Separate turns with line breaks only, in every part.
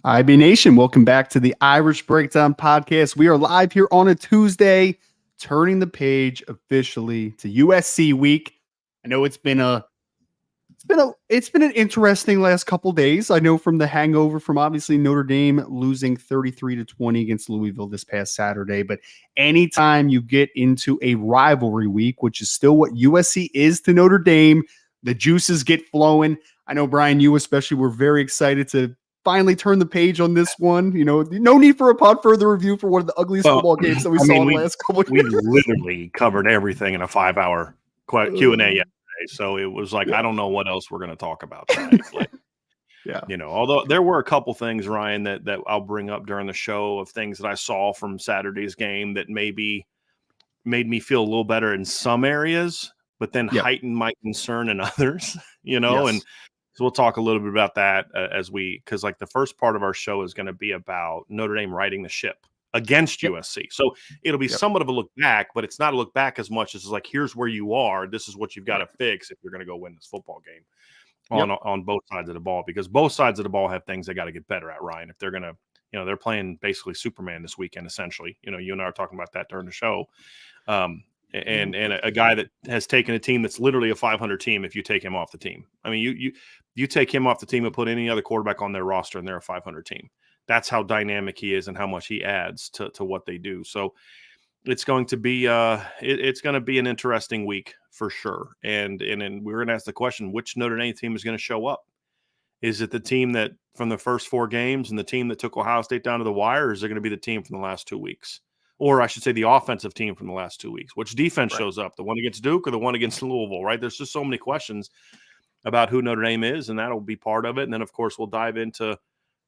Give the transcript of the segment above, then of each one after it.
IB Nation, welcome back to the Irish Breakdown Podcast. We are live here on a Tuesday, turning the page officially to USC week. I know it's been an interesting last couple days. I know from the hangover from obviously Notre Dame losing 33-20 against Louisville this past Saturday, but anytime you get into a rivalry week, which is still what USC is to Notre Dame, the juices get flowing. I know, Brian, you especially were very excited to finally turn the page on this one. You know, no need for a further review for one of the ugliest football games that we saw in the last couple of years.
We literally covered everything in a 5-hour Q&A yesterday. So it was like, I don't know what else we're going to talk about tonight. Like, you know, although there were a couple things, Ryan, that I'll bring up during the show of things that I saw from Saturday's game that maybe made me feel a little better in some areas, but then heightened my concern in others, you know, and so we'll talk a little bit about that because like the first part of our show is going to be about Notre Dame riding the ship against USC. So it'll be somewhat of a look back, but it's not a look back as much as it's like, here's where you are. This is what you've got to fix if you're going to go win this football game on both sides of the ball, because both sides of the ball have things they got to get better at, Ryan. If they're going to, you know, they're playing basically Superman this weekend, essentially. You know, you and I are talking about that during the show. And a guy that has taken a team that's literally a 500 team if you take him off the team. I mean, you take him off the team and put any other quarterback on their roster and they're a 500 team. That's how dynamic he is and how much he adds to what they do. So it's going to be it's going to be an interesting week for sure. And we're going to ask the question, which Notre Dame team is going to show up? Is it the team that from the first 4 games and the team that took Ohio State down to the wire, or is it going to be the team from the last 2 weeks? Or I should say the offensive team from the last 2 weeks. Which defense shows up, the one against Duke or the one against Louisville, right? There's just so many questions about who Notre Dame is, and that'll be part of it. And then, of course, we'll dive into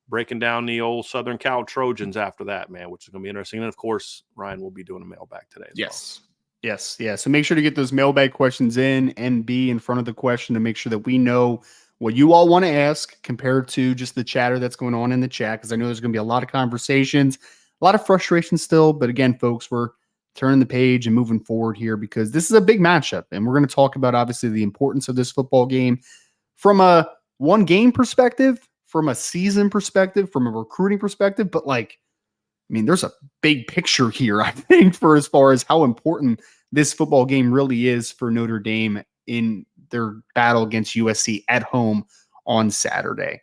breaking down the old Southern Cal Trojans after that, man, which is going to be interesting. And, of course, Ryan will be doing a mailbag today as well.
Yes. Yeah. So make sure to get those mailbag questions in B in front of the question to make sure that we know what you all want to ask compared to just the chatter that's going on in the chat, because I know there's going to be a lot of conversations, a lot of frustration still. But again, folks, we're turning the page and moving forward here because this is a big matchup. And we're going to talk about, obviously, the importance of this football game from a one-game perspective, from a season perspective, from a recruiting perspective. But, like, I mean, there's a big picture here, I think, for as far as how important this football game really is for Notre Dame in their battle against USC at home on Saturday.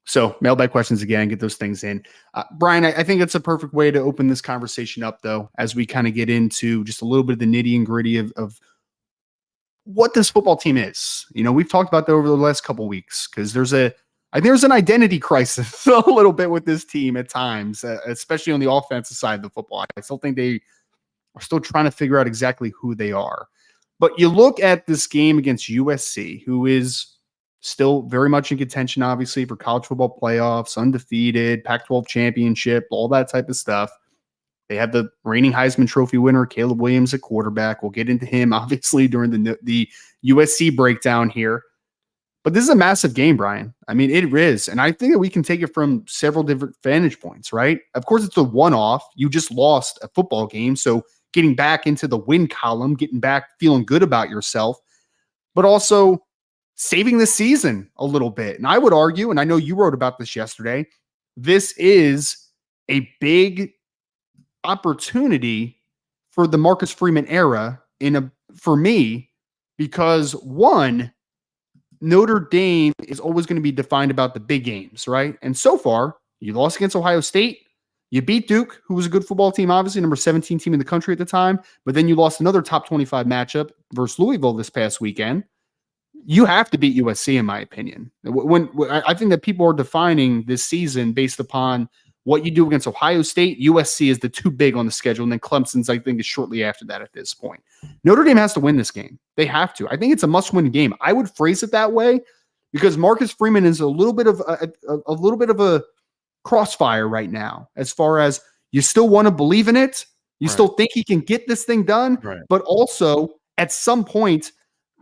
So mailbag questions again, get those things in. Brian, I think it's a perfect way to open this conversation up, though, as we kind of get into just a little bit of the nitty and gritty of what this football team is. You know, we've talked about that over the last couple of weeks because I think there's an identity crisis a little bit with this team at times, especially on the offensive side of the football. I still think they are still trying to figure out exactly who they are. But you look at this game against USC, who is still very much in contention, obviously, for college football playoffs, undefeated, Pac-12 championship, all that type of stuff. They have the reigning Heisman Trophy winner, Caleb Williams, at quarterback. We'll get into him, obviously, during the USC breakdown here. But this is a massive game, Brian. I mean, it is. And I think that we can take it from several different vantage points, right? Of course, it's a one-off. You just lost a football game. So getting back into the win column, getting back, feeling good about yourself, but also saving the season a little bit. And I would argue, and I know you wrote about this yesterday, this is a big opportunity for the Marcus Freeman era for me, because one, Notre Dame is always going to be defined about the big games, right? And so far, you lost against Ohio State. You beat Duke, who was a good football team, obviously, number 17 team in the country at the time. But then you lost another top 25 matchup versus Louisville this past weekend. You have to beat USC, in my opinion. When I think that people are defining this season based upon what you do against Ohio State, USC is the too big on the schedule, and then Clemson's, I think, is shortly after that at this point. Notre Dame has to win this game. They have to. I think it's a must-win game. I would phrase it that way because Marcus Freeman is a little bit of a crossfire right now, as far as you still want to believe in it. You still think he can get this thing done, but also at some point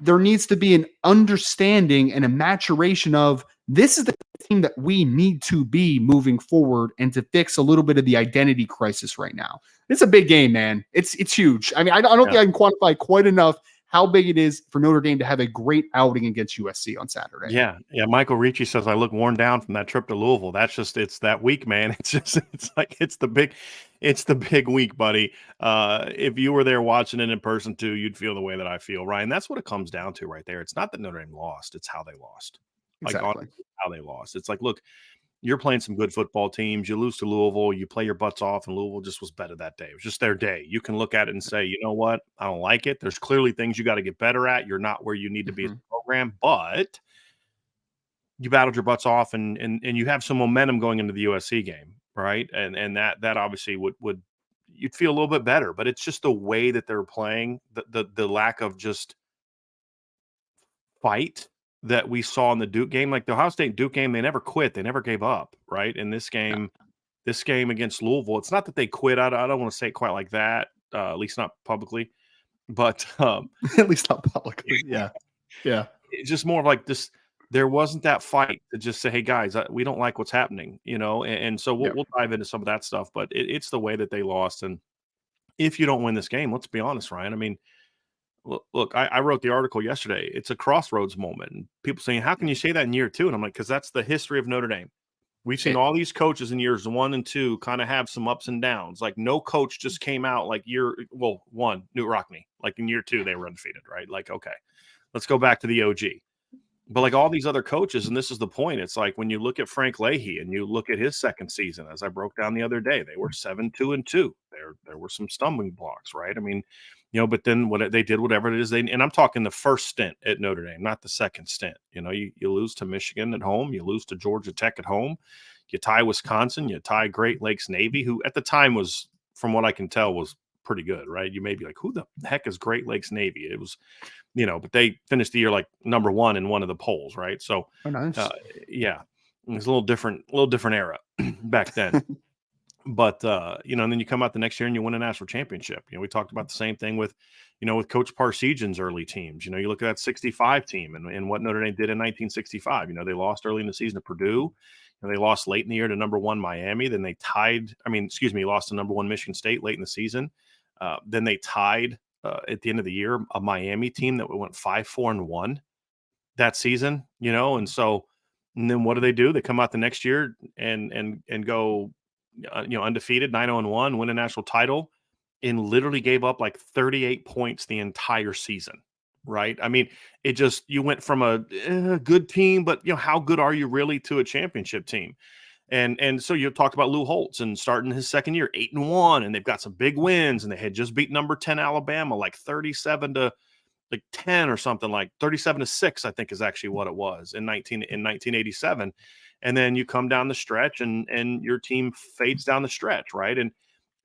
there needs to be an understanding and a maturation of this is the team that we need to be moving forward and to fix a little bit of the identity crisis right now. It's a big game, man. It's huge. I mean, I don't think I can quantify quite enough how big it is for Notre Dame to have a great outing against USC on Saturday.
Yeah. Michael Ricci says, I look worn down from that trip to Louisville. That's just, it's that week, man. It's the big week, buddy. If you were there watching it in person too, you'd feel the way that I feel, Ryan. That's what it comes down to right there. It's not that Notre Dame lost. It's how they lost.
Exactly.
How they lost. It's like, look, you're playing some good football teams. You lose to Louisville. You play your butts off, and Louisville just was better that day. It was just their day. You can look at it and say, you know what? I don't like it. There's clearly things you got to get better at. You're not where you need to be as a program, but you battled your butts off, and you have some momentum going into the USC game, right? And that obviously would you'd feel a little bit better. But it's just the way that they're playing, the lack of just fight that we saw in the Duke game. Like the Ohio State Duke game, they never quit. They never gave up, right? In this game, this game against Louisville, it's not that they quit. I don't want to say it quite like that, at least not publicly. But
at least not publicly. Yeah.
It's just more of like this. There wasn't that fight to just say, hey, guys, we don't like what's happening, and so we'll dive into some of that stuff. But it's the way that they lost. And if you don't win this game, let's be honest, Ryan. I mean, look, I wrote the article yesterday. It's a crossroads moment. And people saying, how can you say that in year two? And I'm like, because that's the history of Notre Dame. We've seen all these coaches in years 1 and 2 kind of have some ups and downs. Like no coach just came out like one, Newt Rockne, like in year 2, they were undefeated, right? Like, okay, let's go back to the OG. But like all these other coaches, and this is the point, it's like when you look at Frank Leahy and you look at his second season, as I broke down the other day, they were 7-2-2. There were some stumbling blocks, right? I mean, but then what they did, whatever it is, and I'm talking the first stint at Notre Dame, not the second stint. You lose to Michigan at home, you lose to Georgia Tech at home, you tie Wisconsin, you tie Great Lakes Navy, who at the time was, from what I can tell, was pretty good, right? You may be like, who the heck is Great Lakes Navy? It was, but they finished the year like number 1 in one of the polls, right? So,
nice.
Yeah, it was a little different era back then. But and then you come out the next year and you win a national championship. We talked about the same thing with, with Coach Parsegian's early teams. You look at that 65 team and what Notre Dame did in 1965. They lost early in the season to Purdue. They lost late in the year to number 1 Miami. Then they lost to number 1 Michigan State late in the season. Then they tied at the end of the year a Miami team that went 5-4-1 that season. And then what do? They come out the next year and go undefeated, 9-1, win a national title, and literally gave up like 38 points the entire season, right? I mean, it just, you went from a good team, but how good are you really, to a championship team? And so you talked about Lou Holtz and starting his second year, 8-1, and they've got some big wins, and they had just beat number 10 Alabama like 37-10 or something, like 37-6, I think is actually what it was in 1987. And then you come down the stretch and your team fades down the stretch, right?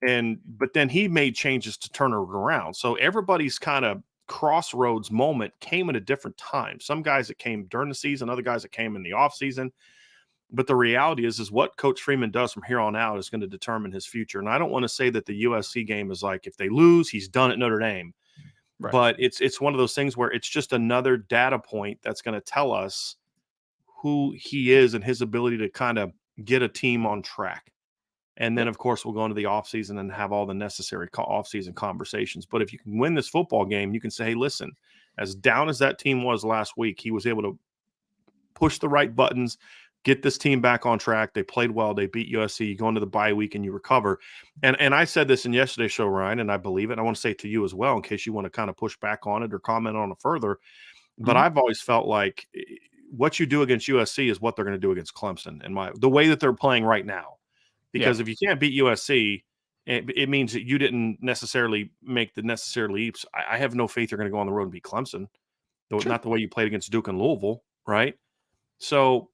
But then he made changes to turn it around. So everybody's kind of crossroads moment came at a different time. Some guys that came during the season, other guys that came in the off season. But the reality is what Coach Freeman does from here on out is going to determine his future. And I don't want to say that the USC game is like, if they lose, he's done at Notre Dame. Right. But it's one of those things where it's just another data point that's going to tell us who he is and his ability to kind of get a team on track. And then, of course, we'll go into the offseason and have all the necessary offseason conversations. But if you can win this football game, you can say, hey, listen, as down as that team was last week, he was able to push the right buttons, get this team back on track. They played well. They beat USC. You go into the bye week and you recover. And I said this in yesterday's show, Ryan, and I believe it. I want to say it to you as well in case you want to kind of push back on it or comment on it further. But I've always felt like what you do against USC is what they're going to do against Clemson, the way that they're playing right now. Because if you can't beat USC, it means that you didn't necessarily make the necessary leaps. I have no faith you're going to go on the road and beat Clemson, though not the way you played against Duke and Louisville, right? So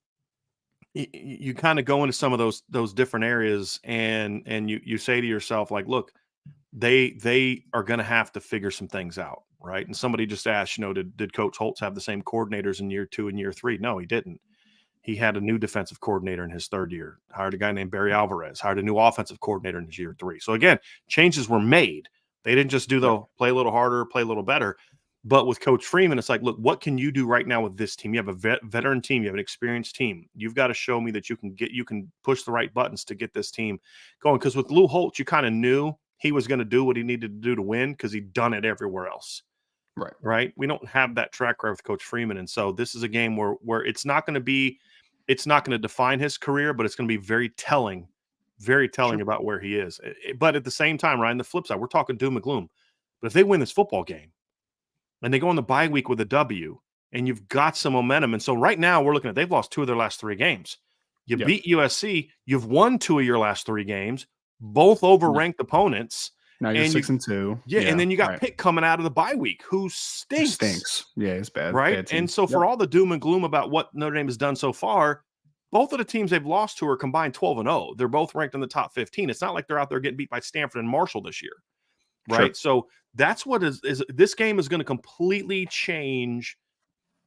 you kind of go into some of those different areas, and you say to yourself, like, look, they are going to have to figure some things out, right? And somebody just asked, did Coach Holtz have the same coordinators in year 2 and year 3? No, he didn't. He had a new defensive coordinator in his 3rd year, hired a guy named Barry Alvarez, hired a new offensive coordinator in his year 3. So again, changes were made. They didn't just do play a little harder, play a little better. But with Coach Freeman, it's like, look, what can you do right now with this team? You have a veteran team. You have an experienced team. You've got to show me that you can push the right buttons to get this team going. Because with Lou Holtz, you kind of knew he was going to do what he needed to do to win because he'd done it everywhere else. Right. We don't have that track record with Coach Freeman. And so this is a game where it's not going to define his career, but it's going to be very telling about where he is. But at the same time, Ryan, the flip side, we're talking doom and gloom. But if they win this football game, and they go on the bye week with a W, and you've got some momentum. And so right now we're looking at they've lost 2 of their last 3 games. You beat USC. You've won 2 of your last 3 games, both over-ranked opponents.
Now you're 6-2.
Yeah, and then you got Pitt coming out of the bye week, who stinks.
Yeah, it's bad.
Right?
Bad team.
And so for all the doom and gloom about what Notre Dame has done so far, both of the teams they've lost to are combined 12-0. They're both ranked in the top 15. It's not like they're out there getting beat by Stanford and Marshall this year. Right. Sure. So that's what is this game is going to completely change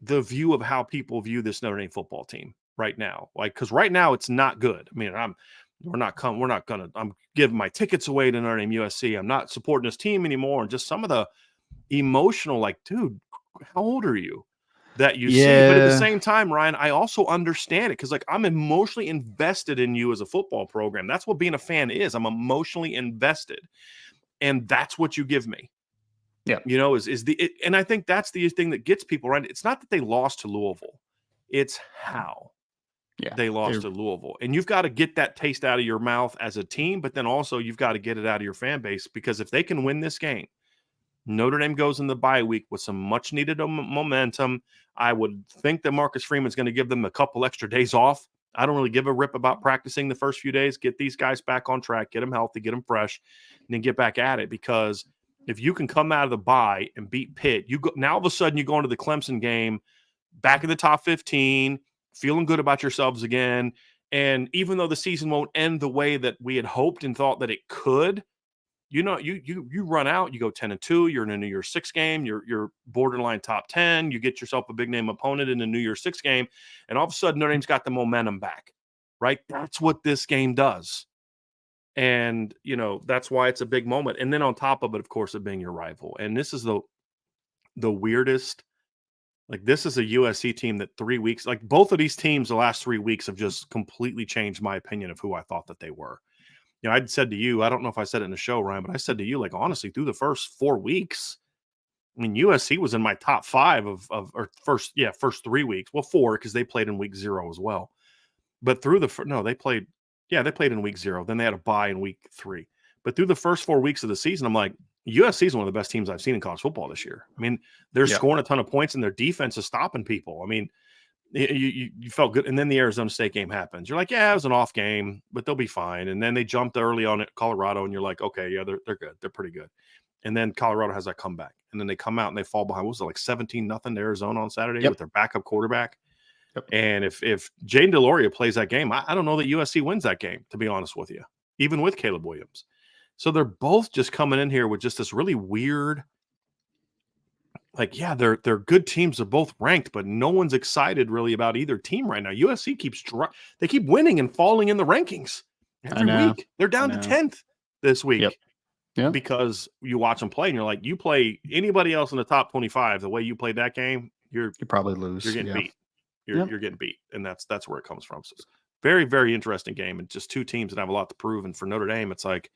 the view of how people view this Notre Dame football team right now. Like, because right now it's not good. I mean, I'm giving my tickets away to Notre Dame USC. I'm not supporting this team anymore. And just some of the emotional, like, dude, how old are you? That you see. But at the same time, Ryan, I also understand it because, like, I'm emotionally invested in you as a football program. That's what being a fan is. I'm emotionally invested. And that's what you give me. Yeah. And I think that's the thing that gets people right. It's not that they lost to Louisville. It's how they lost to Louisville. And you've got to get that taste out of your mouth as a team, but then also you've got to get it out of your fan base because if they can win this game, Notre Dame goes in the bye week with some much needed momentum. I would think that Marcus Freeman is going to give them a couple extra days off. I don't really give a rip about practicing the first few days. Get these guys back on track, get them healthy, get them fresh, and then get back at it. Because if you can come out of the bye and beat Pitt, now all of a sudden you go into the Clemson game back in the top 15, feeling good about yourselves again. And even though the season won't end the way that we had hoped and thought that it could, you run out, you go 10-2, you're in a New Year's 6 game, you're borderline top 10, you get yourself a big name opponent in the New Year's 6 game, and all of a sudden Notre Dame's got the momentum back, right? That's what this game does. And, that's why it's a big moment. And then on top of it, of course, it being your rival. And this is the weirdest, like this is a USC team that 3 weeks, like both of these teams the last 3 weeks have just completely changed my opinion of who I thought that they were. I'd said to you, I don't know if I said it in the show, Ryan, but I said to you, like, honestly, through the first 4 weeks, I mean, USC was in my top 5 first 3 weeks. Well, 4 because they played in week 0 as well. But they played in week 0. Then they had a bye in week 3. But through the first 4 weeks of the season, I'm like, USC is one of the best teams I've seen in college football this year. I mean, they're scoring a ton of points and their defense is stopping people. I mean, you felt good. And then the Arizona State game happens. You're like, yeah, it was an off game, but they'll be fine. And then they jumped early on at Colorado and you're like, okay, yeah, they're good. They're pretty good. And then Colorado has that comeback. And then they come out and they fall behind. What was it, like 17-0 to Arizona on Saturday with their backup quarterback? Yep. And if Jaden DeLoria plays that game, I don't know that USC wins that game, to be honest with you, even with Caleb Williams. So they're both just coming in here with just this really weird, like, yeah, they're good teams. They're both ranked, but no one's excited really about either team right now. USC they keep winning and falling in the rankings every week. They're down to 10th this week because you watch them play and you're like, you play anybody else in the top 25, the way you played that game, you probably lose. You're getting beat. You're getting beat, and that's where it comes from. So it's very, very interesting game, and just two teams that have a lot to prove. And for Notre Dame, it's like,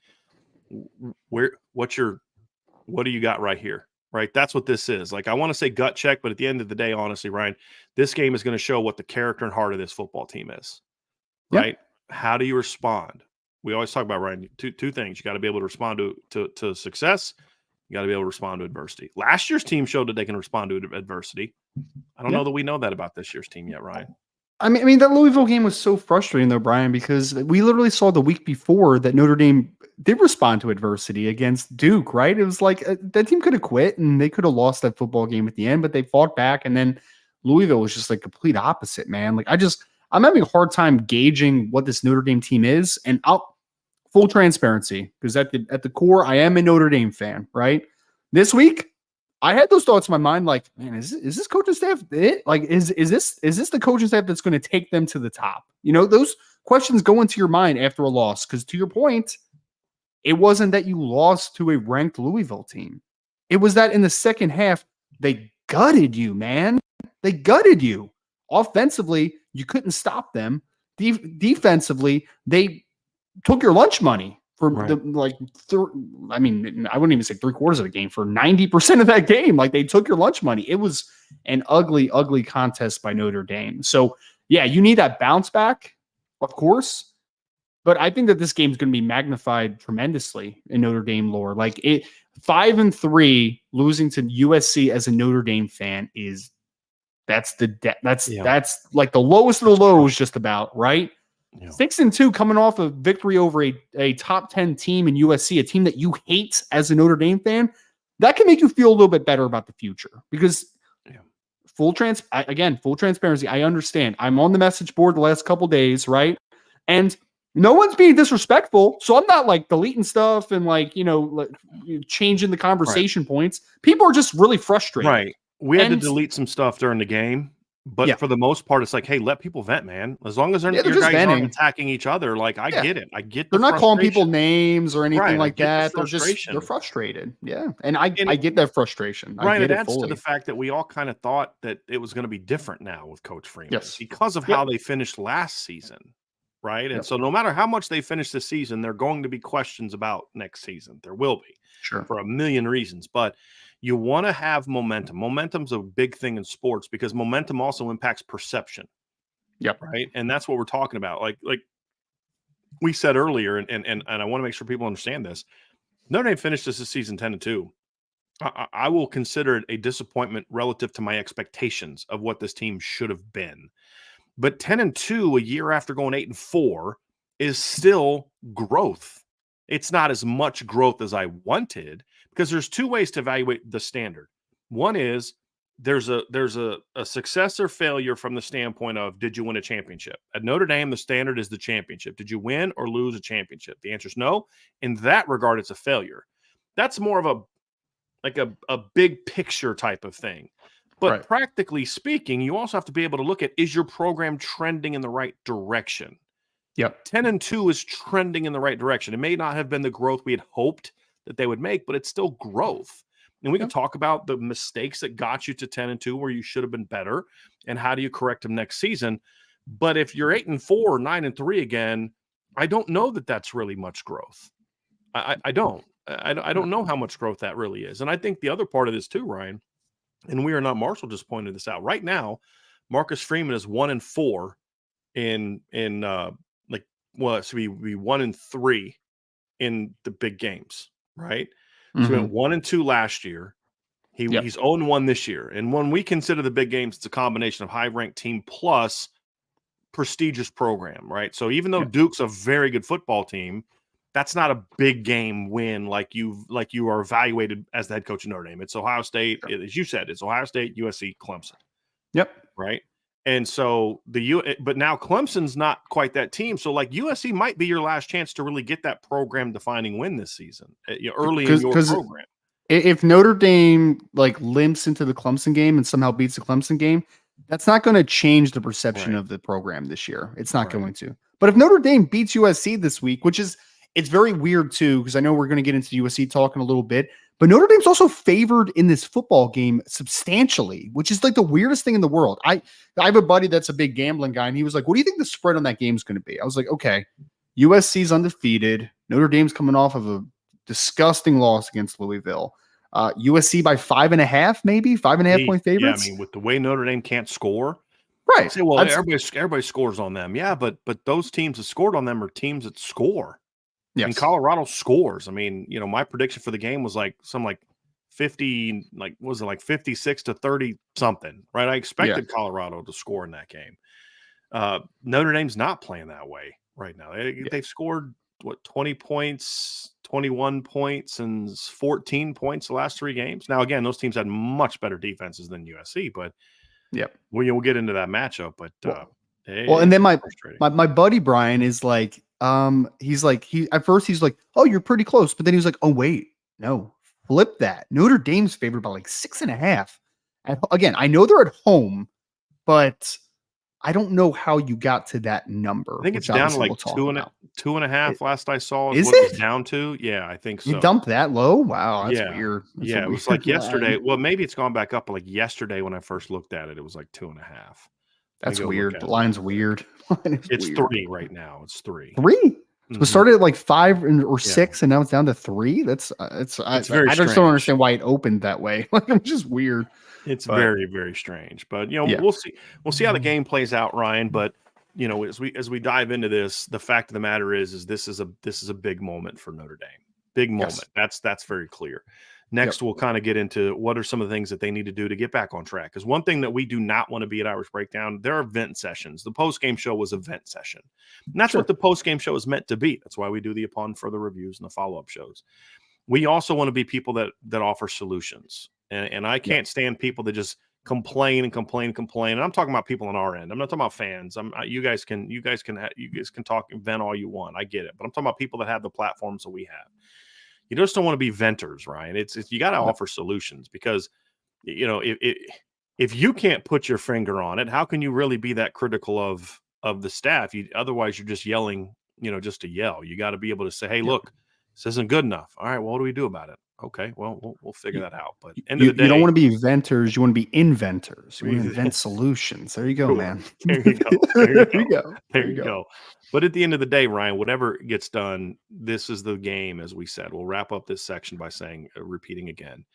what do you got right here? Right, that's what this is. Like, I want to say gut check, but at the end of the day, honestly, Ryan, this game is going to show what the character and heart of this football team is. Right? How do you respond? We always talk about, Ryan, two things. You got to be able to respond to success. You got to be able to respond to adversity. Last year's team showed that they can respond to adversity. I don't know that we know that about this year's team yet, Ryan.
I mean, that Louisville game was so frustrating, though, Brian, because we literally saw the week before that Notre Dame did respond to adversity against Duke, right? It was like that team could have quit and they could have lost that football game at the end, but they fought back. And then Louisville was just like complete opposite, man. Like, I'm having a hard time gauging what this Notre Dame team is. And full transparency, because at the core, I am a Notre Dame fan, right? This week, I had those thoughts in my mind, like, man, is this coaching staff it? Like, is this the coaching staff that's going to take them to the top? You know, those questions go into your mind after a loss. Because to your point, it wasn't that you lost to a ranked Louisville team. It was that in the second half, they gutted you, man. They gutted you. Offensively, you couldn't stop them. Defensively, they took your lunch money for
Right.
I mean, I wouldn't even say 3/4 of the game, for 90% of that game. Like, they took your lunch money. It was an ugly, ugly contest by Notre Dame. So yeah, you need that bounce back, of course. But I think that this game is going to be magnified tremendously in Notre Dame lore. Like, 5-3 losing to USC as a Notre Dame fan that's like the lowest of the lows, just about, right? Yeah. 6-2 coming off a victory over a top 10 team in USC, a team that you hate as a Notre Dame fan. That can make you feel a little bit better about the future, because full transparency, I understand. I'm on the message board the last couple days, right? And no one's being disrespectful, so I'm not like deleting stuff and changing the conversation points. People are just really frustrated.
Right. We had to delete some stuff during the game, but for the most part, it's like, hey, let people vent, man. As long as they're your guys aren't attacking each other, like, I get it. I get
they're not calling people names or anything like that.
They're
frustrated. Yeah, and I get that frustration.
Right. It adds to the fact that we all kind of thought that it was going to be different now with Coach Freeman, because of how they finished last season. Right. And so no matter how much they finish this season, there are going to be questions about next season. There will be, for a million reasons. But you want to have momentum. Momentum's a big thing in sports, because momentum also impacts perception.
Yep.
Right. And that's what we're talking about. Like we said earlier, and I want to make sure people understand this. Notre Dame finished this season 10-2. I will consider it a disappointment relative to my expectations of what this team should have been. But 10-2 a year after going 8-4 is still growth. It's not as much growth as I wanted, because there's two ways to evaluate the standard. One is there's a success or failure from the standpoint of, did you win a championship? At Notre Dame, the standard is the championship. Did you win or lose a championship? The answer is no. In that regard, it's a failure. That's more of a big picture type of thing. But practically speaking, you also have to be able to look at, is your program trending in the right direction?
Yep.
10-2 is trending in the right direction. It may not have been the growth we had hoped that they would make, but it's still growth. And we can talk about the mistakes that got you to 10-2 where you should have been better, and how do you correct them next season. But if you're 8-4 or 9-3 again, I don't know that that's really much growth. I don't know how much growth that really is. And I think the other part of this too, Ryan, and we are not, Marshall just pointed this out. Right now, Marcus Freeman is 1-4 in so we 1-3 in the big games, right? So we went 1-2 last year. He's 0-1 this year. And when we consider the big games, it's a combination of high-ranked team plus prestigious program, right? So even though Duke's a very good football team, that's not a big game win like you are evaluated as the head coach of Notre Dame. It's Ohio State, as you said, it's Ohio State, USC, Clemson.
Yep.
Right. And so but now Clemson's not quite that team. So like USC might be your last chance to really get that program defining win this season early in your program.
If Notre Dame limps into the Clemson game and somehow beats the Clemson game, that's not going to change the perception of the program this year. It's not going to. But if Notre Dame beats USC this week, it's very weird too, because I know we're going to get into USC talk in a little bit, but Notre Dame's also favored in this football game substantially, which is like the weirdest thing in the world. I have a buddy that's a big gambling guy, and he was like, what do you think the spread on that game is going to be? I was like, okay, USC's undefeated. Notre Dame's coming off of a disgusting loss against Louisville. USC by 5.5, maybe 5.5 point favorites.
Yeah, I mean, with the way Notre Dame can't score,
right?
Say, well, everybody scores on them. Yeah, but those teams that scored on them are teams that score. Yes. And Colorado scores. I mean, my prediction for the game was like 50, was it like 56-30 something, right? I expected Colorado to score in that game. Notre Dame's not playing that way right now. They've scored 20 points, 21 points, and 14 points the last 3 games. Now, again, those teams had much better defenses than USC, but we'll get into that matchup. But
and then my buddy Brian is like, at first he's like, oh, you're pretty close, but then he was like, oh wait, no, flip that. Notre Dame's favored by like 6.5. Again, I know they're at home, but I don't know how you got to that number.
I think it's down to like two and a half. Last I saw is what it was down to. Yeah, I think so.
You dumped that low? Wow, that's weird. That's
it was like yesterday. Well, maybe it's gone back up. But like yesterday when I first looked at it, it was like 2.5.
That's weird. The line's weird.
It's 3 right now. It's 3.
3? So we started at like 5 or 6, and now it's down to 3. That's I just don't understand why it opened that way. Like, it's just weird.
It's very, very strange. But we'll see. We'll see how the game plays out, Ryan. But as we dive into this, the fact of the matter is this is a big moment for Notre Dame. Big moment. Yes. That's very clear. Next, we'll kind of get into what are some of the things that they need to do to get back on track. Because one thing that we do not want to be at Irish Breakdown, there are vent sessions. The post-game show was a vent session. And that's what the post-game show is meant to be. That's why we do the upon further reviews and the follow-up shows. We also want to be people that offer solutions. And I can't stand people that just complain and complain and complain. And I'm talking about people on our end. I'm not talking about fans. You guys can talk and vent all you want. I get it. But I'm talking about people that have the platforms that we have. You just don't want to be venters, Ryan. It's you got to offer solutions because, if you can't put your finger on it, how can you really be that critical of the staff? Otherwise, you're just yelling, just to yell. You got to be able to say, hey, look, this isn't good enough. All right, well, what do we do about it? Okay, well, we'll figure that out. But end of the day,
you don't want to be venters. You want to be inventors. You want to invent solutions. There you go, man.
There you go. There you go. But at the end of the day, Ryan, whatever gets done, this is the game, as we said. We'll wrap up this section by repeating again.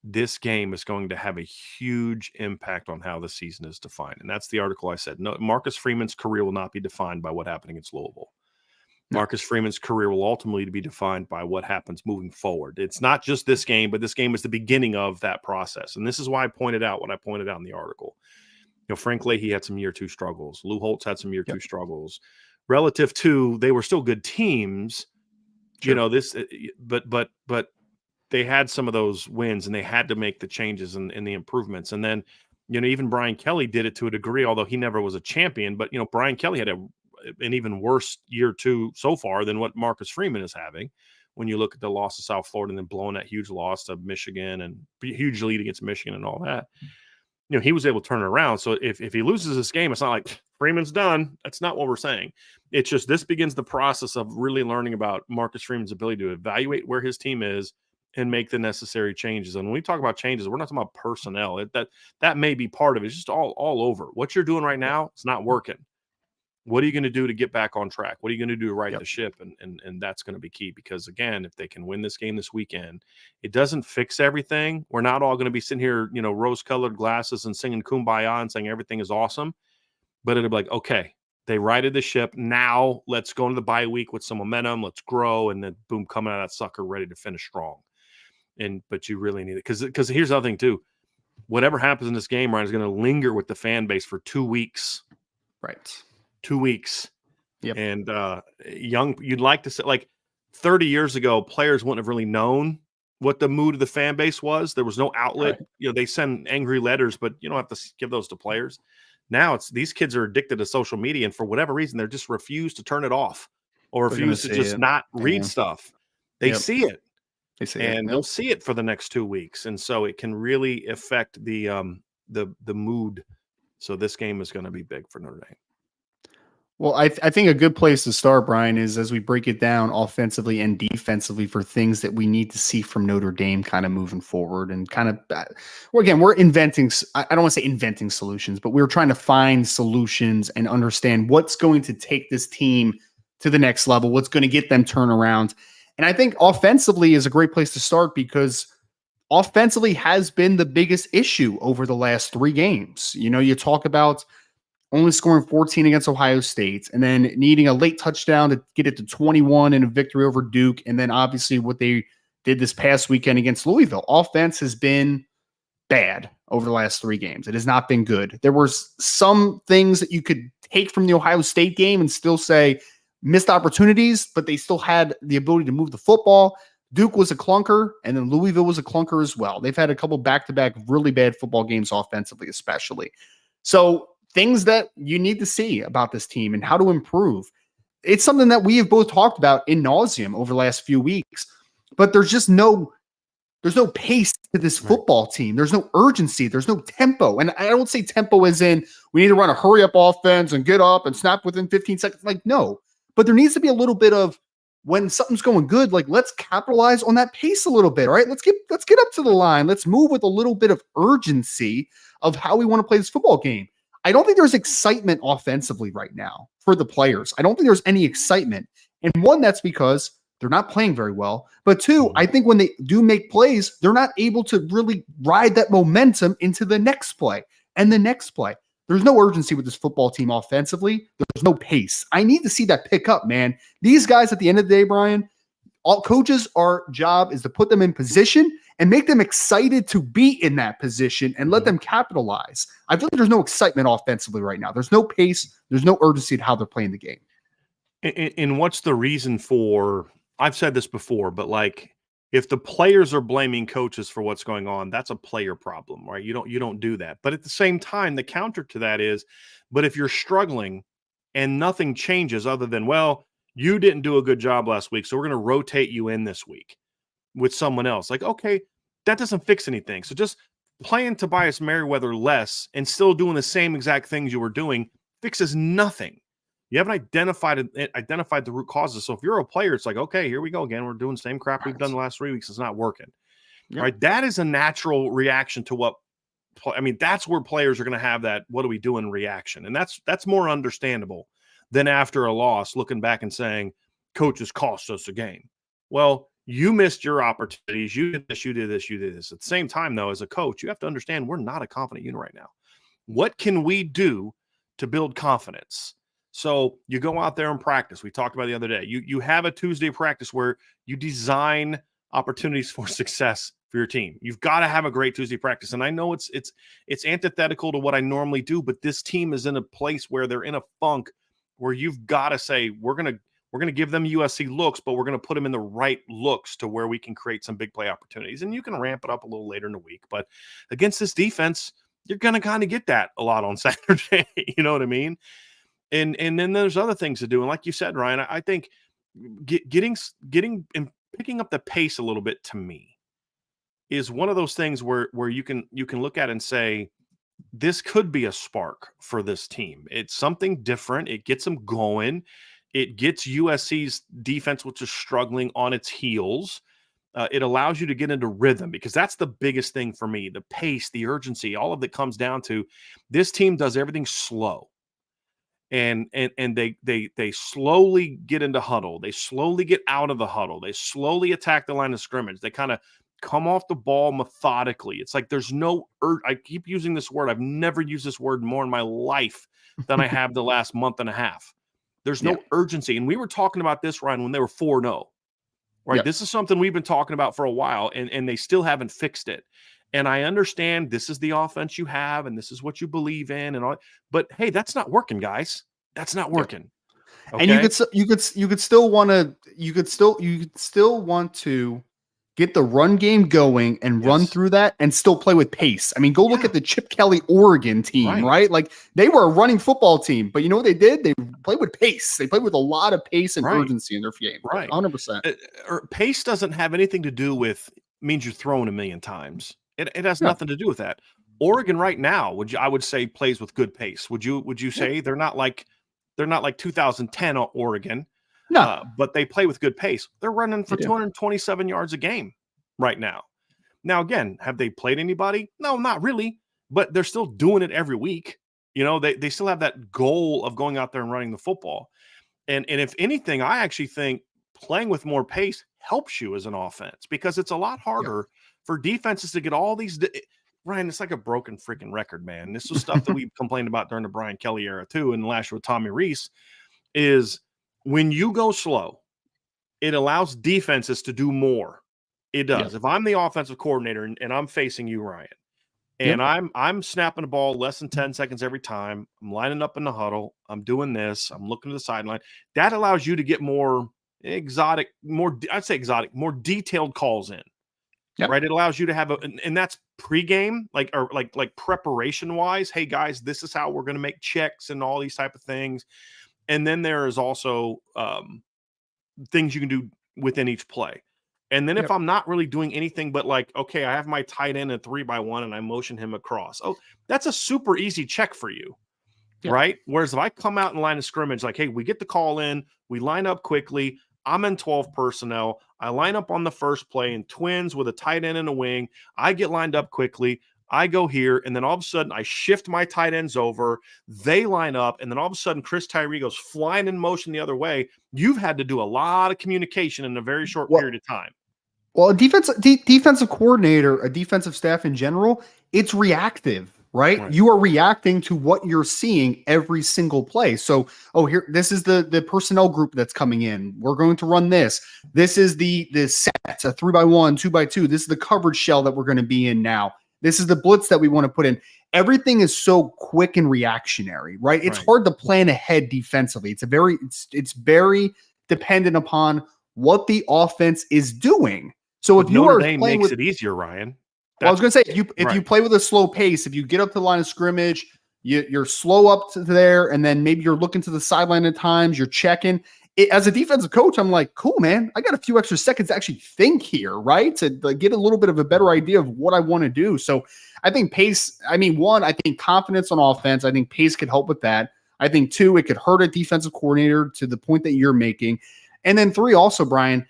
This game is going to have a huge impact on how the season is defined. And that's the article I said. No, Marcus Freeman's career will not be defined by what happened against Louisville. Marcus Freeman's career will ultimately be defined by what happens moving forward. It's not just this game, but this game is the beginning of that process. And this is why I pointed out what I pointed out in the article. Frank Leahy had some year 2 struggles. Lou Holtz had some year 2 struggles. Relative to, they were still good teams, but they had some of those wins and they had to make the changes and the improvements. And then, even Brian Kelly did it to a degree, although he never was a champion. But, Brian Kelly had an even worse year 2 so far than what Marcus Freeman is having. When you look at the loss to South Florida and then blowing that huge loss to Michigan and huge lead against Michigan and all that, he was able to turn it around. So if he loses this game, it's not like Freeman's done. That's not what we're saying. It's just this begins the process of really learning about Marcus Freeman's ability to evaluate where his team is and make the necessary changes. And when we talk about changes, we're not talking about personnel. That may be part of it. It's just all over. What you're doing right now, it's not working. What are you going to do to get back on track? What are you going to do to right the ship? And that's going to be key because, again, if they can win this game this weekend, it doesn't fix everything. We're not all going to be sitting here, rose-colored glasses and singing Kumbaya and saying everything is awesome. But it'll be like, okay, they righted the ship. Now let's go into the bye week with some momentum. Let's grow. And then, boom, coming out of that sucker ready to finish strong. But you really need it. Because here's the other thing, too. Whatever happens in this game, Ryan, is going to linger with the fan base for 2 weeks.
Right.
2 weeks.
Yep.
And you'd like to say, like 30 years ago, players wouldn't have really known what the mood of the fan base was. There was no outlet. Right. They send angry letters, but you don't have to give those to players. Now these kids are addicted to social media, and for whatever reason, they just refuse to turn it off or refuse to just not read stuff. They see it. They see it. And they'll see it for the next 2 weeks. And so it can really affect the mood. So this game is going to be big for Notre Dame.
Well, I think a good place to start, Brian, is as we break it down offensively and defensively for things that we need to see from Notre Dame kind of moving forward and kind of, we're inventing, I don't want to say inventing solutions, but we're trying to find solutions and understand what's going to take this team to the next level, what's going to get them turned around. And I think offensively is a great place to start because offensively has been the biggest issue over the last 3 games. You talk about only scoring 14 against Ohio State, and then needing a late touchdown to get it to 21 in a victory over Duke, and then obviously what they did this past weekend against Louisville. Offense has been bad over the last 3 games. It has not been good. There were some things that you could take from the Ohio State game and still say missed opportunities, but they still had the ability to move the football. Duke was a clunker, and then Louisville was a clunker as well. They've had a couple back-to-back really bad football games offensively, especially. So things that you need to see about this team and how to improve. It's something that we have both talked about in nauseum over the last few weeks, but there's just no There's no pace to this football team. There's no urgency. There's no tempo. And I don't say tempo as in we need to run a hurry up offense and get up and snap within 15 seconds. Like, no. But there needs to be a little bit of when something's going good, like let's capitalize on that pace a little bit. All right. Let's get up to the line. Let's move with a little bit of urgency of how we want to play this football game. I don't think there's excitement offensively right now for the players. I don't think there's any excitement. And one, that's because they're not playing very well. But two, I think when they do make plays, they're not able to really ride that momentum into the next play and the next play. There's no urgency with this football team offensively. There's no pace. I need to see that pick up, man. These guys at the end of the day, Brian, all coaches, our job is to put them in position and make them excited to be in that position and let them capitalize. I feel like there's no excitement offensively right now. There's no pace. There's no urgency to how they're playing the game.
And what's the reason for, I've said this before, but like if the players are blaming coaches for what's going on, that's a player problem, right? You don't do that. But at the same time, the counter to that is, but if you're struggling and nothing changes other than, well, you didn't do a good job last week, so we're going to rotate you in this week with someone else. Like, okay, that doesn't fix anything. So just playing Tobias Merriweather less and still doing the same exact things you were doing fixes nothing. You haven't identified the root causes. So if you're a player, it's like, okay, here we go again. We're doing the same crap we've done the last 3 weeks. It's not working. Yep. Right? That is a natural reaction to what – I mean, that's where players are going to have that what do we do in reaction. And that's more understandable than after a loss looking back and saying, coaches cost us a game. Well, you missed your opportunities. You did this, you did this, you did this. At the same time, though, as a coach, you have to understand we're not a confident unit right now. What can we do to build confidence? So you go out there and practice. We talked about the other day. You have a Tuesday practice where you design opportunities for success for your team. You've got to have a great Tuesday practice. And I know it's antithetical to what I normally do, but this team is in a place where they're in a funk where you've got to say, we're going to give them USC looks, but we're going to put them in the right looks to where we can create some big play opportunities. And you can ramp it up a little later in the week. But against this defense, you're going to kind of get that a lot on Saturday. You know what I mean? And then there's other things to do. And like you said, Ryan, I think getting and picking up the pace a little bit to me is one of those things where you can look at and say, this could be a spark for this team. It's something different. It gets them going. It gets USC's defense, which is struggling, on its heels. It allows you to get into rhythm, because that's the biggest thing for me. The pace, the urgency, all of it comes down to this team does everything slow. And they slowly get into huddle. They slowly get out of the huddle. They slowly attack the line of scrimmage. They kind of come off the ball methodically. It's like there's no I keep using this word. I've never used this word more in my life than I have the last month and a half. There's no urgency. And we were talking about this, Ryan, when they were 4-0. Right? Yep. This is something we've been talking about for a while, and they still haven't fixed it. And I understand this is the offense you have, and this is what you believe in, and all. But hey, that's not working, guys. That's not working. Okay?
And you could still want to get the run game going and run through that and still play with pace. I mean, go look at the Chip Kelly Oregon team, right? Like, they were a running football team, but you know what they did? They played with pace. They played with a lot of pace and urgency in their game.
Right.
100%.
Pace doesn't have anything to do with means you're throwing a million times. It has nothing to do with that. Oregon right now, I would say, plays with good pace. Would you say they're not like 2010 Oregon? No, but they play with good pace. They're running for 227 yards a game right now. Now, again, have they played anybody? No, not really. But they're still doing it every week. You know, they still have that goal of going out there and running the football. And if anything, I actually think playing with more pace helps you as an offense, because it's a lot harder for defenses to get all these. Ryan, it's like a broken freaking record, man. This is stuff that we complained about during the Brian Kelly era too, and last year with Tommy Rees, is when you go slow, it allows defenses to do more. It does. If I'm the offensive coordinator and I'm facing you, Ryan, and I'm snapping the ball less than 10 seconds every time, I'm lining up in the huddle, I'm doing this, I'm looking to the sideline, that allows you to get more more detailed calls in. Right. It allows you to have and that's pregame, like preparation wise. Hey guys, this is how we're going to make checks and all these type of things. And then there is also things you can do within each play. And then if I'm not really doing anything but like, okay, I have my tight end in 3-by-1 and I motion him across. Oh, that's a super easy check for you. Right? Whereas if I come out in line of scrimmage, like, hey, we get the call in, we line up quickly. I'm in 12 personnel. I line up on the first play in twins with a tight end and a wing. I get lined up quickly. I go here, and then all of a sudden I shift my tight ends over. They line up, and then all of a sudden Chris Tyree goes flying in motion the other way. You've had to do a lot of communication in a very short period of time.
Well, a defensive coordinator, a defensive staff in general, it's reactive. Right? You are reacting to what you're seeing every single play. So, here, this is the personnel group that's coming in. We're going to run this. This is the set, a 3-by-1, 2-by-2. This is the coverage shell that we're going to be in now. This is the blitz that we want to put in. Everything is so quick and reactionary, right? It's hard to plan ahead defensively. It's very dependent upon what the offense is doing. So if you
Notre
are
Dame
playing
makes it easier, Ryan.
Well, I was going to say, if you play with a slow pace, if you get up to the line of scrimmage, you're slow up to there, and then maybe you're looking to the sideline at times, you're checking. As a defensive coach, I'm like, cool, man. I got a few extra seconds to actually think here, right? To get a little bit of a better idea of what I want to do. So I think pace, I think confidence on offense, I think pace could help with that. I think 2, it could hurt a defensive coordinator to the point that you're making. And then 3, also, Brian,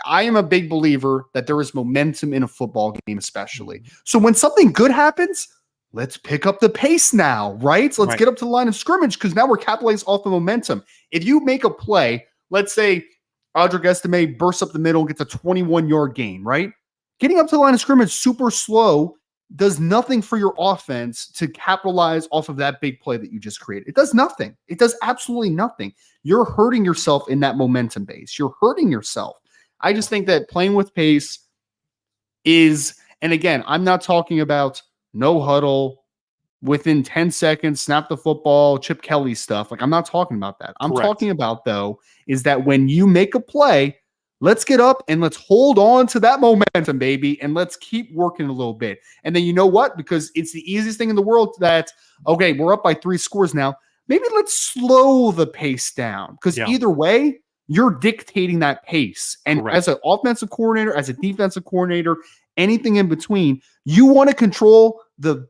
I am a big believer that there is momentum in a football game, especially. So when something good happens, let's pick up the pace now, right? So let's get up to the line of scrimmage because now we're capitalizing off the momentum. If you make a play, let's say Audric Estime bursts up the middle and gets a 21-yard gain, right? Getting up to the line of scrimmage super slow does nothing for your offense to capitalize off of that big play that you just created. It does nothing. It does absolutely nothing. You're hurting yourself in that momentum base. You're hurting yourself. I just think that playing with pace is, and again, I'm not talking about no huddle, within 10 seconds, snap the football, Chip Kelly stuff. Like, I'm not talking about that. I'm talking about, though, is that when you make a play, let's get up and let's hold on to that momentum, baby, and let's keep working a little bit. And then you know what? Because it's the easiest thing in the world that, okay, we're up by 3 scores now. Maybe let's slow the pace down because either way, you're dictating that pace. And as an offensive coordinator, as a defensive coordinator, anything in between, you want to control the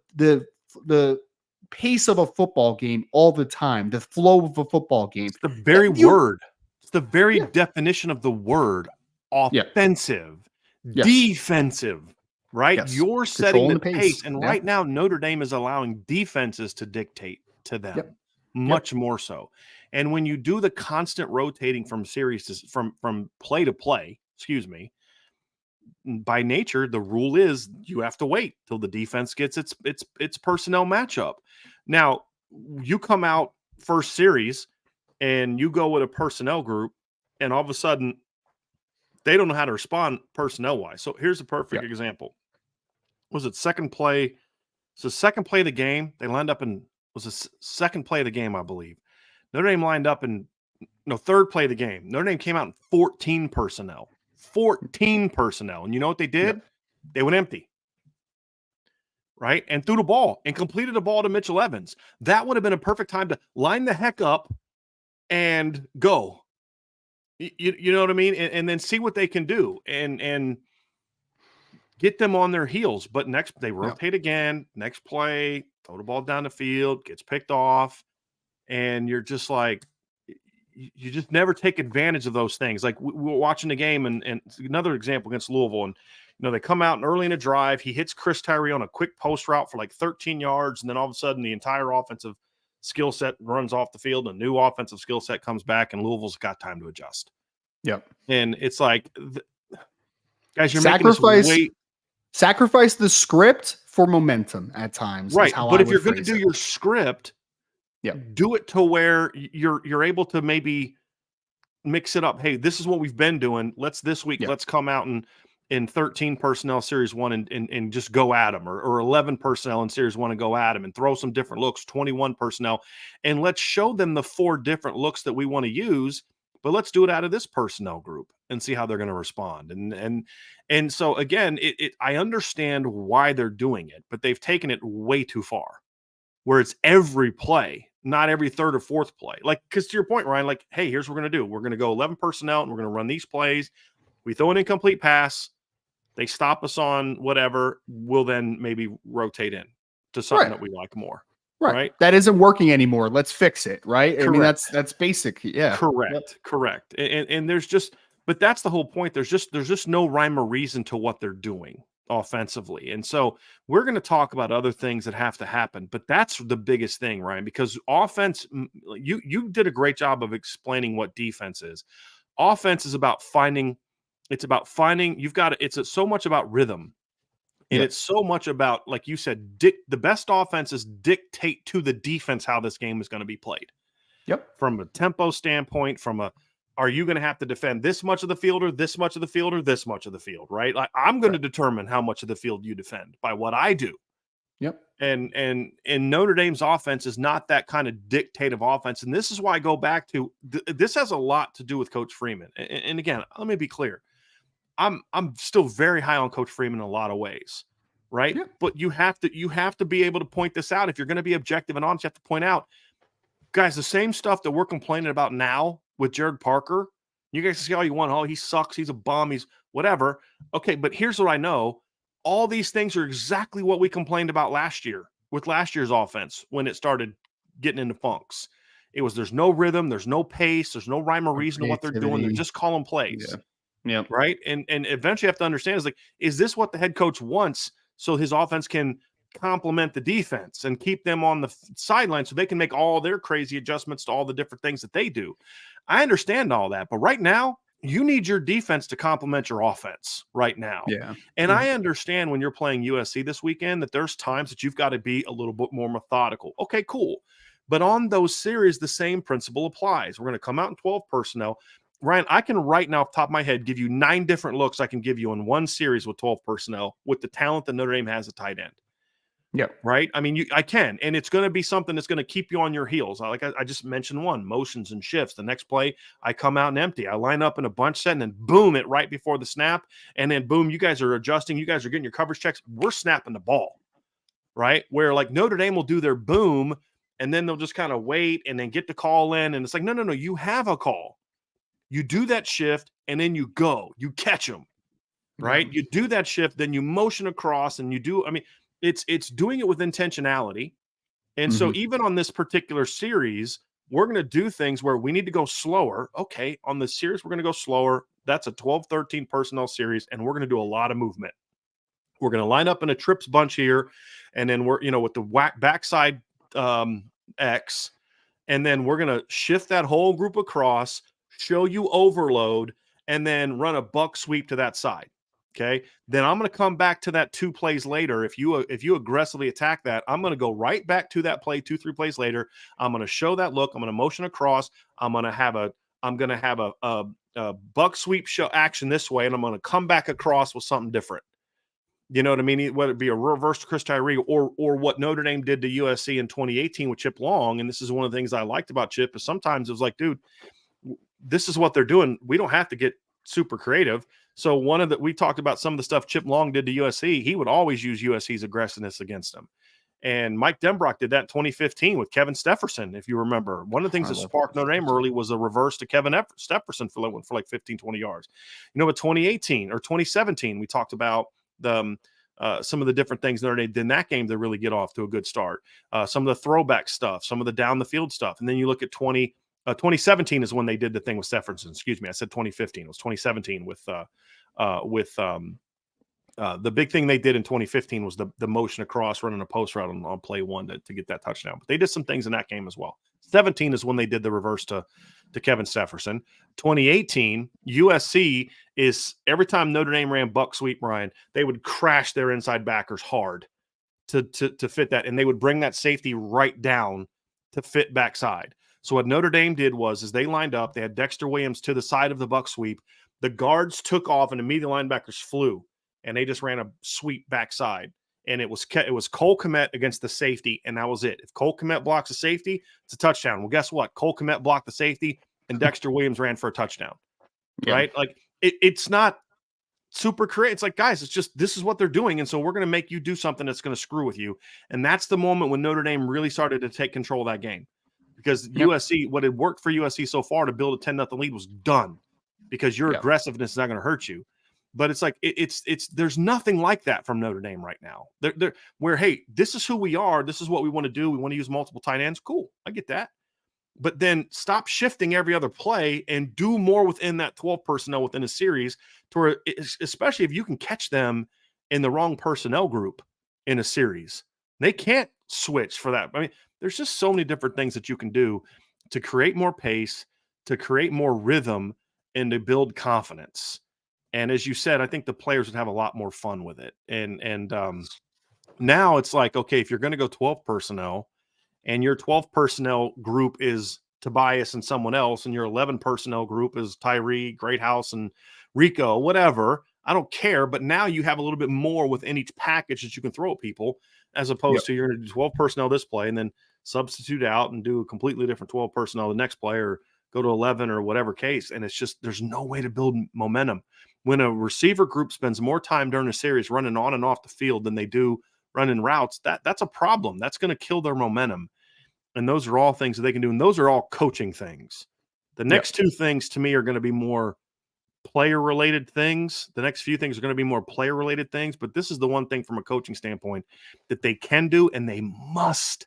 pace of a football game all the time, the flow of a football game.
It's the very word. It's the very definition of the word offensive, defensive, right?
Yes.
You're setting the pace. And right now, Notre Dame is allowing defenses to dictate to them much more so. And when you do the constant rotating from series to from play to play, by nature, the rule is you have to wait till the defense gets its personnel matchup. Now, you come out first series and you go with a personnel group, and all of a sudden they don't know how to respond personnel wise. So here's a perfect example. Was it second play? So second play of the game, they lined up in was the second play of the game, I believe. Notre Dame lined up in third play of the game. Notre Dame came out in 14 personnel. 14 personnel. And you know what they did? They went empty. Right? And threw the ball and completed the ball to Mitchell Evans. That would have been a perfect time to line the heck up and go. You know what I mean? And then see what they can do and get them on their heels. But next, they rotate again. Next play, throw the ball down the field, gets picked off. And you're just like, you just never take advantage of those things. Like we were watching the game and another example against Louisville. And, they come out and early in a drive, he hits Chris Tyree on a quick post route for like 13 yards. And then all of a sudden the entire offensive skill set runs off the field. A new offensive skill set comes back and Louisville's got time to adjust. Yep. And it's like, guys, you're making us wait.
Sacrifice the script for momentum at times.
Right. But if you're going to do your script, do it to where you're able to maybe mix it up. Hey, this is what we've been doing. This week, let's come out in 13 personnel series 1 and just go at them, or 11 personnel in series 1 and go at them and throw some different looks, 21 personnel. And let's show them the 4 different looks that we want to use, but let's do it out of this personnel group and see how they're going to respond. And so again, I understand why they're doing it, but they've taken it way too far where it's every play, not every third or fourth play. Like, because to your point, Ryan, like, hey, here's what we're going to do. We're going to go 11 personnel and we're going to run these plays. We throw an incomplete pass. They stop us on whatever. We'll then maybe rotate in to something that we like more. Right.
That isn't working anymore. Let's fix it. Right.
Correct.
I mean, that's basic. Yeah.
Correct. And there's just, but that's the whole point. There's just no rhyme or reason to what they're doing offensively. And so we're going to talk about other things that have to happen, but that's the biggest thing, Ryan, because offense, you did a great job of explaining what defense is. Offense is about finding, it's so much about rhythm. And it's so much about, like you said, the best offenses dictate to the defense how this game is going to be played.
Yep.
From a tempo standpoint, are you going to have to defend this much of the field or this much of the field or this much of the field, right? Like I'm going to determine how much of the field you defend by what I do.
Yep.
And Notre Dame's offense is not that kind of dictative offense. And this is why I go back to this has a lot to do with Coach Freeman. And again, let me be clear. I'm still very high on Coach Freeman in a lot of ways, right? Yeah. But you have to be able to point this out. If you're going to be objective and honest, you have to point out, guys, the same stuff that we're complaining about now with Jared Parker. You guys see all you want. Oh, he sucks. He's a bum. He's whatever. Okay, but here's what I know. All these things are exactly what we complained about last year with last year's offense when it started getting into funks. It was there's no rhythm, there's no pace, there's no rhyme or reason to what they're doing. They're just calling plays.
Yeah. Yeah.
Right. And eventually you have to understand is this what the head coach wants so his offense can complement the defense and keep them on the sideline so they can make all their crazy adjustments to all the different things that they do. I understand all that, but right now you need your defense to complement your offense right now.
Yeah.
And I understand when you're playing USC this weekend that there's times that you've got to be a little bit more methodical. Okay, cool. But on those series, the same principle applies. We're going to come out in 12 personnel. Ryan, I can right now off the top of my head give you 9 different looks I can give you in one series with 12 personnel with the talent that Notre Dame has at tight end.
Yeah.
Right. I mean, I can, and it's going to be something that's going to keep you on your heels. Like I just mentioned motions and shifts. The next play, I come out and empty. I line up in a bunch set and then boom, it right before the snap. And then boom, you guys are adjusting. You guys are getting your coverage checks. We're snapping the ball. Right. Where like Notre Dame will do their boom and then they'll just kind of wait and then get the call in. And it's like, no, you have a call. You do that shift and then you go, you catch them, right? You do that shift, then you motion across and you do, I mean, it's doing it with intentionality. And so even on this particular series, we're going to do things where we need to go slower. Okay. On the series, we're going to go slower. That's a 12-13 personnel series. And we're going to do a lot of movement. We're going to line up in a trips bunch here. And then we're, with the backside X, and then we're going to shift that whole group across, show you overload, and then run a buck sweep to that side. Okay. Then I'm going to come back to that 2 plays later. If you aggressively attack that, I'm going to go right back to that play 2-3 plays later. I'm going to show that look. I'm going to motion across. I'm going to have a buck sweep show action this way. And I'm going to come back across with something different. You know what I mean? Whether it be a reverse to Chris Tyree or what Notre Dame did to USC in 2018 with Chip Long. And this is one of the things I liked about Chip is sometimes it was like, dude, this is what they're doing. We don't have to get super creative. So we talked about some of the stuff Chip Long did to USC. He would always use USC's aggressiveness against them. And Mike Denbrock did that in 2015 with Kevin Stefferson, if you remember. One of the things that sparked Notre Dame early was a reverse to Kevin Stefferson for like 15, 20 yards. With 2018 or 2017, we talked about some of the different things Notre Dame did in that game to really get off to a good start. Some of the throwback stuff, some of the down the field stuff. And then you look at 2017 is when they did the thing with Stefferson. Excuse me. I said 2015. It was 2017 with the big thing they did in 2015 was the motion across, running a post route on play 1 to get that touchdown. But they did some things in that game as well. 17 is when they did the reverse to Kevin Stefferson. 2018, USC is every time Notre Dame ran buck sweep, Ryan, they would crash their inside backers hard to fit that. And they would bring that safety right down to fit backside. So what Notre Dame did was they lined up, they had Dexter Williams to the side of the buck sweep. The guards took off and immediately linebackers flew and they just ran a sweep backside. And it was Cole Kmet against the safety, and that was it. If Cole Kmet blocks a safety, it's a touchdown. Well, guess what? Cole Kmet blocked the safety, and Dexter Williams ran for a touchdown. Yeah. Right? Like it's not super creative. It's like, guys, it's just this is what they're doing, and so we're going to make you do something that's going to screw with you. And that's the moment when Notre Dame really started to take control of that game, because USC, what had worked for USC so far to build a 10-0 lead was done. because your aggressiveness is not going to hurt you. But it's like it's there's nothing like that from Notre Dame right now. Where, hey, this is who we are. This is what we want to do. We want to use multiple tight ends. Cool, I get that. But then stop shifting every other play and do more within that 12 personnel within a series, to where, especially if you can catch them in the wrong personnel group in a series, they can't switch for that. I mean, there's just so many different things that you can do to create more pace, to create more rhythm, and to build confidence. And as you said, I think the players would have a lot more fun with it. And now it's like, okay, if you're going to go 12 personnel and your 12 personnel group is Tobias and someone else, and your 11 personnel group is Tyree, Greathouse, and Rico, whatever, I don't care. But now you have a little bit more within each package that you can throw at people, as opposed to you're going to do 12 personnel this play and then substitute out and do a completely different 12 personnel the next play, or go to 11 or whatever case. And it's just, there's no way to build momentum. When a receiver group spends more time during a series running on and off the field than they do running routes, that's a problem. That's going to kill their momentum. And those are all things that they can do. And those are all coaching things. The next two things to me are going to be more player-related things. The next few things are going to be more player-related things. But this is the one thing from a coaching standpoint that they can do and they must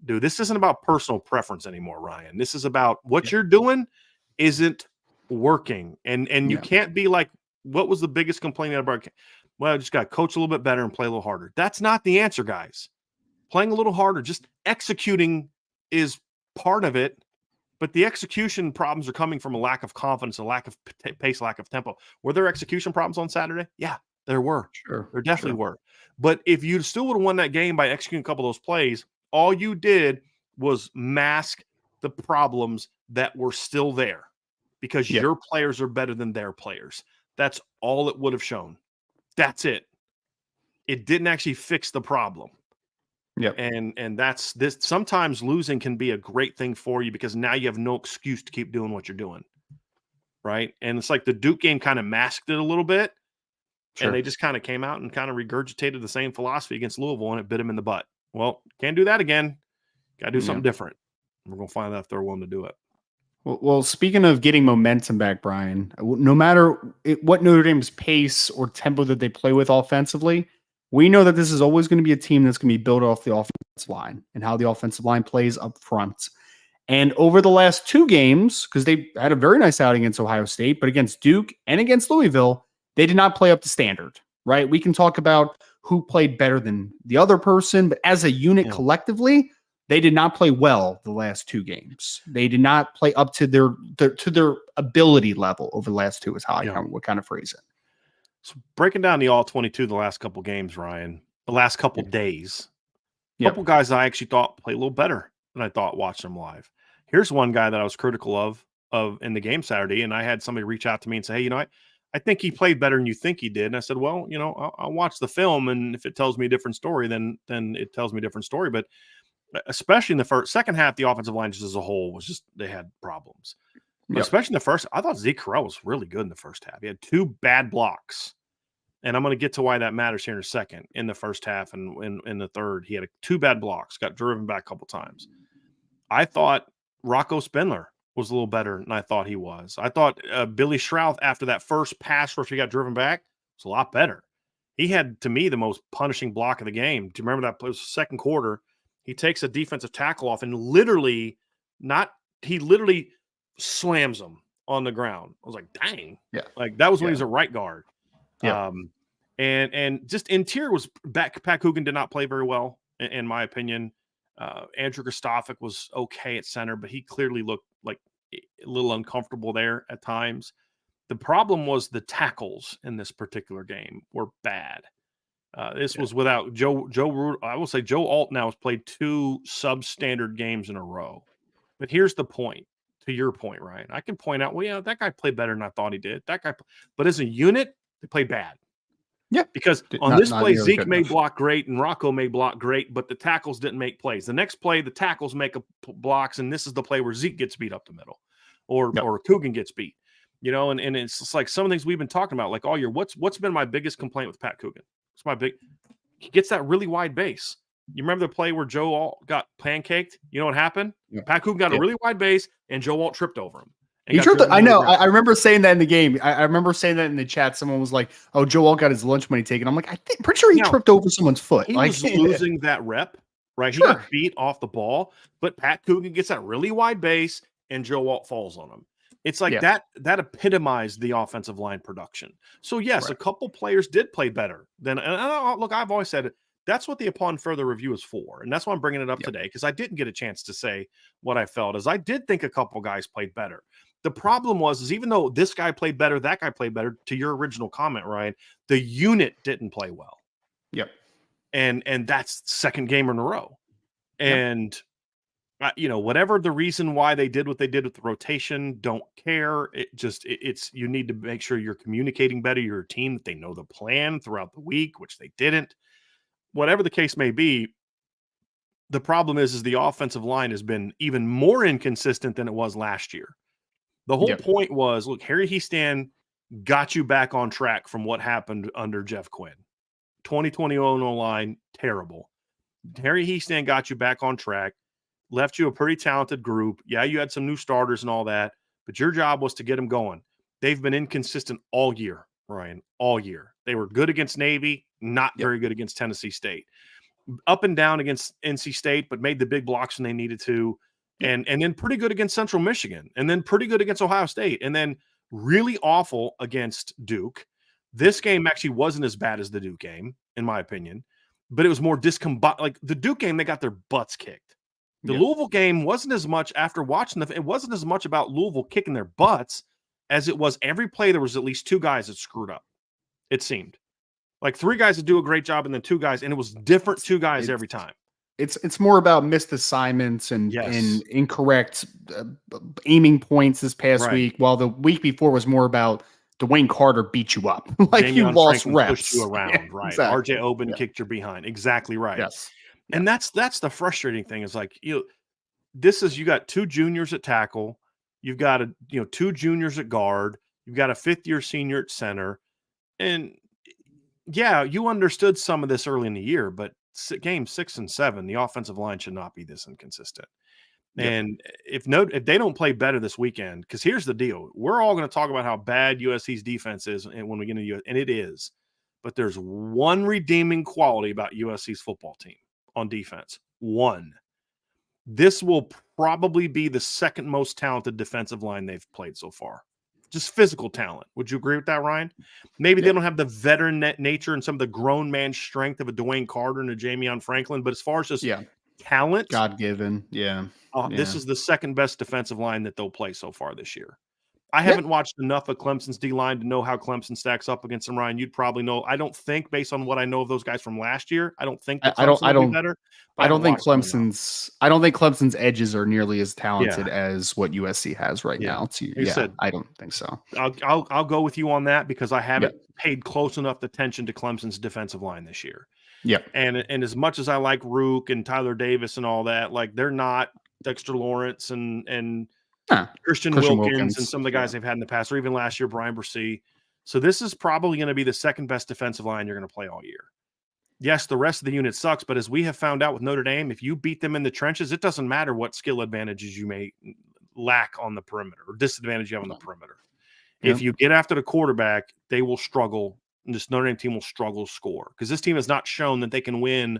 do. This isn't about personal preference anymore, Ryan. This is about what you're doing isn't working. And you can't be like, what was the biggest complaint about? Well, I just got to coach a little bit better and play a little harder. That's not the answer, guys. Playing a little harder, just executing is part of it. But the execution problems are coming from a lack of confidence, a lack of pace, lack of tempo. Were there execution problems on Saturday? Yeah, there were.
Sure.
There definitely were. But if you still would have won that game by executing a couple of those plays, all you did was mask the problems that were still there, because your players are better than their players. That's all it would have shown. That's it. It didn't actually fix the problem.
Yep.
And that's this. Sometimes losing can be a great thing for you, because now you have no excuse to keep doing what you're doing. Right. And it's like the Duke game kind of masked it a little bit. Sure. And they just kind of came out and kind of regurgitated the same philosophy against Louisville, and it bit them in the butt. Well, can't do that again. Got to do something different. We're going to find out if they're willing to do it.
Well, speaking of getting momentum back, Brian, no matter what Notre Dame's pace or tempo that they play with offensively, we know that this is always going to be a team that's going to be built off the offensive line and how the offensive line plays up front. And over the last two games, because they had a very nice outing against Ohio State, but against Duke and against Louisville, they did not play up to standard, right? We can talk about who played better than the other person, but as a unit collectively, they did not play well the last two games. They did not play up to their ability level over the last two, is how I would kind of phrase it.
So breaking down the all 22 the last couple games, Ryan, the last couple days, a couple guys I actually thought played a little better than I thought watching them live. Here's one guy that I was critical of in the game Saturday, and I had somebody reach out to me and say, hey, I think he played better than you think he did. And I said, well, I'll watch the film, and if it tells me a different story, then it tells me a different story. But especially in the second half, the offensive line just as a whole was just, they had problems. Especially in the first, I thought Zeke Correll was really good in the first half. He had two bad blocks, and I'm going to get to why that matters here in a second. In the first half and in the third, he had two bad blocks, got driven back a couple times. I thought Rocco Spindler was a little better than I thought he was. I thought Billy Shrouth, after that first pass rush, he got driven back, was a lot better. He had, to me, the most punishing block of the game. Do you remember that? It was the second quarter. He takes a defensive tackle off and literally slams him on the ground. I was like, dang. Yeah. Like, that was when he was a right guard. Yeah. And just interior was back. Pat Coogan did not play very well, in my opinion. Andrew Gustafik was okay at center, but he clearly looked like a little uncomfortable there at times. The problem was the tackles in this particular game were bad. This was without Joe. I will say Joe Alt now has played two substandard games in a row. But here's the point. To your point, Ryan, I can point out, well, yeah, that guy played better than I thought he did. But as a unit, they played bad. Yeah, because on this play, Zeke may block great and Rocco may block great, but the tackles didn't make plays. The next play, the tackles make blocks, and this is the play where Zeke gets beat up the middle, or Coogan gets beat. And it's just like some of the things we've been talking about, like all year. What's been my biggest complaint with Pat Coogan? He gets that really wide base. You remember the play where Joe Alt got pancaked? You know what happened? Yeah. Pat Coogan got a really wide base, and Joe Alt tripped over him. And got
I
driven
know.
into the
I remember saying that in the game. I remember saying that in the chat. Someone was like, "Oh, Joel got his lunch money taken." I'm like, pretty sure he
Now,
tripped over someone's foot.
he
Like,
was losing that rep, right? He
sure,
got beat off the ball, but Pat Coogan gets that really wide base, and Joe Walt falls on him. It's like
yeah,
that epitomized the offensive line production. So yes,
right,
a couple players did play better than. And look, I've always said it. That's what the upon further review is for, and that's why I'm bringing it up
yep,
today because I didn't get a chance to say what I felt. As I did think a couple guys played better. The problem is even though this guy played better, that guy played better. To your original comment, Ryan, the unit didn't play well,
yep,
and that's second game in a row.
yep,
And whatever the reason why they did what they did with the rotation, don't care. It's you need to make sure you're communicating better your team, that they know the plan throughout the week, which they didn't. Whatever the case may be, the problem is the offensive line has been even more inconsistent than it was last year. The whole
yep,
point was, look, Harry Heastan got you back on track from what happened under Jeff Quinn. 2020 O line, terrible. Harry Heastan got you back on track, left you a pretty talented group. Yeah, you had some new starters and all that, but your job was to get them going. They've been inconsistent all year, Ryan, all year. They were good against Navy, not
yep,
very good against Tennessee State. Up and down against NC State, but made the big blocks when they needed to.
yep,
And then pretty good against Central Michigan, and then pretty good against Ohio State, and then really awful against Duke. This game actually wasn't as bad as the Duke game, in my opinion, but it was more discombobulated. Like the Duke game, they got their butts kicked. The
yep.
Louisville game wasn't as much after watching it wasn't as much about Louisville kicking their butts as it was every play. There was at least two guys that screwed up. It seemed like three guys that do a great job and then two guys, and it was different two guys every time.
It's more about missed assignments and
Yes.
incorrect aiming points this past
Right.
week, while the week before was more about Dwayne Carter beat you up, like you
Damian
lost
Franklin pushed you
reps.
around,
Yeah,
right?
exactly.
RJ Oben
Yeah.
kicked your behind. Exactly right.
Yes. Yeah.
And that's the frustrating thing is like, you got two juniors at tackle, you've got two juniors at guard, you've got a fifth-year senior at center. And yeah, you understood some of this early in the year, but game 6 and 7, the offensive line should not be this inconsistent.
Yep.
And if they don't play better this weekend, because here's the deal, we're all going to talk about how bad USC's defense is, and when we get into and it is, but there's one redeeming quality about USC's football team on defense. One, this will probably be the second most talented defensive line they've played so far. Just physical talent. Would you agree with that, Ryan? Maybe they don't have the veteran nature and some of the grown man strength of a Dwayne Carter and a Jamion Franklin, but as far as just talent,
God-given. Yeah.
this is the second best defensive line that they'll play so far this year. I haven't watched enough of Clemson's D-line to know how Clemson stacks up against them, Ryan. You'd probably know. I don't think, based on what I know of those guys from last year, I don't think Clemson will be better.
I don't think Clemson's edges are nearly as talented as what USC has right now. I don't think so.
I'll go with you on that because I haven't paid close enough attention to Clemson's defensive line this year.
Yep.
And as much as I like Rook and Tyler Davis and all that, like they're not Dexter Lawrence and Christian Wilkins and some of the guys they've had in the past, or even last year, Brian Bresee. So this is probably going to be the second best defensive line you're going to play all year. Yes, the rest of the unit sucks, but as we have found out with Notre Dame, if you beat them in the trenches, it doesn't matter what skill advantages you may lack on the perimeter or disadvantage you have on the perimeter. Yep. If you get after the quarterback, they will struggle. And this Notre Dame team will struggle to score because this team has not shown that they can win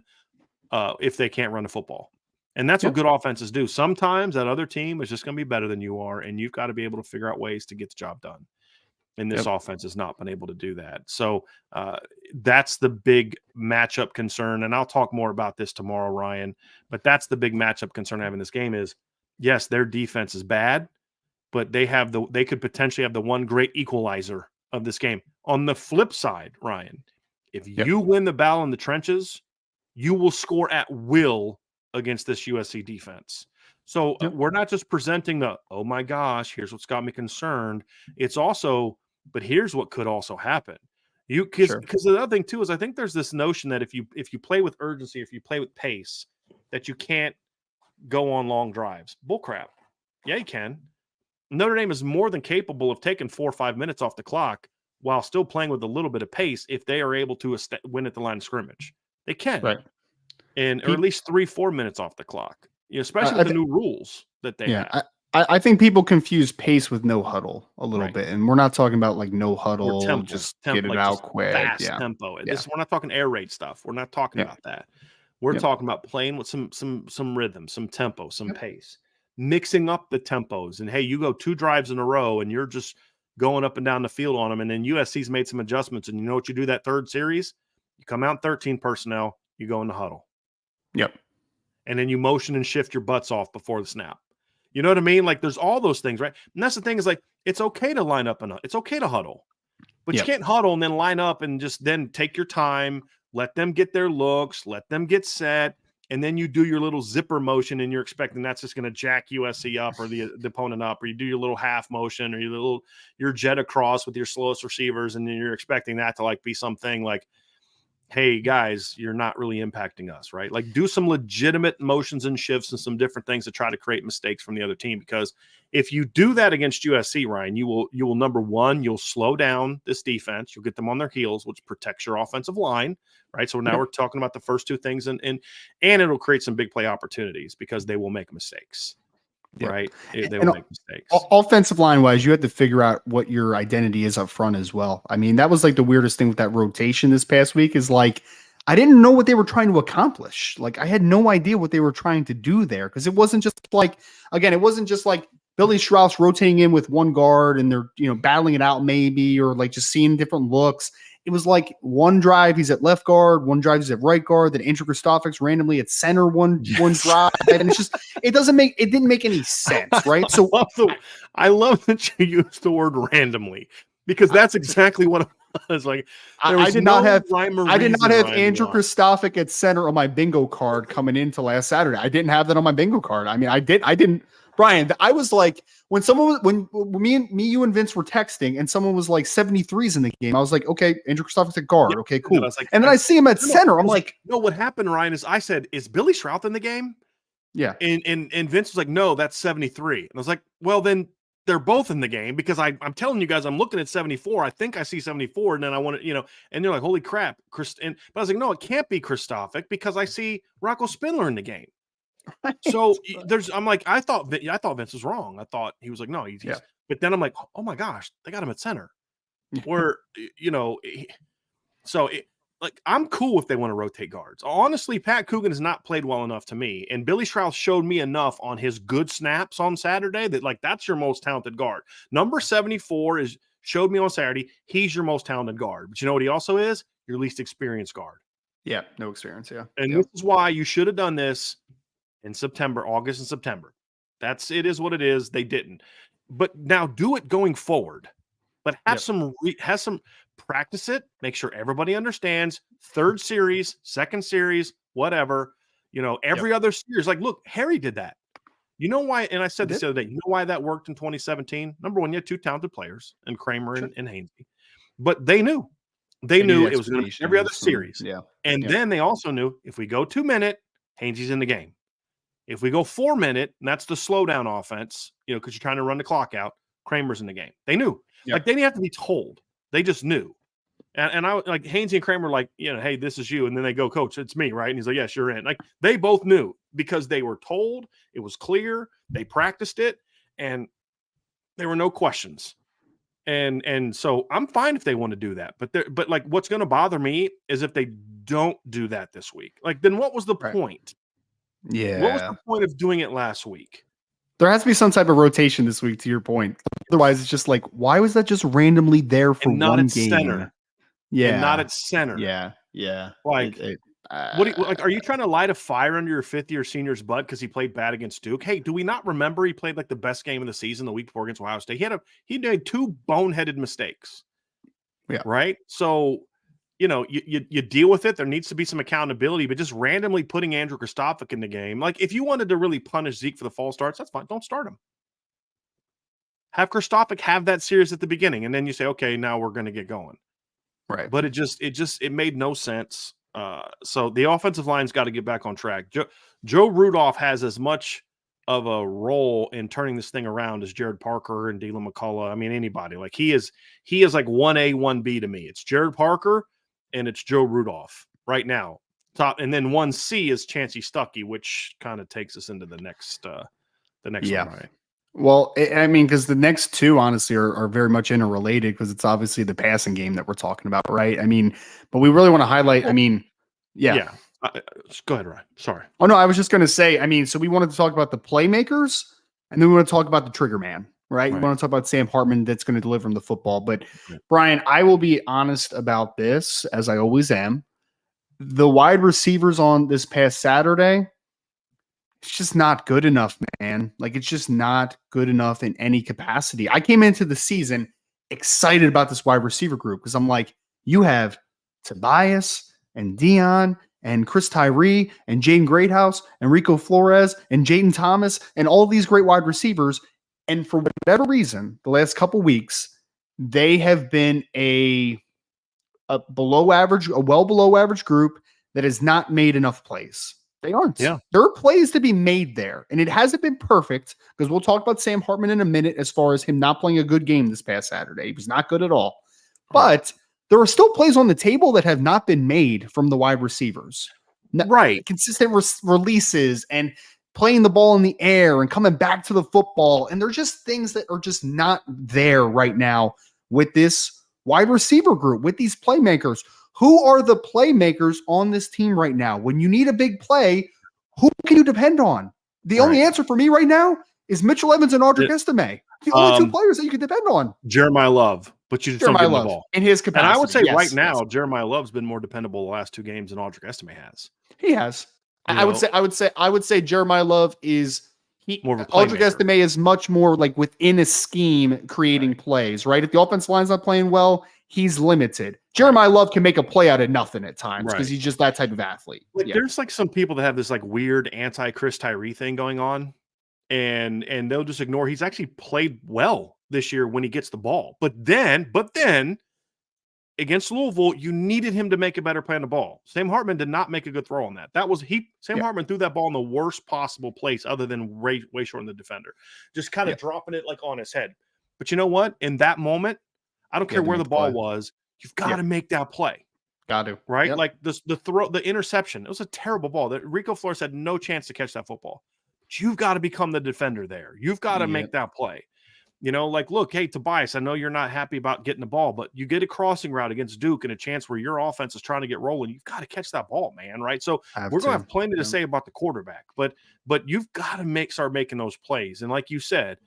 if they can't run the football. And that's what good offenses do. Sometimes that other team is just going to be better than you are, and you've got to be able to figure out ways to get the job done. And this offense has not been able to do that. So that's the big matchup concern. And I'll talk more about this tomorrow, Ryan. But that's the big matchup concern having this game is, yes, their defense is bad, but they could potentially have the one great equalizer of this game. On the flip side, Ryan, if you win the battle in the trenches, you will score at will against this USC defense. So we're not just presenting oh my gosh, here's what's got me concerned. It's also, but here's what could also happen. Because the other thing too is I think there's this notion that if you play with urgency, if you play with pace, that you can't go on long drives. Bullcrap. Yeah, you can. Notre Dame is more than capable of taking 4 or 5 minutes off the clock while still playing with a little bit of pace if they are able to win at the line of scrimmage. They can. Right. And or at least 3-4 minutes off the clock, especially with the new rules that they have.
I think people confuse pace with no huddle a little
Right.
bit, and we're not talking about like no
Or
huddle,
tempo,
just get it
like
out
just
quick.
fast
Yeah,
tempo.
yeah,
We're not talking air raid stuff. We're not talking
yeah,
about that. We're
yep,
talking about playing with some rhythm, some tempo, some
yep.
pace, mixing up the tempos. And hey, you go 2 drives in a row and you're just going up and down the field on them. And then USC's made some adjustments. And you know what you do that third series? You come out 13 personnel, you go in the huddle.
Yep.
And then you motion and shift your butts off before the snap. You know what I mean? Like there's all those things, right? And that's the thing is like it's okay to line up and it's okay to huddle. But you
Yep.
can't huddle and then line up and just then take your time, let them get their looks, let them get set, and then you do your little zipper motion and you're expecting that's just going to jack USC up or the opponent up, or you do your little half motion or your jet across with your slowest receivers, and then you're expecting that to like be something like, hey guys, you're not really impacting us, right? Like do some legitimate motions and shifts and some different things to try to create mistakes from the other team. Because if you do that against USC, Ryan, you will number one, you'll slow down this defense. You'll get them on their heels, which protects your offensive line, right? So now we're talking about the first two things, and it'll create some big play opportunities because they will make mistakes.
Yep.
Right. They
And
will make mistakes.
offensive line wise, you had to figure out what your identity is up front as well. I mean, that was like the weirdest thing with that rotation this past week is like, I didn't know what they were trying to accomplish. Like, I had no idea what they were trying to do there because it wasn't just like, again, it wasn't just like Billy Strauss rotating in with one guard and they're, battling it out maybe, or like just seeing different looks. It was like one drive he's at left guard, one drive he's at right guard, then Andrew Christophics randomly at center one drive, and it's just it didn't make any sense, right? So
I love that you use the word randomly because that's exactly what it was. Like
I did not have Andrew
why.
Christophic at center on my bingo card coming into last Saturday. I didn't have that on my bingo card. I mean, I didn't. Brian, I was like, when you and Vince were texting and someone was like 73s in the game, I was like, okay, Andrew Christopher's at guard. Okay, cool. And then I see him at center. I'm like,
no, what happened, Ryan, is I said, is Billy Strauss in the game?
Yeah.
And Vince was like, no, that's 73. And I was like, well, then they're both in the game because I'm telling you guys, I'm looking at 74. I think I see 74. And then I want to, and they're like, holy crap, Chris. But I was like, no, it can't be Christophic because I see Rocco Spindler in the game. So I'm like, I thought Vince was wrong. I thought he was like, no, he's but then I'm like, oh my gosh, they got him at center. Where, like I'm cool if they want to rotate guards. Honestly, Pat Coogan has not played well enough to me. And Billy Strauss showed me enough on his good snaps on Saturday that like that's your most talented guard. Number 74 showed me on Saturday, he's your most talented guard. But you know what he also is? Your least experienced guard.
Yeah, no experience, yeah.
And this is why you should have done this in September, August and September. It is what it is. They didn't. But now do it going forward. But have some practice it, make sure everybody understands. Third series, second series, whatever, every other series. Like, look, Harry did that. You know why? And I said this the other day. You know why that worked in 2017? Number one, you had two talented players, and Kramer and Hainsey. But they knew. They knew it was going to be every other series.
Yeah.
And then they also knew if we go 2-minute, Hainsey's in the game. If we go 4-minute, and that's the slowdown offense, because you're trying to run the clock out, Kramer's in the game. They knew. Like, they didn't have to be told. They just knew. And I like Hainsey and Kramer, like, hey, this is you. And then they go, coach, it's me, right? And he's like, yes, you're in. Like, they both knew because they were told. It was clear. They practiced it. And there were no questions. And so I'm fine if they want to do that. But like, what's going to bother me is if they don't do that this week. Like, then what was the point?
Yeah.
What was the point of doing it last week?
There has to be some type of rotation this week, to your point. Otherwise, it's just like, why was that just randomly there for one game?
Center.
Yeah.
And not at center.
Yeah. Yeah.
Like, are you trying to light a fire under your fifth-year senior's butt because he played bad against Duke? Hey, do we not remember he played like the best game of the season the week before against Ohio State? He made two boneheaded mistakes.
Yeah.
Right? So, you deal with it. There needs to be some accountability, but just randomly putting Andrew Christophic in the game. Like, if you wanted to really punish Zeke for the false starts, that's fine. Don't start him. Have Christophic have that series at the beginning, and then you say, okay, now we're going to get going.
Right.
But it made no sense. So the offensive line's got to get back on track. Joe Rudolph has as much of a role in turning this thing around as Jared Parker and Dylan McCullough. I mean, anybody. Like, he is like 1A, 1B to me. It's Jared Parker and it's Joe Rudolph right now. Top, and then 1C is Chancey Stuckey, which kind of takes us into the next one. Right?
Well, I mean, because the next two honestly are very much interrelated because it's obviously the passing game that we're talking about, right? I mean, but we really want to highlight. I mean, yeah.
Yeah. Go ahead, Ryan. Sorry.
Oh no, I was just going to say. I mean, so we wanted to talk about the playmakers, and then we want to talk about the trigger man, right? We want to talk about Sam Hartman that's going to deliver him the football. But Brian, I will be honest about this, as I always am. The wide receivers on this past Saturday, it's just not good enough, man. Like, it's just not good enough in any capacity. I came into the season excited about this wide receiver group because I'm like, you have Tobias and Dion and Chris Tyree and Jaden Greathouse and Rico Flores and Jaden Thomas and all these great wide receivers. And for whatever reason, the last couple weeks, they have been a below average, a well below average group that has not made enough plays. They aren't.
Yeah.
There are plays to be made there. And it hasn't been perfect because we'll talk about Sam Hartman in a minute as far as him not playing a good game this past Saturday. He was not good at all. But there are still plays on the table that have not been made from the wide receivers.
Right.
Consistent releases and playing the ball in the air and coming back to the football. And they're just things that are just not there right now with this wide receiver group, with these playmakers. Who are the playmakers on this team right now? When you need a big play, who can you depend on? The only answer for me right now is Mitchell Evans and Audric Estime. The only two players that you can depend on.
Jeremiah Love, but you just don't give him the ball.
In his capacity.
And I would say right now, Jeremiah Love's been more dependable the last two games than Audric Estime has.
He has. I would say Jeremiah Love is
more of a
Audric Estime is much more like within a scheme creating plays, right? If the offensive line's not playing well, he's limited. Jeremiah Love can make a play out of nothing at times because he's just that type of athlete.
Like, there's like some people that have this like weird anti-Chris Tyree thing going on, and they'll just ignore he's actually played well this year when he gets the ball. But then against Louisville, you needed him to make a better play on the ball. Sam Hartman did not make a good throw on that. Sam Hartman threw that ball in the worst possible place other than way short in the defender. Just kind of dropping it like on his head. But you know what? In that moment, I don't care where the ball was. You've got to make that play.
Got to.
Right?
Yep.
Like the interception. It was a terrible ball. Rico Flores had no chance to catch that football. But you've got to become the defender there. You've got to make that play. You know, like, look, hey, Tobias, I know you're not happy about getting the ball, but you get a crossing route against Duke and a chance where your offense is trying to get rolling. You've got to catch that ball, man, right? So we're going to have plenty to say about the quarterback, but you've got to start making those plays. And like you said,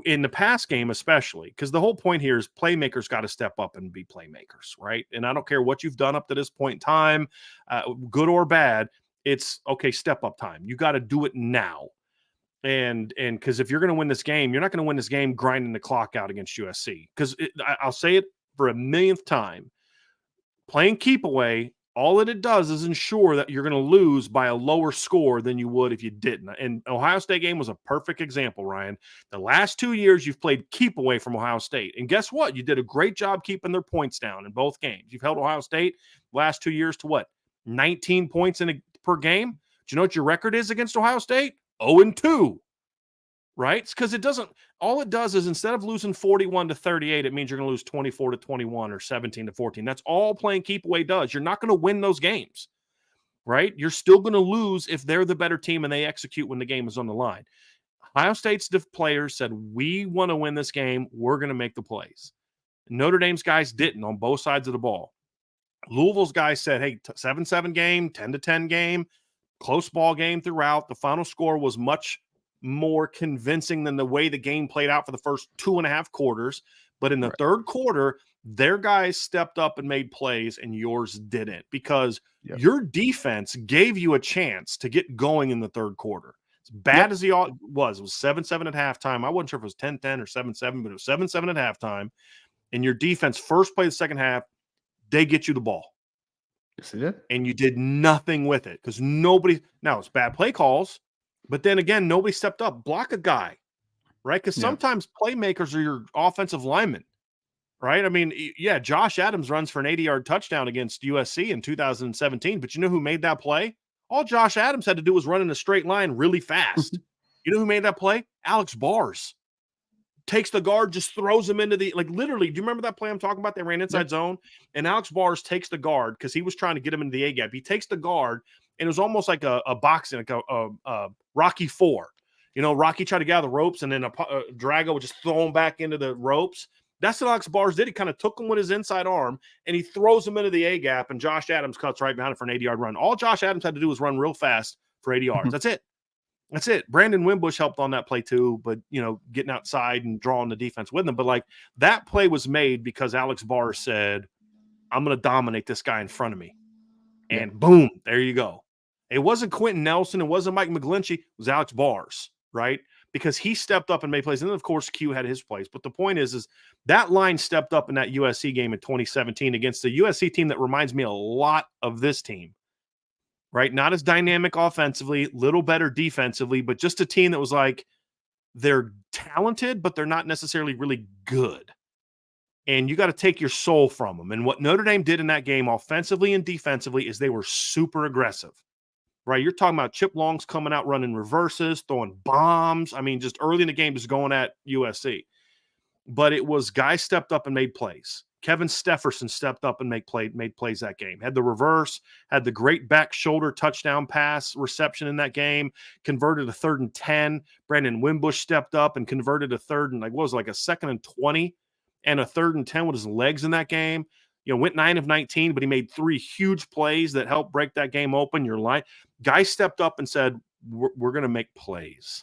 in the pass game especially, because the whole point here is playmakers got to step up and be playmakers, right? And I don't care what you've done up to this point in time, good or bad, it's, okay, step up time. You got to do it now. And because if you're going to win this game, you're not going to win this game grinding the clock out against USC. Because I'll say it for a millionth time, playing keep away, all that it does is ensure that you're going to lose by a lower score than you would if you didn't. And Ohio State game was a perfect example, Ryan. The last 2 years you've played keep away from Ohio State. And guess what? You did a great job keeping their points down in both games. You've held Ohio State last 2 years to what? 19 points per game? Do you know what your record is against Ohio State? 0-2, right? It's because all it does is instead of losing 41-38, it means you're going to lose 24-21 or 17-14. That's all playing keep away does. You're not going to win those games, right? You're still going to lose if they're the better team and they execute when the game is on the line. Ohio State's players said, we want to win this game. We're going to make the plays. Notre Dame's guys didn't on both sides of the ball. Louisville's guys said, hey, 7-7 game, 10-10 game, close ball game throughout. The final score was much more convincing than the way the game played out for the first 2.5 quarters. But in the third quarter, their guys stepped up and made plays and yours didn't because your defense gave you a chance to get going in the third quarter. As bad as it was 7-7 at halftime. I wasn't sure if it was 10-10 or 7-7, but it was 7-7 at halftime. And your defense first play the second half, they get you the ball.
Yes, they did.
And you did nothing with it because now it's bad play calls, but then again, nobody stepped up. Block a guy, right? Because sometimes playmakers are your offensive linemen, right? I mean, Josh Adams runs for an 80-yard touchdown against USC in 2017, but you know who made that play? All Josh Adams had to do was run in a straight line really fast. You know who made that play? Alex Bars. Takes the guard, just throws him into literally, do you remember that play I'm talking about? They ran inside zone, and Alex Bars takes the guard because he was trying to get him into the A-gap. He takes the guard, and it was almost like a boxing, like a Rocky IV. Rocky tried to get out of the ropes, and then Drago would just throw him back into the ropes. That's what Alex Bars did. He kind of took him with his inside arm, and he throws him into the A gap, and Josh Adams cuts right behind him for an 80-yard run. All Josh Adams had to do was run real fast for 80 yards. That's it. That's it. Brandon Wimbush helped on that play too, but, getting outside and drawing the defense with him. But, that play was made because Alex Bars said, I'm going to dominate this guy in front of me. And boom, there you go. It wasn't Quentin Nelson. It wasn't Mike McGlinchey. It was Alex Bars, right? Because he stepped up and made plays. And then, of course, Q had his plays. But the point is that line stepped up in that USC game in 2017 against the USC team that reminds me a lot of this team, right? Not as dynamic offensively, little better defensively, but just a team that was they're talented, but they're not necessarily really good. And you got to take your soul from them. And what Notre Dame did in that game offensively and defensively is they were super aggressive. Right, you're talking about Chip Long's coming out running reverses, throwing bombs. I mean, just early in the game, just going at USC. But it was guys stepped up and made plays. Kevin Stefferson stepped up and made plays that game. Had the reverse, had the great back shoulder touchdown pass reception in that game, converted a 3rd and 10. Brandon Wimbush stepped up and converted a 3rd and a 2nd and 20 and a 3rd and 10 with his legs in that game. Went 9 of 19, but he made 3 huge plays that helped break that game open. Your line guys stepped up and said, we're going to make plays.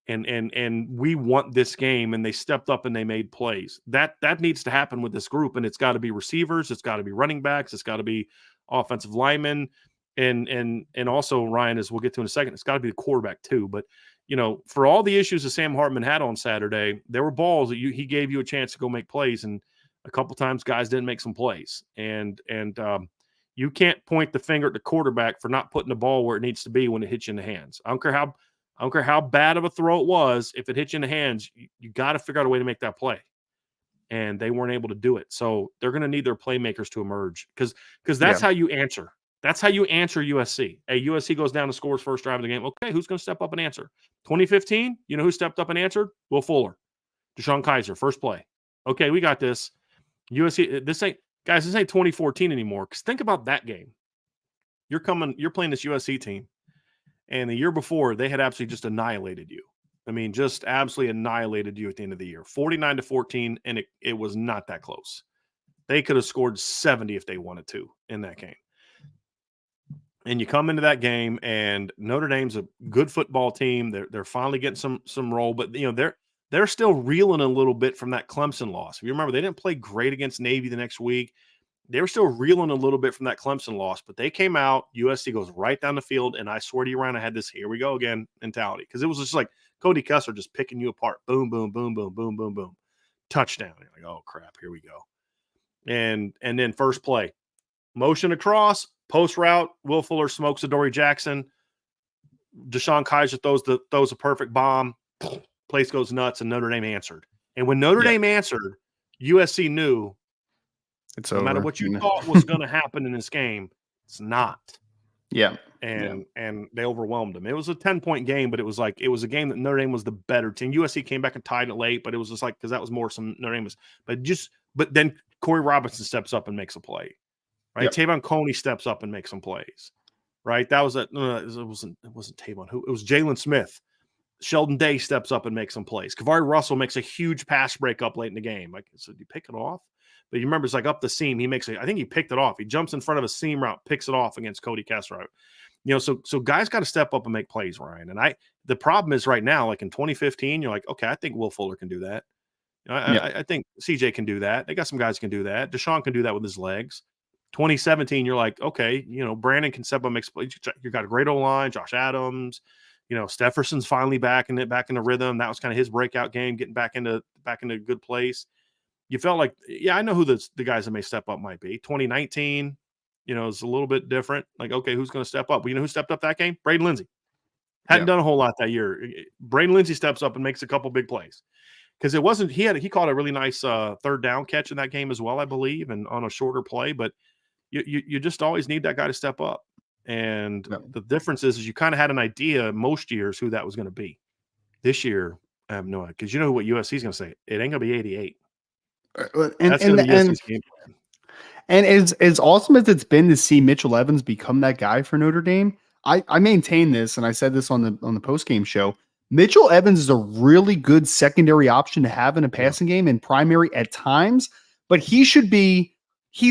And we want this game. And they stepped up and they made plays. That needs to happen with this group. And it's got to be receivers. It's got to be running backs. It's got to be offensive linemen. And also, Ryan, as we'll get to in a second, it's got to be the quarterback too. But, for all the issues that Sam Hartman had on Saturday, there were balls that he gave you a chance to go make plays. And a couple times guys didn't make some plays. And you can't point the finger at the quarterback for not putting the ball where it needs to be when it hits you in the hands. I don't care how bad of a throw it was. If it hits you in the hands, you got to figure out a way to make that play. And they weren't able to do it. So they're going to need their playmakers to emerge because that's how you answer. That's how you answer USC. Hey, USC goes down and scores first drive of the game. Okay, who's going to step up and answer? 2015, you know who stepped up and answered? Will Fuller. Deshaun Kaiser, first play. Okay, we got this. USC, this ain't 2014 anymore. Because think about that game. You're playing this USC team, and the year before they had absolutely just annihilated you. I mean, just absolutely annihilated you at the end of the year, 49-14, and it was not that close. They could have scored 70 if they wanted to in that game. And you come into that game, and Notre Dame's a good football team. They're finally getting some roll, but they're still reeling a little bit from that Clemson loss. If you remember, they didn't play great against Navy the next week. They were still reeling a little bit from that Clemson loss, but they came out. USC goes right down the field, and I swear to you, Ryan, I had this here we go again mentality because it was just like Cody Kessler just picking you apart. Boom, boom, boom, boom, boom, boom, boom. Touchdown. You're like, oh, crap, here we go. And then first play. Motion across, post route, Will Fuller smokes Adoree Jackson. Deshaun Kaiser throws a perfect bomb. Place goes nuts, and Notre Dame answered. And when Notre Dame answered, USC knew
it's
no
over.
Matter what you thought was going to happen in this game, it's not.
Yeah.
And they overwhelmed them. It was a 10-point game, but it was a game that Notre Dame was the better team. USC came back and tied it late, but it was just because that was more some Notre Dame was. But then Corey Robinson steps up and makes a play. Right, yep. Tavon Coney steps up and makes some plays. Right, that was it wasn't Tavon. It was Jalen Smith. Sheldon Day steps up and makes some plays. Kavari Russell makes a huge pass breakup late in the game. So you pick it off? But you remember it's up the seam. I think he picked it off. He jumps in front of a seam route, picks it off against Cody Kessler. So guys got to step up and make plays, Ryan. And the problem is right now, in 2015, you're like, okay, I think Will Fuller can do that. I think CJ can do that. They got some guys who can do that. Deshaun can do that with his legs. 2017, you're like, okay, Brandon can step up and make plays. You got a great O-line, Josh Adams. Stefferson's finally back in the rhythm. That was kind of his breakout game, getting back into a good place. You felt like, I know who the guys that may step up might be. 2019, it's a little bit different. Okay, who's going to step up? Well, who stepped up that game? Braden Lindsey. Hadn't done a whole lot that year. Braden Lindsey steps up and makes a couple big plays. Because it wasn't, he caught a really nice third down catch in that game as well, I believe, and on a shorter play. But you just always need that guy to step up. And the difference is you kind of had an idea most years who that was going to be. This year, I have no idea. Because you know what USC is going to say? It ain't going to be 88. That's going to be USC's game plan.
And as awesome as it's been to see Mitchell Evans become that guy for Notre Dame, I maintain this, and I said this on the post-game show. Mitchell Evans is a really good secondary option to have in a passing game and primary at times, but he's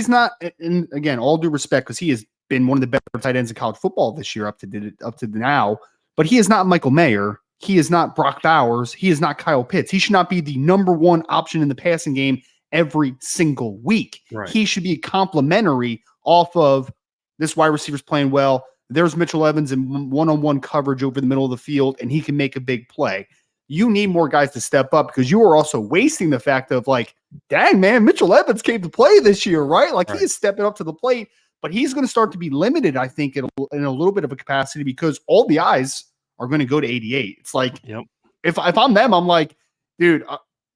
not, and again, all due respect, because he has been one of the better tight ends in college football this year up to now, but he is not Michael Mayer. He is not Brock Bowers. He is not Kyle Pitts. He should not be the number one option in the passing game every single week.
Right.
He should be complimentary off of this wide receiver's playing well. There's Mitchell Evans in one-on-one coverage over the middle of the field, and he can make a big play. You need more guys to step up because you are also wasting the fact of like, dang, man, Mitchell Evans came to play this year, right? Like, he is stepping up to the plate, but he's going to start to be limited, I think, in a little bit of a capacity because all the eyes are going to go to 88. It's like, if I'm them, I'm like, dude,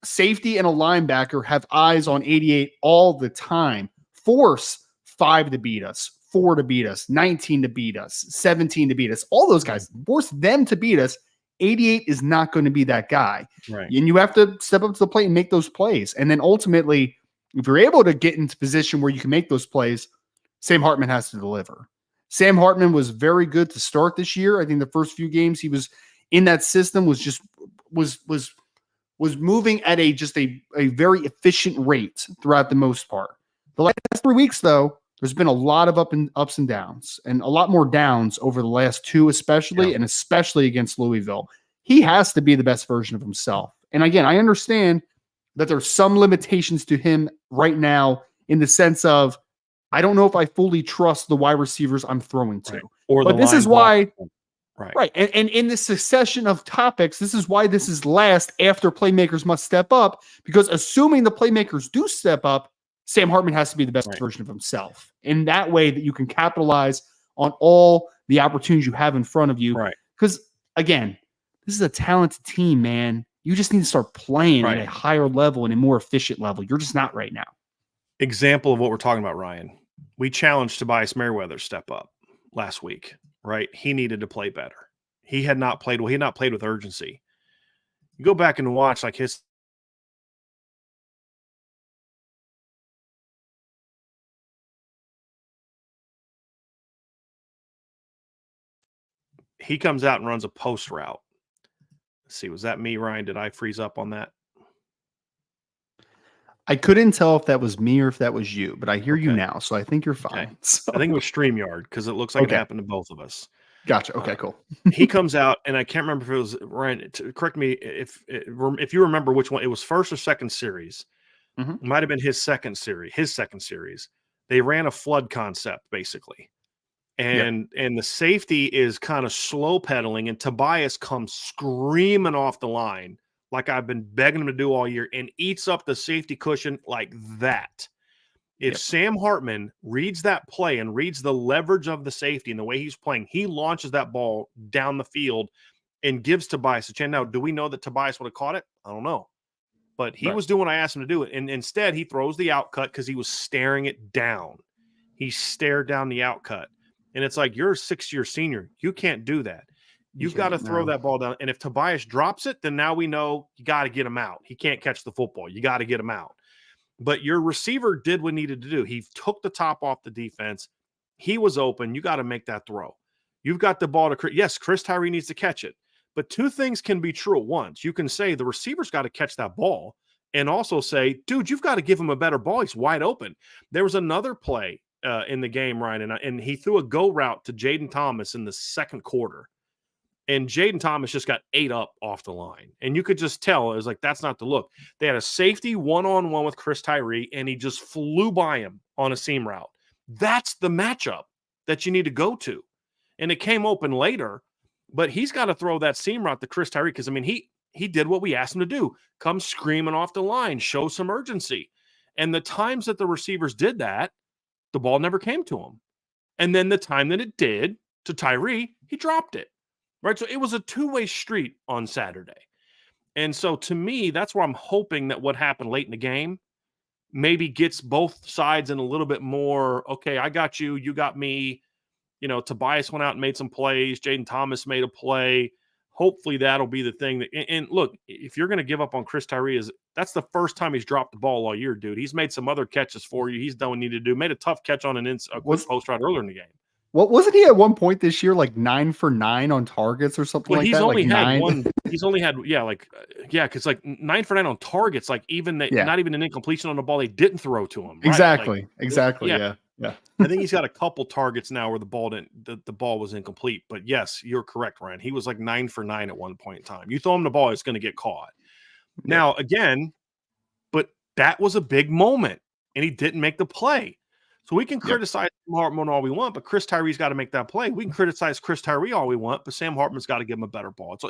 safety and a linebacker have eyes on 88 all the time. Force 5 to beat us. 4 to beat us, 19 to beat us, 17 to beat us. All those guys, force them to beat us. 88 is not going to be that guy.
Right.
And you have to step up to the plate and make those plays. And then ultimately, if you're able to get into position where you can make those plays, Sam Hartman has to deliver. Sam Hartman was very good to start this year. I think the first few games he was in that system was moving at a very efficient rate throughout the most part. The last 3 weeks, though, there's been a lot of ups and downs, and a lot more downs over the last 2, and especially against Louisville. He has to be the best version of himself. And again, I understand that there's some limitations to him right now in the sense of I don't know if I fully trust the wide receivers I'm throwing to.
Right.
But this is why, right. And in this succession of topics, this is why this is last after playmakers must step up, because assuming the playmakers do step up, Sam Hartman has to be the best version of himself. In that way that you can capitalize on all the opportunities you have in front of you.
Right.
Because, again, this is a talented team, man. You just need to start playing at a higher level and a more efficient level. You're just not right now.
Example of what we're talking about, Ryan. We challenged Tobias Merriweather to step up last week, right? He needed to play better. He had not played well. He had not played with urgency. You go back and watch like his he comes out and runs a post route. Let's see, was that me, Ryan? Did I freeze up on that?
I couldn't tell if that was me or if that was you, but I hear you now, so I think you're fine.
Okay.
So.
I think it was StreamYard because it looks like it happened to both of us.
Gotcha. Okay, cool.
He comes out, and I can't remember if it was Ryan. Correct me if you remember which one. It was first or second series. It might have been his second series. They ran a flood concept basically. And the safety is kind of slow pedaling, and Tobias comes screaming off the line like I've been begging him to do all year and eats up the safety cushion like that. If Sam Hartman reads that play and reads the leverage of the safety and the way he's playing, he launches that ball down the field and gives Tobias a chance. Now, do we know that Tobias would have caught it? I don't know. But he was doing what I asked him to do. And instead, he throws the out cut because he was staring it down. He stared down the out cut. And it's like, you're a 6-year senior. You can't do that. You've got to throw that ball down. And if Tobias drops it, then now we know you got to get him out. He can't catch the football. You got to get him out. But your receiver did what he needed to do. He took the top off the defense. He was open. You got to make that throw. You've got the ball to Chris. Yes, Chris Tyree needs to catch it. But two things can be true at once. You can say the receiver's got to catch that ball and also say, dude, you've got to give him a better ball. He's wide open. There was another play in the game, Ryan, and he threw a go route to Jaden Thomas in the second quarter. And Jaden Thomas just got ate up off the line. And you could just tell, it was like, that's not the look. They had a safety one-on-one with Chris Tyree, and he just flew by him on a seam route. That's the matchup that you need to go to. And it came open later, but he's got to throw that seam route to Chris Tyree because, I mean, he did what we asked him to do. Come screaming off the line, show some urgency. And the times that the receivers did that, the ball never came to him. And then the time that it did to Tyree, he dropped it. Right? So it was a two-way street on Saturday. And so to me, that's where I'm hoping that what happened late in the game maybe gets both sides in a little bit more, okay, I got you, you got me. You know, Tobias went out and made some plays. Jaden Thomas made a play. Hopefully that'll be the thing. And look, if you're going to give up on Chris Tyree, that's the first time he's dropped the ball all year, dude. He's made some other catches for you. He's done what he needed to do. Made a tough catch on a quick post route earlier in the game.
What wasn't he at one point this year, like 9 for 9 on targets or something like
he's
that?
Only
like
had
9.
one. He's only had because like 9 for 9 on targets, like not even an incompletion on the ball they didn't throw to him.
Exactly.
Right?
Exactly. Yeah.
I think he's got a couple targets now where the ball was incomplete. But yes, you're correct, Ryan. He was like 9 for 9 at one point in time. You throw him the ball, it's going to get caught. Now again, but that was a big moment, and he didn't make the play. So we can criticize Sam Hartman all we want, but Chris Tyree's got to make that play. We can criticize Chris Tyree all we want, but Sam Hartman's got to give him a better ball. So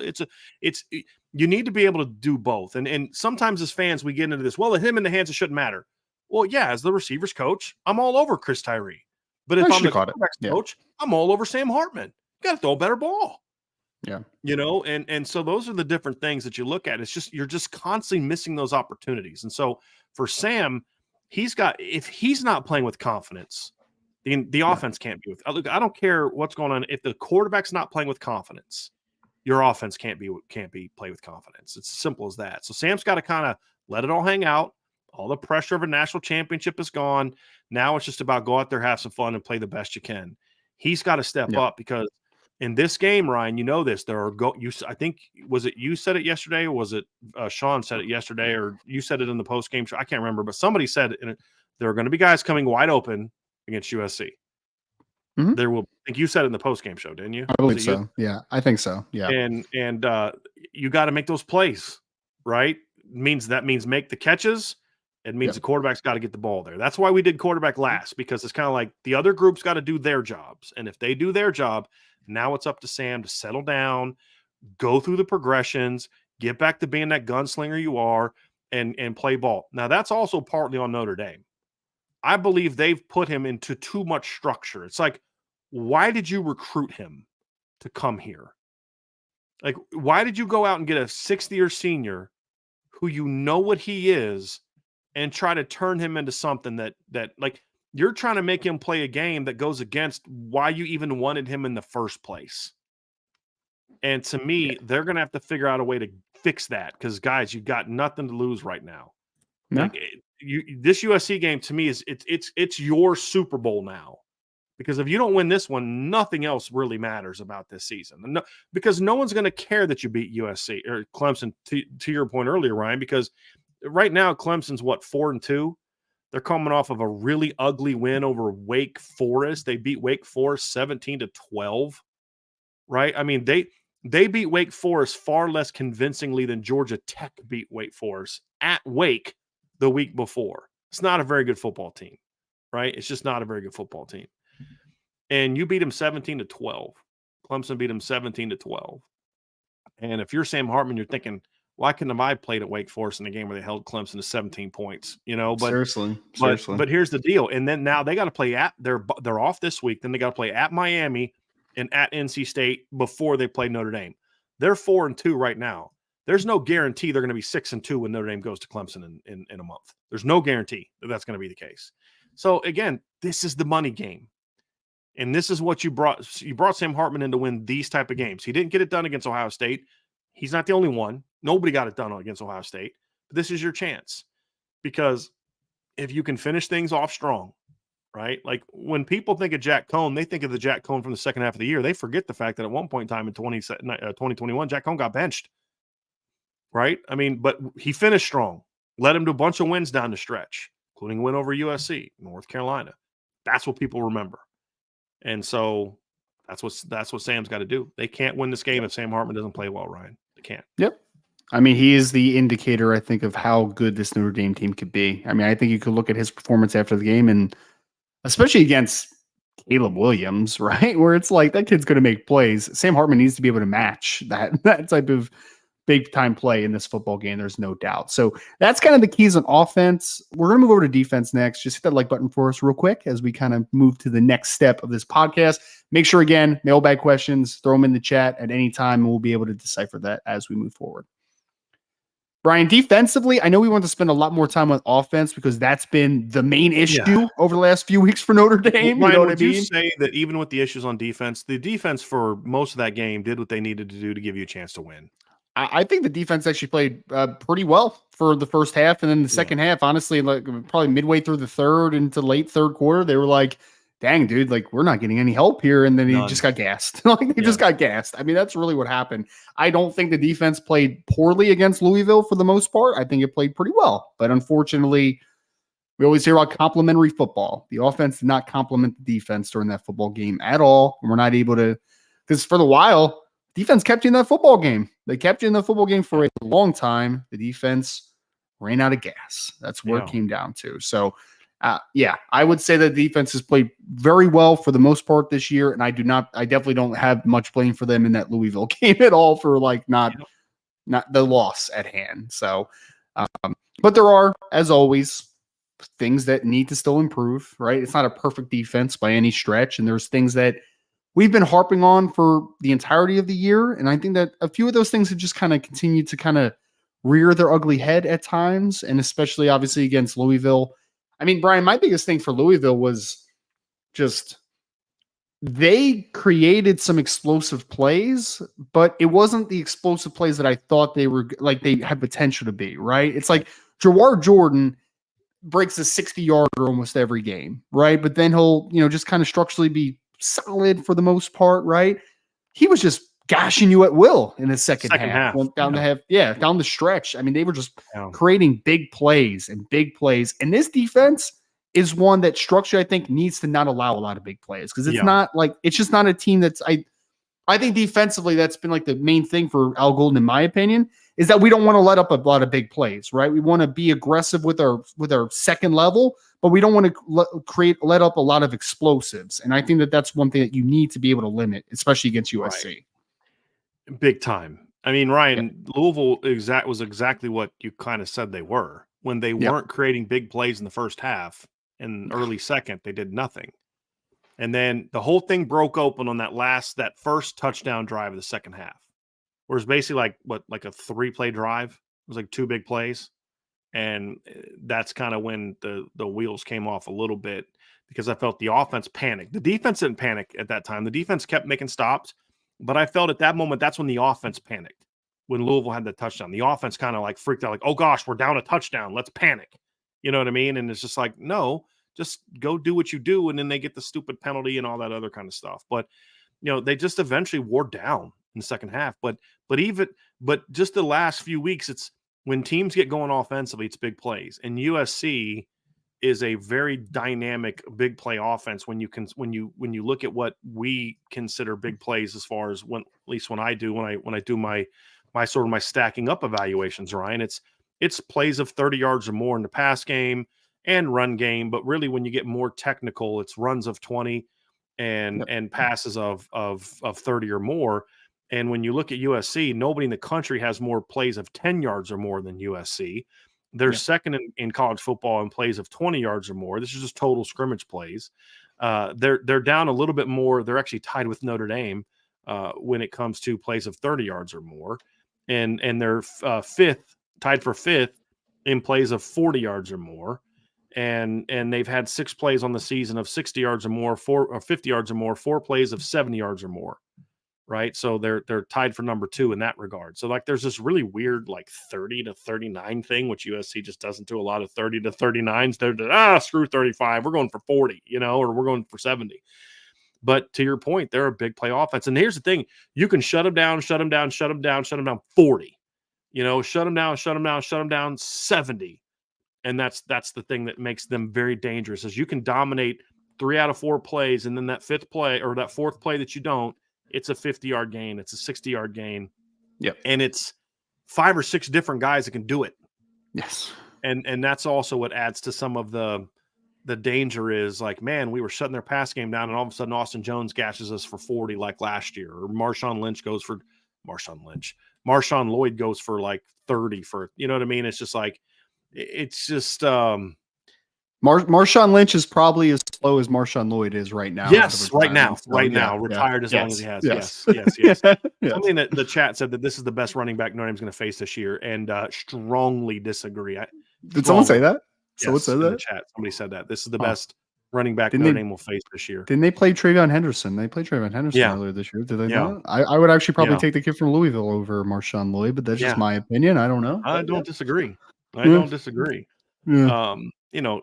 you need to be able to do both. And sometimes as fans, we get into this, well, him in the hands, it shouldn't matter. Well, yeah, as the receivers coach, I'm all over Chris Tyree. But if I'm the quarterback's coach, I'm all over Sam Hartman. You got to throw a better ball.
Yeah.
And so those are the different things that you look at. It's just, you're just constantly missing those opportunities. And so for Sam, if he's not playing with confidence, the offense can't be with. Look, I don't care what's going on. If the quarterback's not playing with confidence, your offense can't be play with confidence. It's as simple as that. So Sam's got to kind of let it all hang out. All the pressure of a national championship is gone. Now it's just about go out there, have some fun, and play the best you can. He's got to step up, because in this game, Ryan, you know this. I think, was it you said it yesterday, or was it Sean said it yesterday, or you said it in the post game show? I can't remember, but somebody said it. There are going to be guys coming wide open against USC.
Mm-hmm.
There will. I think you said it in the post game show, didn't you?
I believe so. Yeah, I think so. Yeah,
and you got to make those plays, right? That means make the catches. It means the quarterback's got to get the ball there. That's why we did quarterback last, because it's kind of like the other group's got to do their jobs, and if they do their job, now it's up to Sam to settle down, go through the progressions, get back to being that gunslinger you are, and play ball. Now, that's also partly on Notre Dame. I believe they've put him into too much structure. It's like, why did you recruit him to come here? Like, why did you go out and get a sixth-year senior who you know what he is and try to turn him into something that like, you're trying to make him play a game that goes against why you even wanted him in the first place. And to me, they're going to have to figure out a way to fix that, because, guys, you got nothing to lose right now. No. Like, this USC game, to me, it's your Super Bowl now, because if you don't win this one, nothing else really matters about this season. Because no one's going to care that you beat USC or Clemson, to your point earlier, Ryan, because right now Clemson's 4-2. They're coming off of a really ugly win over Wake Forest. They beat Wake Forest 17-12, right? I mean, they beat Wake Forest far less convincingly than Georgia Tech beat Wake Forest at Wake the week before. It's not a very good football team, right? It's just not a very good football team. And you beat them 17-12. Clemson beat them 17-12. And if you're Sam Hartman, you're thinking, why couldn't I played at Wake Forest in a game where they held Clemson to 17 points? But
seriously.
But here's the deal. And then now they got to play they're off this week. Then they got to play at Miami and at NC State before they play Notre Dame. They're 4-2 right now. There's no guarantee they're going to be 6-2 when Notre Dame goes to Clemson in a month. There's no guarantee that that's going to be the case. So again, this is the money game. And this is what you brought. You brought Sam Hartman in to win these type of games. He didn't get it done against Ohio State. He's not the only one. Nobody got it done against Ohio State. But this is your chance. Because if you can finish things off strong, right? Like, when people think of Jack Cohn, they think of the Jack Cohn from the second half of the year. They forget the fact that at one point in time in 2021, Jack Cohn got benched, right? I mean, but he finished strong. Led him to a bunch of wins down the stretch, including a win over USC, North Carolina. That's what people remember. And so that's what Sam's got to do. They can't win this game if Sam Hartman doesn't play well, Ryan. They can't.
Yep. I mean, he is the indicator, I think, of how good this Notre Dame team could be. I mean, I think you could look at his performance after the game, and especially against Caleb Williams, right? Where it's like, that kid's going to make plays. Sam Hartman needs to be able to match that type of big time play in this football game. There's no doubt. So that's kind of the keys on offense. We're going to move over to defense next. Just hit that like button for us real quick as we kind of move to the next step of this podcast. Make sure, again, mailbag questions, throw them in the chat at any time, and we'll be able to decipher that as we move forward. Brian, defensively, I know we want to spend a lot more time on offense because that's been the main issue over the last few weeks for Notre Dame.
Ryan, you know what I mean? You say that even with the issues on defense, the defense for most of that game did what they needed to do to give you a chance to win?
I think the defense actually played pretty well for the first half, and then the second half, honestly, like probably midway through the third into late third quarter, they were like, dang, dude, like we're not getting any help here. And then he
None.
just got gassed. Like they just got gassed. I mean, that's really what happened. I don't think the defense played poorly against Louisville for the most part. I think it played pretty well. But unfortunately, we always hear about complementary football. The offense did not complement the defense during that football game at all. And we're not able to, because for the while, defense kept you in that football game. They kept you in the football game for a long time. The defense ran out of gas. That's where it came down to. So, I would say that the defense has played very well for the most part this year. And I definitely don't have much blame for them in that Louisville game at all for like not the loss at hand. So, but there are, as always, things that need to still improve, right? It's not a perfect defense by any stretch. And there's things that we've been harping on for the entirety of the year. And I think that a few of those things have just kind of continued to kind of rear their ugly head at times. And especially obviously against Louisville. I mean, Brian, my biggest thing for Louisville was just they created some explosive plays, but it wasn't the explosive plays that I thought they were like they had potential to be, right? It's like Jawar Jordan breaks a 60-yarder almost every game, right? But then he'll, just kind of structurally be solid for the most part, right? He was just gashing you at will in the second half. Down the stretch. I mean, they were just creating big plays. And this defense is one that structure, I think, needs to not allow a lot of big plays because it's not like it's just not a team that's I think defensively that's been like the main thing for Al Golden, in my opinion, is that we don't want to let up a lot of big plays, right? We want to be aggressive with our second level, but we don't want to let up a lot of explosives. And I think that that's one thing that you need to be able to limit, especially against USC.
Right. Big time. I mean, Ryan, Louisville was exactly what you kind of said they were. When they weren't creating big plays in the first half and early second, they did nothing. And then the whole thing broke open on that first touchdown drive of the second half. Where it's basically like a 3-play drive. It was like 2 big plays. And that's kind of when the wheels came off a little bit because I felt the offense panicked. The defense didn't panic at that time. The defense kept making stops, but I felt at that moment that's when the offense panicked. When Louisville had the touchdown, the offense kind of like freaked out, like, oh gosh, we're down a touchdown. Let's panic. You know what I mean? And it's just like, no, just go do what you do. And then they get the stupid penalty and all that other kind of stuff. But, they just eventually wore down in the second half. But just the last few weeks, it's when teams get going offensively, it's big plays. And USC is a very dynamic big play offense when you look at what we consider big plays as far as when I do my sort of my stacking up evaluations, Ryan, it's plays of 30 yards or more in the pass game and run game. But really when you get more technical, it's runs of 20 and passes of 30 or more. And when you look at USC, nobody in the country has more plays of 10 yards or more than USC. They're second in college football in plays of 20 yards or more. This is just total scrimmage plays. They're down a little bit more. They're actually tied with Notre Dame when it comes to plays of 30 yards or more. And they're tied for fifth in plays of 40 yards or more. And they've had 6 plays on the season of 60 yards or more, 50 yards or more, 4 plays of 70 yards or more. Right. So they're tied for number 2 in that regard. So like there's this really weird like 30 to 39 thing, which USC just doesn't do a lot of 30 to 39s. They're screw 35. We're going for 40, or we're going for 70. But to your point, they're a big play offense. And here's the thing. You can shut them down 40. Shut them down 70. And that's the thing that makes them very dangerous is you can dominate 3 out of 4 plays. And then that 5th play or that 4th play that you don't, it's a 50-yard gain. It's a 60-yard gain.
Yep.
And it's 5 or 6 different guys that can do it.
Yes.
And that's also what adds to some of the danger is like, man, we were shutting their pass game down and all of a sudden Austin Jones gashes us for 40 like last year. Or Marshawn Lloyd goes for like 30 for, you know what I mean? It's just like, it's just
Marshawn Lynch is probably as slow as Marshawn Lloyd is right now.
Yes, right now, retired as long as he has. Yes. Something that the chat said that this is the best running back Notre Dame's going to face this year, and strongly disagree.
Did someone say that?
Someone said that in the chat. Somebody said that this is the best running back Notre Dame will face this year.
Didn't they play Travion Henderson? They played Travion Henderson earlier this year. Did they not? I would actually probably take the kid from Louisville over Marshawn Lloyd, but that's just my opinion. I don't know.
I don't disagree. I don't disagree.
Yeah.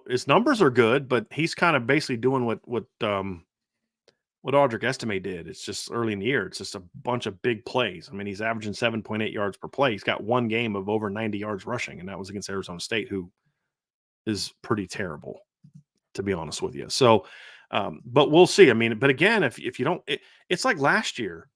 his numbers are good, but he's kind of basically doing what Audric Estime did. It's just early in the year. It's just a bunch of big plays. I mean, he's averaging 7.8 yards per play. He's got one game of over 90 yards rushing, and that was against Arizona State, who is pretty terrible, to be honest with you. So, but we'll see. I mean, but again, if you don't, it's like last year.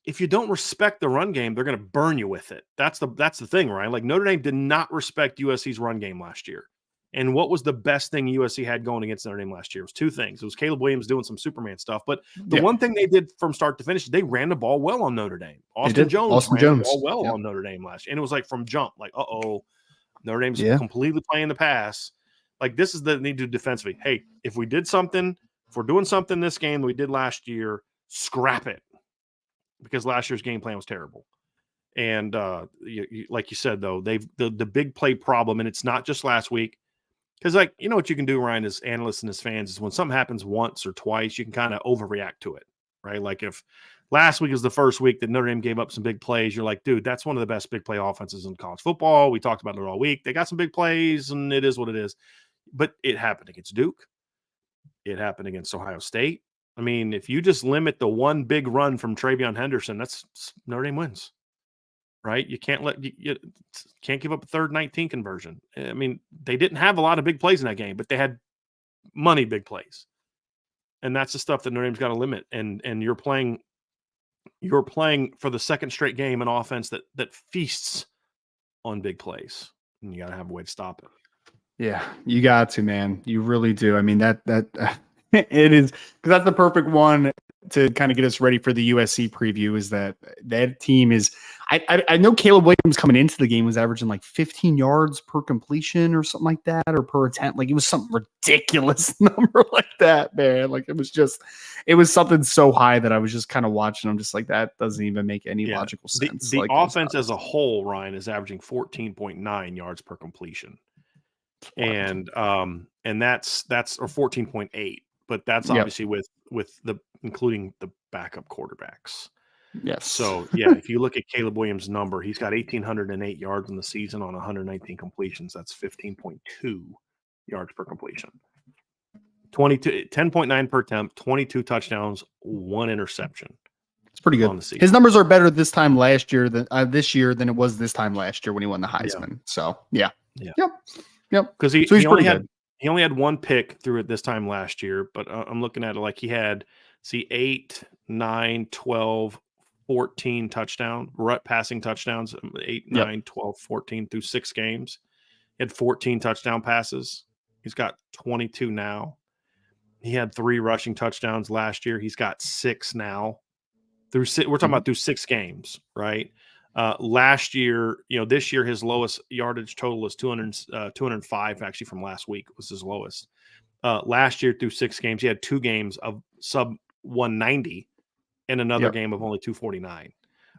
If you don't respect the run game, they're going to burn you with it. That's the thing, right? Like Notre Dame did not respect USC's run game last year. And what was the best thing USC had going against Notre Dame last year? It was two things. It was Caleb Williams doing some Superman stuff. But the one thing they did from start to finish, they ran the ball well on Notre Dame. Austin Jones ran the ball well on Notre Dame last year. And it was like from jump, like, Notre Dame's completely playing the pass. Like, this is the need to do defensively. Hey, if we're doing something this game that we did last year, scrap it. Because last year's game plan was terrible. And like you said, though, the big play problem, and it's not just last week. Because, like, what you can do, Ryan, as analysts and as fans, is when something happens once or twice, you can kind of overreact to it, right? Like if last week was the first week that Notre Dame gave up some big plays, you're like, dude, that's one of the best big play offenses in college football. We talked about it all week. They got some big plays, and it is what it is. But it happened against Duke. It happened against Ohio State. I mean, if you just limit the one big run from Travion Henderson, that's Notre Dame wins, right? You can't you can't give up a 3rd 19 conversion. I mean, they didn't have a lot of big plays in that game, but they had money big plays, and that's the stuff that Notre Dame's got to limit. And you're playing for the second straight game an offense that feasts on big plays, and you got to have a way to stop it.
Yeah, you got to, man. You really do. I mean, that it is, because that's the perfect one to kind of get us ready for the USC preview. Is that team is? I know Caleb Williams coming into the game was averaging like 15 yards per completion or something like that, or per attempt. Like it was some ridiculous number like that, man. Like it was something so high that I was just kind of watching. I'm just like, that doesn't even make any logical sense.
The offense as a whole, Ryan, is averaging 14.9 yards per completion. And that's or 14.8, but that's obviously with the including the backup quarterbacks.
Yes.
So if you look at Caleb Williams' number, he's got 1,808 yards in the season on 119 completions. That's 15.2 yards per completion. 10.9 per attempt, 22 touchdowns, 1 interception.
It's pretty good. His numbers are better this year than it was this time last year when he won the Heisman. Yeah. So Yep.
Because he only had one pick through it this time last year, but I'm looking at it like he had 8, 9, 12, 14 passing touchdowns, 8, 9, 12, 14 through 6 games. He had 14 touchdown passes. He's got 22 now. He had 3 rushing touchdowns last year. He's got 6 now. We're talking about through 6 games, right? Last year, this year, his lowest yardage total is 205, actually, from last week was his lowest. Last year, through 6 games, he had 2 games of sub 190 and another game of only 249,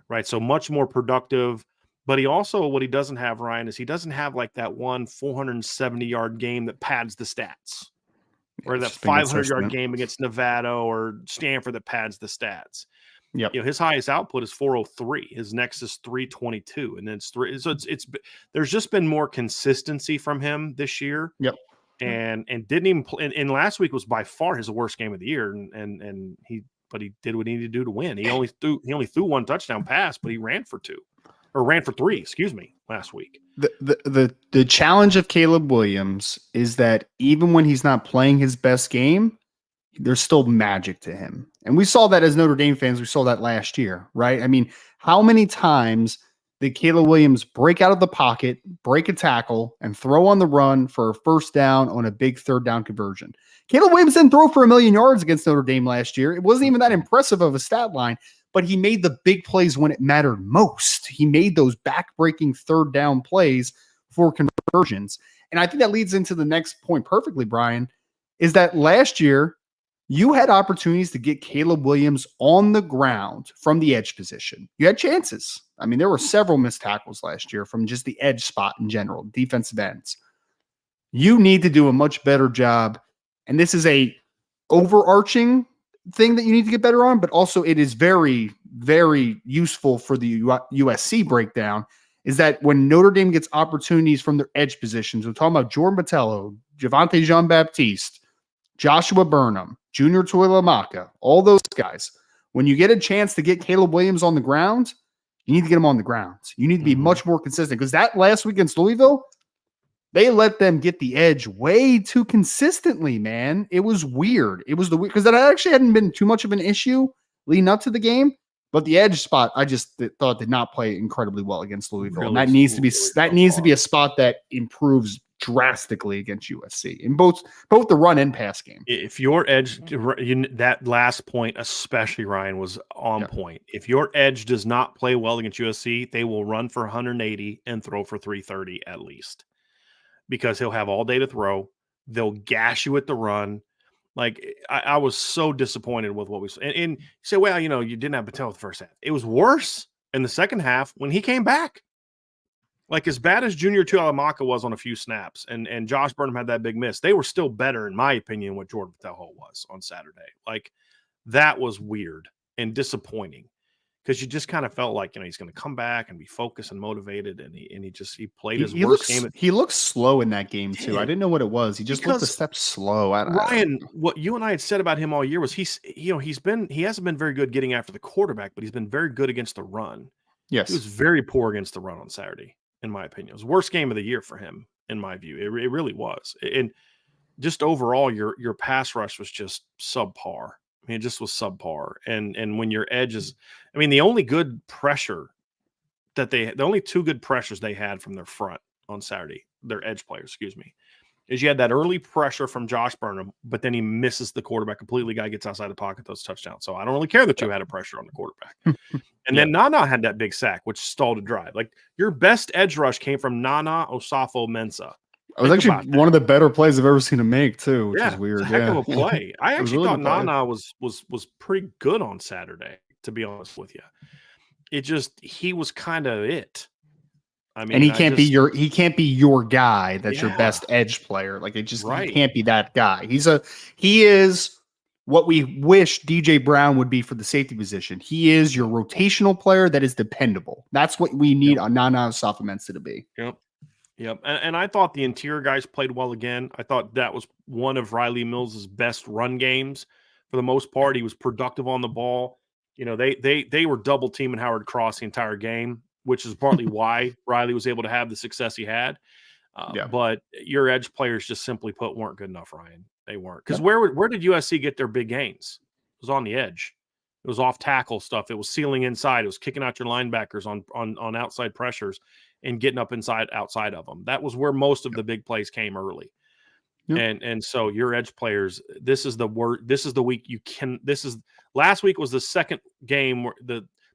right? So much more productive. But he also, what he doesn't have, Ryan, is he doesn't have like that one 470-yard game that pads the stats, or that 500-yard game against Nevada or Stanford that pads the stats.
Yep.
His highest output is 403. His next is 322, and then it's 3. So it's there's just been more consistency from him this year.
Yep.
And didn't even play. And last week was by far his worst game of the year. And he did what he needed to do to win. He only threw 1 touchdown pass, but he ran for 3. Excuse me, last week.
The challenge of Caleb Williams is that even when he's not playing his best game, there's still magic to him. And we saw that as Notre Dame fans. We saw that last year, right? I mean, how many times did Caleb Williams break out of the pocket, break a tackle, and throw on the run for a first down on a big 3rd down conversion? Caleb Williams didn't throw for 1,000,000 yards against Notre Dame last year. It wasn't even that impressive of a stat line, but he made the big plays when it mattered most. He made those back-breaking 3rd down plays for conversions. And I think that leads into the next point perfectly, Brian, is that last year, you had opportunities to get Caleb Williams on the ground from the edge position. You had chances. I mean, there were several missed tackles last year from just the edge spot in general, defensive ends. You need to do a much better job. And this is a overarching thing that you need to get better on, but also it is very, very useful for the USC breakdown, is that when Notre Dame gets opportunities from their edge positions, we're talking about Jordan Botelho, Javonte Jean-Baptiste, Joshua Burnham, Junior Tuilamaka, all those guys. When you get a chance to get Caleb Williams on the ground, you need to get him on the ground. You need to be much more consistent because that last week against Louisville, they let them get the edge way too consistently, man. It was weird. It was because that actually hadn't been too much of an issue leading up to the game, but the edge spot I just thought did not play incredibly well against Louisville, and that needs to be a spot that improves drastically against USC in both the run and pass game.
If your edge, that last point especially, Ryan, was on point. If your edge does not play well against USC, they will run for 180 and throw for 330 at least, because he'll have all day to throw. They'll gash you at the run. Like, I was so disappointed with what we saw. And you say, well, you didn't have Patel the first half. It was worse in the second half when he came back. Like, as bad as Junior Tuilamaka was on a few snaps, and Josh Burnham had that big miss, they were still better, in my opinion, what Jordan Patel was on Saturday. Like, that was weird and disappointing, because you just kind of felt like, he's going to come back and be focused and motivated, and he played his worst game.
He looked slow in that game too. I didn't know what it was. He just looked a step slow.
Ryan, what you and I had said about him all year was he hasn't been very good getting after the quarterback, but he's been very good against the run.
Yes,
he was very poor against the run on Saturday, in my opinion. It was the worst game of the year for him, in my view. It really was. And just overall, your pass rush was just subpar. I mean, it just was subpar. And when your edge is, the only good pressure the only two good pressures they had from their front on Saturday, their edge players, is you had that early pressure from Josh Burnham, but then he misses the quarterback completely. Guy gets outside the pocket, those touchdowns. So I don't really care that you had a pressure on the quarterback. And then Nana had that big sack, which stalled a drive. Like, your best edge rush came from Nana Osafo-Mensah.
It was actually one of the better plays I've ever seen him make too, which is weird.
It's a heck of a play. I actually thought Nana was pretty good on Saturday, to be honest with you. He was kind of it.
And he can't be your guy. That's your best edge player. Like, he can't be that guy. He is what we wish DJ Brown would be for the safety position. He is your rotational player that is dependable. That's what we need on Nana Osafo-Mensah to be.
Yep. And I thought the interior guys played well again. I thought that was one of Riley Mills' best run games for the most part. He was productive on the ball. They were double teaming Howard Cross the entire game, which is partly why Riley was able to have the success he had. But your edge players, just simply put, weren't good enough, Ryan. They weren't. Because where did USC get their big gains? It was on the edge. It was off tackle stuff. It was sealing inside. It was kicking out your linebackers on outside pressures and getting up outside of them. That was where most of the big plays came early. And so your edge players, this is the week last week was the second game where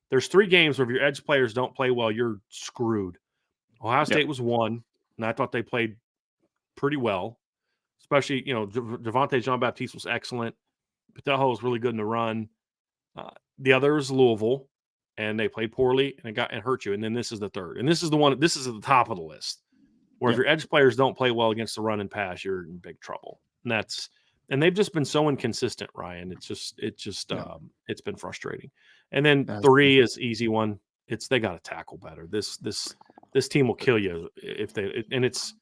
there's 3 games where if your edge players don't play well, you're screwed. Ohio State was one, and I thought they played pretty well. Especially, Javonte Jean-Baptiste was excellent. Patel was really good in the run. The other is Louisville, and they played poorly, and it hurt you. And then this is the third. And this is at the top of the list, where if your edge players don't play well against the run and pass, you're in big trouble. And they've just been so inconsistent, Ryan. It's been frustrating. And then 3 is easy one. They got to tackle better. This team will kill you if they. And it's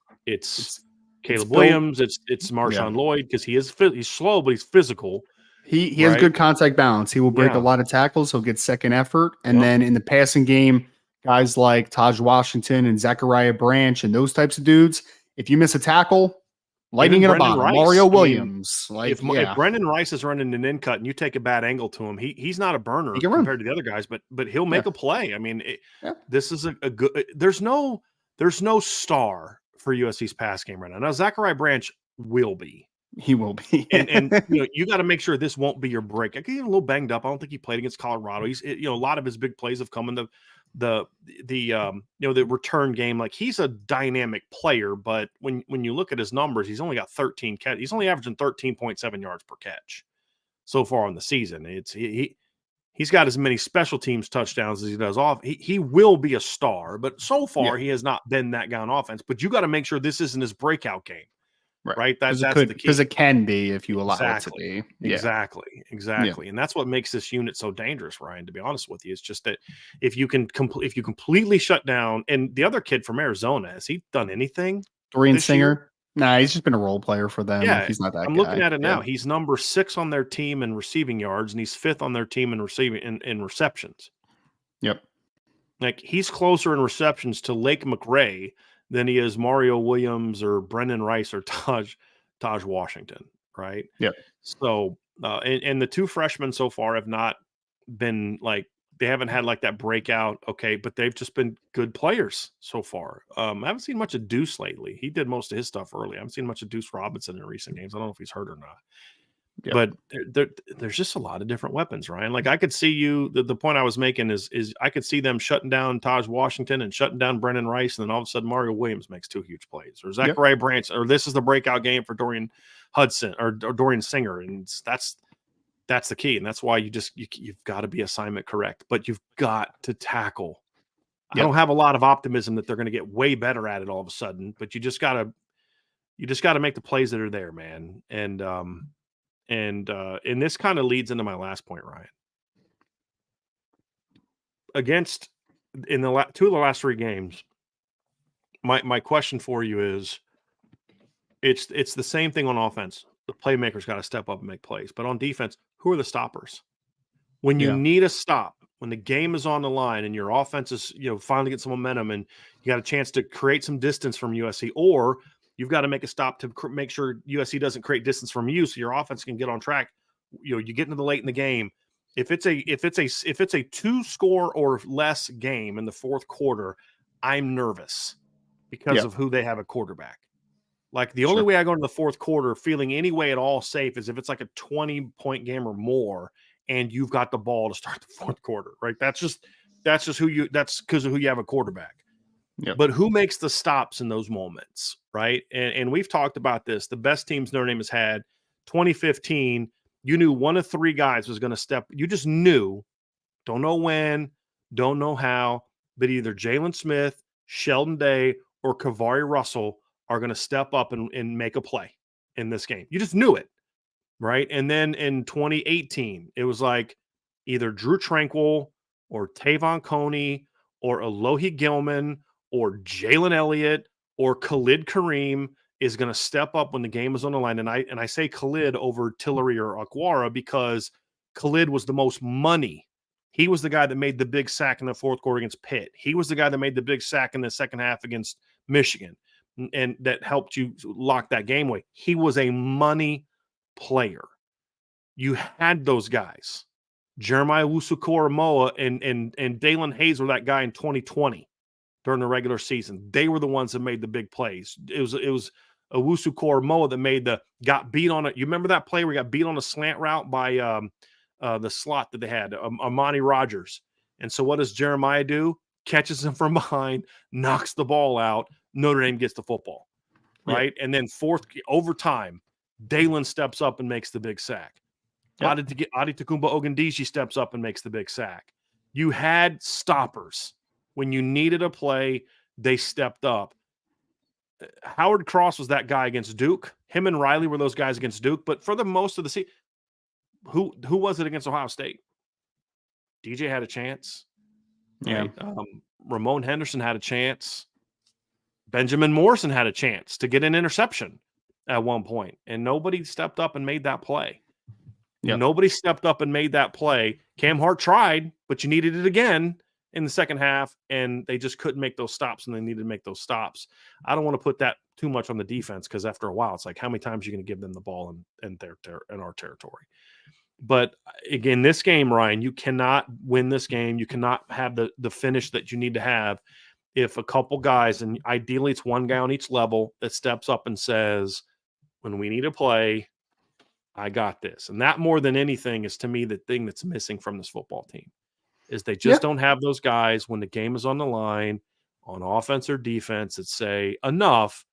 Caleb Williams. It's Marshawn Lloyd, because he's slow, but he's physical.
He has good contact balance. He will break a lot of tackles. He'll get second effort. And then in the passing game, guys like Taj Washington and Zachariah Branch and those types of dudes, if you miss a tackle, lightning in a bottle. Mario Williams.
If Brendan Rice is running an in cut and you take a bad angle to him, he's not a burner compared to the other guys, but he'll make a play. This is a good. There's no star for USC's pass game right now. Now Zachariah Branch will be.
He will be.
and you got to make sure this won't be your break. I get a little banged up. I don't think he played against Colorado. A lot of his big plays have come in the return game. Like, he's a dynamic player, but when you look at his numbers, he's only got 13 catch. He's only averaging 13.7 yards per catch so far in the season. He's got as many special teams touchdowns as he does off. He will be a star, but so far he has not been that guy on offense. But you got to make sure this isn't his breakout game. Right. That's the key.
Because it can be if you allow it to be.
Exactly. Yeah. And that's what makes this unit so dangerous, Ryan, to be honest with you. It's just that if you completely shut down, and the other kid from Arizona, has he done anything?
Dorian Singer. Nah, he's just been a role player for them.
Yeah,
He's not that
I'm
guy.
looking at it now.
Yeah.
He's number 6 on their team in receiving yards, and he's 5th on their team in receiving in receptions.
Yep.
Like, he's closer in receptions to Lake McRae than he is Mario Williams or Brendan Rice or Taj Washington, right?
Yep.
So, and the 2 freshmen so far have not been like, they haven't had like that breakout, okay, but they've just been good players so far. I haven't seen much of Deuce lately. He did most of his stuff early. I haven't seen much of Deuce Robinson in recent games. I don't know if he's hurt or not.
Yep.
But there's just a lot of different weapons, Ryan. Like, I could see you. The point I was making is I could see them shutting down Taj Washington and shutting down Brendan Rice, and then all of a sudden Mario Williams makes 2 huge plays, or Zachariah Branch, or this is the breakout game for Dorian Hudson or Dorian Singer, and that's the key, and that's why you've got to be assignment correct, but you've got to tackle. I don't have a lot of optimism that they're going to get way better at it all of a sudden, but you just got to make the plays that are there, man. And this kind of leads into my last point, Ryan. Against in the 2 of the last 3 games, my question for you is, it's the same thing on offense. The playmakers got to step up and make plays, but on defense, who are the stoppers? When you need a stop, when the game is on the line and your offense is, finally get some momentum and you got a chance to create some distance from USC, or you've got to make a stop to make sure USC doesn't create distance from you, so your offense can get on track. You get into the late in the game. If it's a 2-score or less game in the 4th quarter, I'm nervous because of who they have at quarterback. Like, the only way I go into the 4th quarter feeling any way at all safe is if it's like a 20-point game or more, and you've got the ball to start the 4th quarter, right? That's because of who you have a quarterback. Yep. But who makes the stops in those moments, right? And we've talked about this. The best teams Notre Dame has had, 2015, you knew 1 of 3 guys was going to step. You just knew, don't know when, don't know how, but either Jalen Smith, Sheldon Day, or Kavari Russell are going to step up and make a play in this game. You just knew it, right? And then in 2018, it was like either Drew Tranquil or Tavon Coney or Alohi Gilman or Jalen Elliott or Khalid Kareem is going to step up when the game is on the line. And I say Khalid over Tillery or Aquara because Khalid was the most money. He was the guy that made the big sack in the 4th quarter against Pitt. He was the guy that made the big sack in the second half against Michigan, and that helped you lock that game away. He was a money player. You had those guys. Jeremiah Wusu-Koramoah and Dalen Hayes were that guy in 2020 during the regular season. They were the ones that made the big plays. It was Wusu-Koramoah that got beat on it. You remember that play where he got beat on a slant route by the slot that they had, Amani Rogers. And so what does Jeremiah do? Catches him from behind, knocks the ball out. Notre Dame gets the football, right? Yep. And then 4th overtime, Dalen steps up and makes the big sack. Yep. Adetokunbo Ogundeji steps up and makes the big sack. You had stoppers. When you needed a play, they stepped up. Howard Cross was that guy against Duke. Him and Riley were those guys against Duke. But for the most of the season, who was it against Ohio State? DJ had a chance. Right? Yeah. Ramon Henderson had a chance. Benjamin Morrison had a chance to get an interception at one point, and nobody stepped up and made that play. Yep. Nobody stepped up and made that play. Cam Hart tried, but you needed it again in the second half, and they just couldn't make those stops, and they needed to make those stops. I don't want to put that too much on the defense because after a while, it's like, how many times are you going to give them the ball in our territory? But again, this game, Ryan, you cannot win this game. You cannot have the finish that you need to have if a couple guys, and ideally it's one guy on each level, that steps up and says, when we need to play, I got this. And that, more than anything, is to me the thing that's missing from this football team, is they just don't have those guys when the game is on the line, on offense or defense, that say, enough,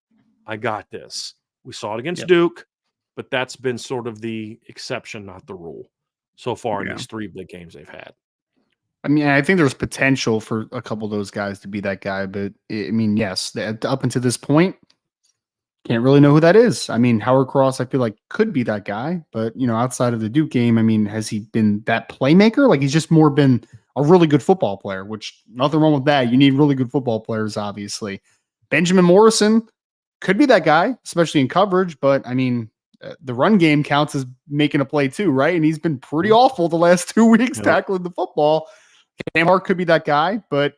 I got this. We saw it against Duke, but that's been sort of the exception, not the rule, so far in these 3 big games they've had.
I mean, I think there's potential for a couple of those guys to be that guy, but I mean, yes, up until this point, can't really know who that is. I mean, Howard Cross, I feel like could be that guy, but outside of the Duke game, I mean, has he been that playmaker? Like, he's just more been a really good football player, which nothing wrong with that. You need really good football players, obviously. Benjamin Morrison, could be that guy, especially in coverage. But I mean, the run game counts as making a play too, right? And he's been pretty awful the last 2 weeks tackling the football. Cam Hart could be that guy, but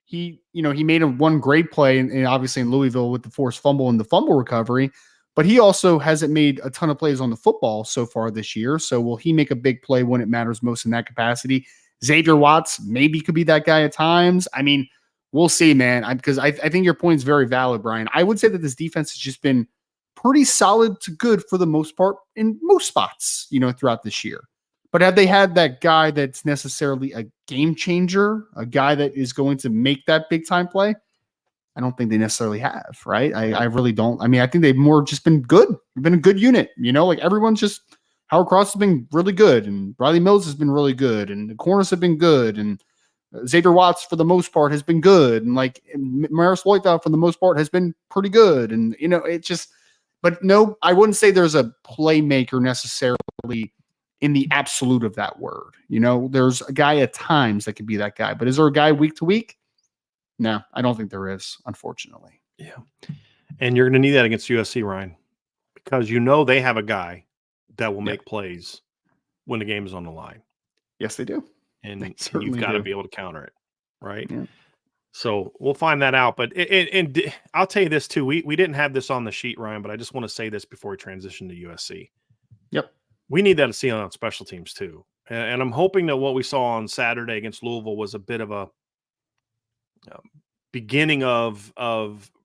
he made one great play, and obviously in Louisville with the forced fumble and the fumble recovery. But he also hasn't made a ton of plays on the football so far this year. So will he make a big play when it matters most in that capacity? Xavier Watts maybe could be that guy at times. I mean, we'll see, man. Because I think your point is very valid, Brian. I would say that this defense has just been pretty solid to good for the most part in most spots, throughout this year. But have they had that guy that's necessarily a game changer, a guy that is going to make that big time play? I don't think they necessarily have, right? I really don't. I mean, I think they've more just been good. They've been a good unit, like everyone's just, Howard Cross has been really good, and Riley Mills has been really good, and the corners have been good, and Xavier Watts for the most part has been good, and Maris Loithout for the most part has been pretty good, and it just. But no, I wouldn't say there's a playmaker necessarily in the absolute of that word. There's a guy at times that could be that guy, but is there a guy week to week? No, I don't think there is, unfortunately.
Yeah. And you're going to need that against USC, Ryan, because they have a guy that will make plays when the game is on the line.
Yes, they do.
And you've got to be able to counter it, right? Yeah. So we'll find that out. But and I'll tell you this too. We didn't have this on the sheet, Ryan, but I just want to say this before we transition to USC.
Yep.
We need that to see on special teams too. And I'm hoping that what we saw on Saturday against Louisville was a bit of a beginning of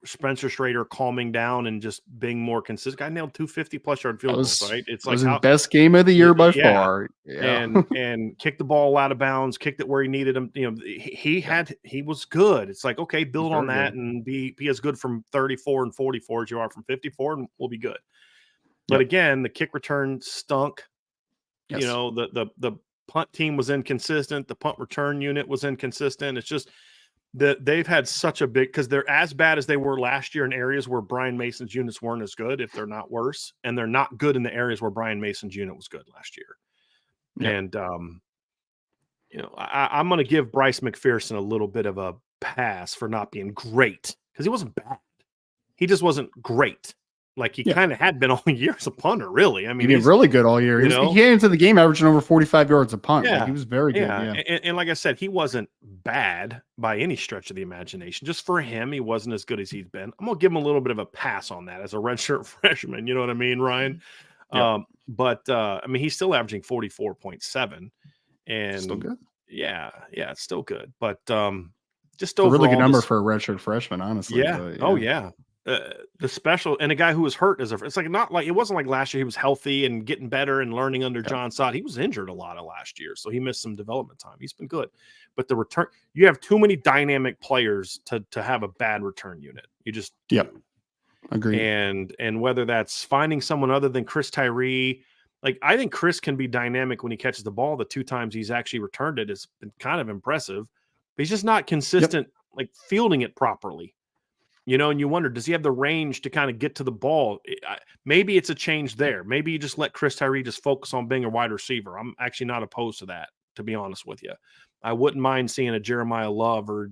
Spencer Schrader calming down and just being more consistent. Guy nailed 250+ yard field goals, right?
It's like the best game of the year by far.
Yeah. And kicked the ball out of bounds, kicked it where he needed him. He was good. It's like, okay, build on that and be as good from 34 and 44 as you are from 54, and we'll be good. But again, the kick return stunk. Yes. The punt team was inconsistent. The punt return unit was inconsistent. It's just that they've had such a big, because they're as bad as they were last year in areas where Brian Mason's units weren't as good, if they're not worse, and they're not good in the areas where Brian Mason's unit was good last year. Yeah. And I'm going to give Bryce McPherson a little bit of a pass for not being great, because he wasn't bad. He just wasn't great. Like he kind of had been all year as a punter, really. I mean,
he did really good all year. He came into the game averaging over 45 yards a punt.
Yeah,
he was very good. Yeah.
And like I said, he wasn't bad by any stretch of the imagination. Just for him, he wasn't as good as he's been. I'm gonna give him a little bit of a pass on that as a redshirt freshman. You know what I mean, Ryan? Yeah. But I mean, he's still averaging 44.7, and
still good.
Yeah, it's still good. But just
a really good number for a redshirt freshman, honestly.
Yeah.
But,
Oh yeah. The special, and a guy who was hurt it's like not like it wasn't like last year he was healthy and getting better and learning under John Sott. He was injured a lot of last year, so he missed some development time. He's been good, but the return, you have too many dynamic players to have a bad return unit. You just
agree.
And whether that's finding someone other than Chris Tyree, like I think Chris can be dynamic when he catches the ball. The 2 times he's actually returned it has been kind of impressive, but he's just not consistent, like fielding it properly. And you wonder, does he have the range to kind of get to the ball? Maybe it's a change there. Maybe you just let Chris Tyree just focus on being a wide receiver. I'm actually not opposed to that, to be honest with you. I wouldn't mind seeing a Jeremiah Love or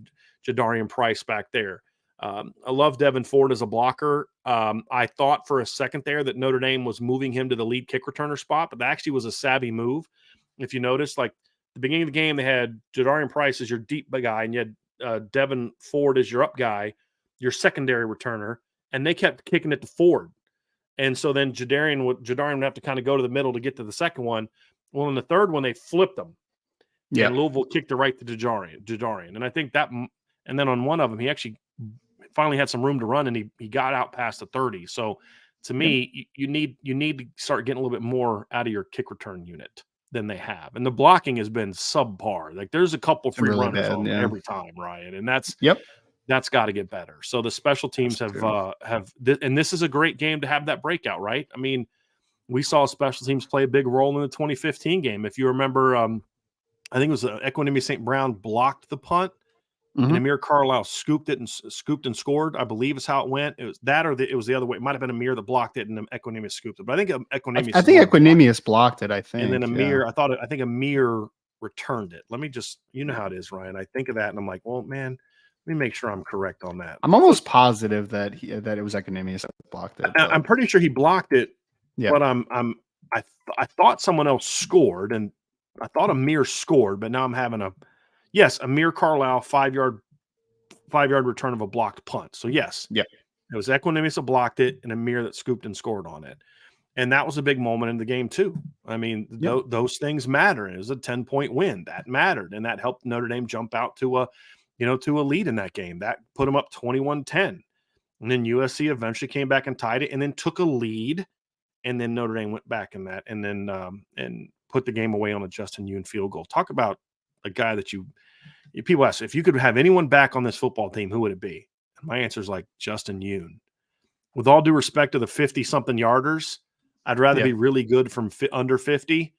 Jadarian Price back there. I love Devin Ford as a blocker. I thought for a second there that Notre Dame was moving him to the lead kick returner spot, but that actually was a savvy move. If you notice, like the beginning of the game, they had Jadarian Price as your deep guy, and you had Devin Ford as your up guy, your secondary returner, and they kept kicking it to Ford. And so then Jadarian would have to kind of go to the middle to get to the second one. Well, in the third one, they flipped them. Yeah. And Louisville kicked it right to Jadarian. And I think that, and then on one of them, he actually finally had some room to run, and he got out past the 30. So to me, you need to start getting a little bit more out of your kick return unit than they have. And the blocking has been subpar. Like there's a couple free really runners on every time, Ryan. And that's got to get better. So the special teams have, and this is a great game to have that breakout, right? I mean, we saw special teams play a big role in the 2015 game. If you remember, I think it was Equanimity St. Brown blocked the punt, and Amir Carlisle scooped and scored, I believe is how it went. It was that, or it was the other way. It might have been Amir that blocked it, and Equanimous scooped it. But I think
Equanimous blocked it, I think.
And then Amir, I think Amir returned it. Let me just, you know how it is, Ryan. I think of that, and I'm like, well, man, Let me make sure I'm correct on that.
I'm almost positive that it was Economius that blocked it.
I'm pretty sure he blocked it.
Yeah.
But I thought someone else scored, and I thought Amir scored, but now I'm having Amir Carlisle 5-yard return of a blocked punt. So yes,
yeah,
it was Equanimous that blocked it, and Amir that scooped and scored on it. And that was a big moment in the game too. I mean, those things matter. It was a 10-point win that mattered, and that helped Notre Dame jump out to a lead in that game. That put them up 21-10. And then USC eventually came back and tied it, and then took a lead. And then Notre Dame went back in that, and then and put the game away on a Justin Yoon field goal. Talk about a guy that people ask, if you could have anyone back on this football team, who would it be? And my answer is like Justin Yoon. With all due respect to the 50-something yarders, I'd rather be really good from under 50,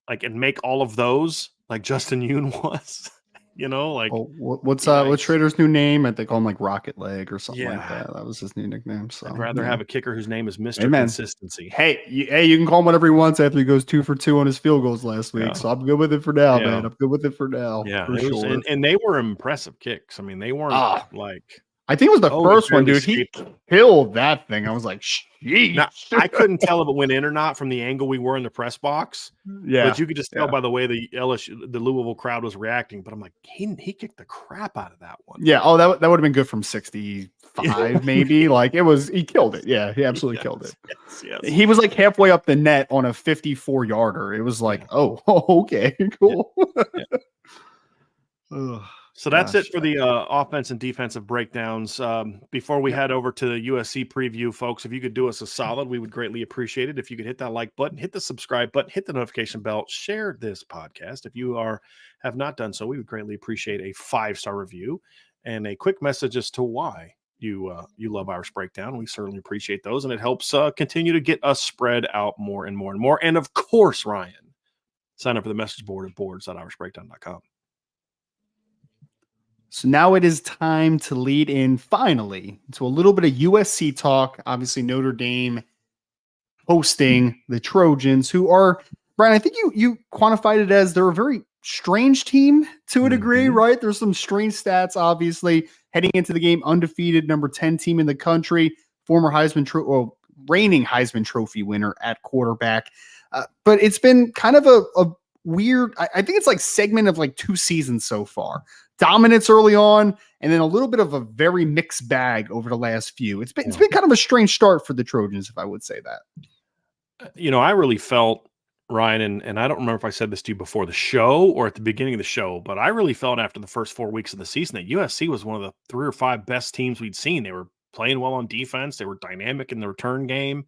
and make all of those like Justin Yoon was.
What's Schrader's new name? I think call him like Rocket Leg or something like that. That was his new nickname. So
I'd rather have a kicker whose name is Mr. Consistency.
Hey, you can call him whatever he wants after he goes 2 for 2 on his field goals last week. So I'm good with it for now, man. I'm good with it for now.
Yeah,
for sure.
And they were impressive kicks. I mean, they weren't
I think it was the first one, dude. He killed that thing. I was like, sheesh.
Now, I couldn't tell if it went in or not from the angle we were in the press box.
Yeah.
But you could just tell by the way the Louisville crowd was reacting. But I'm like, he kicked the crap out of that one.
Yeah. Oh, that would have been good from 65, maybe. He killed it. Yeah, he absolutely killed it.
Yes.
He was like halfway up the net on a 54-yarder. It was like, oh, okay, cool.
So that's it for the offense and defensive breakdowns. Before we head over to the USC preview, folks, if you could do us a solid, we would greatly appreciate it. If you could hit that like button, hit the subscribe button, hit the notification bell, share this podcast. If you have not done so, we would greatly appreciate a 5-star review and a quick message as to why you love Irish Breakdown. We certainly appreciate those, and it helps continue to get us spread out more and more and more. And of course, Ryan, sign up for the message board at boards.irishbreakdown.com.
So now it is time to lead in finally to a little bit of USC talk. Obviously, Notre Dame hosting the Trojans, who are, Brian, I think you quantified it as they're a very strange team to a degree, right? There's some strange stats, obviously, heading into the game, undefeated, number 10 team in the country, former reigning Heisman Trophy winner at quarterback. But it's been kind of a weird, I think it's like segment of like 2 seasons so far. Dominance early on, and then a little bit of a very mixed bag over the last few. It's been kind of a strange start for the Trojans, if I would say that.
I really felt, Ryan, and I don't remember if I said this to you before the show or at the beginning of the show, but I really felt after the first 4 weeks of the season that USC was one of the 3 or 5 best teams we'd seen. They were playing well on defense. They were dynamic in the return game.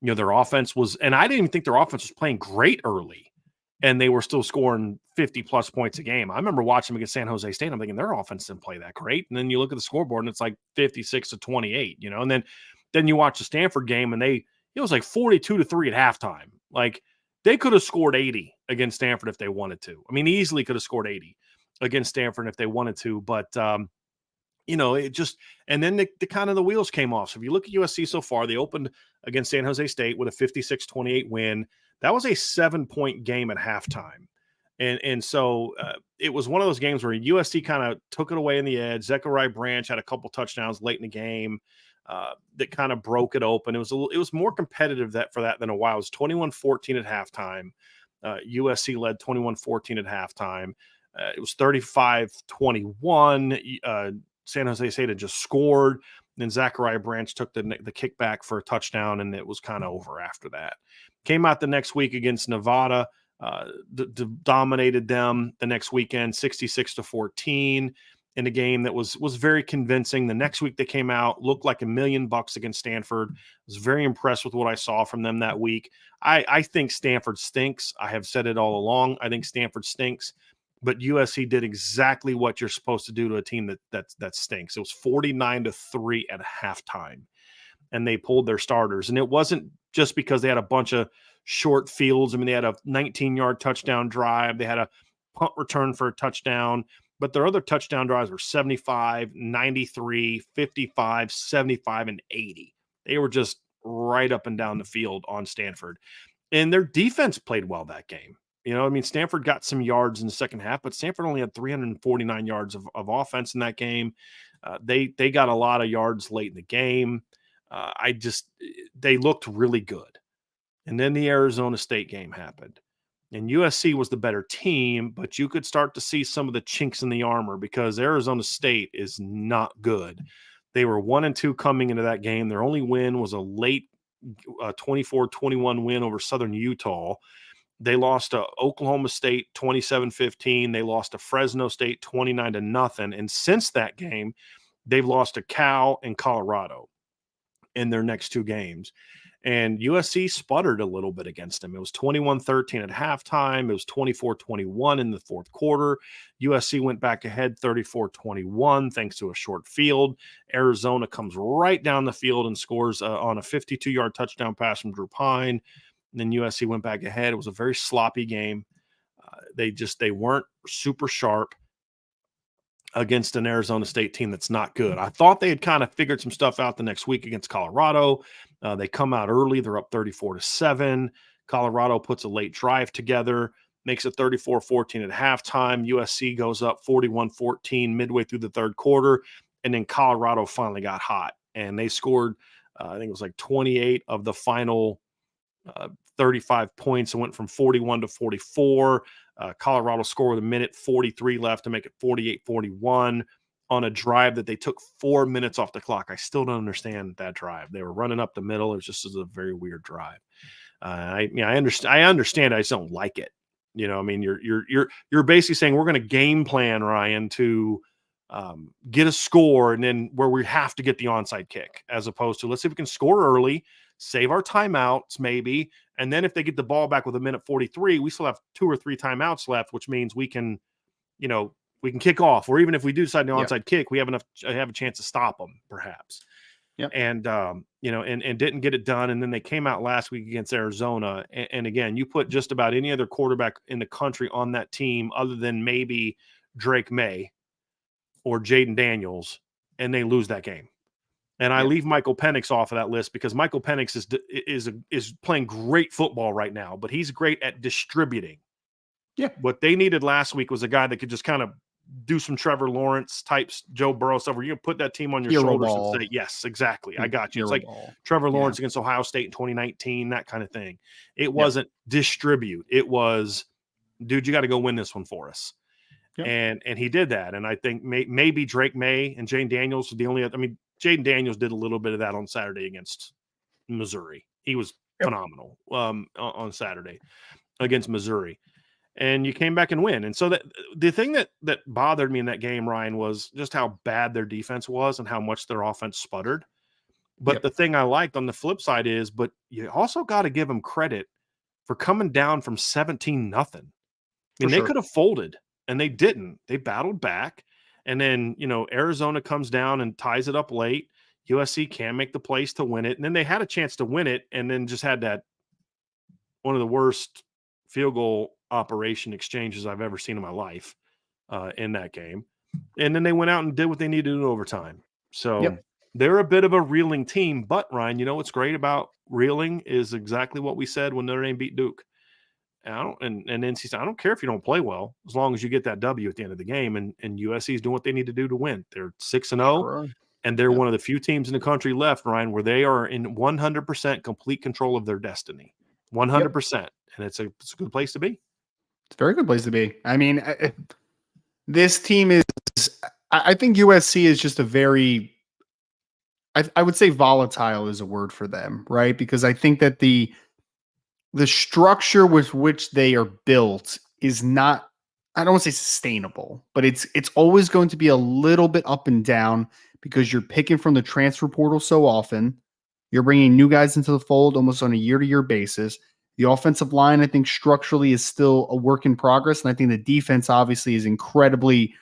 Their offense was, and I didn't even think their offense was playing great early. And they were still scoring 50-plus points a game. I remember watching them against San Jose State. I'm thinking their offense didn't play that great. And then you look at the scoreboard, and it's like 56-28, And then you watch the Stanford game, and it was like 42-3 at halftime. Like, they could have scored 80 against Stanford if they wanted to. I mean, easily could have scored 80 against Stanford if they wanted to. But, it just – and then the kind of the wheels came off. So if you look at USC so far, they opened against San Jose State with a 56-28 win. That was a 7-point game at halftime. And so it was one of those games where USC kind of took it away in the edge. Zachariah Branch had a couple touchdowns late in the game that kind of broke it open. It was more competitive for that than a while. It was 21-14 at halftime. USC led 21-14 at halftime. It was 35-21. San Jose State had just scored. Then Zachariah Branch took the kickback for a touchdown, and it was kind of over after that. Came out the next week against Nevada, dominated them the next weekend, 66-14 in a game that was very convincing. The next week they came out, looked like $1 million against Stanford. Was very impressed with what I saw from them that week. I think Stanford stinks. I have said it all along. I think Stanford stinks. But USC did exactly what you're supposed to do to a team that stinks. It was 49-3 at halftime, and they pulled their starters. And it wasn't just because they had a bunch of short fields. I mean, they had a 19-yard touchdown drive. They had a punt return for a touchdown. But their other touchdown drives were 75, 93, 55, 75, and 80. They were just right up and down the field on Stanford. And their defense played well that game. You know, I mean, Stanford got some yards in the second half, but Stanford only had 349 yards of offense in that game. They got a lot of yards late in the game. They looked really good. And then the Arizona State game happened. And USC was the better team, but you could start to see some of the chinks in the armor because Arizona State is not good. They were 1-2 coming into that game. Their only win was a late 24-21 win over Southern Utah. They lost to Oklahoma State 27-15. They lost to Fresno State 29-0. And since that game, they've lost to Cal and Colorado in their next two games. And USC sputtered a little bit against them. It was 21-13 at halftime. It was 24-21 in the fourth quarter. USC went back ahead 34-21 thanks to a short field. Arizona comes right down the field and scores on a 52-yard touchdown pass from Drew Pine. And then USC went back ahead. It was a very sloppy game. They weren't super sharp against an Arizona State team that's not good. I thought they had kind of figured some stuff out the next week against Colorado. They come out early. They're up 34-7. Colorado puts a late drive together, makes it 34-14 at halftime. USC goes up 41-14 midway through the third quarter. And then Colorado finally got hot. And they scored, I think it was like 28 of the final 35 points and went from 41 to 44. Colorado scored with 1:43 left to make it 48-41 on a drive that they took 4 minutes off the clock. I still don't understand that drive. They were running up the middle. It was just a very weird drive. I understand. I just don't like it. You know, I mean, you're basically saying we're going to game plan, Ryan, to get a score and then where we have to get the onside kick, as opposed to let's see if we can score early, save our timeouts maybe, and then if they get the ball back with 1:43, we still have 2 or 3 timeouts left, which means we can kick off, or even if we do decide the onside kick, we have a chance to stop them, perhaps.
Yep.
And and didn't get it done. And then they came out last week against Arizona, and again, you put just about any other quarterback in the country on that team, other than maybe Drake May or Jaden Daniels, and they lose that game. And I leave Michael Penix off of that list because Michael Penix is playing great football right now, but he's great at distributing.
Yeah.
What they needed last week was a guy that could just kind of do some Trevor Lawrence types, Joe Burrow stuff, where you can put that team on your shoulders and say, yes, exactly. I got you. It's like Trevor Lawrence against Ohio State in 2019, that kind of thing. It wasn't distribute. It was, dude, you got to go win this one for us. Yep. And he did that. And I think maybe Drake May and Jaden Daniels were the only, Jaden Daniels did a little bit of that on Saturday against Missouri. He was phenomenal on Saturday against Missouri. And you came back and win. And so that the thing that bothered me in that game, Ryan, was just how bad their defense was and how much their offense sputtered. But the thing I liked on the flip side is, but you also got to give them credit for coming down from 17-0. I mean, they could have folded, and they didn't. They battled back. And then, Arizona comes down and ties it up late. USC can make the plays to win it. And then they had a chance to win it, and then just had that one of the worst field goal operation exchanges I've ever seen in my life in that game. And then they went out and did what they needed to do in overtime. So they're a bit of a reeling team. But, Ryan, what's great about reeling is exactly what we said when Notre Dame beat Duke. And NC State, I don't care if you don't play well, as long as you get that W at the end of the game. And USC is doing what they need to do to win. They're 6-0, and they're one of the few teams in the country left, Ryan, where they are in 100% complete control of their destiny. 100%. And it's a good place to be.
It's a very good place to be. I mean, this team is, I think USC is just a very, I would say volatile is a word for them, right? Because I think that the structure with which they are built is not, I don't want to say sustainable, but it's always going to be a little bit up and down because you're picking from the transfer portal so often. You're bringing new guys into the fold almost on a year-to-year basis. The offensive line, I think, structurally is still a work in progress. And I think the defense obviously is incredibly,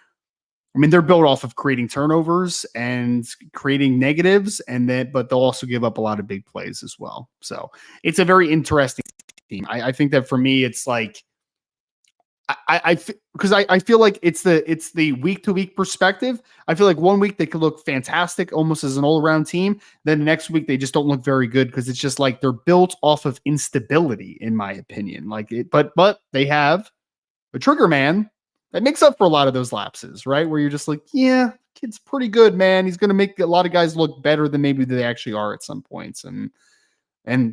they're built off of creating turnovers and creating negatives, but they'll also give up a lot of big plays as well. So it's a very interesting team. I think that for me, it's like, because I feel like it's the week to week perspective. I feel like 1 week they could look fantastic, almost as an all around team. Then the next week they just don't look very good because it's just like they're built off of instability, in my opinion. Like it, but they have a trigger man that makes up for a lot of those lapses, right? Where you're just like, yeah, kid's pretty good, man. He's going to make a lot of guys look better than maybe they actually are at some points, and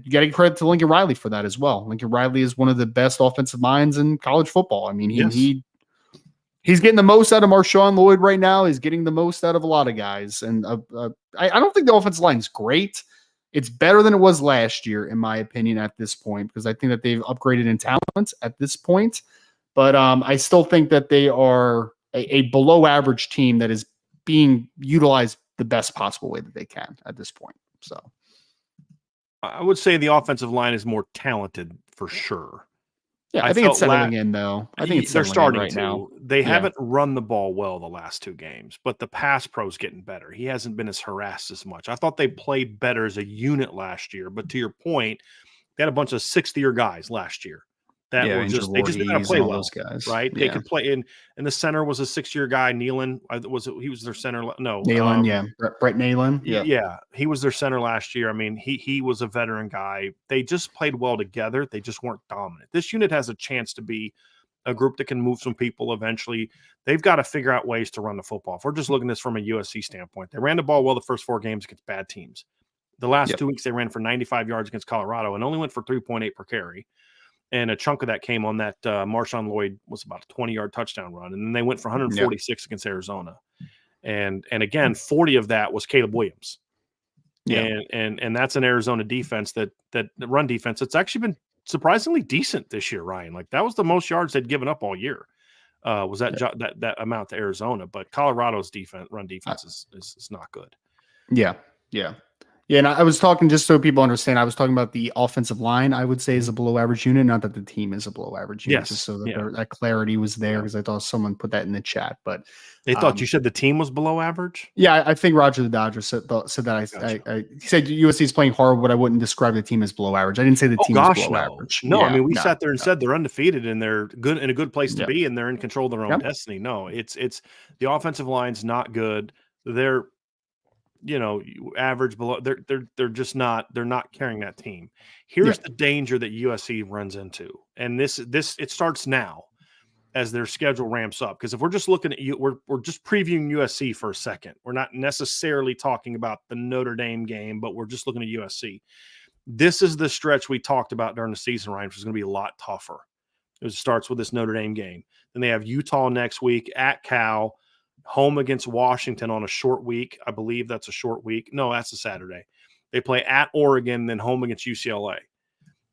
you got to give credit to Lincoln Riley for that as well. Lincoln Riley is one of the best offensive minds in college football. I mean, he's getting the most out of Marshawn Lloyd right now. He's getting the most out of a lot of guys. And I don't think the offensive line is great. It's better than it was last year, in my opinion, at this point, because I think that they've upgraded in talent at this point. But I still think that they are a below average team that is being utilized the best possible way that they can at this point. So
I would say the offensive line is more talented for sure.
Yeah, I think it's settling in, though. I think
they're starting
right now.
They haven't run the ball well the last 2 games, but the pass pro's getting better. He hasn't been as harassed as much. I thought they played better as a unit last year, but to your point, they had a bunch of 6th-year guys last year that were just they just didn't play well. Those guys, right? Yeah. They could play in, and the center was a 6-year guy. Nealon he was their center. No,
Nealon, Brett Nealon.
Yeah, he was their center last year. I mean, he was a veteran guy. They just played well together. They just weren't dominant. This unit has a chance to be a group that can move some people eventually. They've got to figure out ways to run the football. If we're just looking at this from a USC standpoint, they ran the ball well the first 4 games against bad teams. The last 2 weeks they ran for 95 yards against Colorado and only went for 3.8 per carry. And a chunk of that came on that Marshawn Lloyd was about a 20-yard touchdown run. And then they went for 146 against Arizona. And again, 40 of that was Caleb Williams. Yeah. And that's an Arizona defense that run defense. It's actually been surprisingly decent this year, Ryan. Like that was the most yards they'd given up all year. Was that amount to Arizona, but Colorado's run defense is not good.
Yeah. Yeah, and I was talking, just so people understand, I was talking about the offensive line, I would say, is a below average unit, not that the team is a below average unit, just so that that clarity was there, because I thought someone put that in the chat. But
they thought you said the team was below average?
Yeah, I think Roger the Dodger said that. Gotcha. He said USC is playing horrible, but I wouldn't describe the team as below average. I didn't say the team is below average.
No, I mean, we sat there and said they're undefeated and they're good in a good place to be, and they're in control of their own destiny. No, it's the offensive line's not good. They're average below. They're just not. They're not carrying that team. Here's the danger that USC runs into, and this it starts now as their schedule ramps up. Because if we're just looking at you, we're just previewing USC for a second. We're not necessarily talking about the Notre Dame game, but we're just looking at USC. This is the stretch we talked about during the season, Ryan, which is going to be a lot tougher. It starts with this Notre Dame game. Then they have Utah next week at Cal. Home against Washington on a short week. I believe that's a short week. No, that's a Saturday. They play at Oregon, then home against UCLA.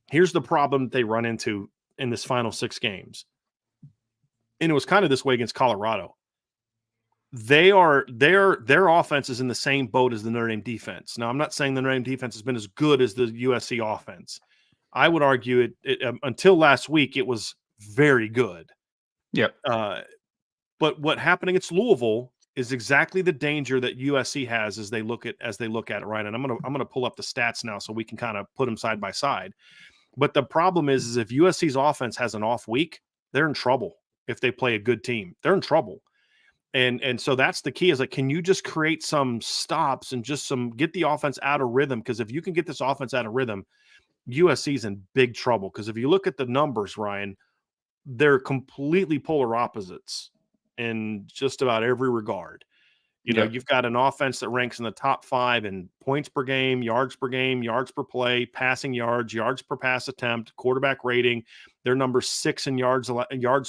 Here's the problem they run into in this final 6 games. And it was kind of this way against Colorado. Their offense is in the same boat as the Notre Dame defense. Now, I'm not saying the Notre Dame defense has been as good as the USC offense. I would argue it until last week, it was very good.
Yep.
But what happened against Louisville is exactly the danger that USC has as they look at it, right? And I'm gonna pull up the stats now so we can kind of put them side by side. But the problem is if USC's offense has an off week, they're in trouble. If they play a good team, they're in trouble. And so that's the key, is like, can you just create some stops and just get the offense out of rhythm? Because if you can get this offense out of rhythm, USC's in big trouble. Because if you look at the numbers, Ryan, they're completely polar opposites in just about every regard. You've got an offense that ranks in the top 5 in points per game, yards per play, passing yards per pass attempt, quarterback rating. They're number 6 in yards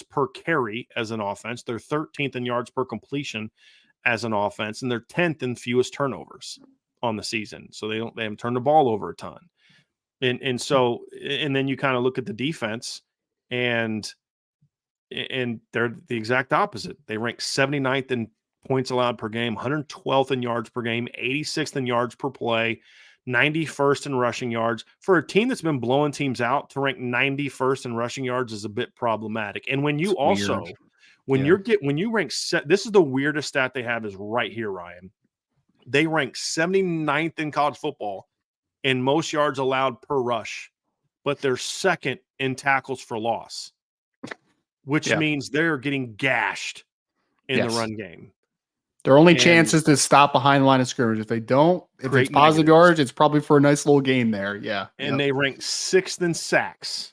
per carry as an offense. They're 13th in yards per completion as an offense, and they're 10th in fewest turnovers on the season. So they haven't turned the ball over a ton. And then you kind of look at the defense, and they're the exact opposite. They rank 79th in points allowed per game, 112th in yards per game, 86th in yards per play, 91st in rushing yards. For a team that's been blowing teams out, to rank 91st in rushing yards is a bit problematic. And when you rank this is the weirdest stat they have, is right here, Ryan. They rank 79th in college football in most yards allowed per rush, but they're second in tackles for loss. which means they're getting gashed in the run game.
Their only chance is to stop behind the line of scrimmage. If they don't, if it's positive yards, it's probably for a nice little game there. Yeah.
And they rank 6th in sacks.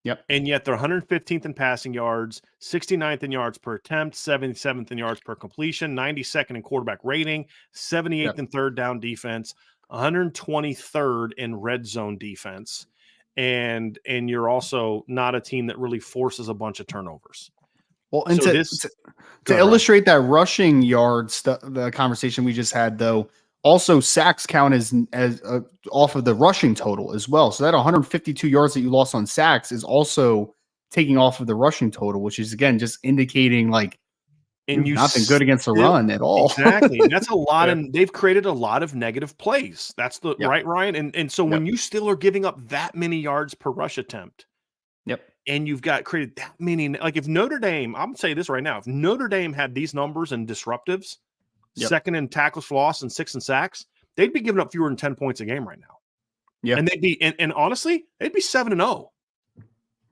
Yep.
And yet they're 115th in passing yards, 69th in yards per attempt, 77th in yards per completion, 92nd in quarterback rating, 78th in third down defense, 123rd in red zone defense. And you're also not a team that really forces a bunch of turnovers.
Well, and
so
to illustrate that rushing yards, the conversation we just had, though, also sacks count as off of the rushing total as well. So that 152 yards that you lost on sacks is also taking off of the rushing total, which is, again, just indicating like and you've not been good against the run at all.
Exactly. And that's a lot. And they've created a lot of negative plays. That's the right, Ryan. And so when you still are giving up that many yards per rush attempt, and you've got created that many, like if Notre Dame, I'm gonna say this right now, if Notre Dame had these numbers and disruptives, second in tackles for loss and 6th in sacks, they'd be giving up fewer than 10 points a game right now. Yeah. And they'd be, and honestly, they'd be 7-0.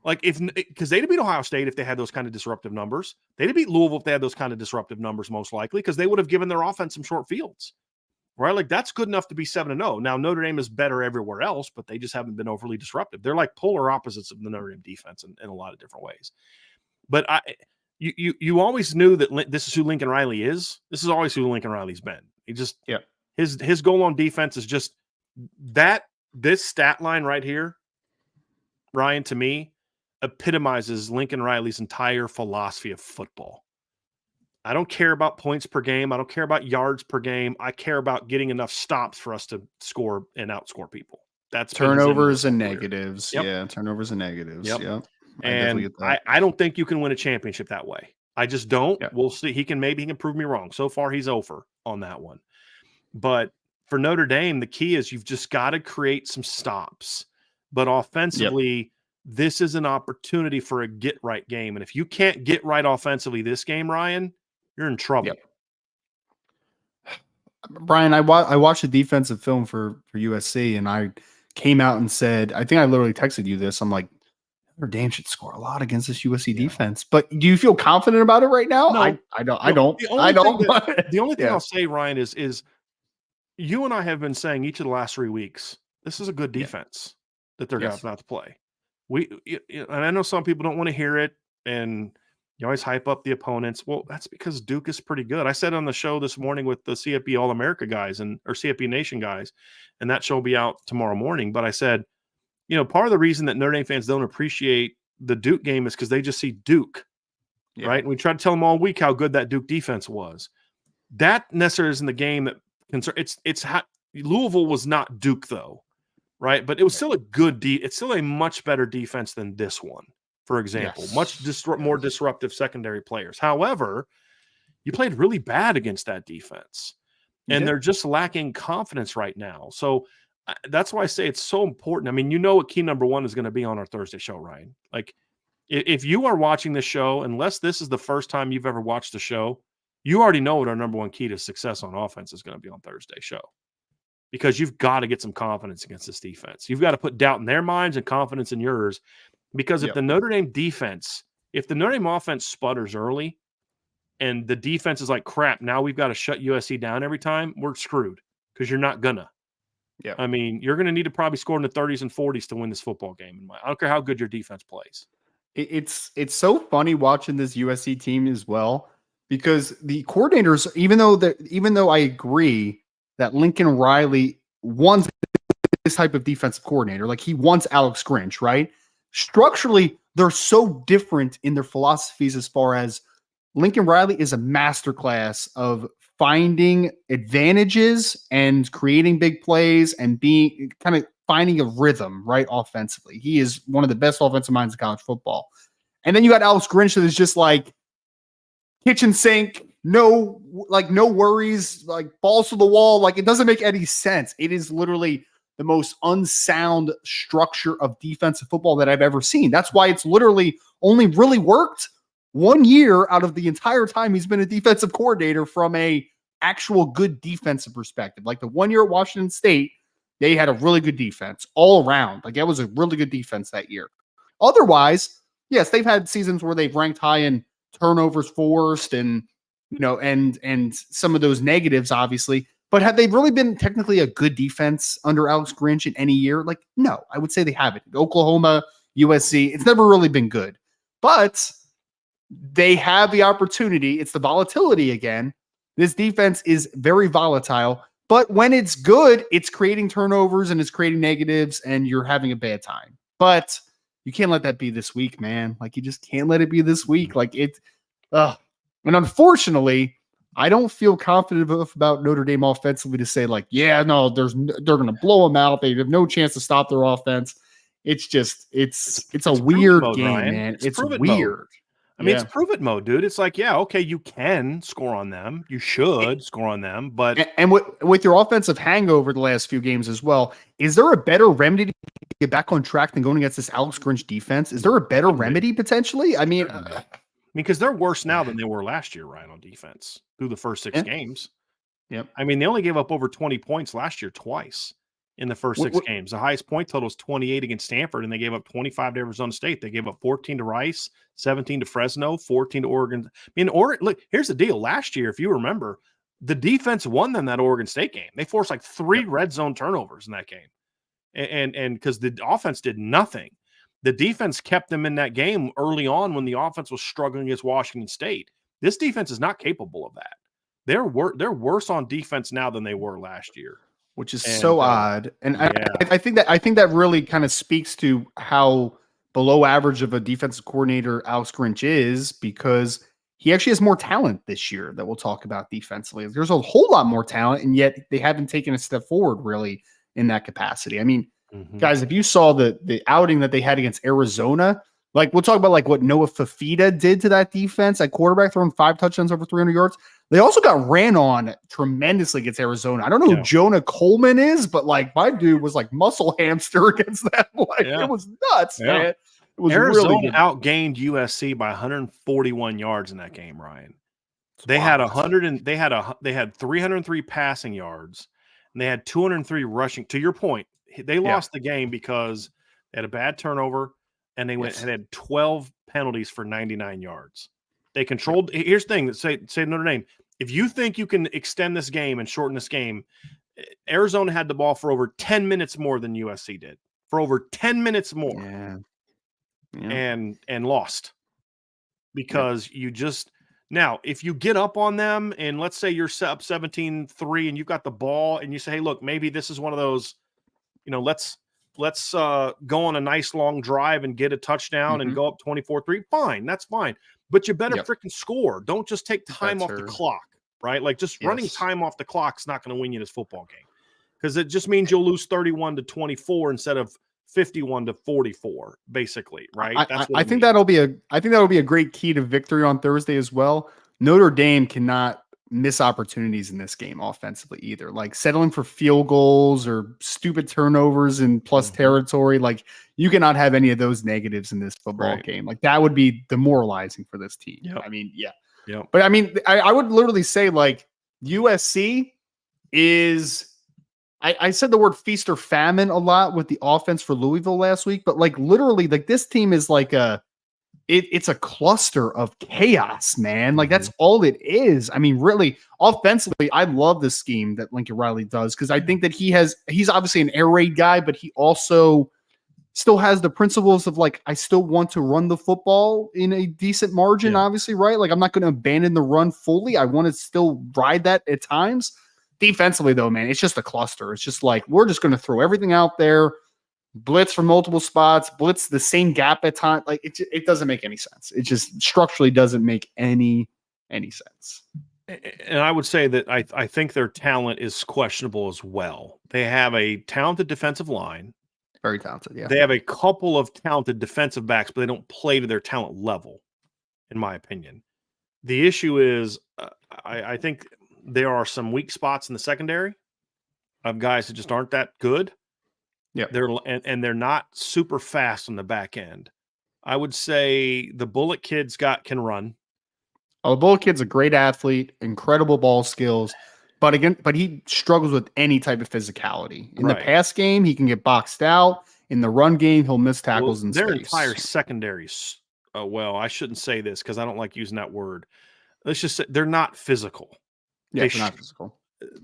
Like because they'd beat Ohio State if they had those kind of disruptive numbers. They'd beat Louisville if they had those kind of disruptive numbers, most likely, because they would have given their offense some short fields. Right? Like that's good enough to be 7-0. Now Notre Dame is better everywhere else, but they just haven't been overly disruptive. They're like polar opposites of the Notre Dame defense in a lot of different ways. But you always knew that this is who Lincoln Riley is. This is always who Lincoln Riley's been. He just his goal on defense is just that. This stat line right here, Ryan, to me, epitomizes Lincoln Riley's entire philosophy of football. I don't care about points per game. I don't care about yards per game. I care about getting enough stops for us to score and outscore people. That's
turnovers and negatives. Yeah, turnovers and negatives. Yep.
And I don't think you can win a championship that way. I just don't. We'll see. He can prove me wrong. So far, he's over on that one. But for Notre Dame, the key is you've just got to create some stops. But offensively, this is an opportunity for a get-right game. And if you can't get right offensively this game, Ryan, you're in trouble.
Brian, I watched the defensive film for USC, and I came out and said, I think I literally texted you this. I'm like, Notre Dame should score a lot against this USC defense. But do you feel confident about it right now?
No,
I don't.
The only thing I'll say, Ryan, is you and I have been saying each of the last 3 weeks, this is a good defense that they're about to play. And I know some people don't want to hear it, and you always hype up the opponents. Well, that's because Duke is pretty good. I said on the show this morning with the CFP All-America guys or CFP Nation guys, and that show will be out tomorrow morning. But I said, part of the reason that Notre Dame fans don't appreciate the Duke game is because they just see Duke, right? And we tried to tell them all week how good that Duke defense was. That necessarily isn't the game that concerns. It's how Louisville was not Duke though, right? But it was still a good it's still a much better defense than this one. For example, much more disruptive secondary players. However, you played really bad against that defense, and they're just lacking confidence right now. So that's why I say it's so important. I mean, what key number one is going to be on our Thursday show, Ryan. Like, if you are watching this show, unless this is the first time you've ever watched the show, you already know what our number one key to success on offense is going to be on Thursday show. Because you've got to get some confidence against this defense. You've got to put doubt in their minds and confidence in yours. Because if the Notre Dame offense sputters early and the defense is like, crap, now we've got to shut USC down every time, we're screwed because you're not gonna. Yeah. I mean, you're going to need to probably score in the 30s and 40s to win this football game. I don't care how good your defense plays.
It's so funny watching this USC team as well, because the coordinators, even though I agree that Lincoln Riley wants this type of defensive coordinator, like he wants Alex Grinch, right? Structurally, they're so different in their philosophies as far as Lincoln Riley is a masterclass of finding advantages and creating big plays and being kind of finding a rhythm, right? Offensively. He is one of the best offensive minds in college football. And then you got Alex Grinch that is just like kitchen sink, no worries, like balls to the wall. Like it doesn't make any sense. It is literally the most unsound structure of defensive football that I've ever seen. That's why it's literally only really worked 1 year out of the entire time he's been a defensive coordinator from a actual good defensive perspective. Like the 1 year at Washington State, they had a really good defense all around. Like that was a really good defense that year. Otherwise, yes, they've had seasons where they've ranked high in turnovers forced and, and some of those negatives, obviously. But have they really been technically a good defense under Alex Grinch in any year? Like, no, I would say they haven't. Oklahoma, USC, it's never really been good. But they have the opportunity. It's the volatility again. This defense is very volatile. But when it's good, it's creating turnovers and it's creating negatives, and you're having a bad time. But you can't let that be this week, man. Like, you just can't let it be this week. Like, and unfortunately, I don't feel confident enough about Notre Dame offensively to say, like, yeah, no, they're going to blow them out. They have no chance to stop their offense. It's just, it's a weird
mode,
game,
Ryan.
man. It's
weird.
Mode.
I mean, it's prove it mode, dude. It's like, yeah, okay, you can score on them. You should score on them. But
and with your offensive hangover the last few games as well, is there a better remedy to get back on track than going against this Alex Grinch defense? Is there a better remedy potentially? I mean,
because they're worse now than they were last year, Ryan, on defense through the first 6 games.
Yep.
I mean, they only gave up over 20 points last year twice in the first 6 games. The highest point total was 28 against Stanford, and they gave up 25 to Arizona State. They gave up 14 to Rice, 17 to Fresno, 14 to Oregon. I mean, look, here's the deal. Last year, if you remember, the defense won them that Oregon State game. They forced like 3 red zone turnovers in that game. And because the offense did nothing. The defense kept them in that game early on when the offense was struggling against Washington State. This defense is not capable of that. They're worse on defense now than they were last year,
which is so odd. And yeah. I think that really kind of speaks to how below average of a defensive coordinator Alex Grinch is, because he actually has more talent this year that we'll talk about defensively. There's a whole lot more talent, and yet they haven't taken a step forward really in that capacity. I mean, guys, if you saw the outing that they had against Arizona, like we'll talk about like what Noah Fafita did to that defense at quarterback, throwing 5 touchdowns over 300 yards. They also got ran on tremendously against Arizona. I don't know who Jonah Coleman is, but like my dude was like muscle hamster against them. Like it was nuts, man. It was
Arizona
really good.
Outgained USC by 141 yards in that game, Ryan. They had 303 passing yards, and they had 203 rushing. To your point, they lost the game because they had a bad turnover, and they had 12 penalties for 99 yards. They controlled. Here's the thing: say Notre Dame. If you think you can extend this game and shorten this game, Arizona had the ball for over 10 minutes more than USC did. For over 10 minutes more, and lost because you just. Now, if you get up on them and let's say you're set up 17-3 and you've got the ball and you say, hey, look, maybe this is one of those, let's go on a nice long drive and get a touchdown and go up 24-3. Fine. That's fine. But you better freaking score. Don't just take time off the clock, right? Like just running time off the clock is not going to win you this football game because it just means you'll lose 31-24 instead of 51-44, basically, right?
I think that'll be a great key to victory on Thursday as well. Notre Dame cannot miss opportunities in this game offensively either. Like settling for field goals or stupid turnovers in plus territory. Like you cannot have any of those negatives in this football game. Like that would be demoralizing for this team. I mean, but I mean, I would literally say like USC is. I said the word feast or famine a lot with the offense for Louisville last week, but like literally, like this team is like it's a cluster of chaos, man. Like that's all it is. I mean, really, offensively, I love the scheme that Lincoln Riley does because I think that he's obviously an air raid guy, but he also still has the principles of like I still want to run the football in a decent margin, obviously, right? Like I'm not going to abandon the run fully. I want to still ride that at times. Defensively, though, man, it's just a cluster. It's just like we're just going to throw everything out there, blitz from multiple spots, blitz the same gap at times. Like it doesn't make any sense. It just structurally doesn't make any sense.
And I would say that I think their talent is questionable as well. They have a talented defensive line,
very talented. Yeah,
they have a couple of talented defensive backs, but they don't play to their talent level, in my opinion. The issue is, I think. There are some weak spots in the secondary of guys that just aren't that good.
Yeah,
they're not super fast on the back end. I would say the Bullet kid's can run.
Oh, the Bullet kid's a great athlete, incredible ball skills, but he struggles with any type of physicality. In the pass game, he can get boxed out. In the run game, he'll miss tackles in
their
space.
Entire secondary well, I shouldn't say this because I don't like using that word. Let's just say they're not physical.
Yeah, they're not physical.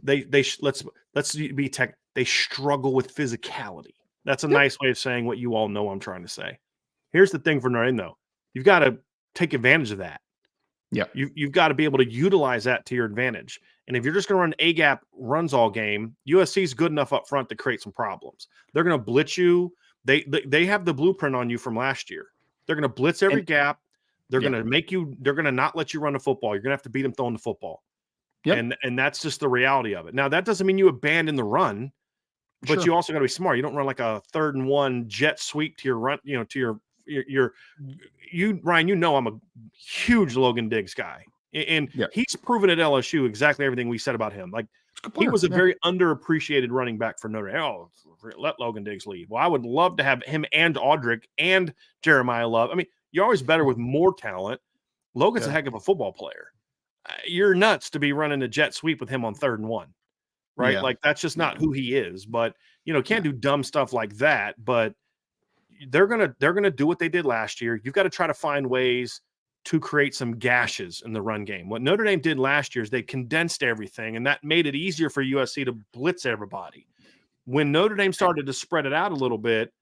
Let's be tech. They struggle with physicality. That's a nice way of saying what you all know I'm trying to say. Here's the thing for Notre Dame, though. You've got to take advantage of that.
Yeah.
You've got to be able to utilize that to your advantage. And if you're just going to run A-gap runs all game, USC is good enough up front to create some problems. They're going to blitz you. They have the blueprint on you from last year. They're going to blitz every gap. They're going to they're going to not let you run the football. You're going to have to beat them throwing the football. Yep. And that's just the reality of it. Now, that doesn't mean you abandon the run, but you also got to be smart. You don't run like a 3rd and 1 jet sweep to your run, to you, Ryan, I'm a huge Logan Diggs guy. And he's proven at LSU exactly everything we said about him. Like, he was a very underappreciated running back for Notre Dame. Oh, let Logan Diggs leave. Well, I would love to have him and Audric and Jeremiah Love. I mean, you're always better with more talent. Logan's a heck of a football player. You're nuts to be running a jet sweep with him on 3rd and 1, right? Yeah. Like, that's just not who he is. But, can't do dumb stuff like that. But they're gonna do what they did last year. You've got to try to find ways to create some gashes in the run game. What Notre Dame did last year is they condensed everything, and that made it easier for USC to blitz everybody. When Notre Dame started to spread it out a little bit,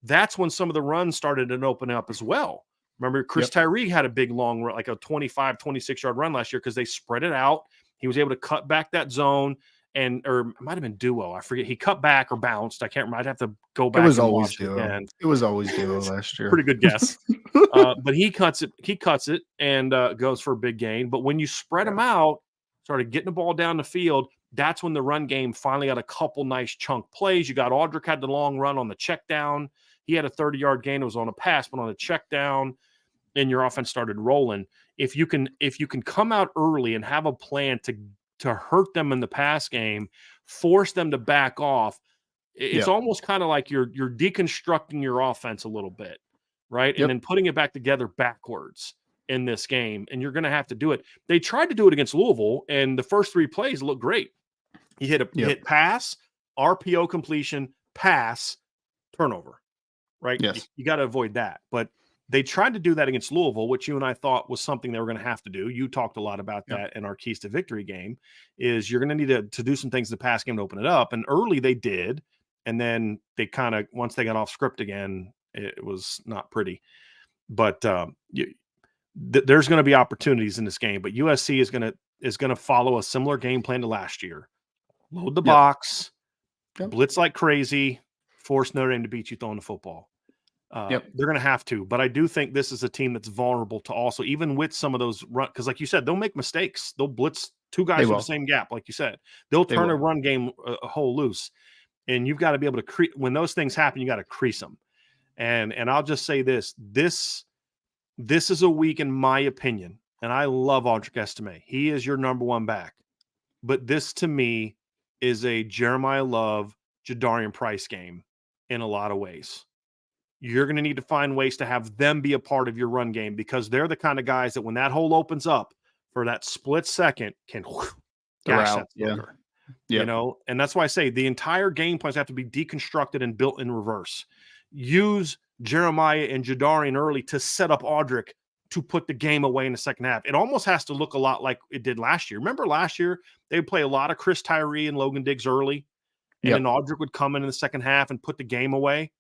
that's when some of the runs started to open up as well. Remember, Chris Tyree had a big long run, like a 25, 26-yard run last year because they spread it out. He was able to cut back that zone, or it might have been duo. I forget. He cut back or bounced. I can't remember. I'd have to go back.
It was always duo. It was always duo last year.
Pretty good guess. But he cuts it and goes for a big gain. But when you spread them out, started getting the ball down the field, that's when the run game finally got a couple nice chunk plays. You got Audric had the long run on the check down. He had a 30-yard gain. It was on a pass, but on a check down. And your offense started rolling. If you can come out early and have a plan to hurt them in the pass game, force them to back off, it's almost kind of like you're deconstructing your offense a little bit, right? And then putting it back together backwards in this game, and you're going to have to do it. They tried to do it against Louisville, and the first 3 plays looked great. He hit pass, RPO completion, pass, turnover, right?
Yes.
You got to avoid that, but they tried to do that against Louisville, which you and I thought was something they were going to have to do. You talked a lot about that in our Keys to Victory game, is you're going to need to do some things in the pass game to open it up. And early they did. And then they kind of, once they got off script again, it was not pretty. But there's going to be opportunities in this game. But USC is going to follow a similar game plan to last year. Load the box, blitz like crazy, force Notre Dame to beat you throwing the football. They're going to have to, but I do think this is a team that's vulnerable to also, even with some of those run, because like you said, they'll make mistakes. They'll blitz 2 guys from the same gap, like you said. They'll turn a run game a hole loose, and you've got to be able to when those things happen, you got to crease them. And I'll just say this is a week, in my opinion, and I love Audric Estime. He is your number 1 back, but this to me is a Jeremiah Love, Jadarian Price game in a lot of ways. You're going to need to find ways to have them be a part of your run game, because they're the kind of guys that when that hole opens up for that split second can gash that filter. And that's why I say the entire game plans have to be deconstructed and built in reverse. Use Jeremiah and Jadarian early to set up Audric to put the game away in the second half. It almost has to look a lot like it did last year. Remember last year, they would play a lot of Chris Tyree and Logan Diggs early, and then Audric would come in the second half and put the game away.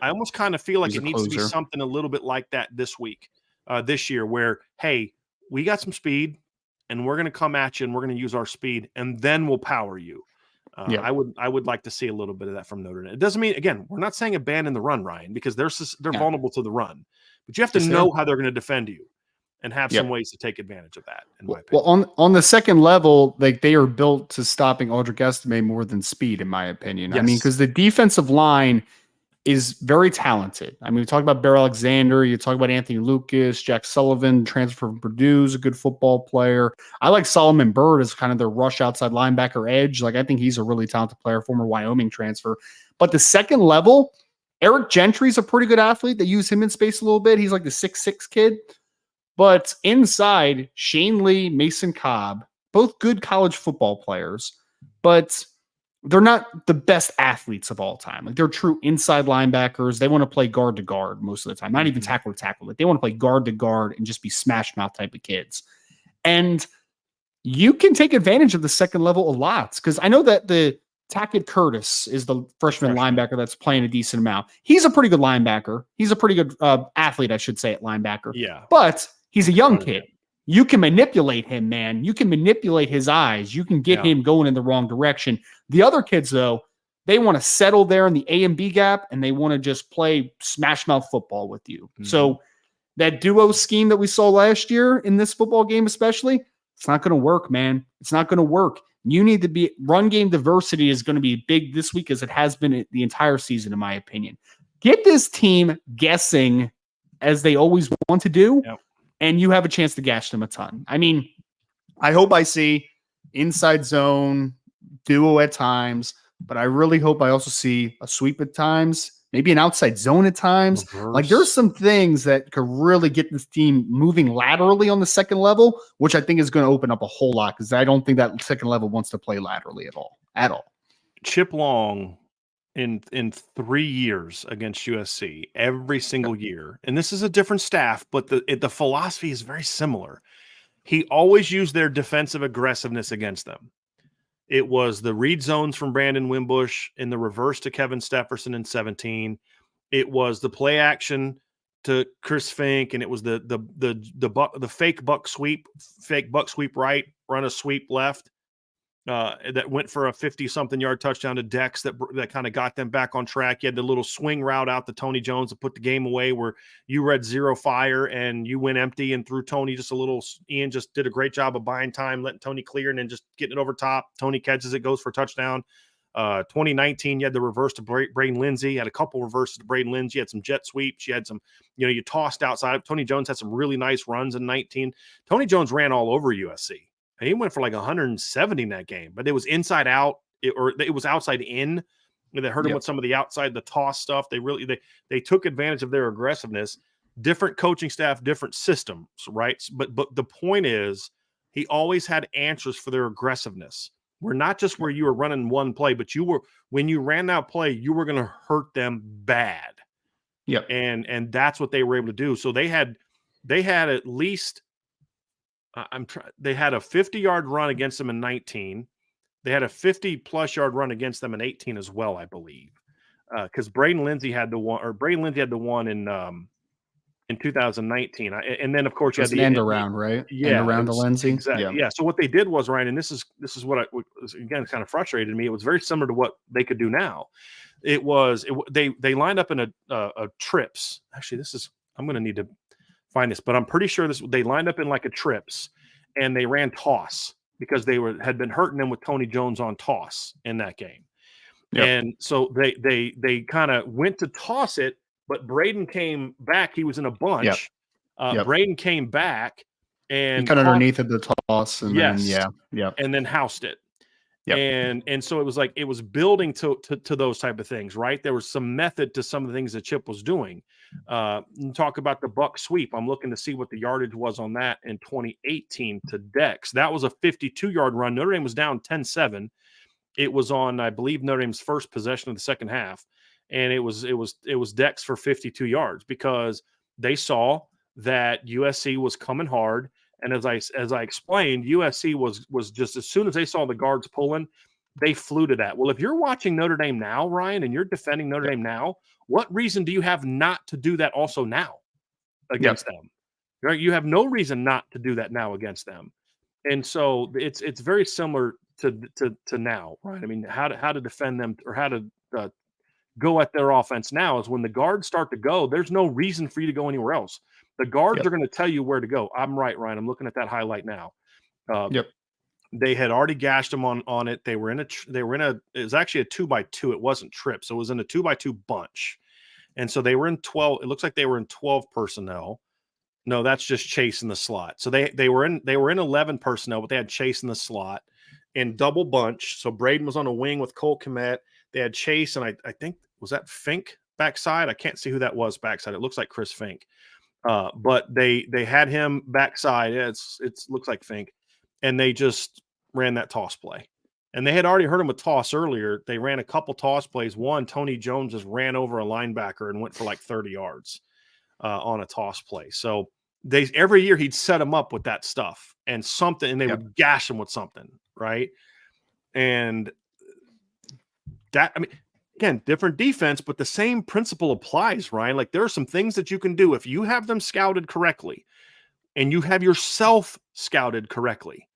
I almost kind of feel like it needs to be something a little bit like that this week, this year, where, hey, we got some speed and we're going to come at you and we're going to use our speed and then we'll power you. I would like to see a little bit of that from Notre Dame. It doesn't mean, again, we're not saying abandon the run, Ryan, because they're vulnerable to the run, but you have to know how they're going to defend you and have some ways to take advantage of that. In my opinion.
Well, on the second level, like, they are built to stopping Audric Estime more than speed, in my opinion. I mean, because the defensive line is very talented. I mean, we talked about Bear Alexander. You talk about Anthony Lucas, Jack Sullivan, transfer from Purdue, is a good football player. I like Solomon Byrd as kind of their rush outside linebacker edge. Like, I think he's a really talented player, former Wyoming transfer. But the second level, Eric Gentry's a pretty good athlete. They use him in space a little bit. He's like the 6'6" kid. But inside, Shane Lee, Mason Cobb, both good college football players. But they're not the best athletes of all time. Like they're true inside linebackers. They want to play guard to guard most of the time, not even tackle to tackle. Like they want to play guard to guard and just be smash mouth type of kids. And you can take advantage of the second level a lot because I know that the Tackett Curtis is the freshman linebacker that's playing a decent amount. He's a pretty good linebacker. He's a pretty good athlete, I should say, at linebacker.
Yeah.
But he's a young kid. You can manipulate him, man. You can manipulate his eyes. You can get him going in the wrong direction. The other kids, though, they want to settle there in the A and B gap, and they want to just play smash mouth football with you. So that duo scheme that we saw last year in this football game especially, it's not going to work, man. It's not going to work. You need to be run game diversity is going to be big this week as it has been the entire season, in my opinion. Get this team guessing as they always want to do, and you have a chance to gash them a ton. I mean, I hope I see inside zone, duo at times, but I really hope I also see a sweep at times, maybe an outside zone at times.
Reverse.
Like there's some things that could really get this team moving laterally on the second level, which I think is going to open up a whole lot because I don't think that second level wants to play laterally at all.
Chip Long in 3 years against USC, every single year, and this is a different staff, but the philosophy is very similar. He always used their defensive aggressiveness against them. It was the read zones from Brandon Wimbush in the reverse to Kevin Stefferson in 17. It was the play action to Chris Fink, and it was the fake buck sweep right, run a sweep left that went for a 50-something yard touchdown to Dex that kind of got them back on track. You had the little swing route out to Tony Jones to put the game away where you read zero fire and you went empty and threw Tony just a little. Ian just did a great job of buying time, letting Tony clear and then just getting it over top. Tony catches it, goes for a touchdown. 2019, you had the reverse to Braden Lindsey. You had a couple reverses to Braden Lindsey. You had some jet sweeps. You had some, you tossed outside. Tony Jones had some really nice runs in 19. Tony Jones ran all over USC. He went for like 170 in that game, but it was inside out or it was outside in. They hurt him with some of the outside, the toss stuff. They took advantage of their aggressiveness. Different coaching staff, different systems, right? But the point is, he always had answers for their aggressiveness. We're not just where you were running one play, but when you ran that play, you were going to hurt them bad.
Yeah,
and that's what they were able to do. So they had at least. They had a 50-yard run against them in 19. They had a 50-plus yard run against them in 18 as well, I believe, because Braden Lindsey had the one in 2019, and then of course you had the
end around, right?
Yeah,
end around to Lindsey.
Exactly. Yeah. So what they did was, Ryan, and this is what again kind of frustrated me. It was very similar to what they could do now. They lined up in a trips. Actually, I'm going to need to find this, but I'm pretty sure they lined up in like a trips and they ran toss because had been hurting them with Tony Jones on toss in that game. Yep. And so they kind of went to toss it, but Braden came back. He was in a bunch. Yep. Braden came back and
he cut underneath of the toss and
then housed it.
Yep.
And so it was building to those type of things, right? There was some method to some of the things that Chip was doing. Talk about the buck sweep. I'm looking to see what the yardage was on that in 2018 to Dex. That was a 52-yard run. Notre Dame was down 10-7. It was on, I believe, Notre Dame's first possession of the second half, and it was Dex for 52 yards because they saw that USC was coming hard. And as I explained, USC was just as soon as they saw the guards pulling, they flew to that. Well, if you're watching Notre Dame now, Ryan, and you're defending Notre Dame now, what reason do you have not to do that also now against them? Right? You have no reason not to do that now against them. And so it's very similar to now, right? I mean, how to defend them or how to go at their offense now is when the guards start to go, there's no reason for you to go anywhere else. The guards are going to tell you where to go. I'm right, Ryan. I'm looking at that highlight now. They had already gashed them on it. It was actually a 2x2. It wasn't trip. So it was in a 2x2 bunch. And so they were in 12. It looks like they were in 12 personnel. No, that's just Chase in the slot. So they were in 11 personnel, but they had Chase in the slot in double bunch. So Braden was on a wing with Cole Kmet. They had Chase, and I think, was that Fink backside? I can't see who that was backside. It looks like Chris Fink. But they had him backside. It looks like Fink, and they just ran that toss play. And they had already heard him with toss earlier. They ran a couple toss plays. One, Tony Jones just ran over a linebacker and went for like 30 yards on a toss play. So every year he'd set him up with that stuff and something, and they would gash him with something, right? And that, I mean, again, different defense, but the same principle applies, Ryan. Like there are some things that you can do if you have them scouted correctly and you have yourself scouted correctly.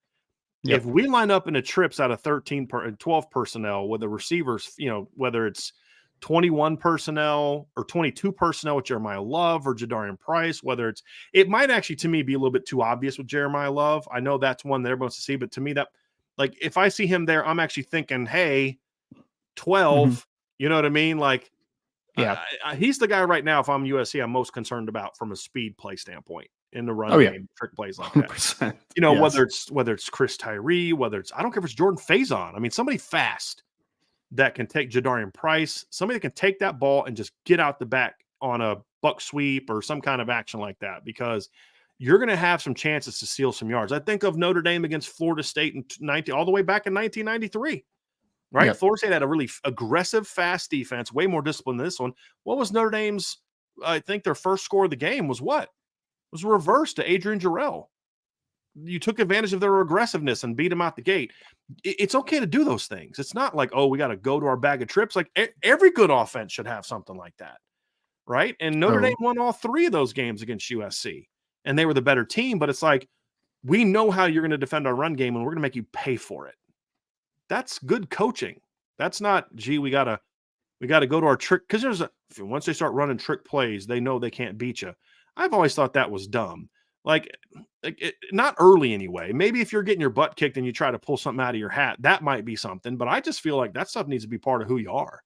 If we line up in a trips out of 12 personnel with the receivers, whether it's 21 personnel or 22 personnel with Jeremiah Love or Jadarian Price, it might actually to me be a little bit too obvious with Jeremiah Love. I know that's one that everyone wants to see, but to me that, like, if I see him there, I'm actually thinking, hey, 12, you know what I mean? Like, he's the guy right now, if I'm USC, I'm most concerned about from a speed play standpoint in the run game, trick plays like that. 100%. Whether it's Chris Tyree, I don't care if it's Jordan Faison. I mean, somebody fast that can take Jadarian Price, somebody that can take that ball and just get out the back on a buck sweep or some kind of action like that, because you're going to have some chances to steal some yards. I think of Notre Dame against Florida State all the way back in 1993. Right? Florida State had a really aggressive, fast defense, way more discipline than this one. What was Notre Dame's, I think their first score of the game was what? It was a reverse to Adrian Jarrell. You took advantage of their aggressiveness and beat them out the gate. It's okay to do those things. It's not like, oh, we got to go to our bag of trips. Like every good offense should have something like that, right? And Notre Dame won all 3 of those games against USC, and they were the better team. But it's like, we know how you're going to defend our run game, and we're going to make you pay for it. That's good coaching. That's not, gee, we got to go to our trick, because once they start running trick plays, they know they can't beat you. I've always thought that was dumb. Like not early anyway. Maybe if you're getting your butt kicked and you try to pull something out of your hat, that might be something. But I just feel like that stuff needs to be part of who you are,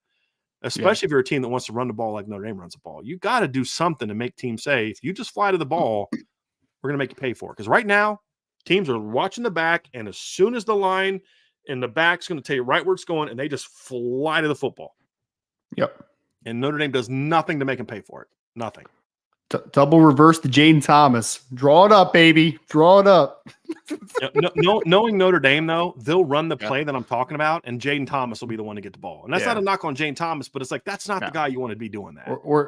especially if you're a team that wants to run the ball like Notre Dame runs the ball. You got to do something to make teams say, if you just fly to the ball, we're going to make you pay for it. Because right now, teams are watching the back, and as soon as the line and the back's going to tell you right where it's going, and they just fly to the football. And Notre Dame does nothing to make them pay for it. Nothing.
Double reverse to Jaden Thomas. Draw it up, baby. Draw it up.
Knowing Notre Dame, though, they'll run the play that I'm talking about, and Jaden Thomas will be the one to get the ball. And that's not a knock on Jaden Thomas, but it's like, that's not the guy you want to be doing that.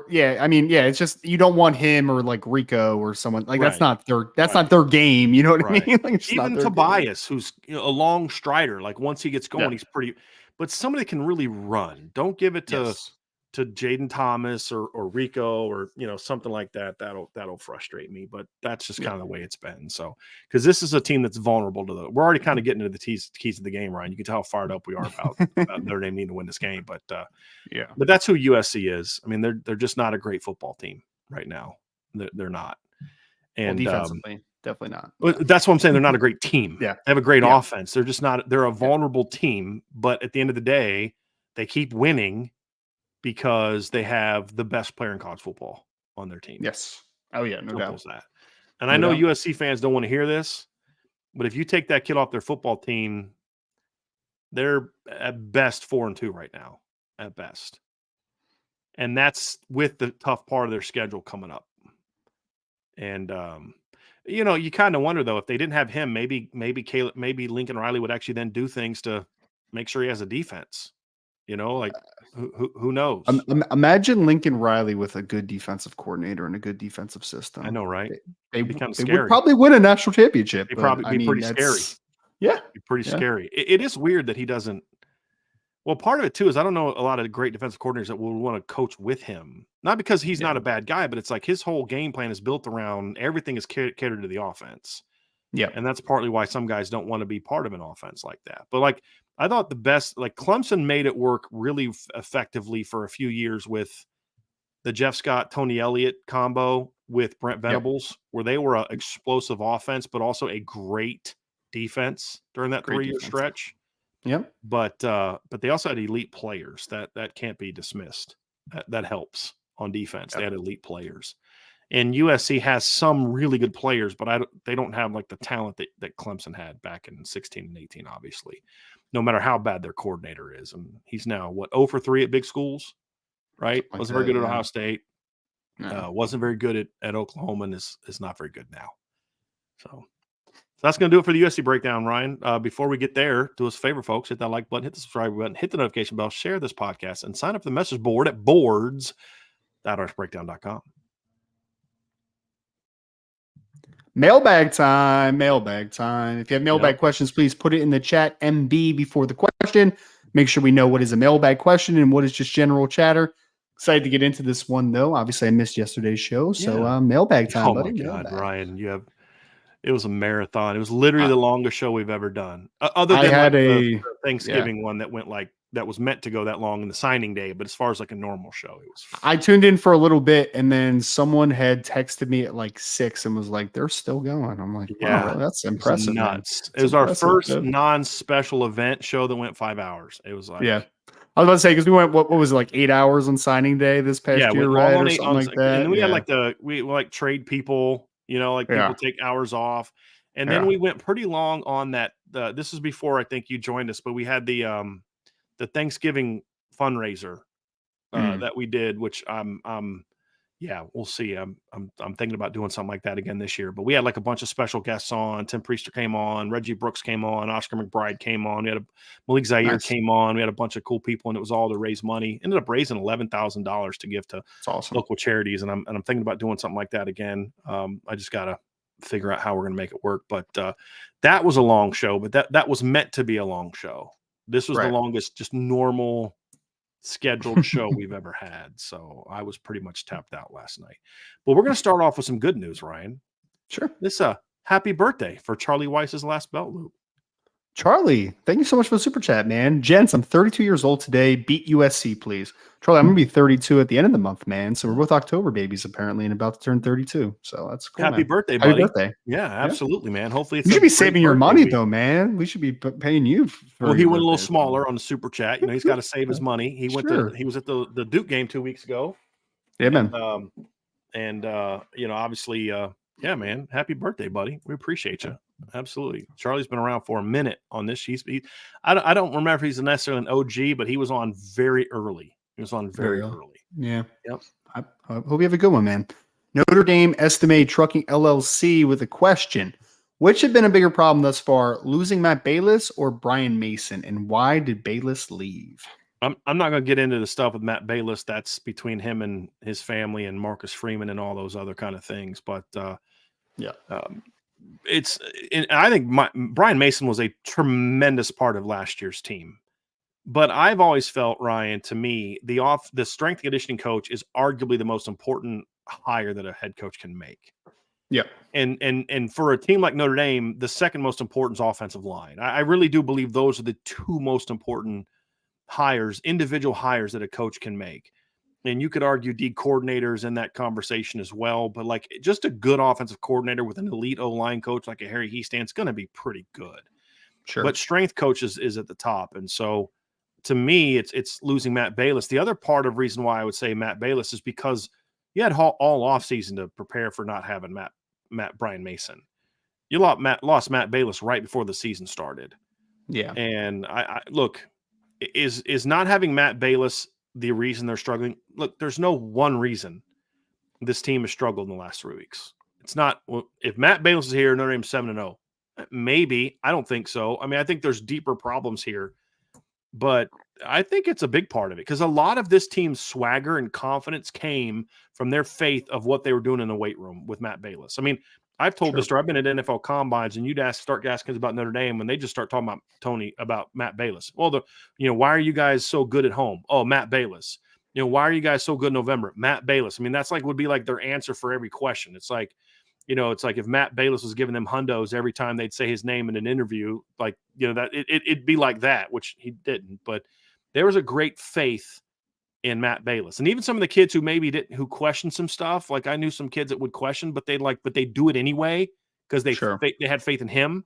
It's just, you don't want him or like Rico or someone like that's not their game. You know what I mean? Like,
even Tobias, who's a long strider, like once he gets going, he's pretty. But somebody can really run. Don't give it to Jaden Thomas or Rico or something like that. That'll frustrate me. But that's just kind of the way it's been. So because this is a team that's vulnerable to we're already kind of getting into the keys of the game, Ryan. You can tell how fired up we are about Notre Dame needing to win this game. But but that's who USC is. I mean, they're just not a great football team right now. They're not. And
defensively, definitely not.
That's what I'm saying. They're not a great team. They have a great offense. They're just not. They're a vulnerable team. But at the end of the day, they keep winning because they have the best player in college football on their team.
Yes. Oh yeah, no doubt.
That. And I know USC fans don't want to hear this, but if you take that kid off their football team, they're at best 4-2 right now, at best. And that's with the tough part of their schedule coming up. And you kind of wonder though, if they didn't have him, maybe Lincoln Riley would actually then do things to make sure he has a defense. Like who knows?
Imagine Lincoln Riley with a good defensive coordinator and a good defensive system.
I know, right?
They would probably win a national championship.
It'd probably be pretty scary.
Yeah.
It'd be pretty scary. It is weird that he doesn't. Well, part of it too is I don't know a lot of great defensive coordinators that will want to coach with him. Not because he's not a bad guy, but it's like his whole game plan is built around everything is catered to the offense.
Yeah.
And that's partly why some guys don't want to be part of an offense like that. But like, I thought the best, like Clemson made it work really effectively for a few years with the Jeff Scott, Tony Elliott combo with Brent Venables, where they were an explosive offense, but also a great defense during that 3-year stretch.
Yep.
But they also had elite players that can't be dismissed. That helps on defense. They had elite players. And USC has some really good players, but they don't have like the talent that Clemson had back in 16 and 18, obviously, no matter how bad their coordinator is. And he's now, 0 for 3 at big schools, right? Wasn't very good at Ohio State. Wasn't very good at Oklahoma, and is not very good now. So So that's going to do it for the USC breakdown, Ryan. Before we get there, do us a favor, folks. Hit that like button, hit the subscribe button, hit the notification bell, share this podcast, and sign up for the message board at boards.rsbreakdown.com.
Mailbag time. Mailbag time. If you have mailbag questions, please put it in the chat MB before the question. Make sure we know what is a mailbag question and what is just general chatter. Excited to get into this one, though. Obviously, I missed yesterday's show. So mailbag time, buddy.
Oh, my God,
mailbag.
Ryan. It was a marathon. It was literally the longest show we've ever done. Other than the Thanksgiving one that went that was meant to go that long in the signing day. But as far as like a normal show, it was fun.
I tuned in for a little bit, and then someone had texted me at like 6 and was like, they're still going. I'm like, wow, really? That's impressive.
Nuts. It was our first non-special event show that went 5 hours. It was like,
I was about to say, because we went, what was it, like 8 hours on signing day this past year, right? Or something like that.
And then we had we trade people, people take hours off. And then we went pretty long on that. This is before I think you joined us, but we had the Thanksgiving fundraiser that we did, which we'll see. I'm thinking about doing something like that again this year. But we had like a bunch of special guests on. Tim Priester came on, Reggie Brooks came on, Oscar McBride came on. We had Malik Zaire came on. We had a bunch of cool people, and it was all to raise money. Ended up raising $11,000 to give to local charities, and I'm thinking about doing something like that again. I just gotta figure out how we're gonna make it work. But that was a long show, but that was meant to be a long show. This was the longest, just normal scheduled show we've ever had. So I was pretty much tapped out last night. But we're going to start off with some good news, Ryan.
Sure.
This happy birthday for Charlie Weiss's last belt loop.
Charlie, thank you so much for the super chat, man. Gents, I'm 32 years old today. Beat USC, please. Charlie, I'm going to be 32 at the end of the month, man. So we're both October babies, apparently, and about to turn 32. So that's cool.
Happy birthday, buddy. Happy birthday. Yeah, absolutely, man. Hopefully it's
You should be saving your money, though, man. We should be paying you.
Well, he went a little smaller on the super chat. He's got to save his money. He was at the Duke game 2 weeks ago.
Yeah, man.
Obviously, man. Happy birthday, buddy. We appreciate you. Absolutely. Charlie's been around for a minit on this. I don't remember if he's necessarily an OG, but he was on very early. He was on very early.
Yeah. Yep. I hope you have a good one, man. Notre Dame Estimate Trucking LLC with a question. Which have been a bigger problem thus far, losing Matt Bayless or Brian Mason? And why did Bayless leave?
I'm not going to get into the stuff with Matt Bayless. That's between him and his family and Marcus Freeman and all those other kind of things. But I think Brian Mason was a tremendous part of last year's team. But I've always felt, Ryan, to me, the strength and conditioning coach is arguably the most important hire that a head coach can make.
Yeah.
And for a team like Notre Dame, the second most important is offensive line. I really do believe those are the two most important hires, individual hires that a coach can make. And you could argue D coordinators in that conversation as well. But like just a good offensive coordinator with an elite O-line coach like a Harry Hiestand is going to be pretty good.
Sure.
But strength coaches is at the top. And so to me, it's losing Matt Bayless. The other part of reason why I would say Matt Bayless is because you had all offseason to prepare for not having Brian Mason. You lost Matt Bayless right before the season started.
Yeah.
And I look, is not having Matt Bayless the reason they're struggling? Look, there's no one reason this team has struggled in the last 3 weeks. It's not, well, if Matt Bayless is here, Notre Dame's 7-0. Maybe. I don't think so. I mean, I think there's deeper problems here. But I think it's a big part of it because a lot of this team's swagger and confidence came from their faith of what they were doing in the weight room with Matt Bayless. I mean, I've told this story. I've been at NFL combines, and you'd start asking about Notre Dame when they just start talking about Matt Bayless. Well, why are you guys so good at home? Oh, Matt Bayless. Why are you guys so good in November? Matt Bayless. I mean, that's would be like their answer for every question. It's like, it's like if Matt Bayless was giving them hundos every time they'd say his name in an interview, that it'd be like that, which he didn't. But there was a great faith in Matt Bayless, and even some of the kids who questioned some stuff. Like I knew some kids that would question, but they do it anyway because they had faith in him.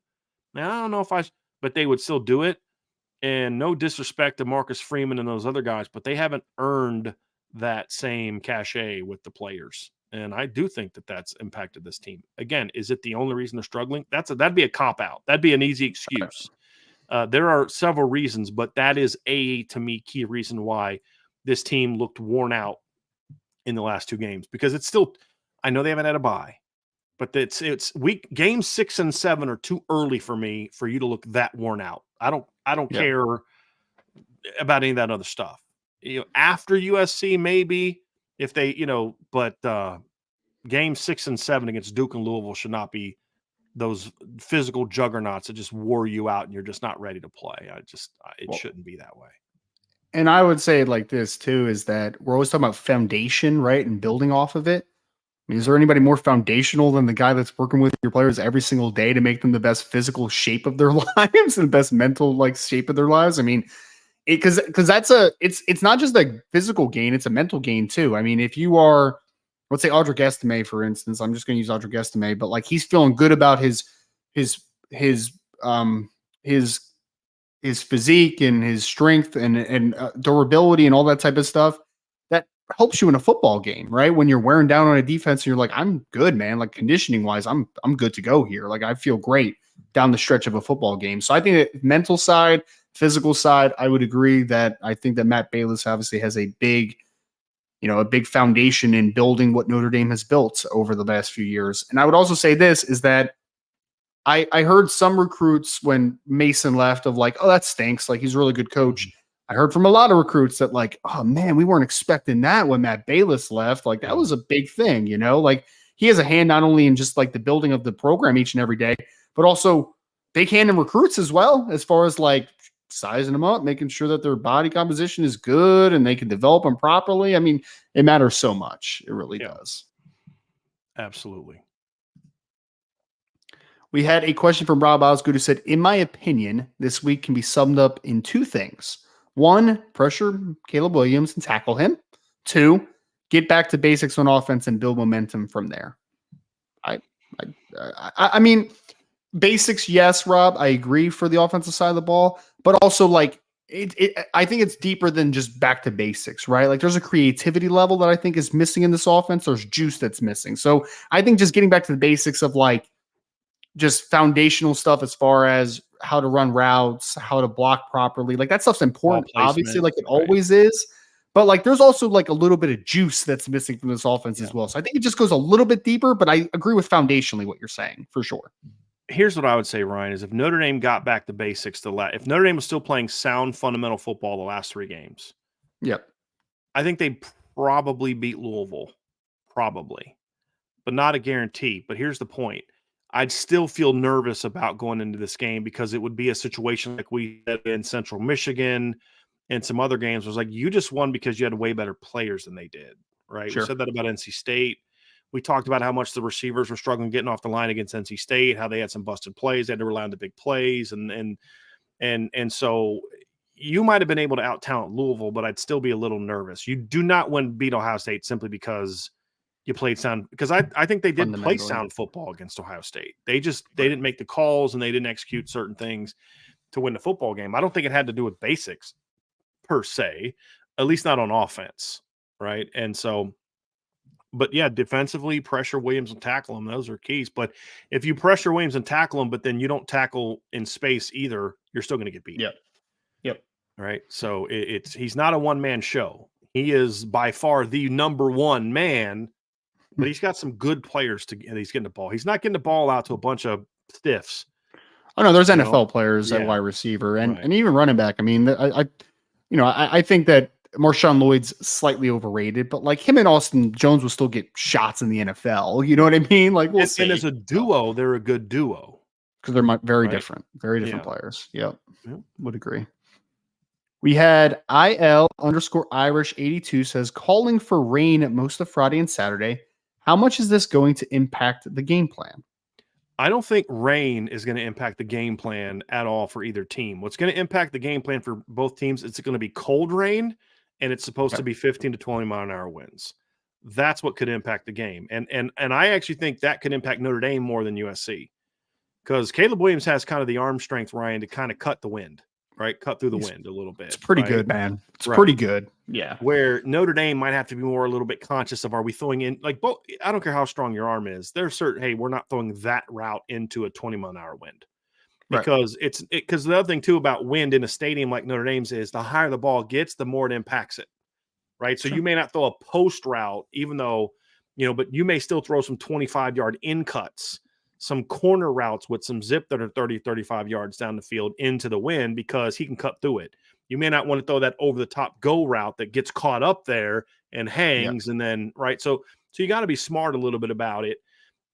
Now I don't know but they would still do it. And no disrespect to Marcus Freeman and those other guys, but they haven't earned that same cachet with the players. And I do think that that's impacted this team. Again, is it the only reason they're struggling? That'd be a cop-out. That'd be an easy excuse. There are several reasons, but that is to me, key reason why this team looked worn out in the last two games. Because it's still – I know they haven't had a bye, But it's week games 6 and 7 are too early for me for you to look that worn out. I don't care about any of that other stuff. After USC, maybe if they, but game 6 and 7 against Duke and Louisville should not be those physical juggernauts that just wore you out and you're just not ready to play. It shouldn't be that way.
And I would say it like this too, is that we're always talking about foundation, right? And building off of it. I mean, is there anybody more foundational than the guy that's working with your players every single day to make them the best physical shape of their lives and the best mental shape of their lives? I mean, because it's not just a physical gain, it's a mental gain too. I mean, if you are, let's say Audric Estime, for instance, I'm just going to use Audric Estime, but he's feeling good about his physique and his strength and durability and all that type of stuff. That helps you in a football game, right? When you're wearing down on a defense and you're like, I'm good, man. Conditioning wise, I'm good to go here. I feel great down the stretch of a football game. So I think that mental side, physical side, I would agree that I think that Matt Balis obviously has a big foundation in building what Notre Dame has built over the last few years. And I would also say this is that I heard some recruits when Mason left of oh, that stinks. He's a really good coach. I heard from a lot of recruits that oh man, we weren't expecting that when Matt Balis left. That was a big thing, he has a hand not only in just the building of the program each and every day, but also big hand in recruits as well, as far as sizing them up, making sure that their body composition is good and they can develop them properly. I mean, it matters so much. It really does.
Absolutely.
We had a question from Rob Osgood who said, in my opinion, this week can be summed up in two things. One, pressure Caleb Williams and tackle him. Two, get back to basics on offense and build momentum from there. I mean, basics, yes, Rob, I agree for the offensive side of the ball, but also I think it's deeper than just back to basics, right? There's a creativity level that I think is missing in this offense. There's juice that's missing. So I think just getting back to the basics of just foundational stuff as far as how to run routes, how to block properly. That stuff's important, obviously, it always is. But there's also a little bit of juice that's missing from this offense as well. So I think it just goes a little bit deeper, but I agree with foundationally what you're saying for sure.
Here's what I would say, Ryan, is if Notre Dame got back to basics, if Notre Dame was still playing sound fundamental football the last 3 games, I think they probably beat Louisville, probably, but not a guarantee. But here's the point. I'd still feel nervous about going into this game because it would be a situation like we had in Central Michigan and some other games. It was you just won because you had way better players than they did, right?
Sure.
We said that about NC State. We talked about how much the receivers were struggling getting off the line against NC State, how they had some busted plays, they had to rely on the big plays, and so you might have been able to out-talent Louisville, but I'd still be a little nervous. You do not beat Ohio State simply because you played sound, because I think they did play sound football against Ohio State. They didn't make the calls and they didn't execute certain things to win the football game. I don't think it had to do with basics per se, at least not on offense, right? And so, but yeah, defensively, pressure Williams and tackle him. Those are keys. But if you pressure Williams and tackle him, but then you don't tackle in space either, you're still going to get beat.
Yep.
Right. So he's not a one-man show. He is by far the number one man, but he's got some good players and he's getting the ball. He's not getting the ball out to a bunch of stiffs.
Oh no, there's NFL players at wide receiver and even running back. I mean, I think that Marshawn Lloyd's slightly overrated, but him and Austin Jones will still get shots in the NFL. You know what I mean? We'll see.
And as a duo, they're a good duo
because they're very different players. Yep. Would agree. We had IL_Irish82 says calling for rain most of Friday and Saturday. How much is this going to impact the game plan?
I don't think rain is going to impact the game plan at all for either team. What's going to impact the game plan for both teams, it's going to be cold rain, and it's supposed to be 15 to 20 mile an hour winds. That's what could impact the game. And I actually think that could impact Notre Dame more than USC because Caleb Williams has kind of the arm strength, Ryan, to kind of cut the wind, right? Cut through the wind a little bit.
It's pretty good, man. It's pretty good. Yeah.
Where Notre Dame might have to be more a little bit conscious of, are we throwing in both? I don't care how strong your arm is. There's certain, hey, we're not throwing that route into a 20 mile an hour wind. Because because the other thing too about wind in a stadium like Notre Dame's is the higher the ball gets, the more it impacts it. Right. So you may not throw a post route, even though but you may still throw some 25-yard in cuts, some corner routes with some zip that are 30, 35 yards down the field into the wind because he can cut through it. You may not want to throw that over the top go route that gets caught up there and hangs and then, right. So you got to be smart a little bit about it.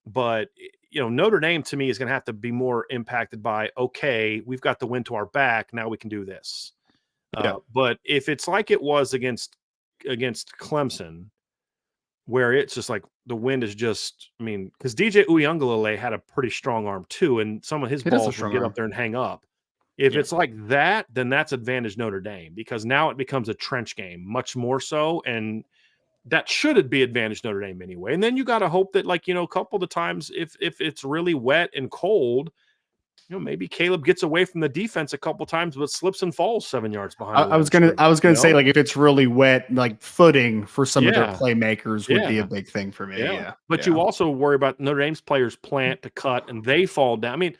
But, Notre Dame to me is going to have to be more impacted by, okay, we've got the wind to our back. Now we can do this. But if it's like it was against Clemson, where it's just like the wind is just, because DJ Uiagalelei had a pretty strong arm too, and some of his balls would get up there and hang up. If it's like that, then that's advantage Notre Dame, because now it becomes a trench game, much more so, and that should be advantage Notre Dame anyway. And then you got to hope that, a couple of the times, if it's really wet and cold, maybe Caleb gets away from the defense a couple times, but slips and falls 7 yards behind.
I was gonna say, if it's really wet, footing for some of their playmakers would be a big thing for me. Yeah.
But you also worry about Notre Dame's players plant to cut and they fall down.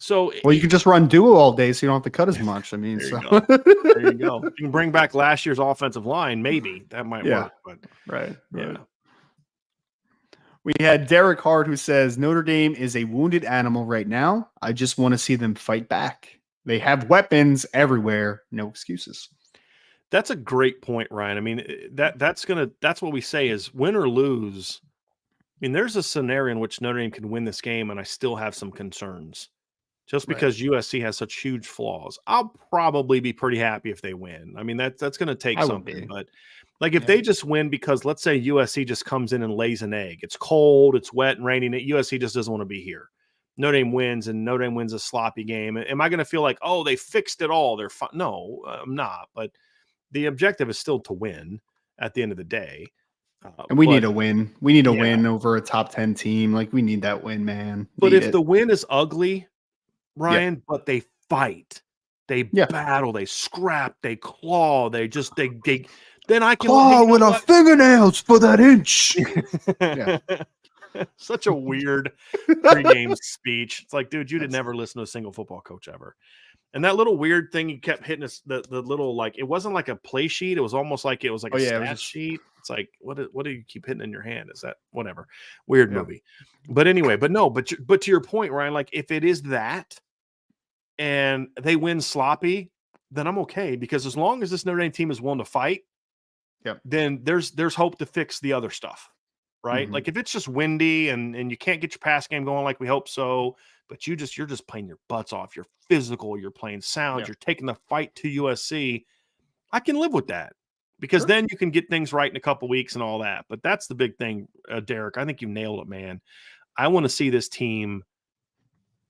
You can just run duo all day, so you don't have to cut as much.
There you go. You can bring back last year's offensive line. Maybe that might work. But
right. We had Derek Hart, who says Notre Dame is a wounded animal right now. I just want to see them fight back. They have weapons everywhere. No excuses.
That's a great point, Ryan. That's what we say is win or lose. There's a scenario in which Notre Dame can win this game, and I still have some concerns. Just because USC has such huge flaws, I'll probably be pretty happy if they win. That's going to take something. But if they just win because, let's say, USC just comes in and lays an egg. It's cold, it's wet and raining. USC just doesn't want to be here. Notre Dame wins, and Notre Dame wins a sloppy game. Am I going to feel like, oh, they fixed it all? They're fine? No, I'm not. But the objective is still to win at the end of the day.
And we need a win. We need a win over a top 10 team. We need that win, man.
But if the win is ugly, Ryan, but they fight, they battle, they scrap, they claw, they then I can
claw with our fingernails for that inch.
Such a weird pregame speech. It's like, dude, you'd never listen to a single football coach ever. And that little weird thing you kept hitting us, the little, it wasn't like a play sheet. It was almost like it was like a stat sheet. It's like, what do you keep hitting in your hand? Is that whatever? Weird movie. But anyway, but to your point, Ryan, if it is that and they win sloppy, then I'm okay, because as long as this Notre Dame team is willing to fight, then there's hope to fix the other stuff, right?
Mm-hmm.
If it's just windy and you can't get your pass game going like we hope so, but you're just playing your butts off, you're physical, you're playing sound, you're taking the fight to USC, I can live with that, because then you can get things right in a couple weeks and all that. But that's the big thing, Derek. I think you nailed it, man. I want to see this team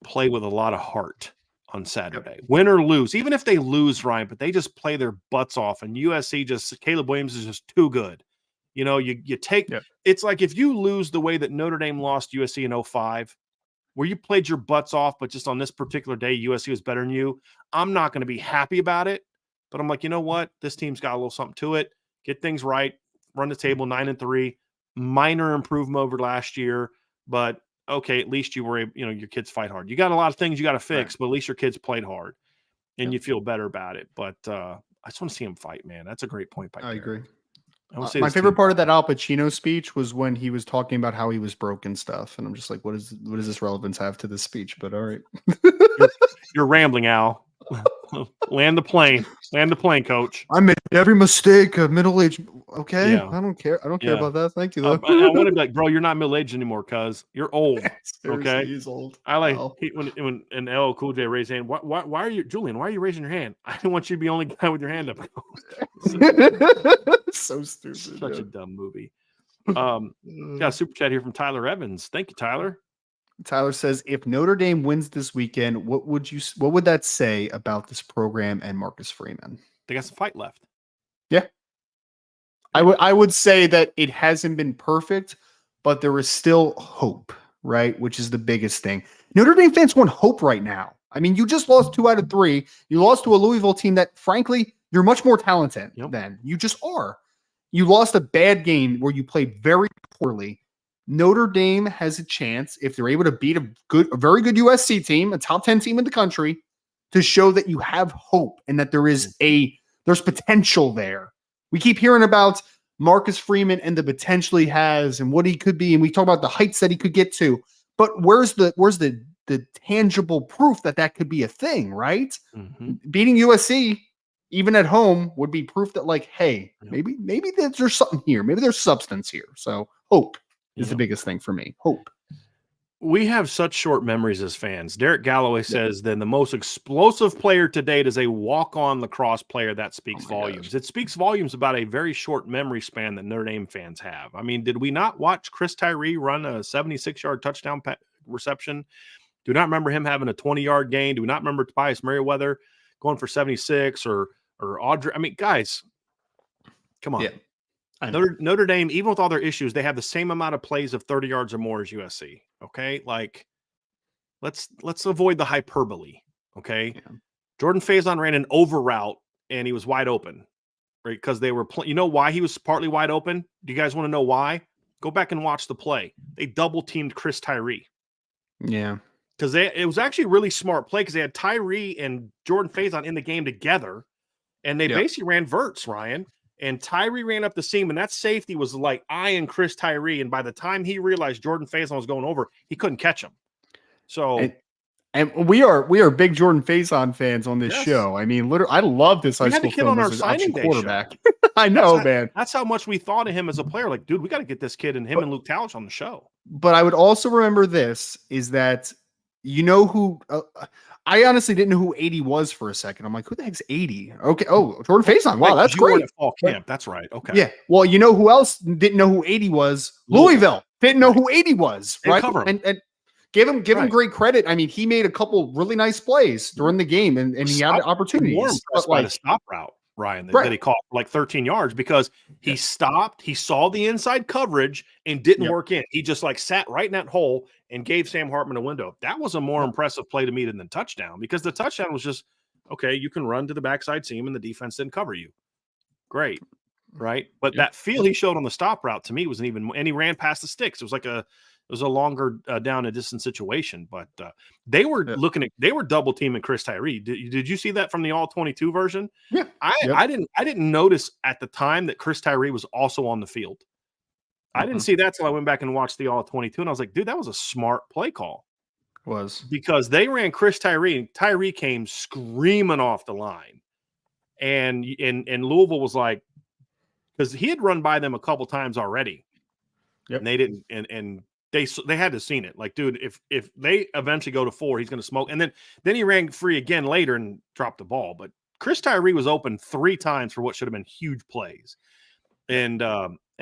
play with a lot of heart on Saturday, win or lose. Even if they lose, Ryan, but they just play their butts off, and USC Caleb Williams is just too good. You take it's like if you lose the way that Notre Dame lost USC in 2005, where you played your butts off, but just on this particular day, USC was better than you. I'm not going to be happy about it, but I'm like, you know what? This team's got a little something to it. Get things right. Run the table 9-3, minor improvement over last year, but okay, at least you were, your kids fight hard. You got a lot of things you got to fix, but at least your kids played hard, and you feel better about it. But I just want to see them fight, man. That's a great point by
I agree.
My
favorite part of that Al Pacino speech was when he was talking about how he was broke and stuff, and I'm just like, what does this relevance have to this speech? But all right,
you're rambling, Al. Land the plane, coach.
I made every mistake of middle-aged. Okay, I don't care. I don't care about that. Thank you, though.
I want to be like, bro, you're not middle-aged anymore, cuz you're old. Okay,
he's old.
I like when LL Cool J raised hand. Why are you, Julian? Why are you raising your hand? I don't want you to be the only guy with your hand up.
So stupid.
Such a dumb movie. Got a super chat here from Tyler Evans. Thank you, Tyler.
Tyler says, if Notre Dame wins this weekend, what would that say about this program and Marcus Freeman?
They got some fight left.
Yeah. I would say that it hasn't been perfect, but there is still hope, right? Which is the biggest thing. Notre Dame fans want hope right now. You just lost 2 out of 3. You lost to a Louisville team that, frankly, you're much more talented than. You just are. You lost a bad game where you played very poorly. Notre Dame has a chance, if they're able to beat a very good USC team, a top 10 team in the country, to show that you have hope and that there's potential there. We keep hearing about Marcus Freeman and the potential he has and what he could be, and we talk about the heights that he could get to. But where's the tangible proof that could be a thing, right? Beating USC, even at home, would be proof that, like, hey, maybe there's something here. Maybe there's substance here. So hope is the biggest thing for me. Hope.
We have such short memories as fans. Derek Galloway says, then the most explosive player to date is a walk-on lacrosse player. That speaks volumes. Gosh. It speaks volumes about a very short memory span that Notre Dame fans have. I mean, did we not watch Chris Tyree run a 76-yard touchdown reception? Do not remember him having a 20-yard gain. Do we not remember Tobias Merriweather going for 76 or Audrey? I mean, guys, come on. Yeah. Notre Dame, even with all their issues, they have the same amount of plays of 30 yards or more as USC. Okay, like let's avoid the hyperbole. Okay, Jordan Faison ran an over route and he was wide open, right? Because they were, you know why he was partly wide open? Do you guys want to know why? Go back and watch the play. They double teamed Chris Tyree.
Yeah,
because it was actually a really smart play because they had Tyree and Jordan Faison in the game together, and they basically ran verts, Ryan. And Tyree ran up the seam, and that safety was like eyeing Chris Tyree. And by the time he realized Jordan Faison was going over, he couldn't catch him. So,
and we are big Jordan Faison fans on this show. I mean, literally, I love this high school film on our signing quarterback. I know, man.
That's how much we thought of him as a player. Like, dude, we got to get this kid and him and Luke Talich on the show.
But I would also remember this is that who. I honestly didn't know who 80 was for a second. I'm like, who the heck's 80? Okay. Oh, Jordan Faison. Wow, that's great.
At fall camp. That's right. Okay.
Yeah. Well, you know who else didn't know who 80 was? Louisville didn't know who 80 was. Right. And give him great credit. I mean, he made a couple really nice plays during the game, and he had opportunities.
More impressed by the stop route, Ryan, that he caught for like 13 yards because he stopped, he saw the inside coverage and didn't work in. He just like sat right in that hole and gave Sam Hartman a window. That was a more impressive play to me than the touchdown, because the touchdown was just, okay, you can run to the backside seam and the defense didn't cover you. Great. Right. But that feel he showed on the stop route to me was and he ran past the sticks. It was a longer down a distance situation, but they were they were double teaming Chris Tyree. Did you see that from the all 22 version?
Yeah.
I didn't notice at the time that Chris Tyree was also on the field. I didn't see that till I went back and watched the all 22, and I was like, dude, that was a smart play call. Because they ran Chris Tyree, and Tyree came screaming off the line, and Louisville was like, because he had run by them a couple times already, and they didn't, and they had to seen it. Like, dude, if they eventually go to 4, he's going to smoke. And then he ran free again later and dropped the ball. But Chris Tyree was open 3 times for what should have been huge plays, and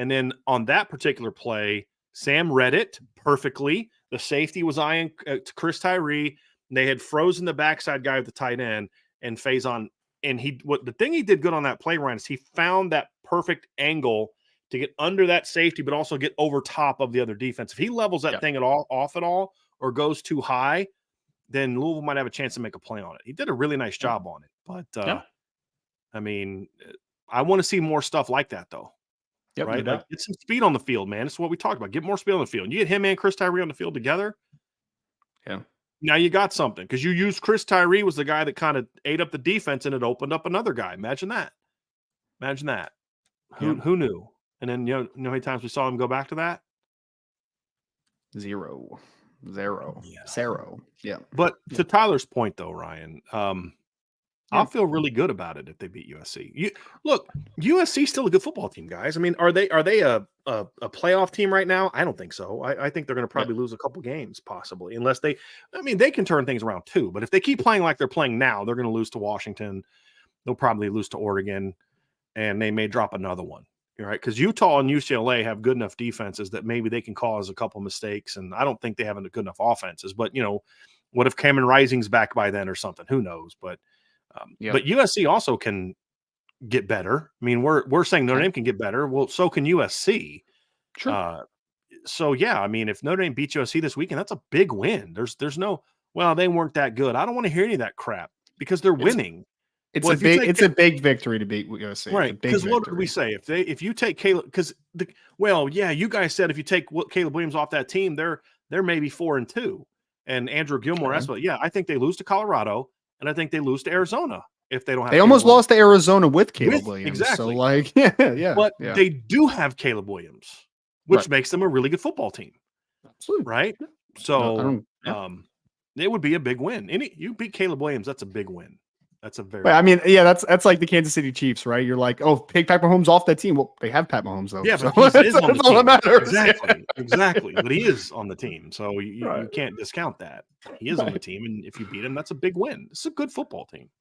then on that particular play, Sam read it perfectly. The safety was eyeing Chris Tyree. They had frozen the backside guy with the tight end and Faison. And the thing he did good on that play, Ryan, is he found that perfect angle to get under that safety, but also get over top of the other defense. If he levels that thing off at all or goes too high, then Louisville might have a chance to make a play on it. He did a really nice job on it. But, I mean, I want to see more stuff like that, though.
Yep,
right? Like, get some speed on the field, man. It's what we talked about. Get more speed on the field. You get him and Chris Tyree on the field together.
Yeah.
Now you got something, because you used Chris Tyree was the guy that kind of ate up the defense, and it opened up another guy. Imagine that. Who knew? And then you know how many times we saw him go back to that?
Zero. Yeah.
But to Tyler's point, though, Ryan, I'll feel really good about it if they beat USC. Look, USC is still a good football team, guys. I mean, are they a playoff team right now? I don't think so. I think they're going to probably lose a couple games, possibly, unless they can turn things around too. But if they keep playing like they're playing now, they're going to lose to Washington. They'll probably lose to Oregon, and they may drop another one. Right? Because Utah and UCLA have good enough defenses that maybe they can cause a couple mistakes, and I don't think they have good enough offenses. But what if Cameron Rising's back by then or something? Who knows? But USC also can get better. I mean, we're saying Notre Dame can get better. Well, so can USC.
Sure.
So yeah, I mean, if Notre Dame beats USC this weekend, that's a big win. There's no, well, they weren't that good. I don't want to hear any of that crap, because they're winning.
It's a big victory to beat USC.
Right. Because what did we say? If you take Caleb, you guys said if you take Caleb Williams off that team, they're maybe 4-2. And Andrew Gilmore asked, I think they lose to Colorado, and I think they lose to Arizona. if they don't have.
They almost lost to Arizona with Caleb Williams.
Exactly.
So like, yeah.
But they do have Caleb Williams, which makes them a really good football team.
Absolutely.
Right.
Yeah.
So it would be a big win. You beat Caleb Williams, that's a big win. That's a very.
I mean, yeah, that's like the Kansas City Chiefs, right? You're like, oh, take Pat Mahomes off that team. Well, they have Pat Mahomes though.
Yeah,
so
but he is on the
that's all
team.
that matters.
Exactly. But he is on the team, so you can't discount that. He is on the team, and if you beat him, that's a big win. It's a good football team.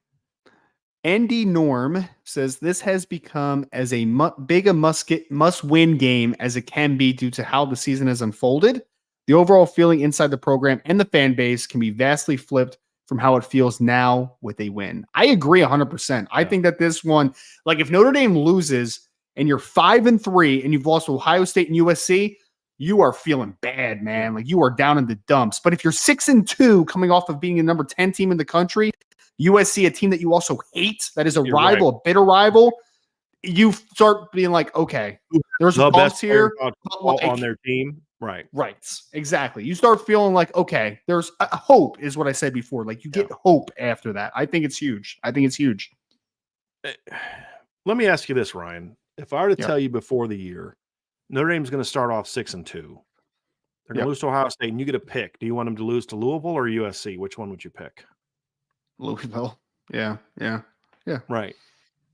Andy Norm says this has become as a must-win game as it can be due to how the season has unfolded. The overall feeling inside the program and the fan base can be vastly flipped from how it feels now with a win. I agree 100%. I think that this one, like if Notre Dame loses and you're 5-3 and you've lost to Ohio State and USC, you are feeling bad, man. Like you are down in the dumps. But if you're 6-2 coming off of being a number 10 team in the country, USC, a team that you also hate, that is a rival, a bitter rival, you start being like, okay, there's
the
bumps here
on their team. Right.
Exactly. You start feeling like, okay, there's a hope is what I said before. Like you get hope after that. I think it's huge.
Let me ask you this, Ryan. If I were to tell you before the year, Notre Dame's going to start off 6-2. They're going to lose to Ohio State, and you get a pick. Do you want them to lose to Louisville or USC? Which one would you pick?
Louisville. Yeah.
Right.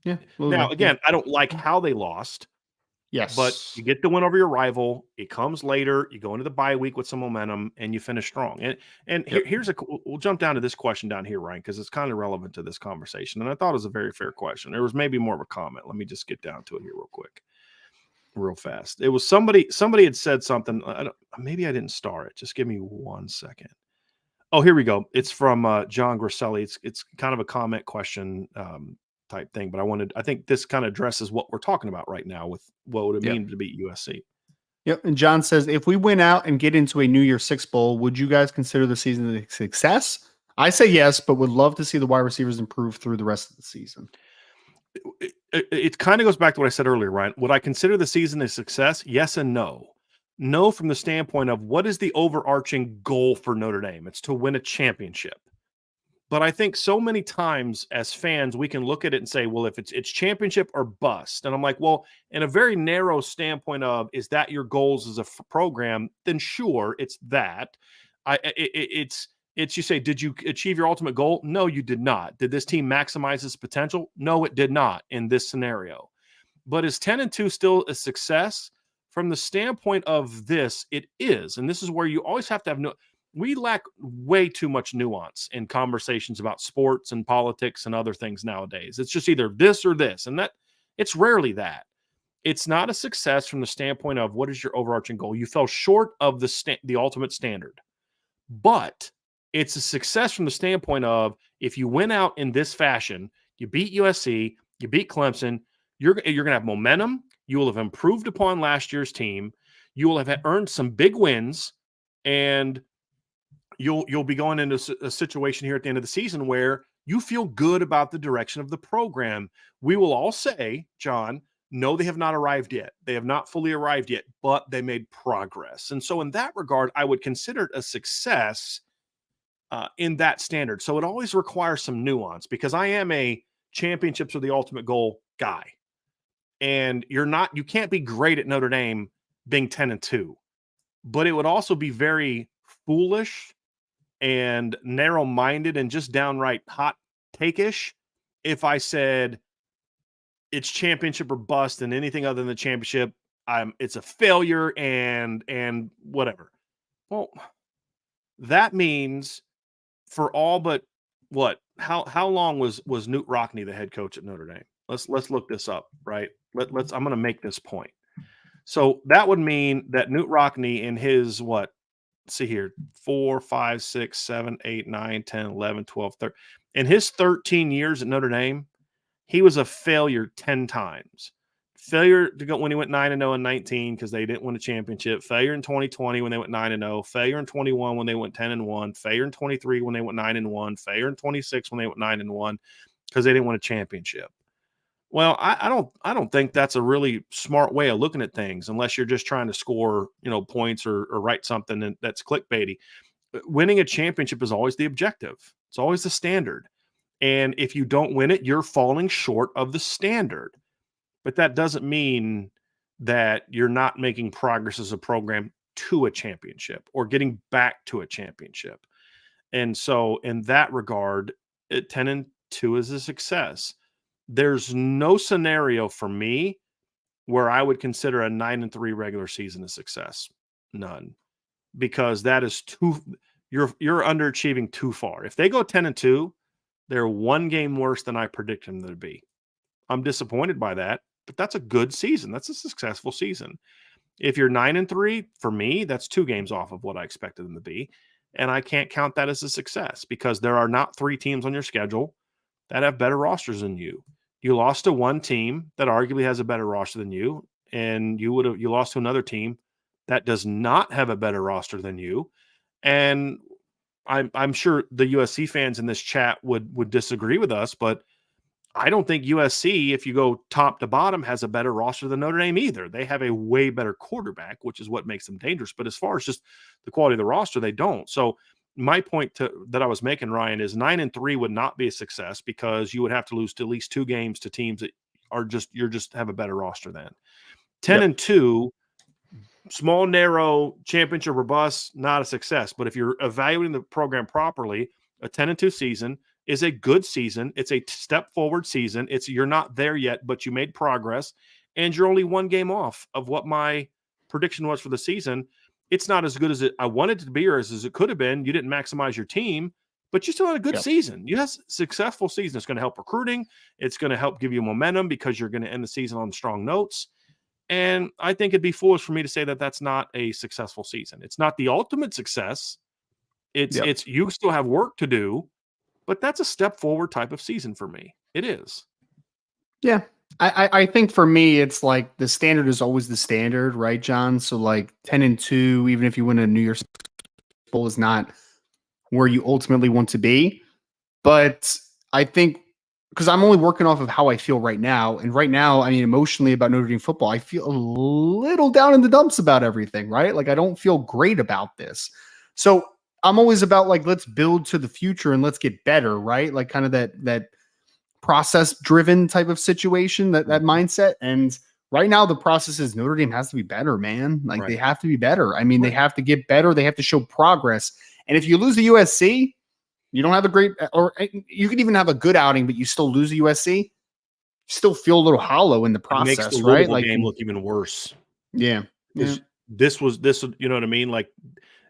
Yeah. Louisville.
Now, again, I don't like how they lost.
Yes.
But you get the win over your rival. It comes later. You go into the bye week with some momentum, and you finish strong. And here's we'll jump down to this question down here, Ryan, because it's kind of relevant to this conversation. And I thought it was a very fair question. There was maybe more of a comment. Let me just get down to it here real fast. It was somebody had said something. Maybe I didn't star it. Just give me 1 second. Oh, here we go. It's from John Griselli. It's kind of a comment question type thing, but I think this kind of addresses what we're talking about right now with what would it mean to beat USC.
Yep. And John says, if we win out and get into a New Year's Six Bowl, would you guys consider the season a success? I say yes, but would love to see the wide receivers improve through the rest of the season.
It kind of goes back to what I said earlier, Ryan. Would I consider the season a success? Yes and no. No, from the standpoint of what is the overarching goal for Notre Dame? It's to win a championship. But I think so many times as fans, we can look at it and say, well, if it's championship or bust. And I'm like, well, in a very narrow standpoint of, is that your goals as a program? Then sure, it's that. It's you say, did you achieve your ultimate goal? No, you did not. Did this team maximize its potential? No, it did not in this scenario. But is 10-2 still a success? From the standpoint of this, it is. And this is where you always have to have we lack way too much nuance in conversations about sports and politics and other things nowadays. It's just either this or this, and that it's rarely that. It's not a success from the standpoint of what is your overarching goal. You fell short of the ultimate standard, but it's a success from the standpoint of if you win out in this fashion, you beat USC, you beat Clemson, you're going to have momentum. You will have improved upon last year's team. You will have earned some big wins, and you'll be going into a situation here at the end of the season where you feel good about the direction of the program. We will all say, John, no, they have not arrived yet. They have not fully arrived yet, but they made progress. And so in that regard, I would consider it a success in that standard. So it always requires some nuance because I am a championships are the ultimate goal guy. And you can't be great at Notre Dame being 10-2, but it would also be very foolish and narrow-minded and just downright hot take-ish if I said it's championship or bust and anything other than the championship, it's a failure and whatever. Well, that means for all but what? How long was Newt Rockne the head coach at Notre Dame? Let's look this up, right? I'm going to make this point. So that would mean that Newt Rockne in his what? See here, 4, 5, 6, 7, 8, 9, 10, 11, 12, 13. In his 13 years at Notre Dame, he was a failure 10 times. Failure to go when he went 9-0 in 19 because they didn't win a championship. Failure in 2020 when they went 9-0. Failure in 21 when they went 10-1. Failure in 23 when they went 9-1. Failure in 26 when they went 9-1 because they didn't win a championship. Well, I don't think that's a really smart way of looking at things unless you're just trying to score, points or write something that's clickbaity. Winning a championship is always the objective. It's always the standard. And if you don't win it, you're falling short of the standard. But that doesn't mean that you're not making progress as a program to a championship or getting back to a championship. And so in that regard, 10-2 is a success. There's no scenario for me where I would consider a 9-3 regular season a success. None. Because that is you're underachieving too far. If they go 10-2, they're one game worse than I predict them to be. I'm disappointed by that, but that's a good season. That's a successful season. If you're 9-3, for me, that's 2 games off of what I expected them to be. And I can't count that as a success because there are not 3 teams on your schedule that have better rosters than you. You lost to one team that arguably has a better roster than you, and you lost to another team that does not have a better roster than you. And I'm sure the USC fans in this chat would disagree with us, but I don't think USC, if you go top to bottom, has a better roster than Notre Dame either. They have a way better quarterback, which is what makes them dangerous. But as far as just the quality of the roster, they don't. So my point that I was making, Ryan, is 9-3 would not be a success because you would have to lose to at least 2 games to teams that are just have a better roster than 10-2. Small, narrow, championship or bust, not a success. But if you're evaluating the program properly, a 10-2 season is a good season. It's a step forward season. You're not there yet, but you made progress, and you're only 1 game off of what my prediction was for the season. It's not as good as I wanted it to be or as it could have been. You didn't maximize your team, but you still had a good season. Yes, successful season. It's going to help recruiting. It's going to help give you momentum because you're going to end the season on strong notes. And I think it'd be foolish for me to say that that's not a successful season. It's not the ultimate success. It's you still have work to do, but that's a step forward type of season for me. It is.
Yeah. I think for me, it's like the standard is always the standard, right, John? So like 10-2, even if you win a New Year's Bowl, is not where you ultimately want to be. But I think because I'm only working off of how I feel right now. And right now, I mean, emotionally about Notre Dame football, I feel a little down in the dumps about everything, right? Like I don't feel great about this. So I'm always about like, let's build to the future and let's get better, right? Like kind of that process driven type of situation, that mindset. And right now the process is Notre Dame has to be better, man. Like they have to be better. I mean, they have to get better. They have to show progress. And if you lose the USC, you don't have a great, or you could even have a good outing, but you still lose the USC, you still feel a little hollow in the process,
it makes the
right?
Like game look even worse.
Yeah.
This, you know what I mean? Like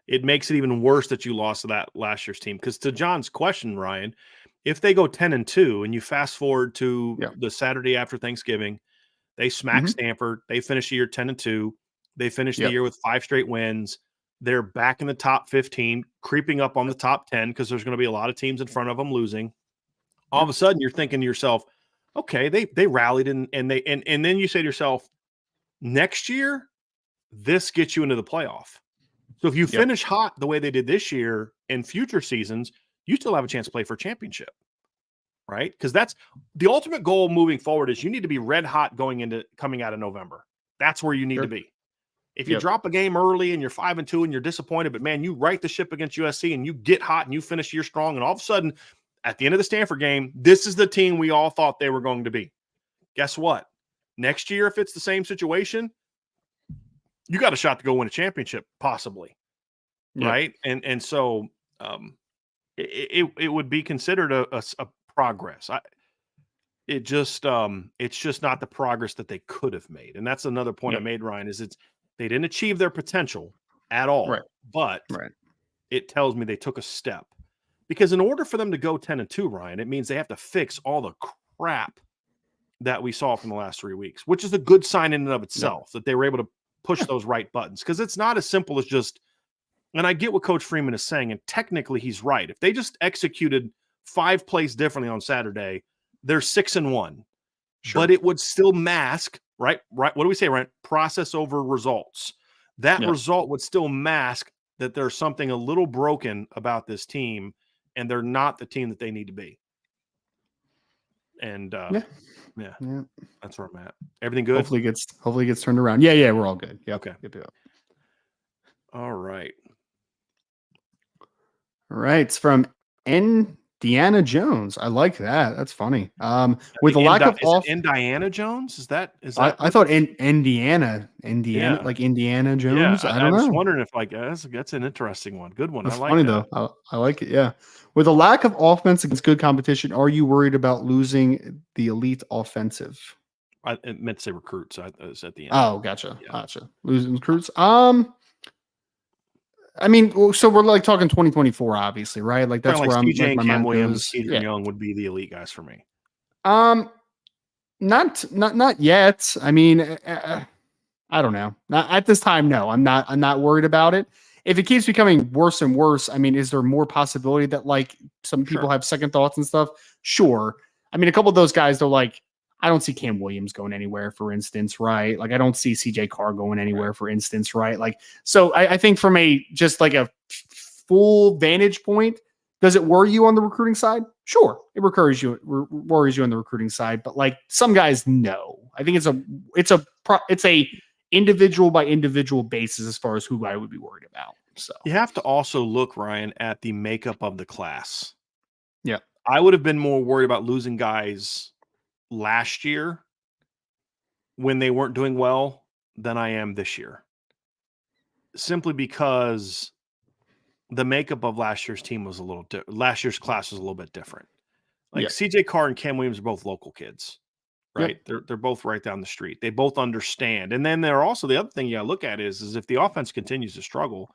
it makes it even worse that you lost to that last year's team. Because to John's question, Ryan, if they go 10-2 and you fast forward to the Saturday after Thanksgiving, they smack Stanford. They finish the year 10-2. They finish the year with 5 straight wins. They're back in the top 15, creeping up on the top 10 because there's going to be a lot of teams in front of them losing. All of a sudden, you're thinking to yourself, okay, they rallied and then you say to yourself, next year, this gets you into the playoff. So if you finish hot the way they did this year in future seasons, you still have a chance to play for a championship, right? Because that's the ultimate goal moving forward is you need to be red hot coming out of November. That's where you need to be. If you drop a game early and you're 5-2 and you're disappointed, but man, you right the ship against USC and you get hot and you finish year strong, and all of a sudden, at the end of the Stanford game, this is the team we all thought they were going to be. Guess what? Next year, if it's the same situation, you got a shot to go win a championship, possibly, right? And so it would be considered a progress. It's just not the progress that they could have made, and that's another point I made, Ryan. Is they didn't achieve their potential at all, but it tells me they took a step. Because in order for them to go 10-2, Ryan, it means they have to fix all the crap that we saw from the last 3 weeks, which is a good sign in and of itself that they were able to push those right buttons. Because it's not as simple as just, and I get what Coach Freeman is saying, and technically he's right. If they just executed 5 plays differently on Saturday, they're 6-1. Sure. But it would still mask, right? What do we say, right? Process over results. That result would still mask that there's something a little broken about this team, and they're not the team that they need to be. And that's where I'm at. Everything good?
Hopefully it gets turned around. Yeah, we're all good. Yep.
Okay.
Yep.
All right.
All right. It's from Deanna Jones. I like that. That's funny. With the lack of off,
Indiana Jones, is that
I thought Indiana,
yeah,
like Indiana
yeah.
Jones. I
I
don't
was
know.
wondering if that's an interesting one. Good one. I
That's
like
funny
that.
though. I like it. Yeah. With a lack of offense against good competition, are you worried about losing the elite offensive?
I meant to say recruits. I was at the end.
Oh, gotcha.
Yeah.
Gotcha. Losing recruits. I mean, so we're like talking 2024, obviously, right? Like that's
Like
where I'm
CJ
like
and
my
Cam
mind
Williams,
goes.
Adrian
Yeah.
Young would be the elite guys for me.
Not yet. I mean, I don't know. Not at this time. No, I'm not worried about it. If it keeps becoming worse and worse, I mean, is there more possibility that like some people have second thoughts and stuff? Sure. I mean, a couple of those guys, though, like I don't see Cam Williams going anywhere, for instance, right? Like I don't see CJ Carr going anywhere, for instance, right? Like, so I think from a just like a full vantage point, does it worry you on the recruiting side? Sure, it worries you on the recruiting side, but like some guys, no. I think it's a individual by individual basis as far as who I would be worried about. So
you have to also look, Ryan, at the makeup of the class.
Yeah.
I would have been more worried about losing guys last year when they weren't doing well than I am this year. Simply because the makeup of last year's team was last year's class was a little bit different. Like CJ Carr and Cam Williams are both local kids, right?
Yep.
They're both right down the street. They both understand. And then they're also, the other thing you got to look at is if the offense continues to struggle,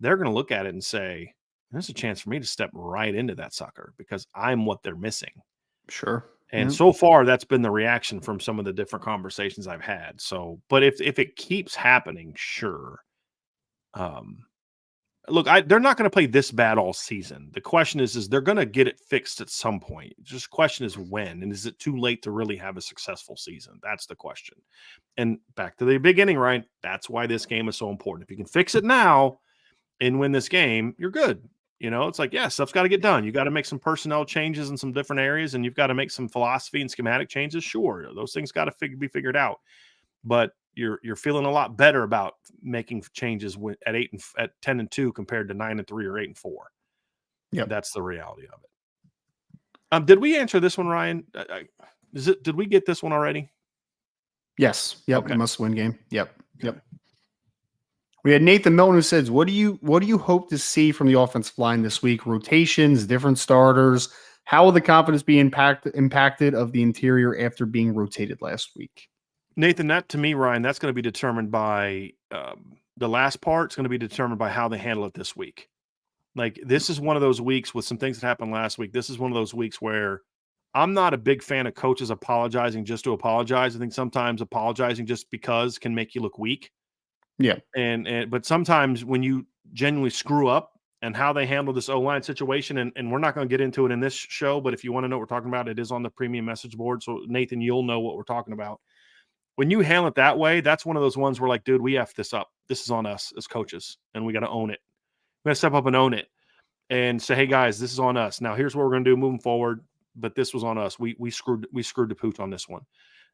they're going to look at it and say, there's a chance for me to step right into that sucker because I'm what they're missing.
Sure.
And so far, that's been the reaction from some of the different conversations I've had. So, but if it keeps happening, sure. Look, they're not going to play this bad all season. The question is they're going to get it fixed at some point. Just the question is when, and is it too late to really have a successful season? That's the question. And back to the beginning, right? That's why this game is so important. If you can fix it now and win this game, you're good. You know, it's like, yeah, stuff's got to get done. You got to make some personnel changes in some different areas, and you've got to make some philosophy and schematic changes. Sure, those things got to be figured out. But you're feeling a lot better about making changes at 10-2 compared to 9-3 or 8-4.
Yeah,
that's the reality of it. Did we answer this one, Ryan? Did we get this one already?
Yes. Yep. Okay. Must-win game. Yep. We had Nathan Milton who says, "What do you hope to see from the offensive line this week? Rotations, different starters. How will the confidence be impacted of the interior after being rotated last week?"
Nathan, that to me, Ryan, that's going to be determined by the last part. It's going to be determined by how they handle it this week. Like this is one of those weeks with some things that happened last week. This is one of those weeks where I'm not a big fan of coaches apologizing just to apologize. I think sometimes apologizing just because can make you look weak.
Yeah.
But sometimes when you genuinely screw up and how they handle this O-line situation, and we're not going to get into it in this show, but if you want to know what we're talking about, it is on the premium message board. So Nathan, you'll know what we're talking about. When you handle it that way, that's one of those ones where like, dude, we F this up. This is on us as coaches, and we got to own it. We got to step up and own it and say, hey guys, this is on us. Now here's what we're going to do moving forward. But this was on us. We screwed the pooch on this one.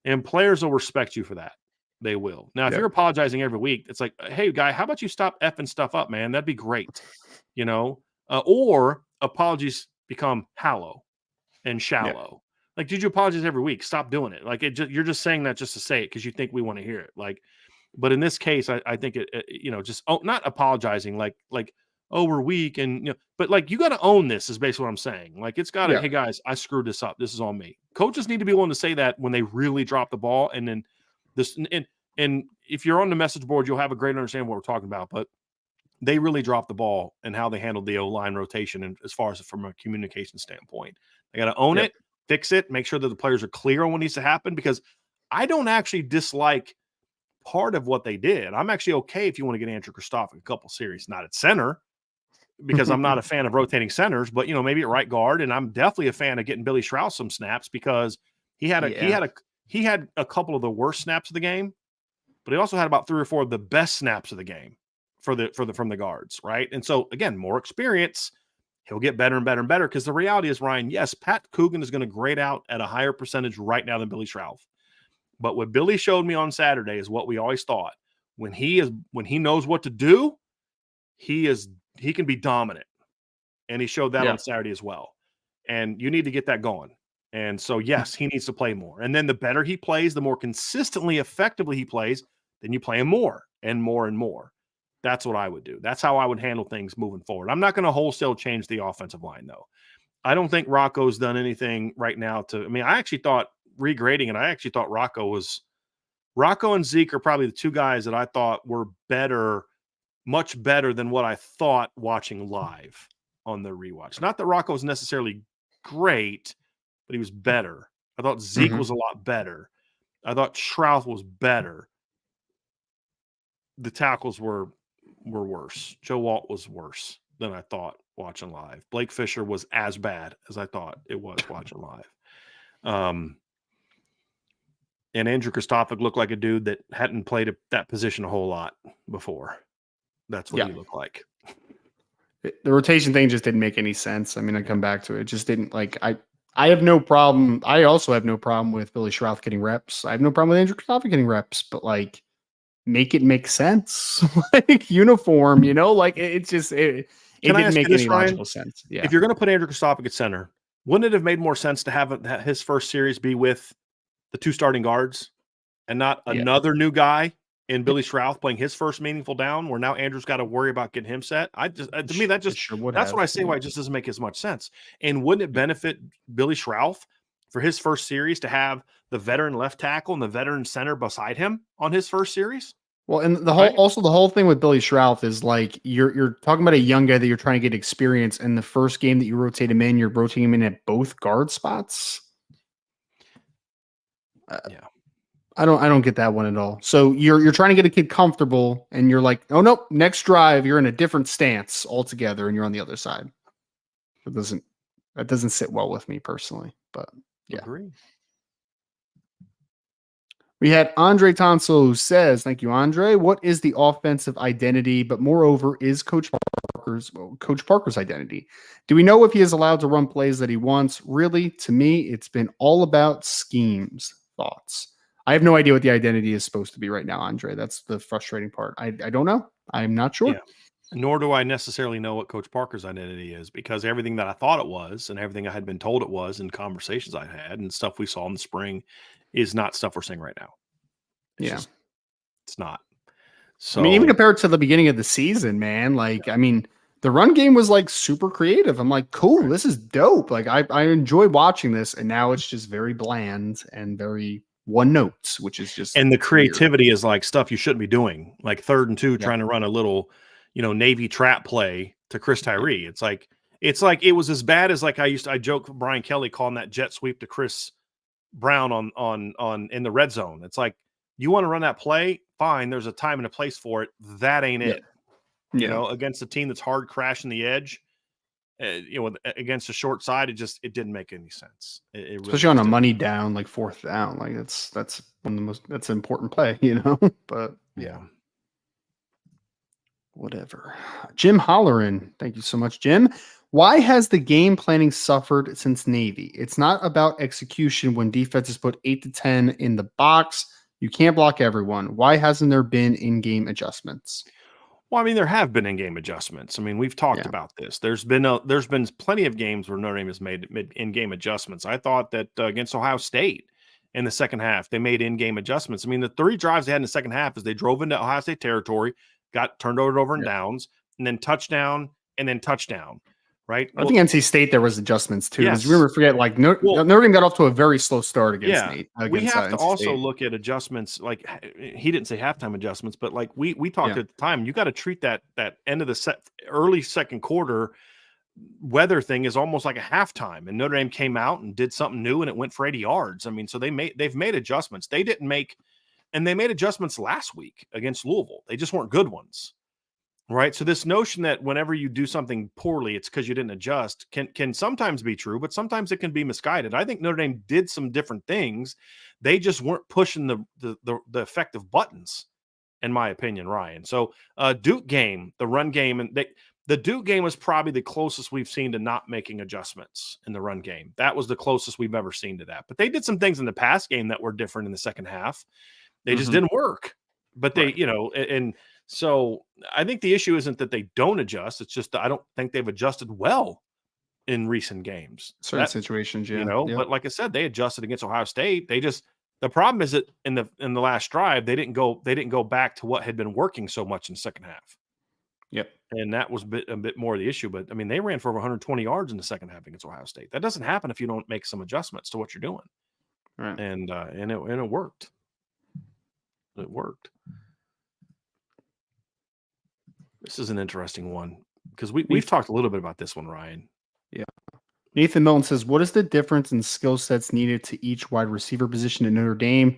And players will respect you for that. They will. Now, if you're apologizing every week, it's like, hey, guy, how about you stop effing stuff up, man? That'd be great. You know, or apologies become hollow and shallow. Yeah. Like, did you apologize every week? Stop doing it. Like, you're just saying that just to say it because you think we want to hear it. Like, but in this case, I think it just not apologizing like, oh, we're weak and but like you got to own this is basically what I'm saying. Like it's got to, hey guys, I screwed this up. This is on me. Coaches need to be willing to say that when they really drop the ball, and then this and if you're on the message board, you'll have a great understanding what we're talking about. But they really dropped the ball and how they handled the O-line rotation, and as far as from a communication standpoint, they got to own it, fix it, make sure that the players are clear on what needs to happen. Because I don't actually dislike part of what they did. I'm actually okay if you want to get Andrew Kristoff a couple series, not at center, because I'm not a fan of rotating centers, but maybe at right guard, and I'm definitely a fan of getting Billy Strauss some snaps because he had a couple of the worst snaps of the game, but he also had about 3 or 4 of the best snaps of the game from the guards, right? And so again, more experience, he'll get better and better and better. Because the reality is, Ryan, yes, Pat Coogan is going to grade out at a higher percentage right now than Billy Strauss. But what Billy showed me on Saturday is what we always thought. When he knows what to do, he can be dominant. And he showed that on Saturday as well. and you need to get that going. And so, yes, he needs to play more. And then the better he plays, the more consistently, effectively he plays, then you play him more and more and more. That's what I would do. That's how I would handle things moving forward. I'm not going to wholesale change the offensive line, though. I don't think Rocco's done anything right now I actually thought regrading it, I actually thought Rocco and Zeke are probably the two guys that I thought were better, much better than what I thought watching live on the rewatch. Not that Rocco was necessarily great, but he was better. I thought Zeke was a lot better. I thought Shrouth was better. The tackles were worse. Joe Walt was worse than I thought watching live. Blake Fisher was as bad as I thought it was watching live. And Andrew Kristofic looked like a dude that hadn't played that position a whole lot before. That's what he looked like.
The rotation thing just didn't make any sense. I mean, I come back to it. It just didn't I have no problem. I also have no problem with Billy Shrouth getting reps. I have no problem with Andrew Kristofic getting reps, but make it make sense. Uniform, it didn't make any logical sense. Yeah.
If you're going to put Andrew Kristofic at center, wouldn't it have made more sense to have his first series be with the two starting guards and not another new guy in Billy Shrouth playing his first meaningful down, where now Andrew's got to worry about getting him set? To me, that's what I say why it just doesn't make as much sense. And wouldn't it benefit Billy Shrouth for his first series to have the veteran left tackle and the veteran center beside him on his first series?
Well, and the whole thing with Billy Shrouth is you're talking about a young guy that you're trying to get experience, and the first game that you rotate him in, you're rotating him in at both guard spots. I don't get that one at all. So you're trying to get a kid comfortable, and you're like, oh no, next drive you're in a different stance altogether, and you're on the other side. That doesn't sit well with me personally. But yeah.
Agree.
We had Andre Tonso, who says, thank you, Andre. What is the offensive identity? But moreover, is Coach Parker's identity? Do we know if he is allowed to run plays that he wants? Really, to me, it's been all about schemes. Thoughts? I have no idea what the identity is supposed to be right now, Andre. That's the frustrating part. I don't know. I'm not sure.
Yeah. Nor do I necessarily know what Coach Parker's identity is, because everything that I thought it was and everything I had been told it was in conversations I had and stuff we saw in the spring is not stuff we're seeing right now. It's not. So,
even compared to the beginning of the season, man, the run game was super creative. I'm like, cool, this is dope. I enjoy watching this, and now it's just very bland and very one notes, which is just,
and the creativity is stuff you shouldn't be doing, 3rd and 2, trying to run a little, Navy trap play to Chris Tyree. It's like it was as bad as I joke Brian Kelly calling that jet sweep to Chris Brown on in the red zone. It's like, you want to run that play, fine, there's a time and a place for it. That ain't it. Against a team that's hard crashing the edge, against a short side, it didn't make any sense. It
especially really on a money down, 4th down, that's one of that's an important play, but yeah. Whatever. Jim Holleran, thank you so much, Jim. Why has the game planning suffered since Navy? It's not about execution when defenses put 8 to 10 in the box. You can't block everyone. Why hasn't there been in-game adjustments?
Well, there have been in-game adjustments. We've talked about this. There's been plenty of games where Notre Dame has made in-game adjustments. I thought that against Ohio State in the second half, they made in-game adjustments. The 3 drives they had in the second half is they drove into Ohio State territory, got turned over and downs, and then touchdown, right?
I think NC State there was adjustments too. Because we forget Notre Dame got off to a very slow start against Nate.
We have to also look at adjustments. He didn't say halftime adjustments, but we talked at the time. You got to treat that end of the early second quarter weather thing is almost like a halftime. And Notre Dame came out and did something new, and it went for 80 yards. So they've made adjustments. They made adjustments last week against Louisville. They just weren't good ones. Right. So this notion that whenever you do something poorly, it's because you didn't adjust can sometimes be true, but sometimes it can be misguided. I think Notre Dame did some different things. They just weren't pushing the effective buttons, in my opinion, Ryan. So Duke game, the run game, and the Duke game was probably the closest we've seen to not making adjustments in the run game. That was the closest we've ever seen to that. But they did some things in the pass game that were different in the second half. They just didn't work. But they, and so I think the issue isn't that they don't adjust. It's just that I don't think they've adjusted well in recent games.
Certain situations, yeah.
But like I said, they adjusted against Ohio State. The problem is that in the last drive, they didn't go back to what had been working so much in the second half.
Yep.
And that was a bit more of the issue. But I mean, they ran for over 120 yards in the second half against Ohio State. That doesn't happen if you don't make some adjustments to what you're doing.
Right.
And it worked. It worked. This is an interesting one because we've talked a little bit about this one, Ryan.
Yeah. Nathan Milton says, what is the difference in skill sets needed to each wide receiver position in Notre Dame?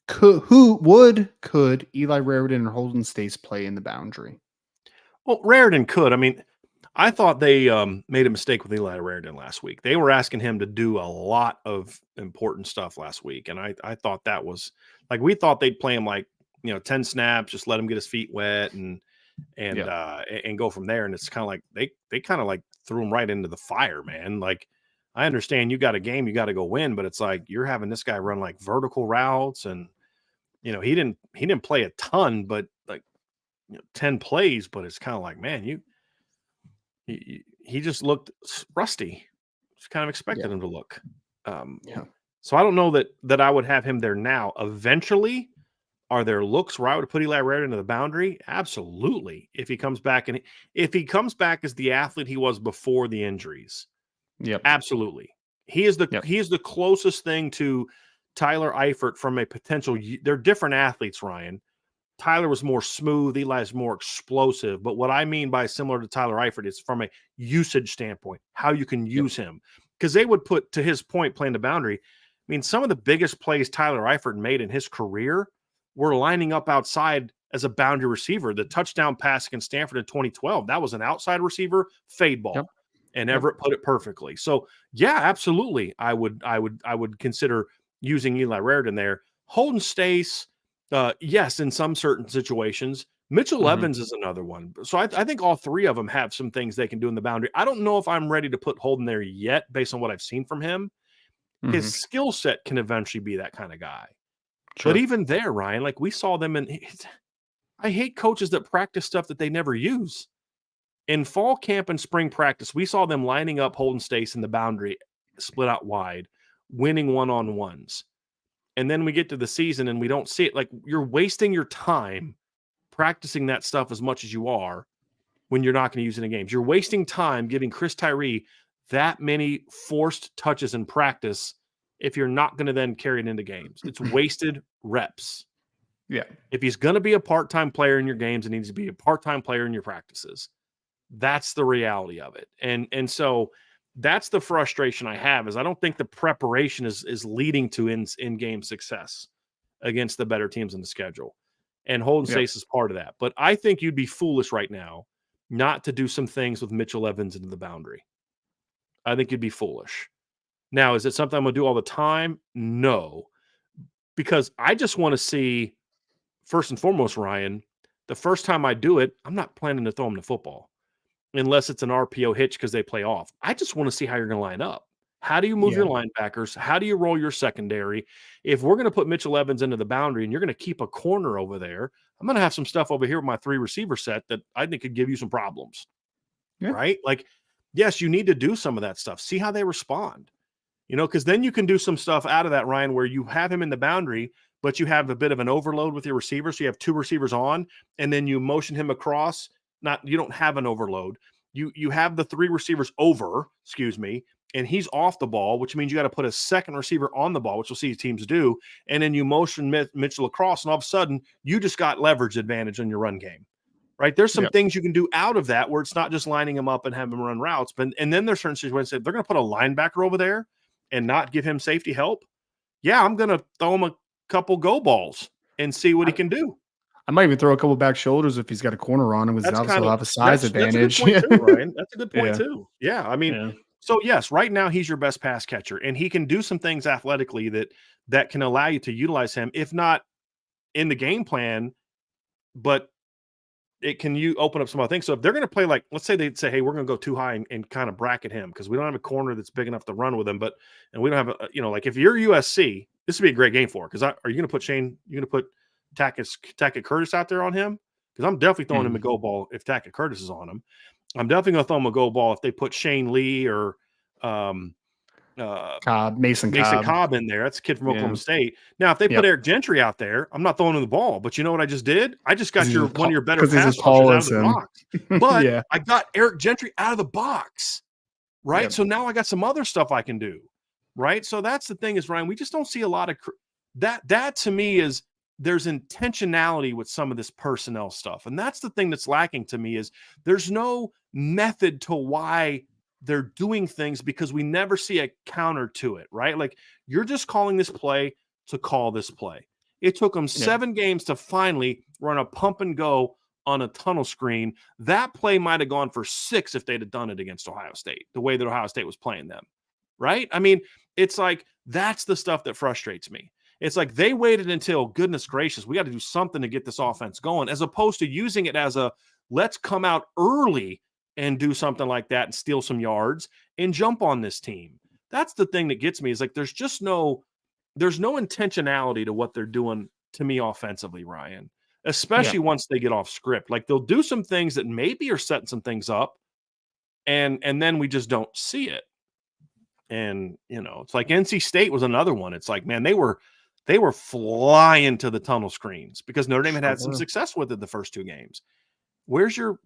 Could Eli Raridan or Holden Stace play in the boundary?
Well, Raridan could. I mean, I thought they made a mistake with Eli Raridan last week. They were asking him to do a lot of important stuff last week. And I thought that was like, we thought they'd play him like, 10 snaps, just let him get his feet wet and go from there. And it's kind of like, they kind of like threw him right into the fire, man. Like, I understand you got a game, you got to go win, but it's like, you're having this guy run like vertical routes and, he didn't play a ton, but like, 10 plays, but it's kind of like, man, he just looked rusty. Just kind of expected him to look. So I don't know that I would have him there now. Eventually, are there looks where I would put Eli Raridan into the boundary? Absolutely. If he comes back as the athlete he was before the injuries.
Yep.
Absolutely. He is the closest thing to Tyler Eifert from a potential. They're different athletes, Ryan. Tyler was more smooth. Eli's more explosive. But what I mean by similar to Tyler Eifert is from a usage standpoint, how you can use him. Because they would put, to his point, playing the boundary. I mean, some of the biggest plays Tyler Eifert made in his career were lining up outside as a boundary receiver. The touchdown pass against Stanford in 2012, that was an outside receiver fade ball. And Everett put it perfectly. So, yeah, absolutely. I would consider using Eli Raridan there. Holden Stace, yes, in some certain situations. Mitchell Evans is another one. So I think all three of them have some things they can do in the boundary. I don't know if I'm ready to put Holden there yet based on what I've seen from him. His skill set can eventually be that kind of guy. Sure. But even there, Ryan, like we saw them I hate coaches that practice stuff that they never use. In fall camp and spring practice, we saw them lining up Holden Stace in the boundary, split out wide, winning one-on-ones. And then we get to the season and we don't see it. Like, you're wasting your time practicing that stuff as much as you are when you're not going to use it in games. You're wasting time giving Chris Tyree that many forced touches in practice if you're not going to then carry it into games. It's wasted reps.
Yeah.
If he's going to be a part-time player in your games, it needs to be a part-time player in your practices. That's the reality of it. And so that's the frustration I have, is I don't think the preparation is leading to in-game success against the better teams in the schedule. And Holden Stace is part of that. But I think you'd be foolish right now not to do some things with Mitchell Evans into the boundary. I think you'd be foolish. Now, is it something I'm going to do all the time? No. Because I just want to see, first and foremost, Ryan, the first time I do it, I'm not planning to throw him the football unless it's an RPO hitch because they play off. I just want to see how you're going to line up. How do you move your linebackers? How do you roll your secondary? If we're going to put Mitchell Evans into the boundary and you're going to keep a corner over there, I'm going to have some stuff over here with my 3 receiver set that I think could give you some problems. Yeah. Right? Like, yes, you need to do some of that stuff. See how they respond. Because then you can do some stuff out of that, Ryan, where you have him in the boundary, but you have a bit of an overload with your receivers. So you have 2 receivers on, and then you motion him across. You don't have an overload. You have the 3 receivers over, and he's off the ball, which means you got to put a second receiver on the ball, which we'll see teams do. And then you motion Mitchell across, and all of a sudden you just got leverage advantage on your run game, right? There's some things you can do out of that where it's not just lining him up and having him run routes. And then there's certain situations that they're going to put a linebacker over there and not give him safety help. Yeah, I'm going to throw him a couple go balls and see what he can do.
I might even throw a couple back shoulders if he's got a corner on him. Because obviously he'll have a size advantage.
That's a good point too, Ryan. That's a good point too. Yeah, I mean, so yes, right now he's your best pass catcher, and he can do some things athletically that can allow you to utilize him, if not in the game plan, but it can open up some other things. So if they're going to play, like, let's say they say, hey, we're going to go too high and kind of bracket him because we don't have a corner that's big enough to run with him, and we don't have like if you're USC, this would be a great game for. Because are you going to put Shane? You going to put Tackett Curtis out there on him? Because I'm definitely throwing him a go ball if Tackett Curtis is on him. I'm definitely going to throw him a go ball if they put Shane Lee or
Mason
Cobb in there. That's a kid from Oklahoma State. Now, if they put Eric Gentry out there, I'm not throwing him the ball. But you know what I just did? I just got one of your better pass rushers out of the box. But I got Eric Gentry out of the box, right? So now I got some other stuff I can do, right? So that's the thing is, Ryan, we just don't see a lot of that. That to me is there's intentionality with some of this personnel stuff. And that's the thing that's lacking to me is there's no method to why they're doing things because we never see a counter to it, right? Like you're just calling this play to call this play. It took them 7 games to finally run a pump and go on a tunnel screen. That play might have gone for 6 if they'd have done it against Ohio State, the way that Ohio State was playing them, right? I mean, it's like that's the stuff that frustrates me. It's like they waited until, goodness gracious, we got to do something to get this offense going, as opposed to using it as a let's come out early and do something like that and steal some yards and jump on this team. That's the thing that gets me is like there's no intentionality to what they're doing to me offensively, Ryan, especially once they get off script. Like they'll do some things that maybe are setting some things up and then we just don't see it. And, you know, it's like NC State was another one. It's like, man, they were flying to the tunnel screens because Notre Dame had some success with it the first 2 games. Where's your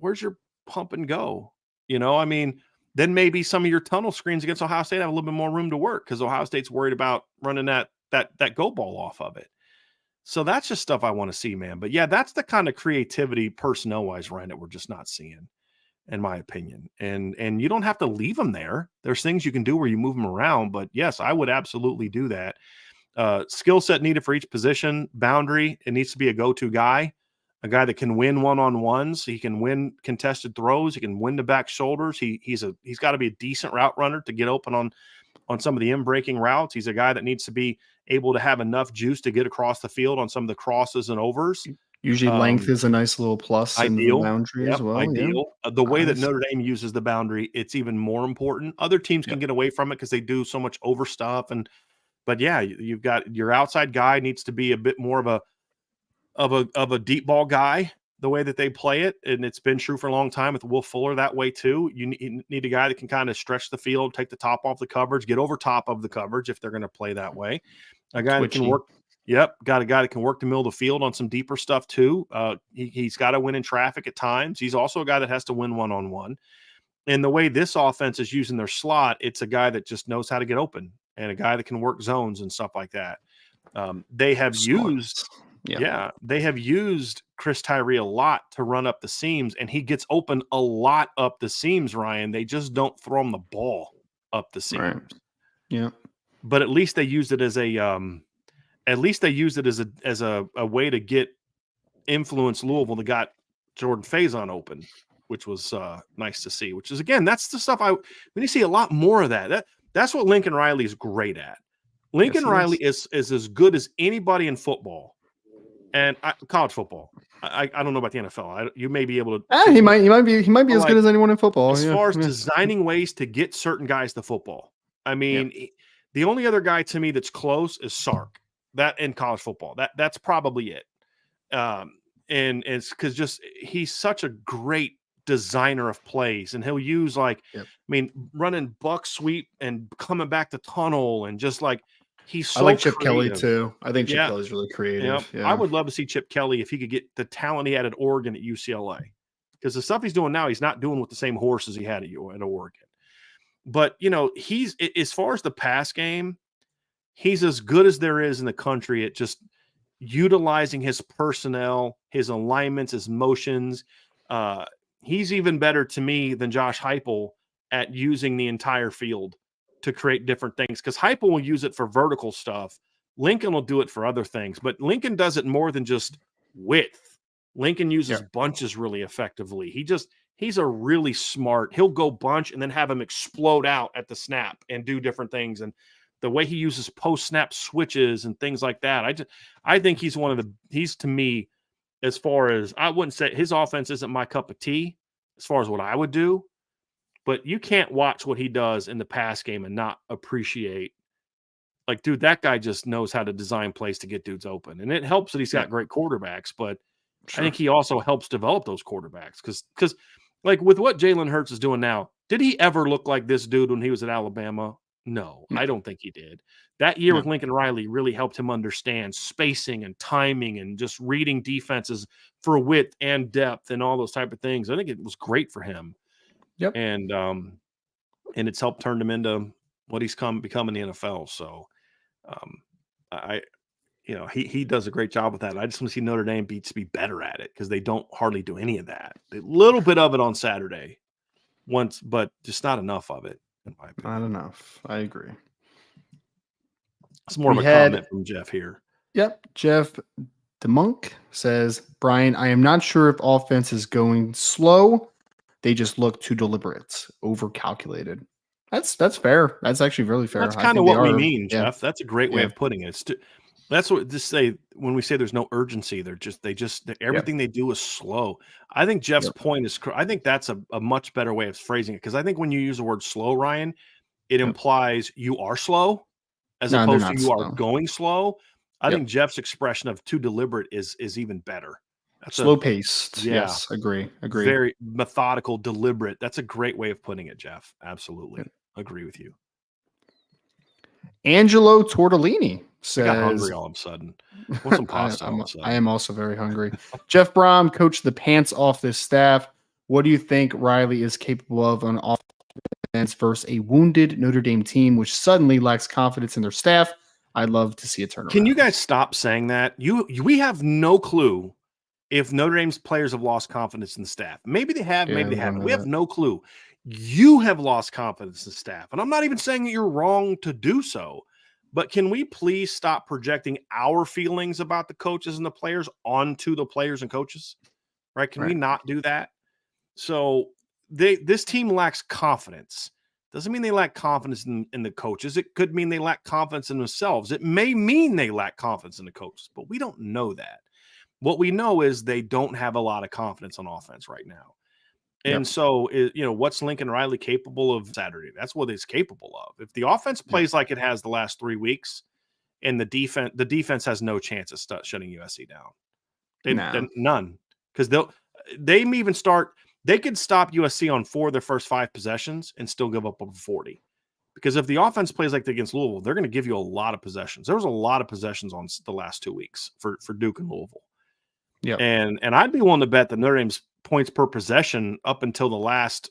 pump and go? You know, I mean, then maybe some of your tunnel screens against Ohio State have a little bit more room to work because Ohio State's worried about running that go ball off of it. So that's just stuff I want to see, man. But yeah, that's the kind of creativity personnel wise, Ryan, that we're just not seeing, in my opinion. And you don't have to leave them there. There's things you can do where you move them around. But yes, I would absolutely do that. Skill set needed for each position, boundary. It needs to be a go-to guy, a guy that can win one-on-ones. He can win contested throws. He can win the back shoulders. He's got to be a decent route runner to get open on some of the in-breaking routes. He's a guy that needs to be able to have enough juice to get across the field on some of the crosses and overs.
Usually length is a nice little plus in the boundary as well.
Ideal. The way that Notre Dame uses the boundary, it's even more important. Other teams can get away from it because they do so much over stuff. But yeah, you've got your outside guy needs to be a bit more of a deep ball guy, the way that they play it. And it's been true for a long time with Will Fuller that way too. You need a guy that can kind of stretch the field, take the top off the coverage, get over top of the coverage if they're going to play that way. A guy that can work. Yep. Got a guy that can work the middle of the field on some deeper stuff too. He's got to win in traffic at times. He's also a guy that has to win one-on-one. And the way this offense is using their slot, it's a guy that just knows how to get open and a guy that can work zones and stuff like that. They have used Chris Tyree a lot to run up the seams, and he gets open a lot up the seams, Ryan. They just don't throw him the ball up the seams.
Right. Yeah.
But at least they used it as a way to get influence Louisville that got Jordan Faison open, which was nice to see. Which is, again, that's the stuff we need to see a lot more of that. That's what Lincoln Riley is great at. Lincoln Riley is as good as anybody in football and college football. I don't know about the NFL. You may be able to.
He might be as good as anyone in football.
As far as designing ways to get certain guys to football. I mean, the only other guy to me that's close is Sark. That in college football. That's probably it. And it's because just he's such a great designer of plays, and he'll use running buck sweep and coming back to tunnel and just like he's so
I like Chip
creative.
Kelly too. I think Chip Kelly's really creative.
I would love to see Chip Kelly if he could get the talent he had at Oregon at UCLA, because the stuff he's doing now, he's not doing with the same horses he had at Oregon. But he's, as far as the pass game, he's as good as there is in the country at just utilizing his personnel, his alignments, his motions. He's even better to me than Josh Heupel at using the entire field to create different things, because Heupel will use it for vertical stuff. Lincoln will do it for other things, but Lincoln does it more than just width. Lincoln uses bunches really effectively. He's a really smart, he'll go bunch and then have him explode out at the snap and do different things. And the way he uses post-snap switches and things like that, I think he's he's to me, as far as, I wouldn't say his offense isn't my cup of tea as far as what I would do, but you can't watch what he does in the pass game and not appreciate, like, dude, that guy just knows how to design plays to get dudes open. And it helps that he's got great quarterbacks, but I think he also helps develop those quarterbacks because like with what Jalen Hurts is doing now, Did he ever look like this dude when he was at Alabama? No, I don't think he did. That year with Lincoln Riley really helped him understand spacing and timing and just reading defenses for width and depth and all those type of things. I think it was great for him.
Yep.
And it's helped turn him into what he's become in the NFL. So he does a great job with that. I just want to see Notre Dame be better at it because they don't hardly do any of that. A little bit of it on Saturday once, but just not enough of it, in my opinion.
Not enough. I agree.
It's more of a comment from Jeff here.
Yep. Jeff DeMonk says, Brian, I am not sure if offense is going slow. They just look too deliberate, over-calculated. That's fair. That's actually really fair.
That's kind of what we mean, Jeff. That's a great way of putting it. That's what just say when we say there's no urgency. Everything they do is slow. I think Jeff's point is. I think that's a much better way of phrasing it because I think when you use the word slow, Ryan, it implies you are slow as opposed to you are going slow. I think Jeff's expression of too deliberate is even better.
Slow paced. Yeah. Yes, agree.
Very methodical, deliberate. That's a great way of putting it, Jeff. Absolutely. Agree with you.
Angelo Tortellini says,
I got hungry all of a sudden. Want some pasta all of a sudden.
I am also very hungry. Jeff Brom coached the pants off this staff. What do you think Riley is capable of on offense versus a wounded Notre Dame team, which suddenly lacks confidence in their staff? I'd love to see a turnaround.
Can you guys stop saying that? We have no clue if Notre Dame's players have lost confidence in the staff. Maybe they have, maybe they haven't. We have no clue. You have lost confidence in the staff. And I'm not even saying that you're wrong to do so. But can we please stop projecting our feelings about the coaches and the players onto the players and coaches? Right? Can we not do that? So this team lacks confidence. Doesn't mean they lack confidence in the coaches. It could mean they lack confidence in themselves. It may mean they lack confidence in the coaches, but we don't know that. What we know is they don't have a lot of confidence on offense right now. And so, what's Lincoln Riley capable of Saturday? That's what he's capable of. If the offense plays like it has the last 3 weeks and the defense has no chance of shutting USC down. None. Because they could stop USC on 4 of their first 5 possessions and still give up over 40. Because if the offense plays like against Louisville, they're going to give you a lot of possessions. There was a lot of possessions on the last 2 weeks for Duke and Louisville. Yeah. And I'd be willing to bet that Notre Dame's points per possession up until the last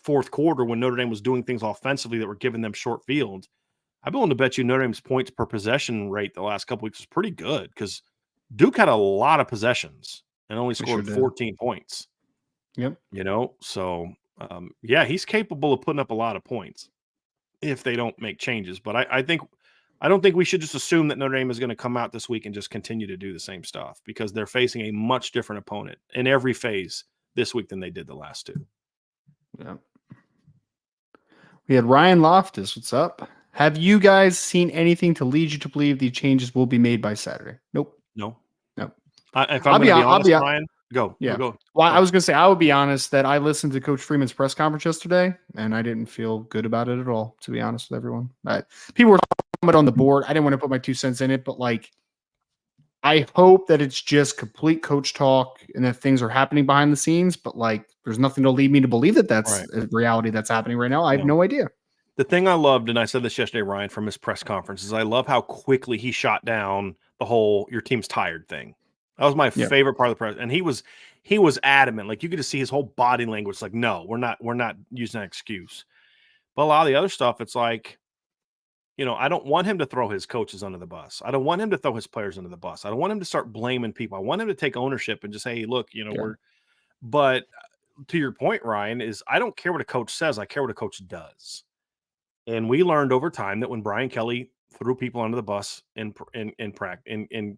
fourth quarter when Notre Dame was doing things offensively that were giving them short field. I'd be willing to bet you Notre Dame's points per possession rate the last couple weeks was pretty good because Duke had a lot of possessions and only scored 14 points.
Yep.
So he's capable of putting up a lot of points if they don't make changes. But I don't think we should just assume that Notre Dame is going to come out this week and just continue to do the same stuff because they're facing a much different opponent in every phase this week than they did the last 2.
Yeah. We had Ryan Loftus. What's up? Have you guys seen anything to lead you to believe these changes will be made by Saturday? Nope.
No.
If
I'm going to be honest, Ryan, go.
Yeah.
Go.
Well, I was going to say, I would be honest that I listened to Coach Freeman's press conference yesterday, and I didn't feel good about it at all, to be honest with everyone. People were talking about it on the board. I didn't want to put my 2 cents in it, but I hope that it's just complete coach talk and that things are happening behind the scenes, but there's nothing to lead me to believe that that's a reality that's happening right now. I have no idea.
The thing I loved, and I said this yesterday, Ryan, from his press conference, is I love how quickly he shot down the whole "your team's tired" thing. That was my favorite part of the press, and he was adamant. You could just see his whole body language. No, we're not using that excuse. But a lot of the other stuff, it's I don't want him to throw his coaches under the bus. I don't want him to throw his players under the bus. I don't want him to start blaming people. I want him to take ownership and just say, hey, look, we're. But to your point, Ryan, is I don't care what a coach says. I care what a coach does. And we learned over time that when Brian Kelly threw people under the bus in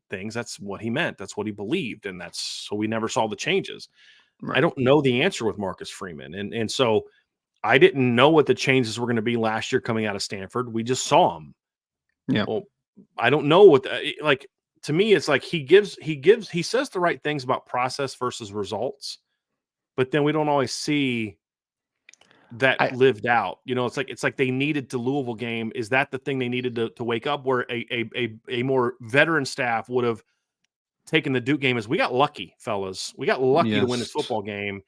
things, that's what he meant. That's what he believed. And so we never saw the changes. Right. I don't know the answer with Marcus Freeman. And so I didn't know what the changes were going to be last year coming out of Stanford. We just saw them.
Yeah.
Well, I don't know what to me, it's he says the right things about process versus results, but then we don't always see that lived out. It's like they needed the Louisville game. Is that the thing they needed to wake up where a more veteran staff would have taken the Duke game? As we got lucky, fellas. We got lucky to win this football game.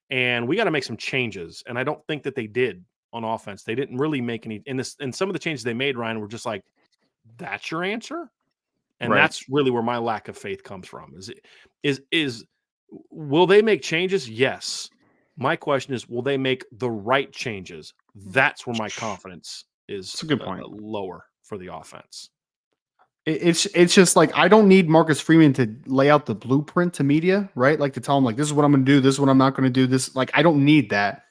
and we got to make some changes. And I don't think that they did on offense. They didn't really make any in this. And some of the changes they made, Ryan, were just like, that's your answer. And that's really where my lack of faith comes from. Is will they make changes? Yes. My question is, will they make the right changes? That's where my confidence is.
That's a good point.
Lower for the offense.
It's just like, I don't need Marcus Freeman to lay out the blueprint to media, right? Like to tell him like, this is what I'm going to do. This is what I'm not going to do. This, like, I don't need that.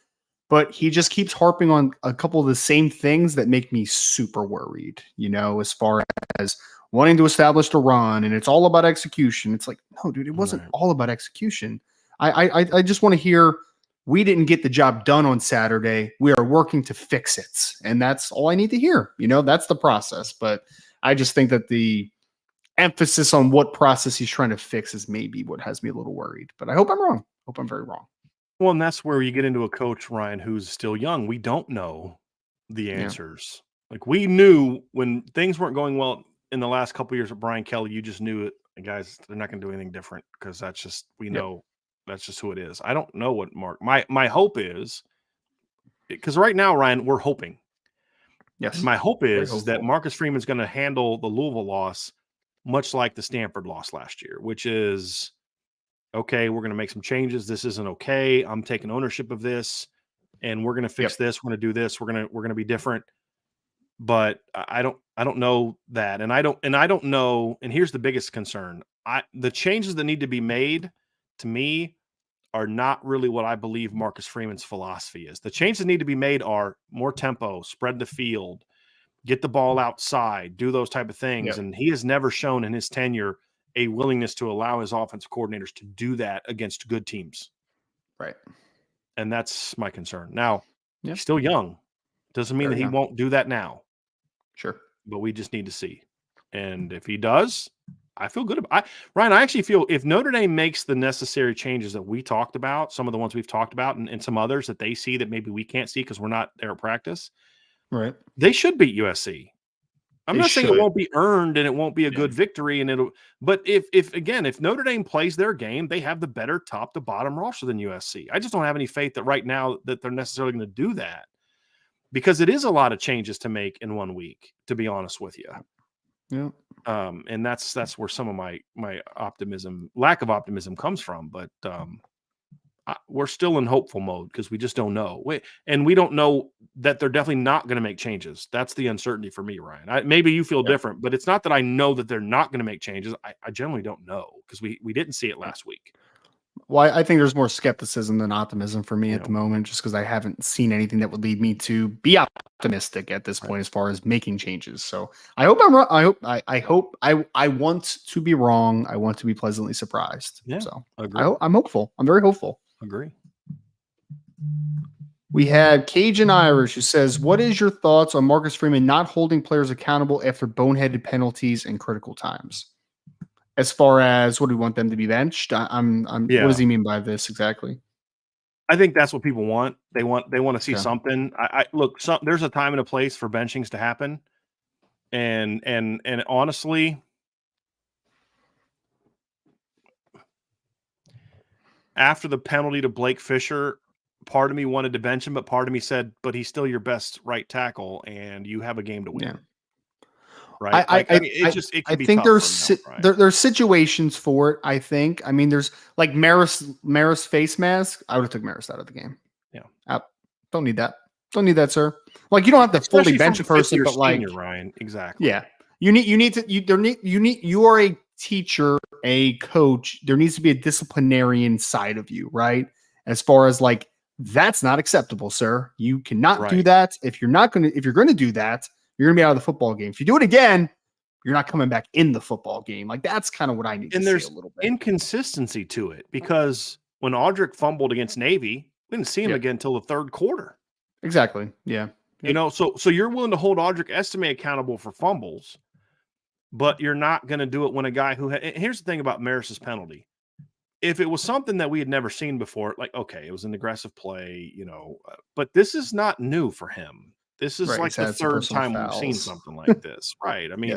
But he just keeps harping on a couple of the same things that make me super worried, as far as wanting to establish the run, and it's all about execution. It's like, no, dude, it wasn't all about execution. I just want to hear, we didn't get the job done on Saturday. We are working to fix it. And that's all I need to hear. That's the process. But I just think that the emphasis on what process he's trying to fix is maybe what has me a little worried. But I hope I'm wrong. Hope I'm very wrong.
Well, and that's where you get into a coach, Ryan, who's still young. We don't know the answers. Like, we knew when things weren't going well in the last couple of years with Brian Kelly, you just knew it. Guys, they're not going to do anything different because that's just, we know that's just who it is. I don't know what my hope is, because right now, Ryan, we're hoping.
Yes.
My hope is that Marcus Freeman's going to handle the Louisville loss much like the Stanford loss last year, which is, okay, we're going to make some changes. This isn't okay. I'm taking ownership of this, and we're going to fix this. We're going to do this. We're going to be different. But I don't know that, and I don't know. And here's the biggest concern: the changes that need to be made, to me, are not really what I believe Marcus Freeman's philosophy is. The changes that need to be made are more tempo, spread the field, get the ball outside, do those type of things. And he has never shown in his tenure a willingness to allow his offensive coordinators to do that against good teams.
Right.
And that's my concern. Now, he's still young. Doesn't mean that he won't do that now.
Sure.
But we just need to see. And if he does, I feel good about it. Ryan, I actually feel if Notre Dame makes the necessary changes that we talked about, some of the ones we've talked about, and some others that they see that maybe we can't see because we're not there at practice,
right?
They should beat USC. I'm not saying it won't be earned and it won't be a good victory, but if Notre Dame plays their game, they have the better top to bottom roster than USC. I just don't have any faith that right now that they're necessarily going to do that, because it is a lot of changes to make in 1 week, to be honest with you.
Yeah.
And that's where some of my lack of optimism comes from. But we're still in hopeful mode because we just don't know. And we don't know that they're definitely not going to make changes. That's the uncertainty for me, Ryan. Maybe you feel different, but it's not that I know that they're not going to make changes. I generally don't know because we didn't see it last week.
Well, I think there's more skepticism than optimism for me at the moment, just because I haven't seen anything that would lead me to be optimistic at this point as far as making changes. So I hope I'm wrong. I want to be wrong. I want to be pleasantly surprised.
Yeah,
so
agree.
I'm hopeful. I'm very hopeful.
Agree.
We had Cajun Irish who says, "What is your thoughts on Marcus Freeman not holding players accountable after boneheaded penalties in critical times?" As far as, what do we want them to be benched? What does he mean by this exactly?
I think that's what people want. They want to see something. Look, there's a time and a place for benchings to happen. And honestly, after the penalty to Blake Fisher, part of me wanted to bench him, but part of me said, but he's still your best right tackle and you have a game to win. Yeah. Right.
I think there's situations for it. I think. I mean, there's like Maris face mask. I would have took Maris out of the game. Yeah. Don't need that. Don't need that, sir. Like, you don't have to fully bench a person, but like,
Ryan, exactly.
Yeah. You are a teacher, a coach. There needs to be a disciplinarian side of you, right? As far as like, that's not acceptable, sir. You cannot do that. If you're going to do that, you're going to be out of the football game. If you do it again, you're not coming back in the football game. Like, that's kind of what I need to see a little bit.
And there's inconsistency to it, because when Audric fumbled against Navy, we didn't see him again until the third quarter.
Exactly. Yeah.
You know, so you're willing to hold Audric Estime accountable for fumbles, but you're not going to do it when a guy who here's the thing about Maris's penalty. If it was something that we had never seen before, like, okay, it was an aggressive play, but this is not new for him. This is like the third time we've seen something like this. Right. I mean,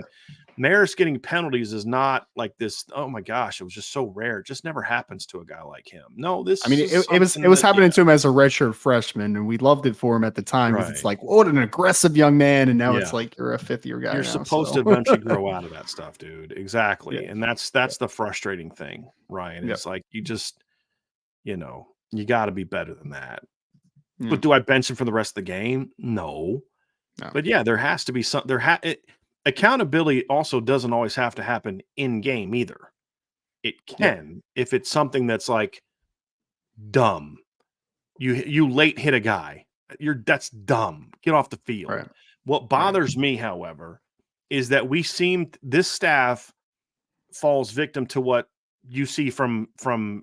Maris getting penalties is not like this. Oh my gosh, it was just so rare. It just never happens to a guy like him. No, this.
I mean, it was happening to him as a redshirt freshman, and we loved it for him at the time because it's like, what an aggressive young man, and now it's like you're a fifth-year guy.
You're supposed to eventually grow out of that stuff, dude. Exactly, and that's the frustrating thing, Ryan. It's like you just, you got to be better than that. But do I bench him for the rest of the game? No. But yeah, there has to be some. Accountability also doesn't always have to happen in game either. It can if it's something that's like dumb. You late hit a guy. That's dumb. Get off the field.
Right.
What bothers me, however, is that this staff falls victim to what you see from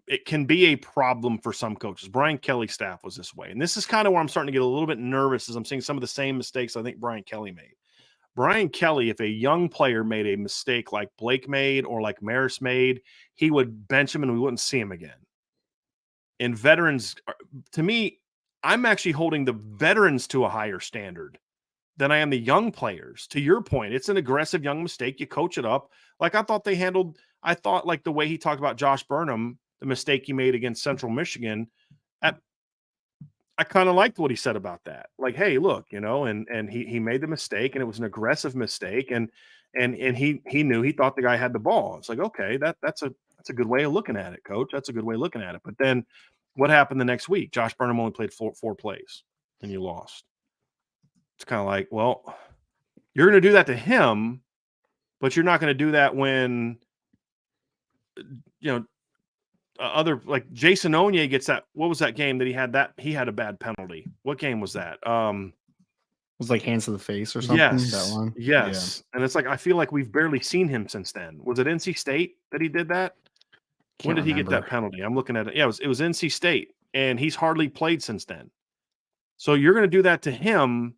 it can be a problem for some coaches. Brian Kelly's staff was this way. And this is kind of where I'm starting to get a little bit nervous as I'm seeing some of the same mistakes I think Brian Kelly made. Brian Kelly, if a young player made a mistake like Blake made or like Maris made, he would bench him and we wouldn't see him again. And veterans, to me, I'm actually holding the veterans to a higher standard than I am the young players. To your point, it's an aggressive young mistake. You coach it up. Like I thought like the way he talked about Josh Burnham, the mistake he made against Central Michigan, I kind of liked what he said about that. Like, hey, look, and he made the mistake and it was an aggressive mistake. And he knew, he thought the guy had the ball. It's like, okay, that's a good way of looking at it, coach. That's a good way of looking at it. But then what happened the next week? Josh Burnham only played four plays and you lost. It's kind of like, well, you're going to do that to him, but you're not going to do that when, other like Jason Onye gets that. What was that game that he had a bad penalty? What game was that? It
was like hands to the face or something.
Yes.
That one.
Yes. Yeah. And it's like, I feel like we've barely seen him since then. Was it NC State that he did that? When did he get that penalty? I'm looking at it. Yeah, it was NC State and he's hardly played since then. So you're going to do that to him,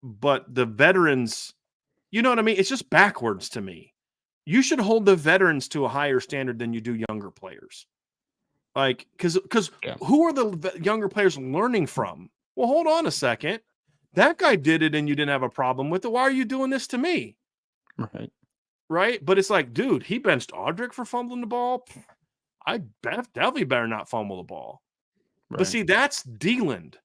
but the veterans, you know what I mean? It's just backwards to me. You should hold the veterans to a higher standard than you do younger players. Like, because who are the younger players learning from? Well, hold on a second. That guy did it and you didn't have a problem with it. Why are you doing this to me? Right? But it's like, dude, he benched Audric for fumbling the ball. I definitely better not fumble the ball. Right. But see, that's Deland.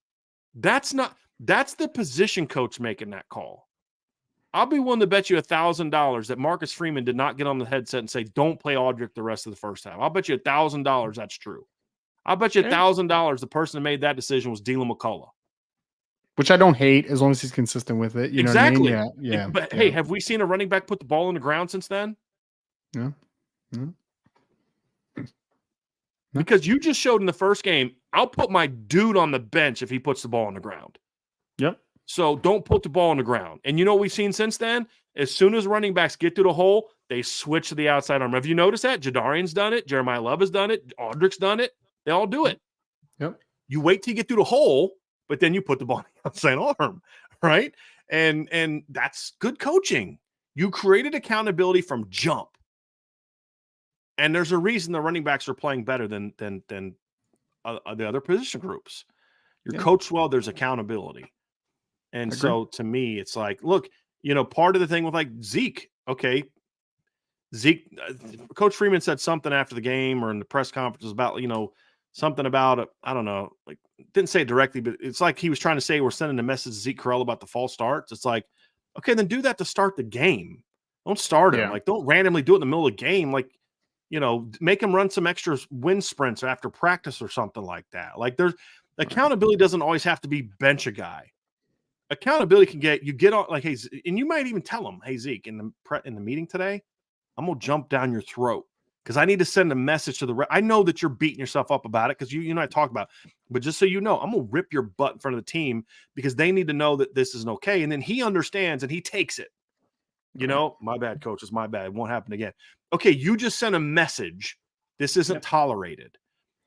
That's the position coach making that call. I'll be willing to bet you $1,000 that Marcus Freeman did not get on the headset and say, don't play Audric the rest of the first half. I'll bet you $1,000 that's true. I'll bet you $1,000 the person that made that decision was Dylan McCullough.
Which I don't hate as long as he's consistent with it. You know what I mean? Yeah.
But hey, have we seen a running back put the ball on the ground since then?
No.
Because you just showed in the first game, I'll put my dude on the bench if he puts the ball on the ground.
Yep.
So don't put the ball on the ground. And you know what we've seen since then? As soon as running backs get through the hole, they switch to the outside arm. Have you noticed that? Jadarian's done it. Jeremiah Love has done it. Audric's done it. They all do it.
Yep.
You wait till you get through the hole, but then you put the ball on the outside arm, right? And that's good coaching. You created accountability from jump. And there's a reason the running backs are playing better than the other position groups. You're coached well, there's accountability. And so to me, it's like, look, part of the thing with like Zeke, okay, Coach Freeman said something after the game or in the press conference about, something about, I don't know, like didn't say it directly, but it's like he was trying to say we're sending a message to Zeke Correll about the false starts. It's like, okay, then do that to start the game. Don't start him. Like, don't randomly do it in the middle of the game. Like, make him run some extra wind sprints after practice or something like that. Like there's accountability doesn't always have to be bench a guy. Accountability can get on like, hey, and you might even tell him, hey, Zeke, in the meeting today, I'm going to jump down your throat because I need to send a message to the I know that you're beating yourself up about it because you and I talk about it, but just so you know, I'm going to rip your butt in front of the team because they need to know that this isn't okay. And then he understands and he takes it. My bad, coach. It's my bad. It won't happen again. Okay, you just sent a message. This isn't tolerated.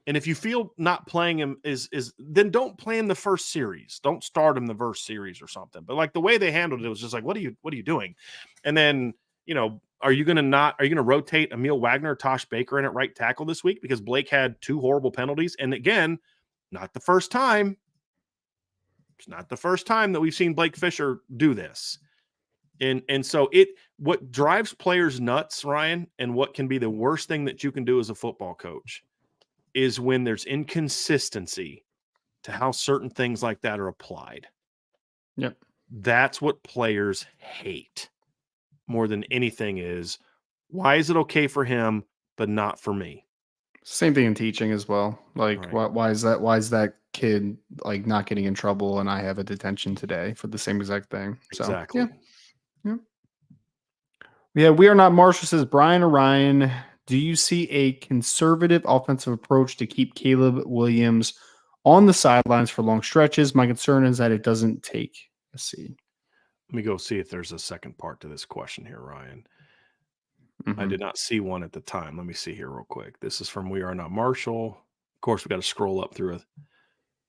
And if you feel not playing him is then don't play him the first series. Don't start him the first series or something. But like the way they handled it was just like, what are you doing? And then, are you going to rotate Emil Wagner, Tosh Baker in at right tackle this week? Because Blake had 2 horrible penalties. And again, not the first time. It's not the first time that we've seen Blake Fisher do this. And so what drives players nuts, Ryan, and what can be the worst thing that you can do as a football coach is when there's inconsistency to how certain things like that are applied.
Yep.
That's what players hate more than anything is, why is it okay for him but not for me?
Same thing in teaching as well. Like,
Right.
why is that kid like not getting in trouble and I have a detention today for the same exact thing? So
Exactly.
yeah. We are not Marshall says Brian or Ryan. Do you see a conservative offensive approach to keep Caleb Williams on the sidelines for long stretches? My concern is that it doesn't take a seed.
Let me go see if there's a second part to this question here, Ryan.
Mm-hmm.
I did not see one at the time. Let me see here real quick. This is from We Are Not Marshall. Of course, we got to scroll up through it.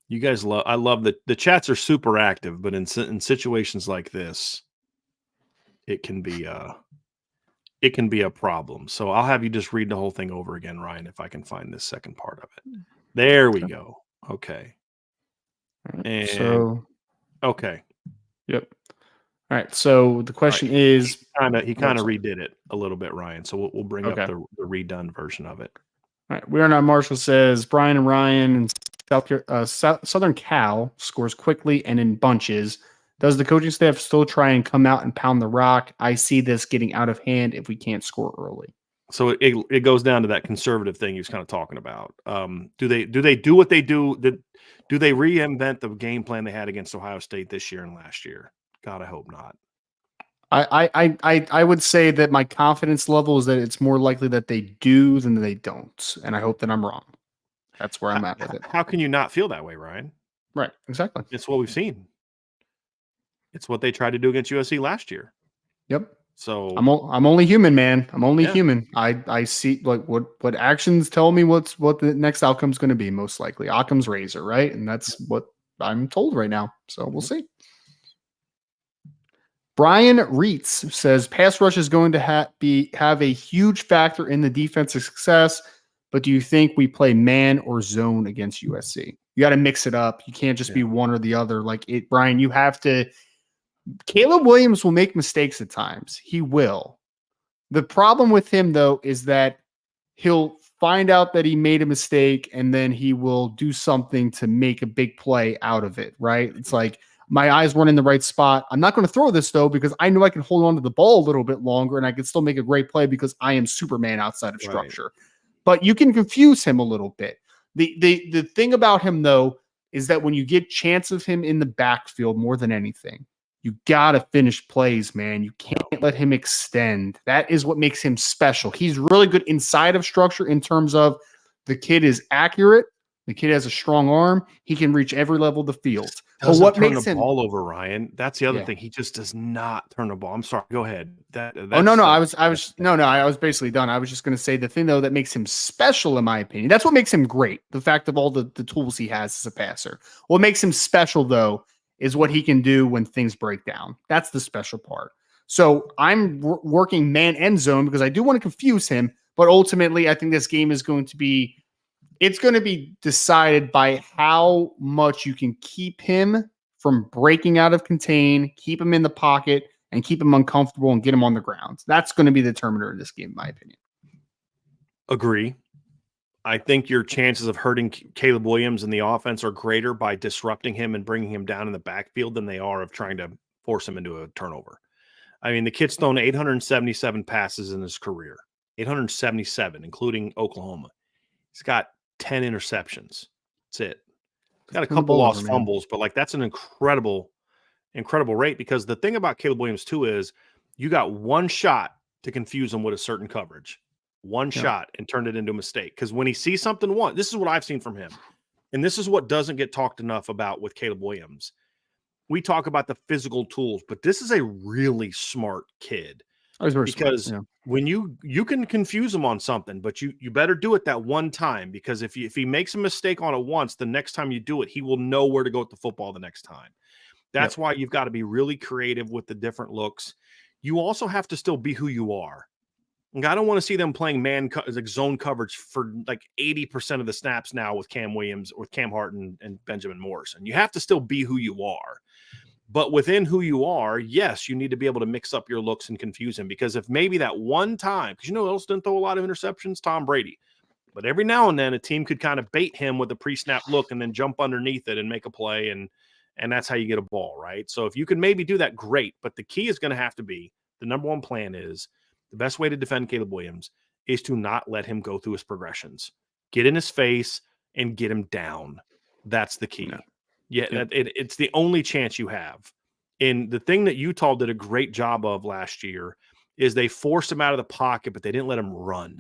You guys I love that the chats are super active, but in situations like this, it can be a problem. So I'll have you just read the whole thing over again, Ryan, if I can find this second part of it. There we go. Okay. And okay.
Yep. All right. So the question is,
he kind of redid it a little bit, Ryan. So we'll bring up the redone version of it.
All right. We Are Not Marshall says Brian and Ryan and Southern Cal scores quickly and in bunches. Does the coaching staff still try and come out and pound the rock? I see this getting out of hand if we can't score early.
So it goes down to that conservative thing he was kind of talking about. Do they do what they do? Do they reinvent the game plan they had against Ohio State this year and last year? God, I hope not.
I would say that my confidence level is that it's more likely that they do than they don't, and I hope that I'm wrong. That's where I'm at with it.
How can you not feel that way, Ryan?
Right, exactly.
It's what we've seen. It's what they tried to do against USC last year.
Yep.
So
I'm only human, man. I'm only human. I see like what actions tell me what the next outcome is going to be. Most likely, Occam's razor, right? And that's what I'm told right now. So we'll see. Brian Reitz says pass rush is going to have a huge factor in the defensive success, but do you think we play man or zone against USC? You got to mix it up. You can't just be one or the other. Like it, Brian, you have to. Caleb Williams will make mistakes at times. He will. The problem with him, though, is that he'll find out that he made a mistake and then he will do something to make a big play out of it, right? It's like, my eyes weren't in the right spot. I'm not going to throw this, though, because I know I can hold on to the ball a little bit longer and I can still make a great play because I am Superman outside of structure. Right. But you can confuse him a little bit. The thing about him, though, is that when you get chance of him in the backfield more than anything, you got to finish plays, man. You can't let him extend. That is what makes him special. He's really good inside of structure in terms of the kid is accurate. The kid has a strong arm. He can reach every level of the field.
Doesn't what turn makes the ball over, Ryan? That's the other thing. He just does not turn the ball. I'm sorry. Go ahead.
I was basically done. I was just going to say the thing though that makes him special, in my opinion. That's what makes him great. The fact of all the tools he has as a passer. What makes him special though is what he can do when things break down. That's the special part. So I'm working man and zone because I do want to confuse him, but ultimately I think this game is going to be. It's going to be decided by how much you can keep him from breaking out of contain, keep him in the pocket, and keep him uncomfortable and get him on the ground. That's going to be the determiner in this game, in my opinion.
Agree. I think your chances of hurting Caleb Williams in the offense are greater by disrupting him and bringing him down in the backfield than they are of trying to force him into a turnover. I mean, the kid's thrown 877 passes in his career, 877, including Oklahoma. He's got 10 interceptions. That's it. He's got a couple lost fumbles, but like that's an incredible rate because the thing about Caleb Williams too is you got one shot to confuse him with a certain coverage. One shot and turn it into a mistake. Because when he sees something once, this is what I've seen from him. And this is what doesn't get talked enough about with Caleb Williams. We talk about the physical tools, but this is a really smart kid. Because when you can confuse him on something, but you better do it that one time because if he makes a mistake on it once, the next time you do it, he will know where to go with the football the next time. That's why you've got to be really creative with the different looks. You also have to still be who you are. And I don't want to see them playing like zone coverage for like 80% of the snaps now with Cam Williams or with Cam Hart and Benjamin Morrison. You have to still be who you are. But within who you are, yes, you need to be able to mix up your looks and confuse him, because if maybe that one time, because who else didn't throw a lot of interceptions? Tom Brady. But every now and then a team could kind of bait him with a pre-snap look and then jump underneath it and make a play, and that's how you get a ball, right? So if you can maybe do that, great. But the key is going to have to be, the number one plan is, the best way to defend Caleb Williams is to not let him go through his progressions. Get in his face and get him down. That's the key. It's the only chance you have. And the thing that Utah did a great job of last year is they forced him out of the pocket, but they didn't let him run.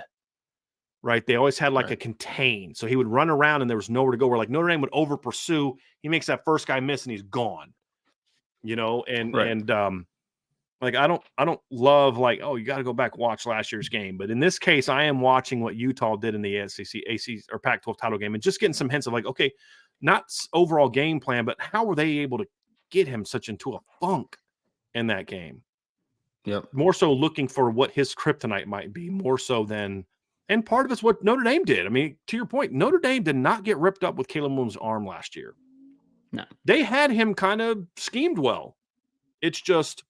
Right? They always had like a contain. So he would run around and there was nowhere to go, where like Notre Dame would over pursue. He makes that first guy miss and he's gone. Like I don't love like, oh, you got to go back watch last year's game. But in this case, I am watching what Utah did in the SEC, AC or Pac-12 title game, and just getting some hints of like, okay, not overall game plan, but how were they able to get him such into a funk in that game?
Yep.
More so looking for what his kryptonite might be, more so than, and part of it's what Notre Dame did. I mean, to your point, Notre Dame did not get ripped up with Caleb Williams' arm last year.
No.
They had him kind of schemed well. It's just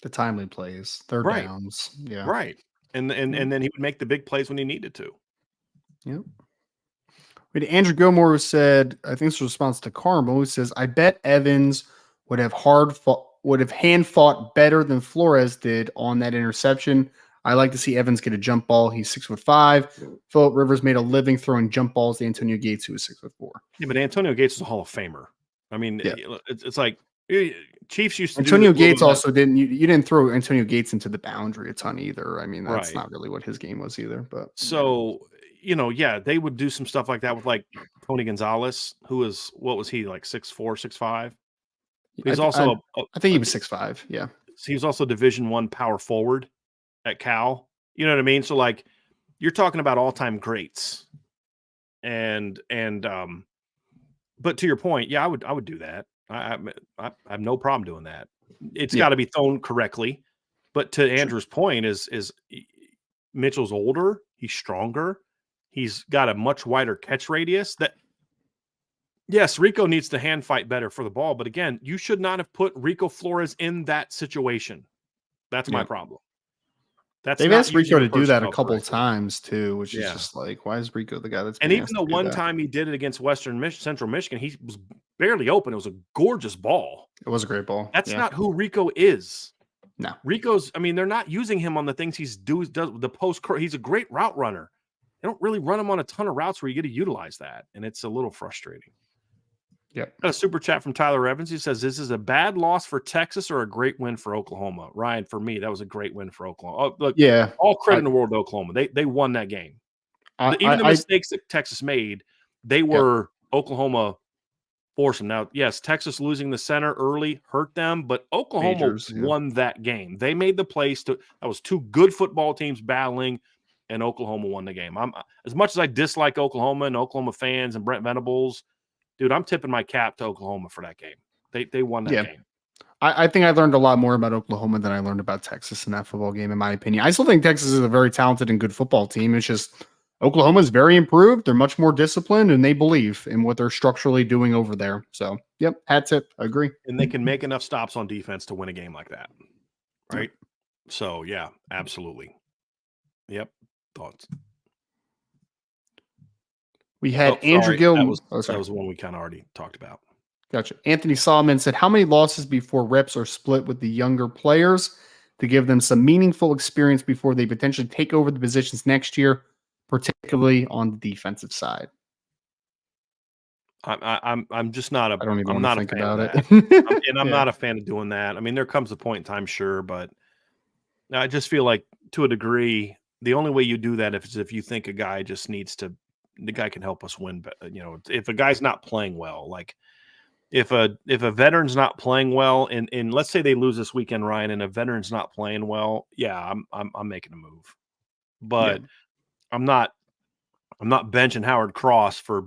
the timely plays, third downs. Yeah.
Right. And then he would make the big plays when he needed to.
Yep. We had Andrew Gilmore, who said, I think it's a response to Carmel, who says, I bet Evans would have hand fought better than Flores did on that interception. I like to see Evans get a jump ball. He's 6'5". Phillip Rivers made a living throwing jump balls to Antonio Gates, who was 6'4".
Yeah, but Antonio Gates is a Hall of Famer. I mean, it's like Chiefs used to.
Antonio Gates also didn't. You didn't throw Antonio Gates into the boundary a ton either. I mean, that's not really what his game was either. But
so they would do some stuff like that with like Tony Gonzalez, who was, what was he, like 6'4", 6'5"? He's
I think he was 6'5". Yeah,
he was also Division I power forward at Cal. You know what I mean? So like, you're talking about all-time greats, and but to your point, yeah, I would do that. I have no problem doing that. It's got to be thrown correctly. But to Andrew's point is Mitchell's older, he's stronger, he's got a much wider catch radius. That, yes, Rico needs to hand fight better for the ball, but again, you should not have put Rico Flores in that situation. That's my problem.
They've asked Rico to do that a couple of times too, which is just like, why is Rico the guy that's?
And even the one time he did it against Central Michigan, he was barely open. It was a gorgeous ball.
It was a great ball.
That's not who Rico is.
No,
Rico's. I mean, they're not using him on the things does the post. He's a great route runner. They don't really run him on a ton of routes where you get to utilize that, and it's a little frustrating.
Yep.
Got a super chat from Tyler Evans. He says, "This is a bad loss for Texas or a great win for Oklahoma?" Ryan, for me, that was a great win for Oklahoma. Oh, look, all credit in the world to Oklahoma. They won that game. Even the mistakes that Texas made, they were Oklahoma forced them. Now, yes, Texas losing the center early hurt them, but Oklahoma won that game. They made the place that was two good football teams battling, and Oklahoma won the game. I'm, as much as I dislike Oklahoma and Oklahoma fans and Brent Venables, dude, I'm tipping my cap to Oklahoma for that game. They won that game.
I think I learned a lot more about Oklahoma than I learned about Texas in that football game, in my opinion. I still think Texas is a very talented and good football team. It's just Oklahoma is very improved. They're much more disciplined, and they believe in what they're structurally doing over there. So, yep, hat tip. I agree.
And they can make enough stops on defense to win a game like that, right? So, yeah, absolutely. Yep. Thoughts?
We had Andrew Gilmore.
That was one we kind of already talked about.
Gotcha. Anthony Solomon said, how many losses before reps are split with the younger players to give them some meaningful experience before they potentially take over the positions next year, particularly on the defensive side?
I'm just not a.
I don't even want to think about it.
I'm not a fan of doing that. I mean, there comes a point in time, sure, but I just feel like to a degree, the only way you do that is if you think a guy just needs to. The guy can help us win, but if a guy's not playing well, like if a veteran's not playing well, and let's say they lose this weekend, Ryan, and a veteran's not playing well, I'm making a move, but I'm not benching Howard Cross for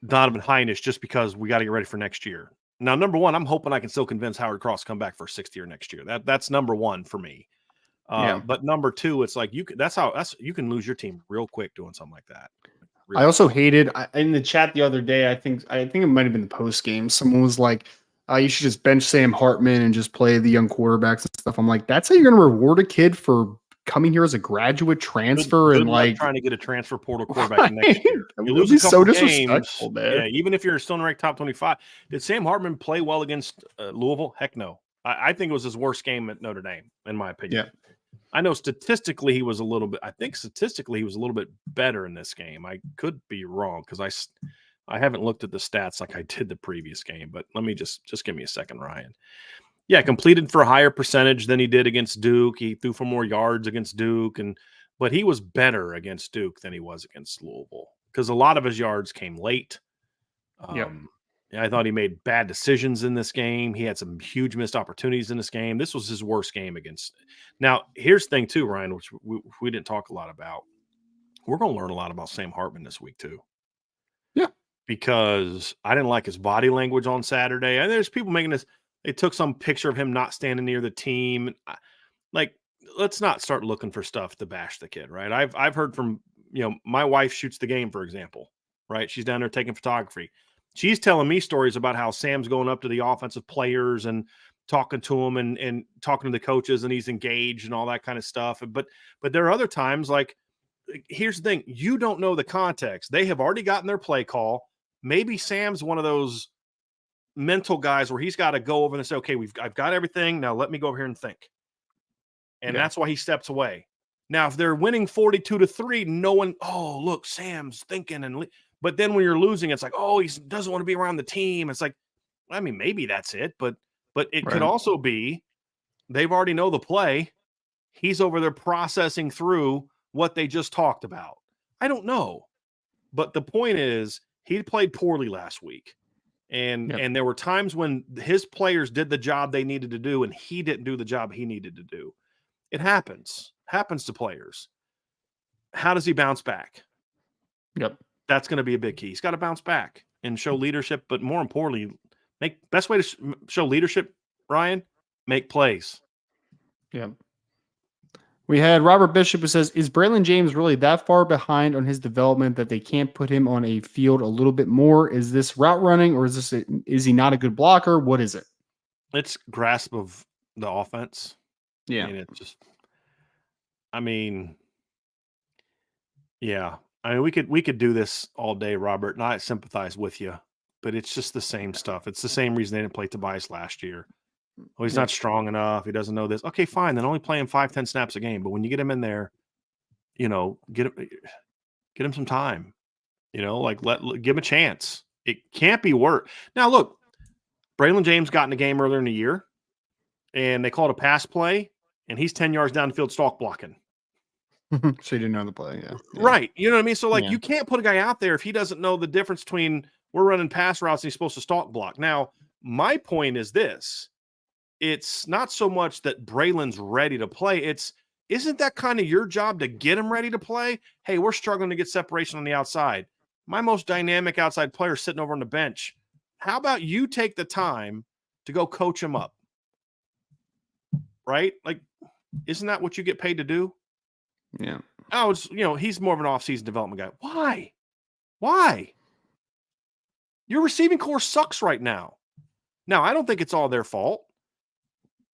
Donovan Hinish just because we got to get ready for next year. Now, number one, I'm hoping I can still convince Howard Cross to come back for a sixth year next year. That's number one for me. But number two, it's like you can lose your team real quick doing something like that.
I also hated in the chat the other day. I think it might have been the post game. Someone was like, You should just bench Sam Hartman and just play the young quarterbacks and stuff. I'm like, that's how you're going to reward a kid for coming here as a graduate transfer.
Good
and
luck
like
trying to get a transfer portal quarterback next year. You lose a couple
so
games.
Man.
Yeah, even if you're still in ranked top 25. Did Sam Hartman play well against Louisville? Heck no. I think it was his worst game at Notre Dame, in my opinion.
Yeah.
I know statistically he was a little bit – I think statistically he was a little bit better in this game. I could be wrong because I haven't looked at the stats like I did the previous game, but let me just give me a second, Ryan. Yeah, completed for a higher percentage than he did against Duke. He threw for more yards against Duke, but he was better against Duke than he was against Louisville because a lot of his yards came late. I thought he made bad decisions in this game. He had some huge missed opportunities in this game. This was his worst game against. Now, here's the thing too, Ryan, which we didn't talk a lot about. We're going to learn a lot about Sam Hartman this week too.
Yeah.
Because I didn't like his body language on Saturday. And there's people making this. They took some picture of him not standing near the team. Like, let's not start looking for stuff to bash the kid, right? I've heard from, my wife shoots the game, for example, right? She's down there taking photography. She's telling me stories about how Sam's going up to the offensive players and talking to them and talking to the coaches, and he's engaged and all that kind of stuff. But there are other times, like, here's the thing. You don't know the context. They have already gotten their play call. Maybe Sam's one of those mental guys where he's got to go over and say, okay, I've got everything. Now let me go over here and think. And that's why he steps away. Now, if they're winning 42-3, no one, oh, look, Sam's thinking. But then when you're losing, it's like, oh, he doesn't want to be around the team. It's like, I mean, maybe that's it. But it could also be they've already know the play. He's over there processing through what they just talked about. I don't know. But the point is, he played poorly last week. And there were times when his players did the job they needed to do, and he didn't do the job he needed to do. It happens to players. How does he bounce back?
Yep.
That's going to be a big key. He's got to bounce back and show leadership, but more importantly, best way to show leadership, Ryan, make plays.
Yeah. We had Robert Bishop who says, is Braylon James really that far behind on his development that they can't put him on a field a little bit more? Is this route running, or is he not a good blocker? What is it?
It's grasp of the offense.
Yeah.
And it's just, yeah. We could do this all day, Robert, and I sympathize with you, but it's just the same stuff. It's the same reason they didn't play Tobias last year. Oh, he's not strong enough. He doesn't know this. Okay, fine. Then only play him 5-10 snaps a game. But when you get him in there, get him some time. Give him a chance. It can't be worse. Now, look, Braylon James got in the game earlier in the year, and they called a pass play, and he's 10 yards down the field stalk blocking.
So you didn't know the play, yeah.
Right. You know what I mean? So, you can't put a guy out there if he doesn't know the difference between we're running pass routes and he's supposed to stalk block. Now, my point is this. It's not so much that Braylon's ready to play. Isn't that kind of your job to get him ready to play? Hey, we're struggling to get separation on the outside. My most dynamic outside player is sitting over on the bench. How about you take the time to go coach him up? Right? Like, isn't that what you get paid to do?
Yeah.
Oh, he's more of an off-season development guy. Why? Your receiving core sucks right now. Now, I don't think it's all their fault.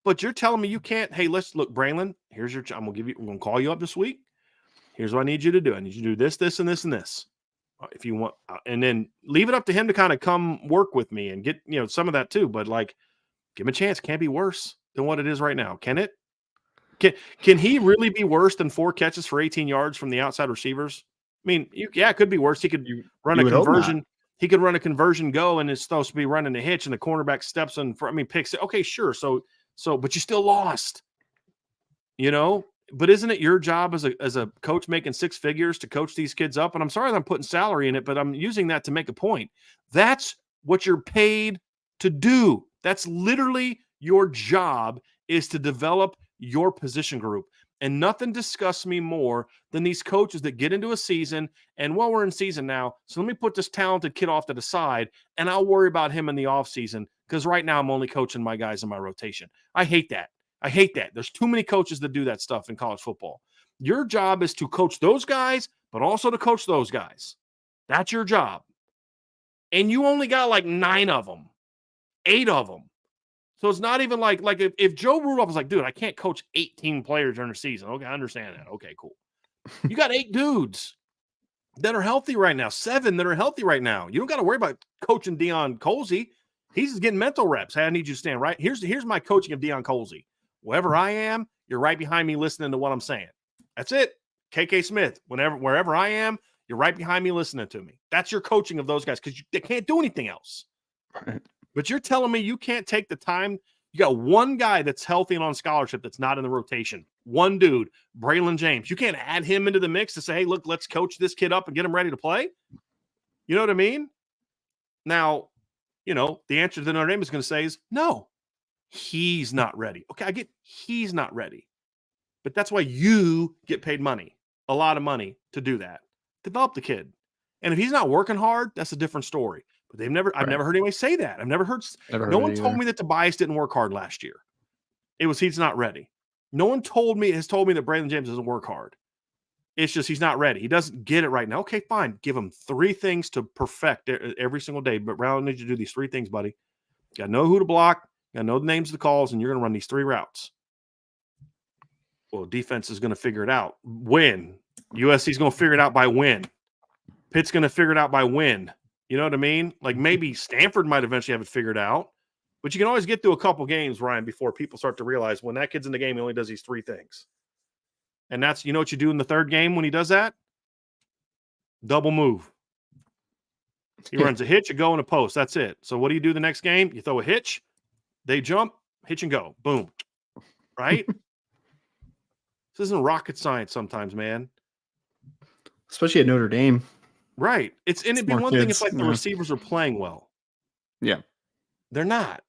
But you're telling me you can't, hey, let's look, Braylon, here's I'm going to call you up this week. Here's what I need you to do. I need you to do this, this, and this, and this. If you want, and then leave it up to him to kind of come work with me and get, some of that too. But give him a chance. Can't be worse than what it is right now. Can it? Can he really be worse than 4 catches for 18 yards from the outside receivers? I mean, it could be worse. He could run a conversion. He could run a conversion go, and it's supposed to be running a hitch, and the cornerback steps in front. Picks it. Okay, sure. So, but you still lost, but isn't it your job as a coach making 6 figures to coach these kids up? And I'm sorry that I'm putting salary in it, but I'm using that to make a point. That's what you're paid to do. That's literally your job, is to develop your position group. And nothing disgusts me more than these coaches that get into a season and, well, we're in season now, so let me put this talented kid off to the side and I'll worry about him in the offseason because right now I'm only coaching my guys in my rotation. I hate that. There's too many coaches that do that stuff in college football. Your job is to coach those guys, but also to coach those guys. That's your job. And you only got 9 of them. 8 of them. So it's not even like if Joe Rudolph was like, dude, I can't coach 18 players during the season. Okay, I understand that. Okay, cool. You got 8 dudes that are healthy right now, 7 that are healthy right now. You don't got to worry about coaching Deion Colsey. He's just getting mental reps. Hey, I need you to stand right. Here's my coaching of Deion Colsey. Wherever I am, you're right behind me listening to what I'm saying. That's it. KK Smith, wherever I am, you're right behind me listening to me. That's your coaching of those guys because they can't do anything else.
Right.
But you're telling me you can't take the time. You got one guy that's healthy and on scholarship that's not in the rotation. One dude, Braylon James. You can't add him into the mix to say, hey, look, let's coach this kid up and get him ready to play. You know what I mean? Now, the answer to Notre Dame is going to say is no, he's not ready. Okay, I get he's not ready. But that's why you get paid money, a lot of money to do that. Develop the kid. And if he's not working hard, that's a different story. But I've never heard anybody say that. No one told me that Tobias didn't work hard last year. It was he's not ready. No one has told me that Braylon James doesn't work hard. It's just he's not ready. He doesn't get it right now. Okay, fine. Give him 3 things to perfect every single day. But Brown needs you to do these 3 things, buddy. You got to know who to block. You got to know the names of the calls, and you're going to run these 3 routes. Well, defense is going to figure it out. When? USC is going to figure it out by when? Pitt's going to figure it out by when? You know what I mean? Like maybe Stanford might eventually have it figured out. But you can always get through a couple games, Ryan, before people start to realize when that kid's in the game, he only does these 3 things. And that's, you know what you do in the 3rd game when he does that? Double move. He runs a hitch, a go, and a post. That's it. So what do you do the next game? You throw a hitch, they jump, hitch and go. Boom. Right? This isn't rocket science sometimes, man.
Especially at Notre Dame.
Right. It'd be one thing if like the receivers are playing well.
Yeah.
They're not.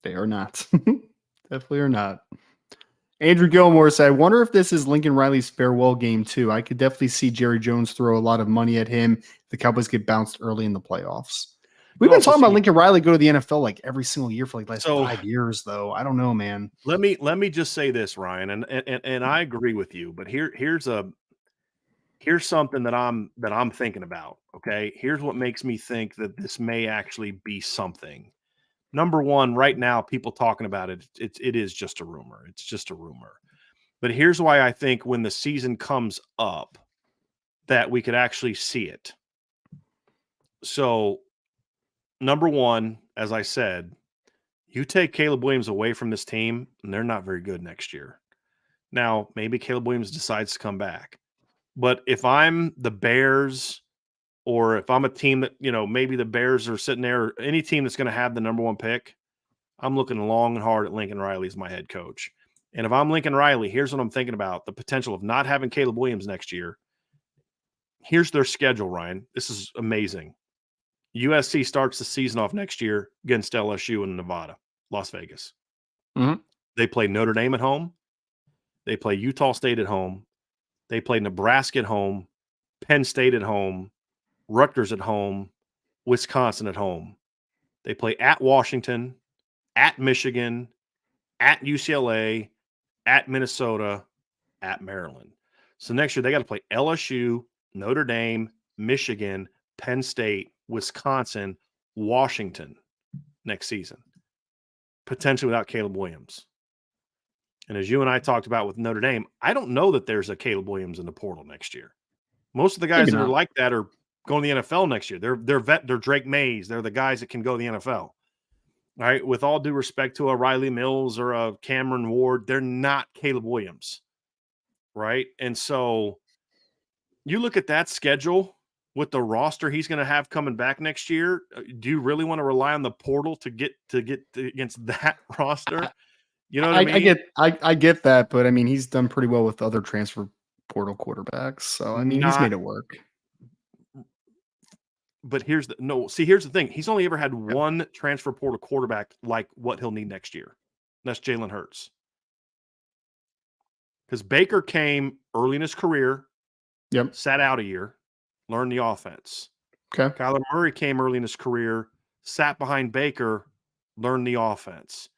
They are not. Definitely are not. Andrew Gilmore said, I wonder if this is Lincoln Riley's farewell game too. I could definitely see Jerry Jones throw a lot of money at him if the Cowboys get bounced early in the playoffs. We've been talking about Lincoln Riley go to the NFL like every single year for like the last 5 years, though. I don't know, man.
Let me just say this, Ryan, and I agree with you, but here's something that I'm thinking about. Okay, here's what makes me think that this may actually be something. Number one, right now, people talking about it, it is just a rumor. It's just a rumor. But here's why I think when the season comes up that we could actually see it. So, number one, as I said, you take Caleb Williams away from this team, and they're not very good next year. Now, maybe Caleb Williams decides to come back. But if I'm the Bears or if I'm a team that, maybe the Bears are sitting there, or any team that's going to have the number 1 pick, I'm looking long and hard at Lincoln Riley as my head coach. And if I'm Lincoln Riley, here's what I'm thinking about. The potential of not having Caleb Williams next year. Here's their schedule, Ryan. This is amazing. USC starts the season off next year against LSU in Nevada, Las Vegas.
Mm-hmm.
They play Notre Dame at home. They play Utah State at home. They play Nebraska at home, Penn State at home, Rutgers at home, Wisconsin at home. They play at Washington, at Michigan, at UCLA, at Minnesota, at Maryland. So next year they got to play LSU, Notre Dame, Michigan, Penn State, Wisconsin, Washington next season, potentially without Caleb Williams. And as you and I talked about with Notre Dame, I don't know that there's a Caleb Williams in the portal next year. Most of the guys that are like that are going to the NFL next year. They're Drake Mays. They're the guys that can go to the NFL. All right. With all due respect to a Riley Mills or a Cameron Ward, they're not Caleb Williams. Right. And so you look at that schedule with the roster he's going to have coming back next year. Do you really want to rely on the portal to get against that roster? You know what I mean?
I get that, but I mean, he's done pretty well with other transfer portal quarterbacks. So, I mean, he's made it work.
But here's the thing. He's only ever had one transfer portal quarterback like what he'll need next year. That's Jalen Hurts. Because Baker came early in his career, sat out a year, learned the offense.
Okay.
Kyler Murray came early in his career, sat behind Baker, learned the offense.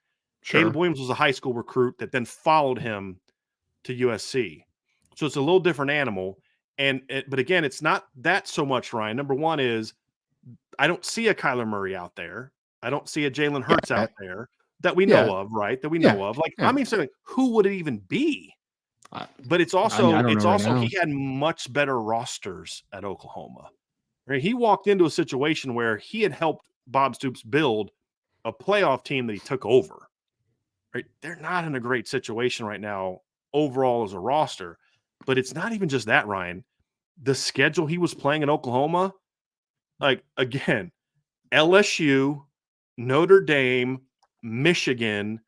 Sure. Caleb Williams was a high school recruit that then followed him to USC. So it's a little different animal. But again, it's not that so much, Ryan. Number one is I don't see a Kyler Murray out there. I don't see a Jalen Hurts out there that we know of, right? That we know of. Like, I mean, so who would it even be? But it's also, he had much better rosters at Oklahoma. Right? He walked into a situation where he had helped Bob Stoops build a playoff team that he took over. Right? They're not in a great situation right now overall as a roster. But it's not even just that, Ryan. The schedule he was playing in Oklahoma, like, again, LSU, Notre Dame, Michigan,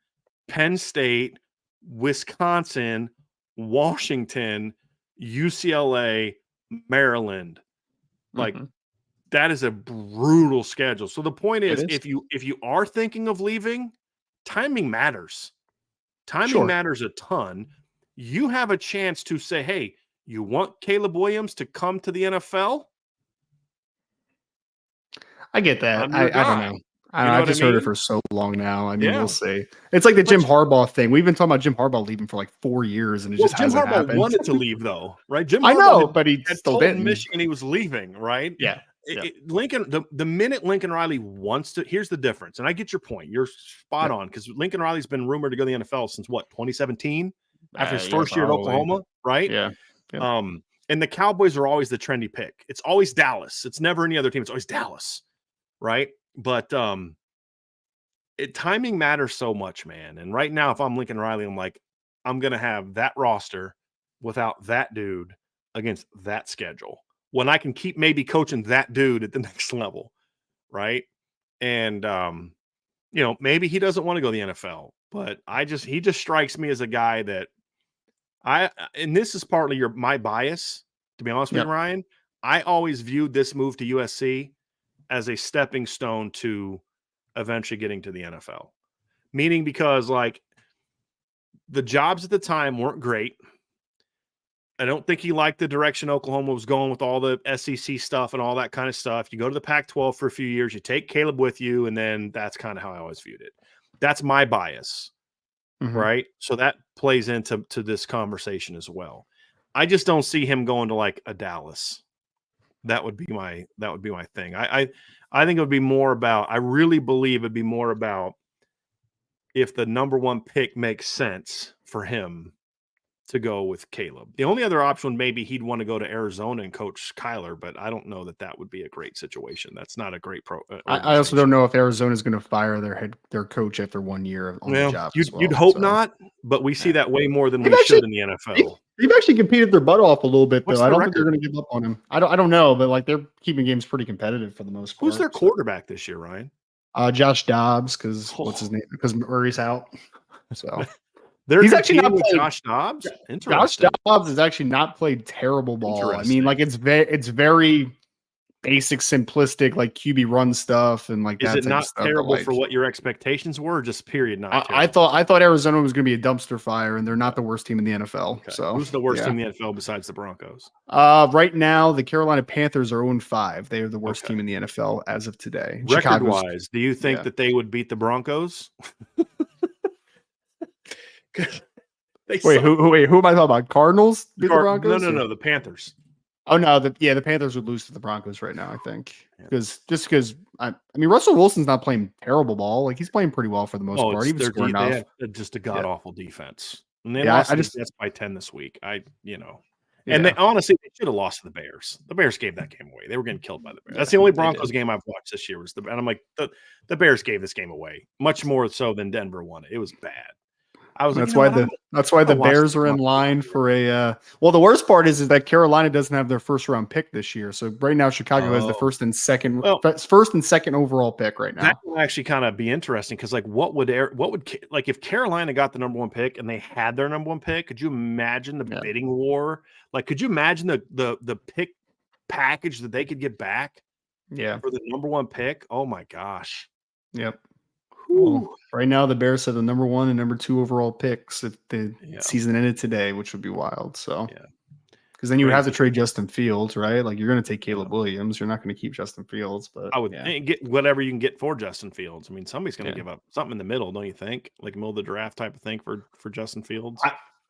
Penn State, Wisconsin, Washington, UCLA, Maryland. Like, that is a brutal schedule. So the point is, if you are thinking of leaving, timing matters. Timing matters a ton. You have a chance to say, hey, you want Caleb Williams to come to the NFL?
I get that. I don't know. I've just heard it for so long now. I mean, we'll see. It's like the Jim Harbaugh thing. We've been talking about Jim Harbaugh leaving for like 4 years, and it just hasn't happened.
Jim Harbaugh wanted to leave, though, right?
I know, but he still didn't.
Michigan he was leaving, right?
Yeah.
Lincoln, the minute Lincoln Riley wants to, here's the difference. And I get your point. You're spot on, because Lincoln Riley's been rumored to go to the NFL since what, 2017? After his first year at Oklahoma, right?
Yeah.
And the Cowboys are always the trendy pick. It's always Dallas. It's never any other team. It's always Dallas, right? But timing matters so much, man. And right now, if I'm Lincoln Riley, I'm like, I'm going to have that roster without that dude against that schedule, when I can keep maybe coaching that dude at the next level, right? And, maybe he doesn't want to go to the NFL, but he just strikes me as a guy that and this is partly my bias, to be honest with you, Ryan. I always viewed this move to USC as a stepping stone to eventually getting to the NFL. Meaning, because like, the jobs at the time weren't great. I don't think he liked the direction Oklahoma was going with all the SEC stuff and all that kind of stuff. You go to the Pac-12 for a few years, you take Caleb with you, and then that's kind of how I always viewed it. That's my bias, right? So that plays into this conversation as well. I just don't see him going to like a Dallas. That would be my thing. I think it would be more about, I really believe it'd be more about if the number one pick makes sense for him to go with Caleb. The only other option, maybe he'd want to go to Arizona and coach Kyler, but I don't know that would be a great situation. That's not a great
I also don't know if Arizona is going to fire their coach after 1 year on the job.
You'd hope not, but we see that way more than we should in the NFL.
They've actually competed their butt off a little bit, though. I don't think they're going to give up on him. I don't know, but like, they're keeping games pretty competitive for the most part.
Who's their quarterback this year, Ryan?
Josh Dobbs, because what's his name? Because Murray's out. So
he's actually not played Josh Dobbs.
Josh Dobbs has actually not played terrible ball. I mean, like, it's very basic, simplistic, like QB run stuff, and like
is it not terrible for what your expectations were? Or just period, not.
I thought Arizona was going to be a dumpster fire, and they're not the worst team in the NFL. Okay. So
who's the worst team in the NFL besides the Broncos?
Right now, the Carolina Panthers are 0-5. They are the worst team in the NFL as of today.
Record-wise, do you think that they would beat the Broncos?
Wait, who am I talking about? Cardinals? Beat the Broncos?
No, the Panthers.
Oh no, the Panthers would lose to the Broncos right now, I think, because I mean, Russell Wilson's not playing terrible ball. Like, he's playing pretty well for the most part. He was scoring enough.
Just a god awful defense, and they lost by 10 this week. And they honestly should have lost to the Bears. The Bears gave that game away. They were getting killed by the Bears. That's the only Broncos game I've watched this year. And I'm like, the Bears gave this game away much more so than Denver won it. It was bad.
That's why the Bears are in line for a. Well, the worst part is that Carolina doesn't have their first round pick this year. So right now, Chicago has the first and second overall pick right now.
That will actually kind of be interesting, because like, what would like, if Carolina got the number one pick and they had their number one pick? Could you imagine the bidding war? Like, could you imagine the pick package that they could get back?
Yeah,
for the number one pick. Oh my gosh.
Yep. Well, right now, the Bears have the number 1 and number 2 overall picks if the season ended today, which would be wild. So, because then you would have to trade Justin Fields, right? Like, you're going to take Caleb Williams. You're not going to keep Justin Fields, but
I would get whatever you can get for Justin Fields. I mean, somebody's going to give up something in the middle, don't you think? Like, middle of the draft type of thing for Justin Fields.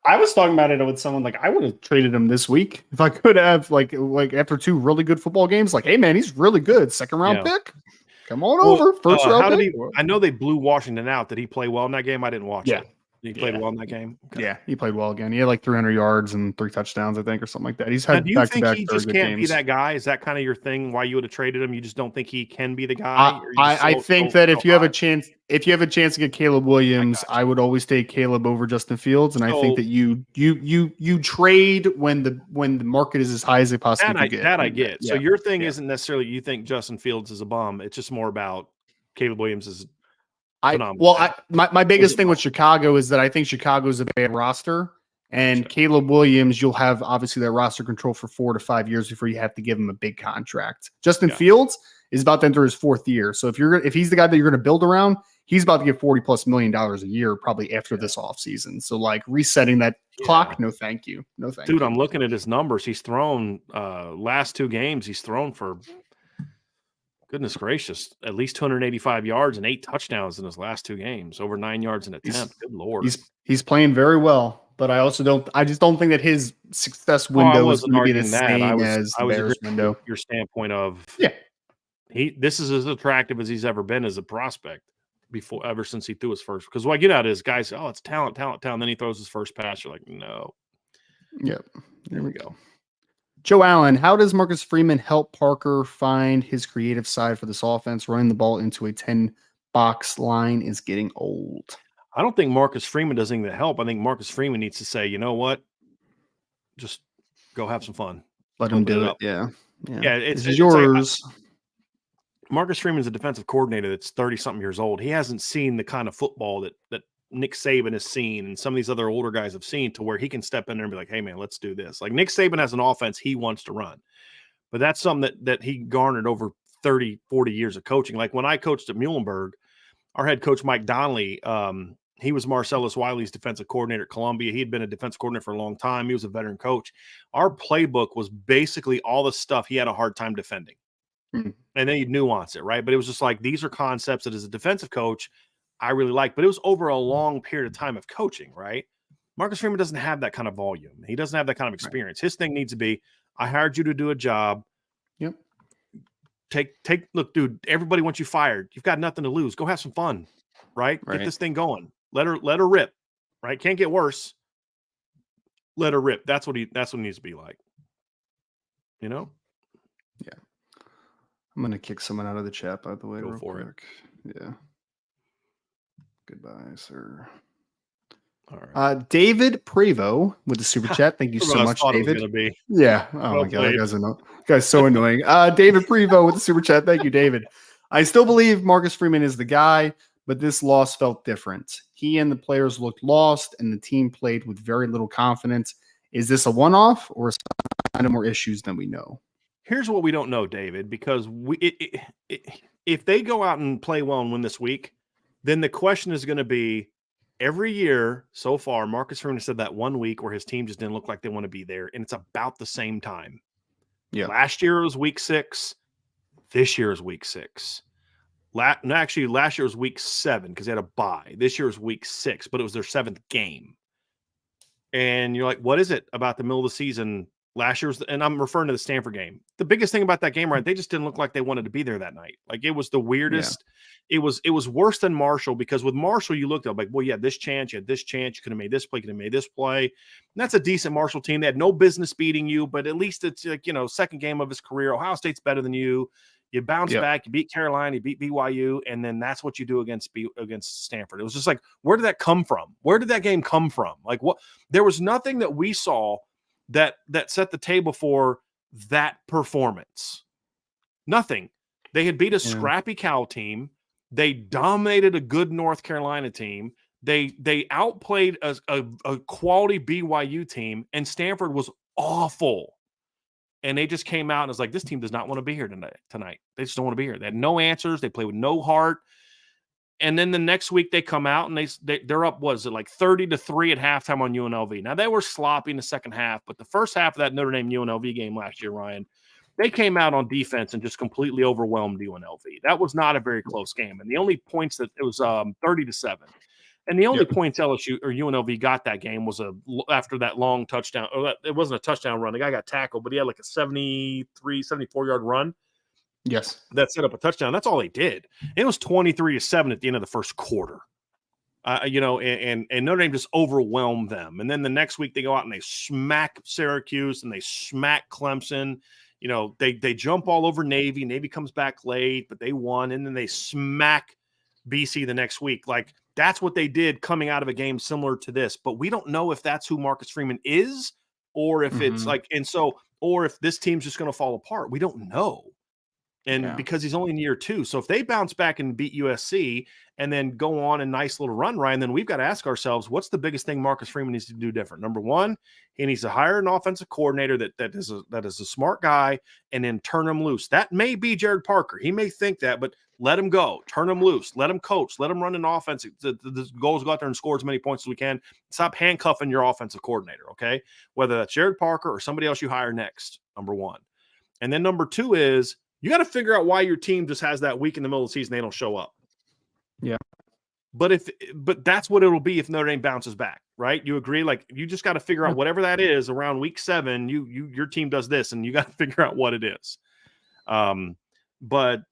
I was talking about it with someone, like, I would have traded him this week if I could have, like after 2 really good football games. Like, hey man, he's really good. Second round pick. Come on over. First round.
How did he? I know they blew Washington out. Did he play well in that game? I didn't watch
Yeah.
it. He played well in that game.
Okay. Yeah, he played well again. He had like 300 yards and 3 touchdowns, I think, or something like that. He's had
do you
back-to-back
think he just can't be that guy? Is that kind of your thing? Why you would have traded him? You just don't think he can be the guy?
I think that if you have a chance to get Caleb Williams, I would always take Caleb over Justin Fields, and I think that you trade when the market is as high as it possibly could get.
That I get. So your thing isn't necessarily you think Justin Fields is a bum. It's just more about Caleb Williams is phenomenal.
My biggest thing with Chicago is that I think Chicago is a bad roster, and Caleb Williams, you'll have obviously that roster control for 4 to 5 years before you have to give him a big contract. Justin Fields is about to enter his 4th year, so if he's the guy that you're going to build around, he's about to get $40+ million a year probably after this offseason. So like resetting that clock, no thank you,
Dude, I'm looking at his numbers. He's thrown last 2 games. He's thrown for. Goodness gracious, at least 285 yards and 8 touchdowns in his last 2 games, over 9 yards an attempt. Good Lord.
He's playing very well, but I just don't think that his success window is going to be the same as the Bears window.
Your standpoint of this is as attractive as he's ever been as a prospect ever since he threw his first. Because what I get out is guys, it's talent. Then he throws his first pass. You're like, no.
Yep. There we go. Joe Allen, how does Marcus Freeman help Parker find his creative side for this offense? Running the ball into a 10-box line is getting old.
I don't think Marcus Freeman does anything to help. I think Marcus Freeman needs to say, you know what? Just go have some fun.
Let him do it. Yeah.
It's
yours.
Like, Marcus Freeman's a defensive coordinator that's 30-something years old. He hasn't seen the kind of football that Nick Saban has seen and some of these other older guys have seen to where he can step in there and be like, hey, man, let's do this. Like Nick Saban has an offense he wants to run. But that's something that he garnered over 30, 40 years of coaching. Like when I coached at Muhlenberg, our head coach, Mike Donnelly, he was Marcellus Wiley's defensive coordinator at Columbia. He had been a defensive coordinator for a long time. He was a veteran coach. Our playbook was basically all the stuff he had a hard time defending. And then he'd nuance it, right? But it was just like, these are concepts that as a defensive coach, I really like, but it was over a long period of time of coaching, right? Marcus Freeman doesn't have that kind of volume. He doesn't have that kind of experience. His thing needs to be, I hired you to do a job.
Yep.
Look, dude, everybody wants you fired. You've got nothing to lose. Go have some fun, right? Get this thing going. Let her rip, right? Can't get worse. Let her rip. That's what it needs to be like. You know?
Yeah. I'm going to kick someone out of the chat, by the way.
Go for
it. Yeah. Goodbye, sir.
All right.
David Prevo with the super chat. Thank you so much, David. Yeah. Oh my God, that guy's so annoying. David Prevo with the super chat. Thank you, David. I still believe Marcus Freeman is the guy, but this loss felt different. He and the players looked lost, and the team played with very little confidence. Is this a one-off or a sign of more issues than we know?
Here's what we don't know, David, because if they go out and play well and win this week, then the question is going to be, every year so far, Marcus Freeman said that 1 week where his team just didn't look like they want to be there, and it's about the same time.
Yeah.
Last year was week 6. This year is week 6. Last year was week 7 because they had a bye. This year was week 6, but it was their 7th game. And you're like, what is it about the middle of the season? Last year was, and I'm referring to the Stanford game. The biggest thing about that game, right? They just didn't look like they wanted to be there that night. Like it was the weirdest. Yeah. It was worse than Marshall because with Marshall, you looked at like, well, you had this chance, you could have made this play, could have made this play. And that's a decent Marshall team. They had no business beating you, but at least it's like, second game of his career. Ohio State's better than you. You bounce back, you beat Carolina, you beat BYU, and then that's what you do against Stanford. It was just like, where did that come from? Where did that game come from? Like what? There was nothing that we saw that set the table for that performance. Nothing. They had beat a scrappy Cal team. They dominated a good North Carolina team. They outplayed a quality BYU team, and Stanford was awful. And they just came out and was like, this team does not want to be here tonight. They just don't want to be here. They had no answers. They play with no heart. And then the next week they come out and they're up, was it like 30-3 at halftime on UNLV? Now they were sloppy in the second half, but the first half of that Notre Dame UNLV game last year, Ryan, they came out on defense and just completely overwhelmed UNLV. That was not a very close game. And the only points that it was 30-7. And the only points LSU or UNLV got that game was after that long touchdown. It wasn't a touchdown run. The guy got tackled, but he had like a 74-yard run.
Yes.
that set up a touchdown. That's all they did. It was 23-7 at the end of the first quarter. And Notre Dame just overwhelmed them. And then the next week they go out and they smack Syracuse and they smack Clemson. They jump all over Navy. Navy comes back late, but they won. And then they smack BC the next week. Like, that's what they did coming out of a game similar to this. But we don't know if that's who Marcus Freeman is, or if it's like, or if this team's just going to fall apart. We don't know. And because he's only in year 2. So if they bounce back and beat USC and then go on a nice little run, Ryan, then we've got to ask ourselves, what's the biggest thing Marcus Freeman needs to do different? Number one, he needs to hire an offensive coordinator that is a smart guy and then turn him loose. That may be Jared Parker. He may think that, but let him go. Turn him loose. Let him coach. Let him run an offense. The goal is go out there and score as many points as we can. Stop handcuffing your offensive coordinator, okay? Whether that's Jared Parker or somebody else you hire next, number one. And then number 2 is, you got to figure out why your team just has that week in the middle of the season they don't show up.
Yeah.
But that's what it'll be if Notre Dame bounces back, right? You agree? Like, you just got to figure out whatever that is around week 7. Your team does this, and you got to figure out what it is. But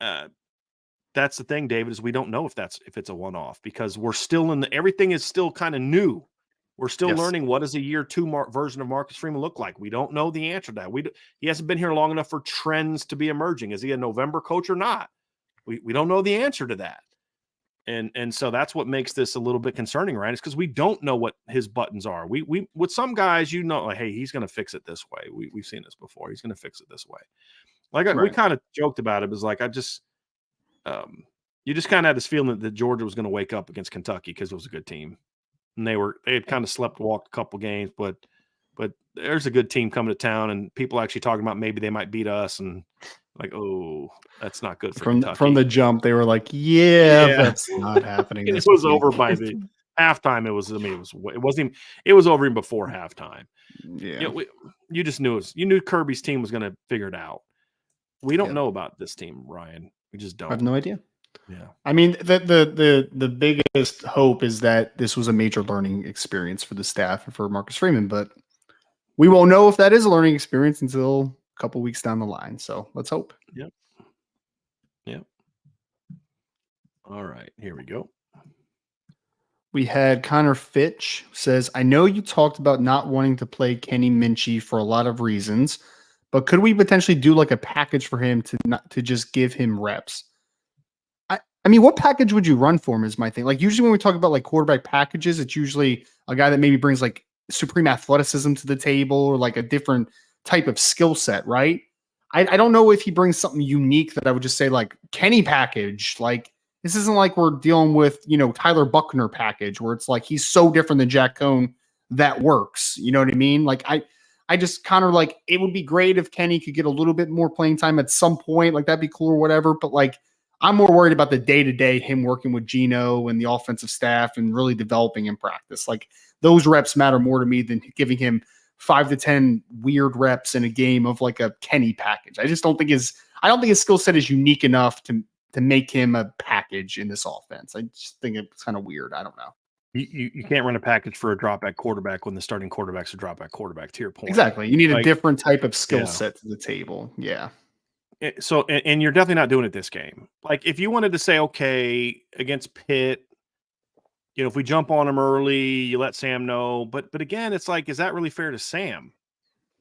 that's the thing, David, is we don't know if it's a one-off, because we're still everything is still kind of new. We're still learning what does a year 2 version of Marcus Freeman look like. We don't know the answer to that. He hasn't been here long enough for trends to be emerging. Is he a November coach or not? We don't know the answer to that. And so that's what makes this a little bit concerning, right? It's because we don't know what his buttons are. We with some guys, like, hey, he's going to fix it this way. We've seen this before. He's going to fix it this way. Like, we kind of joked about it. It was like, you just kind of had this feeling that Georgia was going to wake up against Kentucky because it was a good team. And they had kind of walked a couple games, but there's a good team coming to town, and people actually talking about maybe they might beat us, and like, oh, that's not good for Kentucky.
From the jump. They were like, that's not happening.
It was over by the halftime. It was over even before halftime.
Yeah,
you just knew you knew Kirby's team was going to figure it out. We don't know about this team, Ryan. We just don't.
I have no idea.
Yeah.
I mean, the biggest hope is that this was a major learning experience for the staff and for Marcus Freeman, but we won't know if that is a learning experience until a couple weeks down the line. So let's hope.
Yep. All right, here we go.
We had Connor Fitch says, I know you talked about not wanting to play Kenny Minchie for a lot of reasons, but could we potentially do like a package for him to just give him reps? I mean, what package would you run for him is my thing. Like, usually when we talk about like quarterback packages, it's usually a guy that maybe brings like supreme athleticism to the table or like a different type of skill set, right? I don't know if he brings something unique that I would just say like Kenny package. Like, this isn't like we're dealing with, Tyler Buckner package where it's like he's so different than Jack Cohn that works. You know what I mean? Like, I just kind of like, it would be great if Kenny could get a little bit more playing time at some point. Like, that'd be cool or whatever. But like, I'm more worried about the day-to-day, him working with Gino and the offensive staff and really developing in practice. Like, those reps matter more to me than giving him 5 to 10 weird reps in a game of like a Kenny package. I don't think his skill set is unique enough to make him a package in this offense. I just think it's kind of weird. I don't know.
You can't run a package for a drop-back quarterback when the starting quarterback's a drop-back quarterback, to your point.
Exactly. You need a different type of skill set to the table. Yeah.
So, and you're definitely not doing it this game. Like, if you wanted to say, okay, against Pitt, if we jump on him early, you let Sam know. But again, it's like, is that really fair to Sam?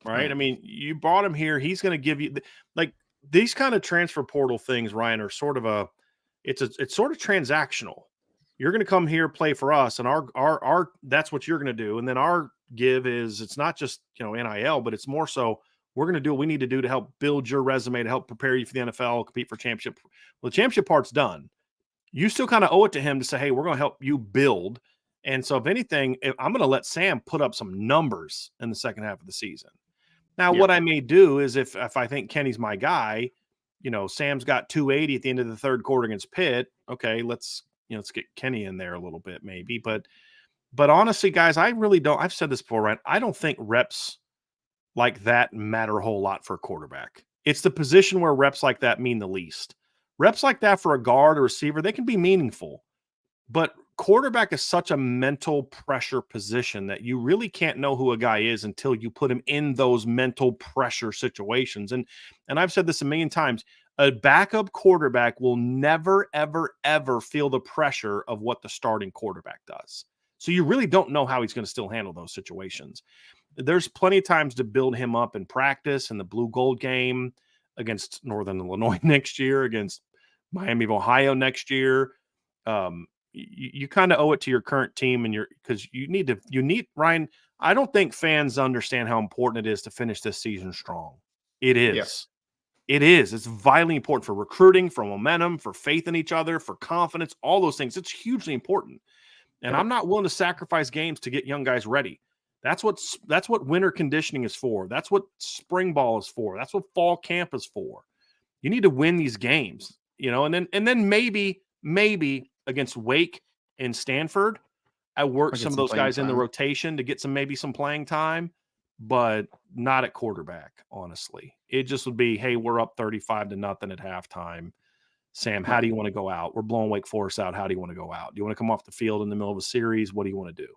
Right? I mean, you brought him here. He's going to give you like these kind of transfer portal things, Ryan, are sort of it's sort of transactional. You're going to come here, play for us, and our that's what you're going to do. And then our give is, it's not just, NIL, but it's more so, we're going to do what we need to do to help build your resume, to help prepare you for the NFL, compete for championship. Well, the championship part's done. You still kind of owe it to him to say, hey, we're going to help you build. And so if anything, I'm going to let Sam put up some numbers in the second half of the season. Now, what I may do is if I think Kenny's my guy, Sam's got 280 at the end of the third quarter against Pitt. Okay, let's get Kenny in there a little bit maybe. But honestly, guys, I really don't. I've said this before, right? I don't think reps like that matter a whole lot for a quarterback. It's the position where reps like that mean the least. Reps like that for a guard or receiver, they can be meaningful. But quarterback is such a mental pressure position that you really can't know who a guy is until you put him in those mental pressure situations. And I've said this a million times. A backup quarterback will never, ever, ever feel the pressure of what the starting quarterback does. So you really don't know how he's going to still handle those situations. There's plenty of times to build him up in practice in the blue gold game against Northern Illinois next year, against Miami of Ohio next year. You kind of owe it to your current team and because you need Ryan. I don't think fans understand how important it is to finish this season strong. It is. Yeah. It is. It's vitally important for recruiting, for momentum, for faith in each other, for confidence, all those things. It's hugely important. And I'm not willing to sacrifice games to get young guys ready. That's what winter conditioning is for. That's what spring ball is for. That's what fall camp is for. You need to win these games, and then maybe against Wake and Stanford, I work some of those guys in the rotation to get some playing time, but not at quarterback, honestly. It just would be, hey, we're up 35-0 at halftime. Sam, how do you want to go out? We're blowing Wake Forest out. How do you want to go out? Do you want to come off the field in the middle of a series? What do you want to do?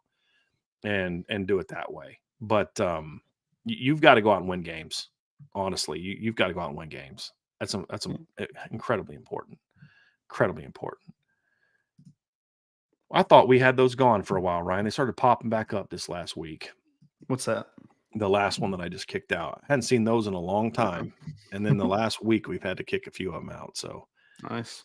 And do it that way. But you've got to go out and win games. Honestly, you've got to go out and win games. That's incredibly important. Incredibly important. I thought we had those gone for a while, Ryan. They started popping back up this last week.
What's that?
The last one that I just kicked out. I hadn't seen those in a long time. And then the last week we've had to kick a few of them out. So
nice.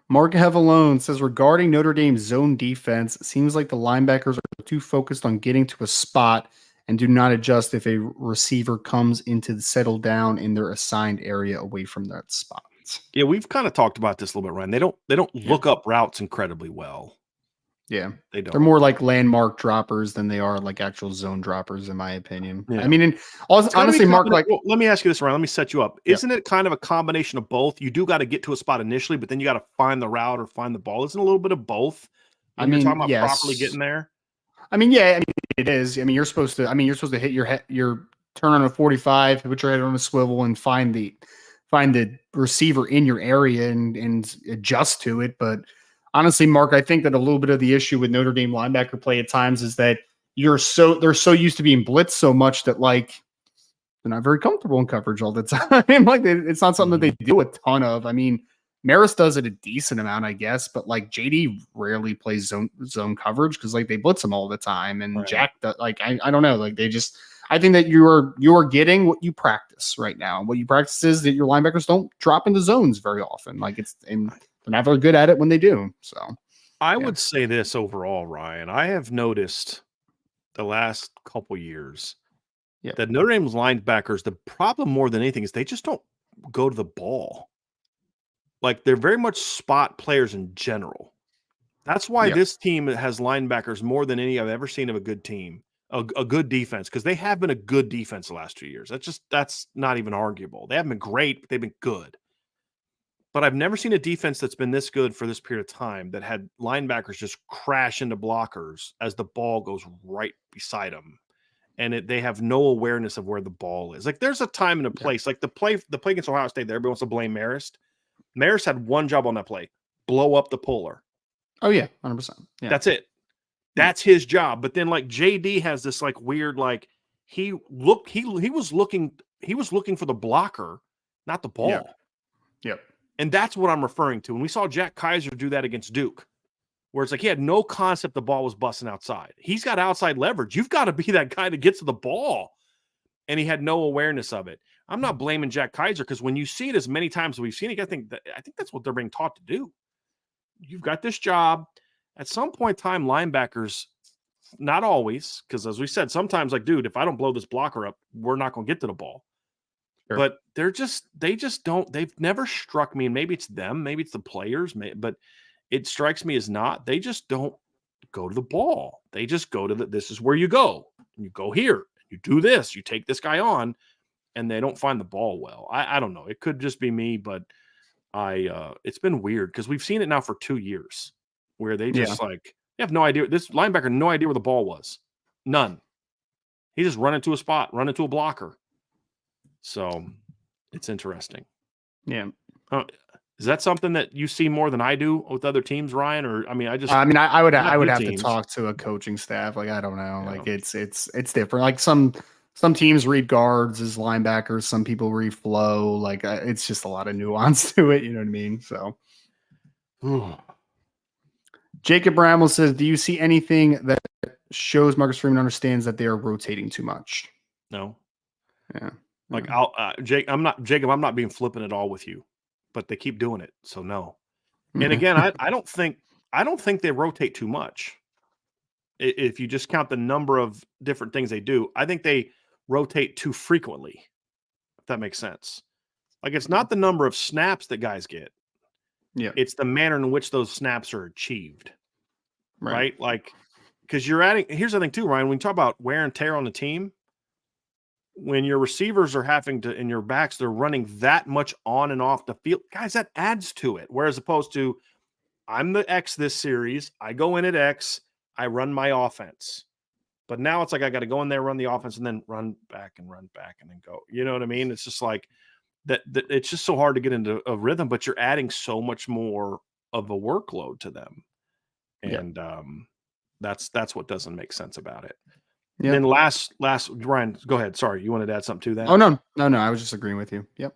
Mark Hevalone says, regarding Notre Dame's zone defense, it seems like the linebackers are too focused on getting to a spot and do not adjust if a receiver comes into the settle down in their assigned area away from that spot.
Yeah, we've kind of talked about this a little bit, Ryan. They don't look up routes incredibly well.
Yeah,
they don't.
They're more like landmark droppers than they are like actual zone droppers, in my opinion.
Yeah.
I mean, and honestly, Mark, like,
well, let me ask you this, Ryan. Let me set you up. Isn't it kind of a combination of both? You do got to get to a spot initially, but then you got to find the route or find the ball. Isn't it a little bit of both? You're talking about properly getting there.
I mean, yeah, it is. I mean, you're supposed to hit your turn on a 45, put your head on a swivel, and find the receiver in your area and adjust to it. But honestly, Mark, I think that a little bit of the issue with Notre Dame linebacker play at times is that they're so used to being blitzed so much that like they're not very comfortable in coverage all the time. Like it's not something that they do a ton of. I mean, Maris does it a decent amount, I guess, but like JD rarely plays zone coverage because like they blitz him all the time, and right. Jack does, like I don't know, like they just. I think that you are getting what you practice right now. What you practice is that your linebackers don't drop into zones very often. Like they're not very good at it when they do. So
I would say this overall, Ryan. I have noticed the last couple years that Notre Dame's linebackers, the problem more than anything is they just don't go to the ball. Like they're very much spot players in general. That's why this team has linebackers more than any I've ever seen of a good team. A good defense, because they have been a good defense the last 2 years. That's not even arguable. They haven't been great, but they've been good. But I've never seen a defense that's been this good for this period of time that had linebackers just crash into blockers as the ball goes right beside them, and they have no awareness of where the ball is. Like there's a time and a place. Like the play against Ohio State, everybody wants to blame Marist. Marist had one job on that play: blow up the puller.
Oh yeah, 100%. Yeah,
that's it. That's his job. But then like JD has this like weird, like he was looking for the blocker, not the ball.
Yep.
And that's what I'm referring to. And we saw Jack Kaiser do that against Duke, where it's like he had no concept the ball was busting outside. He's got outside leverage. You've got to be that guy that gets to the ball. And he had no awareness of it. I'm not blaming Jack Kaiser because when you see it as many times as we've seen it, I think that's what they're being taught to do. You've got this job. At some point in time, linebackers, not always, because as we said, sometimes like, dude, if I don't blow this blocker up, we're not going to get to the ball. Sure. But they just don't, they've never struck me, and maybe it's them, maybe it's the players, but it strikes me as not. They just don't go to the ball. They just go to this is where you go. And you go here, you do this, you take this guy on, and they don't find the ball well. I don't know. It could just be me, but it's been weird because we've seen it now for 2 years. Where they just you have no idea. This linebacker, no idea where the ball was. None. He just run into a spot, run into a blocker. So it's interesting.
Yeah.
Is that something that you see more than I do with other teams, Ryan? Or I
would have to talk to a coaching staff. Like I don't know. Yeah. Like it's different. Like some Some teams read guards as linebackers. Some people read flow. Like it's just a lot of nuance to it. You know what I mean? So. Jacob Bramwell says, do you see anything that shows Marcus Freeman understands that they are rotating too much?
No.
Yeah.
Like I'm not being flippant at all with you, but they keep doing it. So no. And again, I don't think they rotate too much. If you just count the number of different things they do, I think they rotate too frequently. If that makes sense. Like it's not the number of snaps that guys get.
Yeah.
It's the manner in which those snaps are achieved. Right? Like, because you're adding, here's the thing too, Ryan, when you talk about wear and tear on the team, when your receivers are having to, in your backs, they're running that much on and off the field, guys, that adds to it. Whereas opposed to, I'm the X this series, I go in at X, I run my offense. But now it's like I got to go in there, run the offense, and then run back and then go. You know what I mean? It's just like that it's just so hard to get into a rhythm, but you're adding so much more of a workload to them. And that's what doesn't make sense about it. Yeah. Then last Ryan, go ahead. Sorry, you wanted to add something to that?
Oh no. I was just agreeing with you. Yep.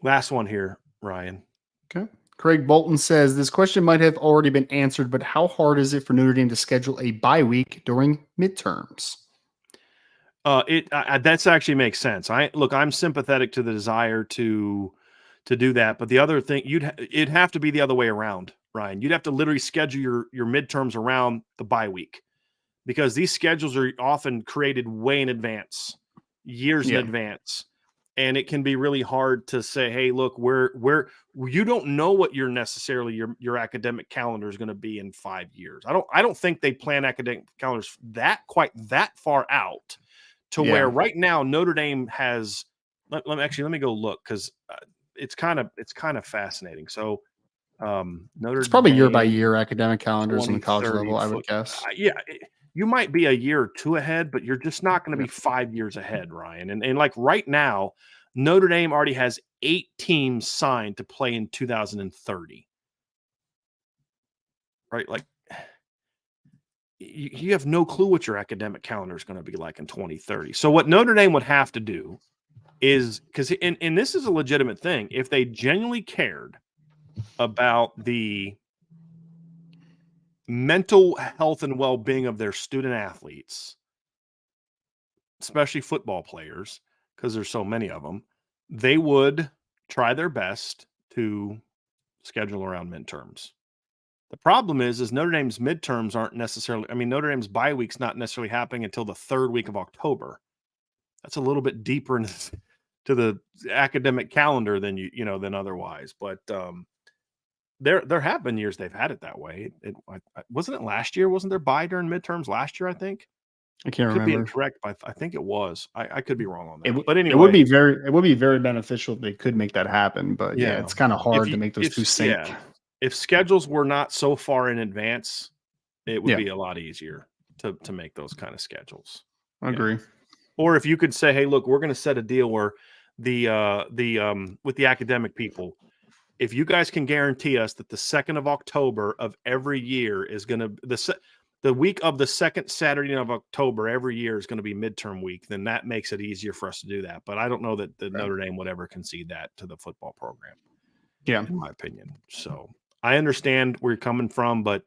Last one here, Ryan.
Okay. Craig Bolton says this question might have already been answered, but how hard is it for Notre Dame to schedule a bye week during midterms?
That's actually makes sense. I'm sympathetic to the desire to do that, but the other thing it'd have to be the other way around, Ryan. You'd have to literally schedule your midterms around the bye week, because these schedules are often created way in advance, years in advance. And it can be really hard to say, hey, look, you don't know what your academic calendar is going to be in 5 years. I don't think they plan academic calendars that far out to where right now Notre Dame has. Let me go look, because it's kind of fascinating. So
it's probably year by year academic calendars on the college level, I would guess.
You might be a year or two ahead, but you're just not going to be 5 years ahead, Ryan. And like right now, Notre Dame already has 8 teams signed to play in 2030. Right? Like you have no clue what your academic calendar is going to be like in 2030. So what Notre Dame would have to do is, because and this is a legitimate thing, if they genuinely cared about the mental health and well-being of their student athletes, especially football players, because there's so many of them, they would try their best to schedule around midterms. The problem is Notre Dame's midterms aren't necessarily, Notre Dame's bye week's not necessarily happening until the 3rd week of October. That's a little bit deeper into the academic calendar than than otherwise. But there have been years they've had it that way. Wasn't it last year? Wasn't there bye during midterms last year? I think.
I can't remember.
Could be incorrect, but I think it was. I could be wrong on that. But anyway,
it would be very beneficial if they could make that happen. But it's kind of hard to make those two sync.
Yeah. If schedules were not so far in advance, it would be a lot easier to make those kind of schedules.
I agree.
Or if you could say, hey, look, we're going to set a deal where with the academic people, if you guys can guarantee us that the 2nd of October of every year is going to the week of the 2nd Saturday of October every year is going to be midterm week, then that makes it easier for us to do that. But I don't know that Notre Dame would ever concede that to the football program.
Yeah,
in my opinion. So I understand where you're coming from, but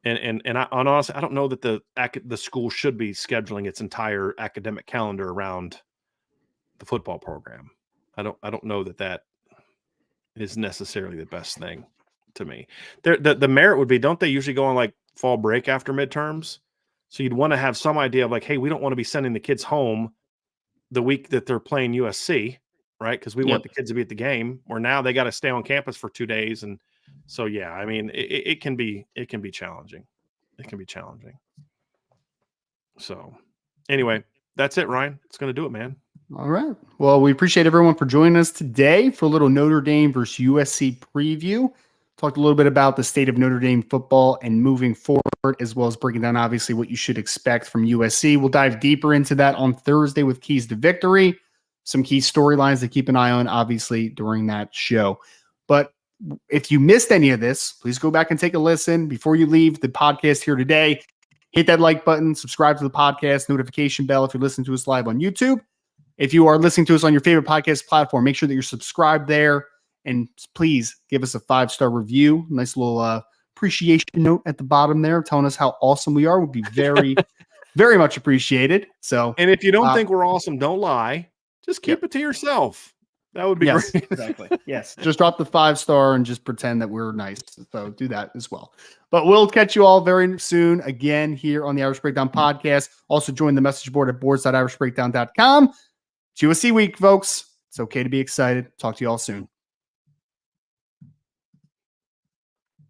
and honestly, I don't know that the school should be scheduling its entire academic calendar around the football program. I don't know that is necessarily the best thing to me. The merit would be, don't they usually go on like fall break after midterms? So you'd want to have some idea of like, hey, we don't want to be sending the kids home the week that they're playing USC, right? Because we want the kids to be at the game, where now they got to stay on campus for 2 days. And so, it can be challenging. It can be challenging. So anyway, that's it, Ryan. It's going to do it, man.
All right. Well, we appreciate everyone for joining us today for a little Notre Dame versus USC preview. Talked a little bit about the state of Notre Dame football and moving forward, as well as breaking down, obviously, what you should expect from USC. We'll dive deeper into that on Thursday with Keys to Victory. Some key storylines to keep an eye on, obviously, during that show. But if you missed any of this, please go back and take a listen before you leave the podcast here today. Hit that like button, subscribe to the podcast, notification bell if you're listening to us live on YouTube. If you are listening to us on your favorite podcast platform, make sure that you're subscribed there. And please give us a 5-star review. Nice little appreciation note at the bottom there telling us how awesome we are would be very, very much appreciated. So,
and if you don't think we're awesome, don't lie. Just keep it to yourself. That would be great.
Exactly. Yes. Just drop the 5-star and just pretend that we're nice. So do that as well. But we'll catch you all very soon again here on the Irish Breakdown podcast. Also join the message board at boards.irishbreakdown.com. It's USC week, folks. It's okay to be excited. Talk to you all soon.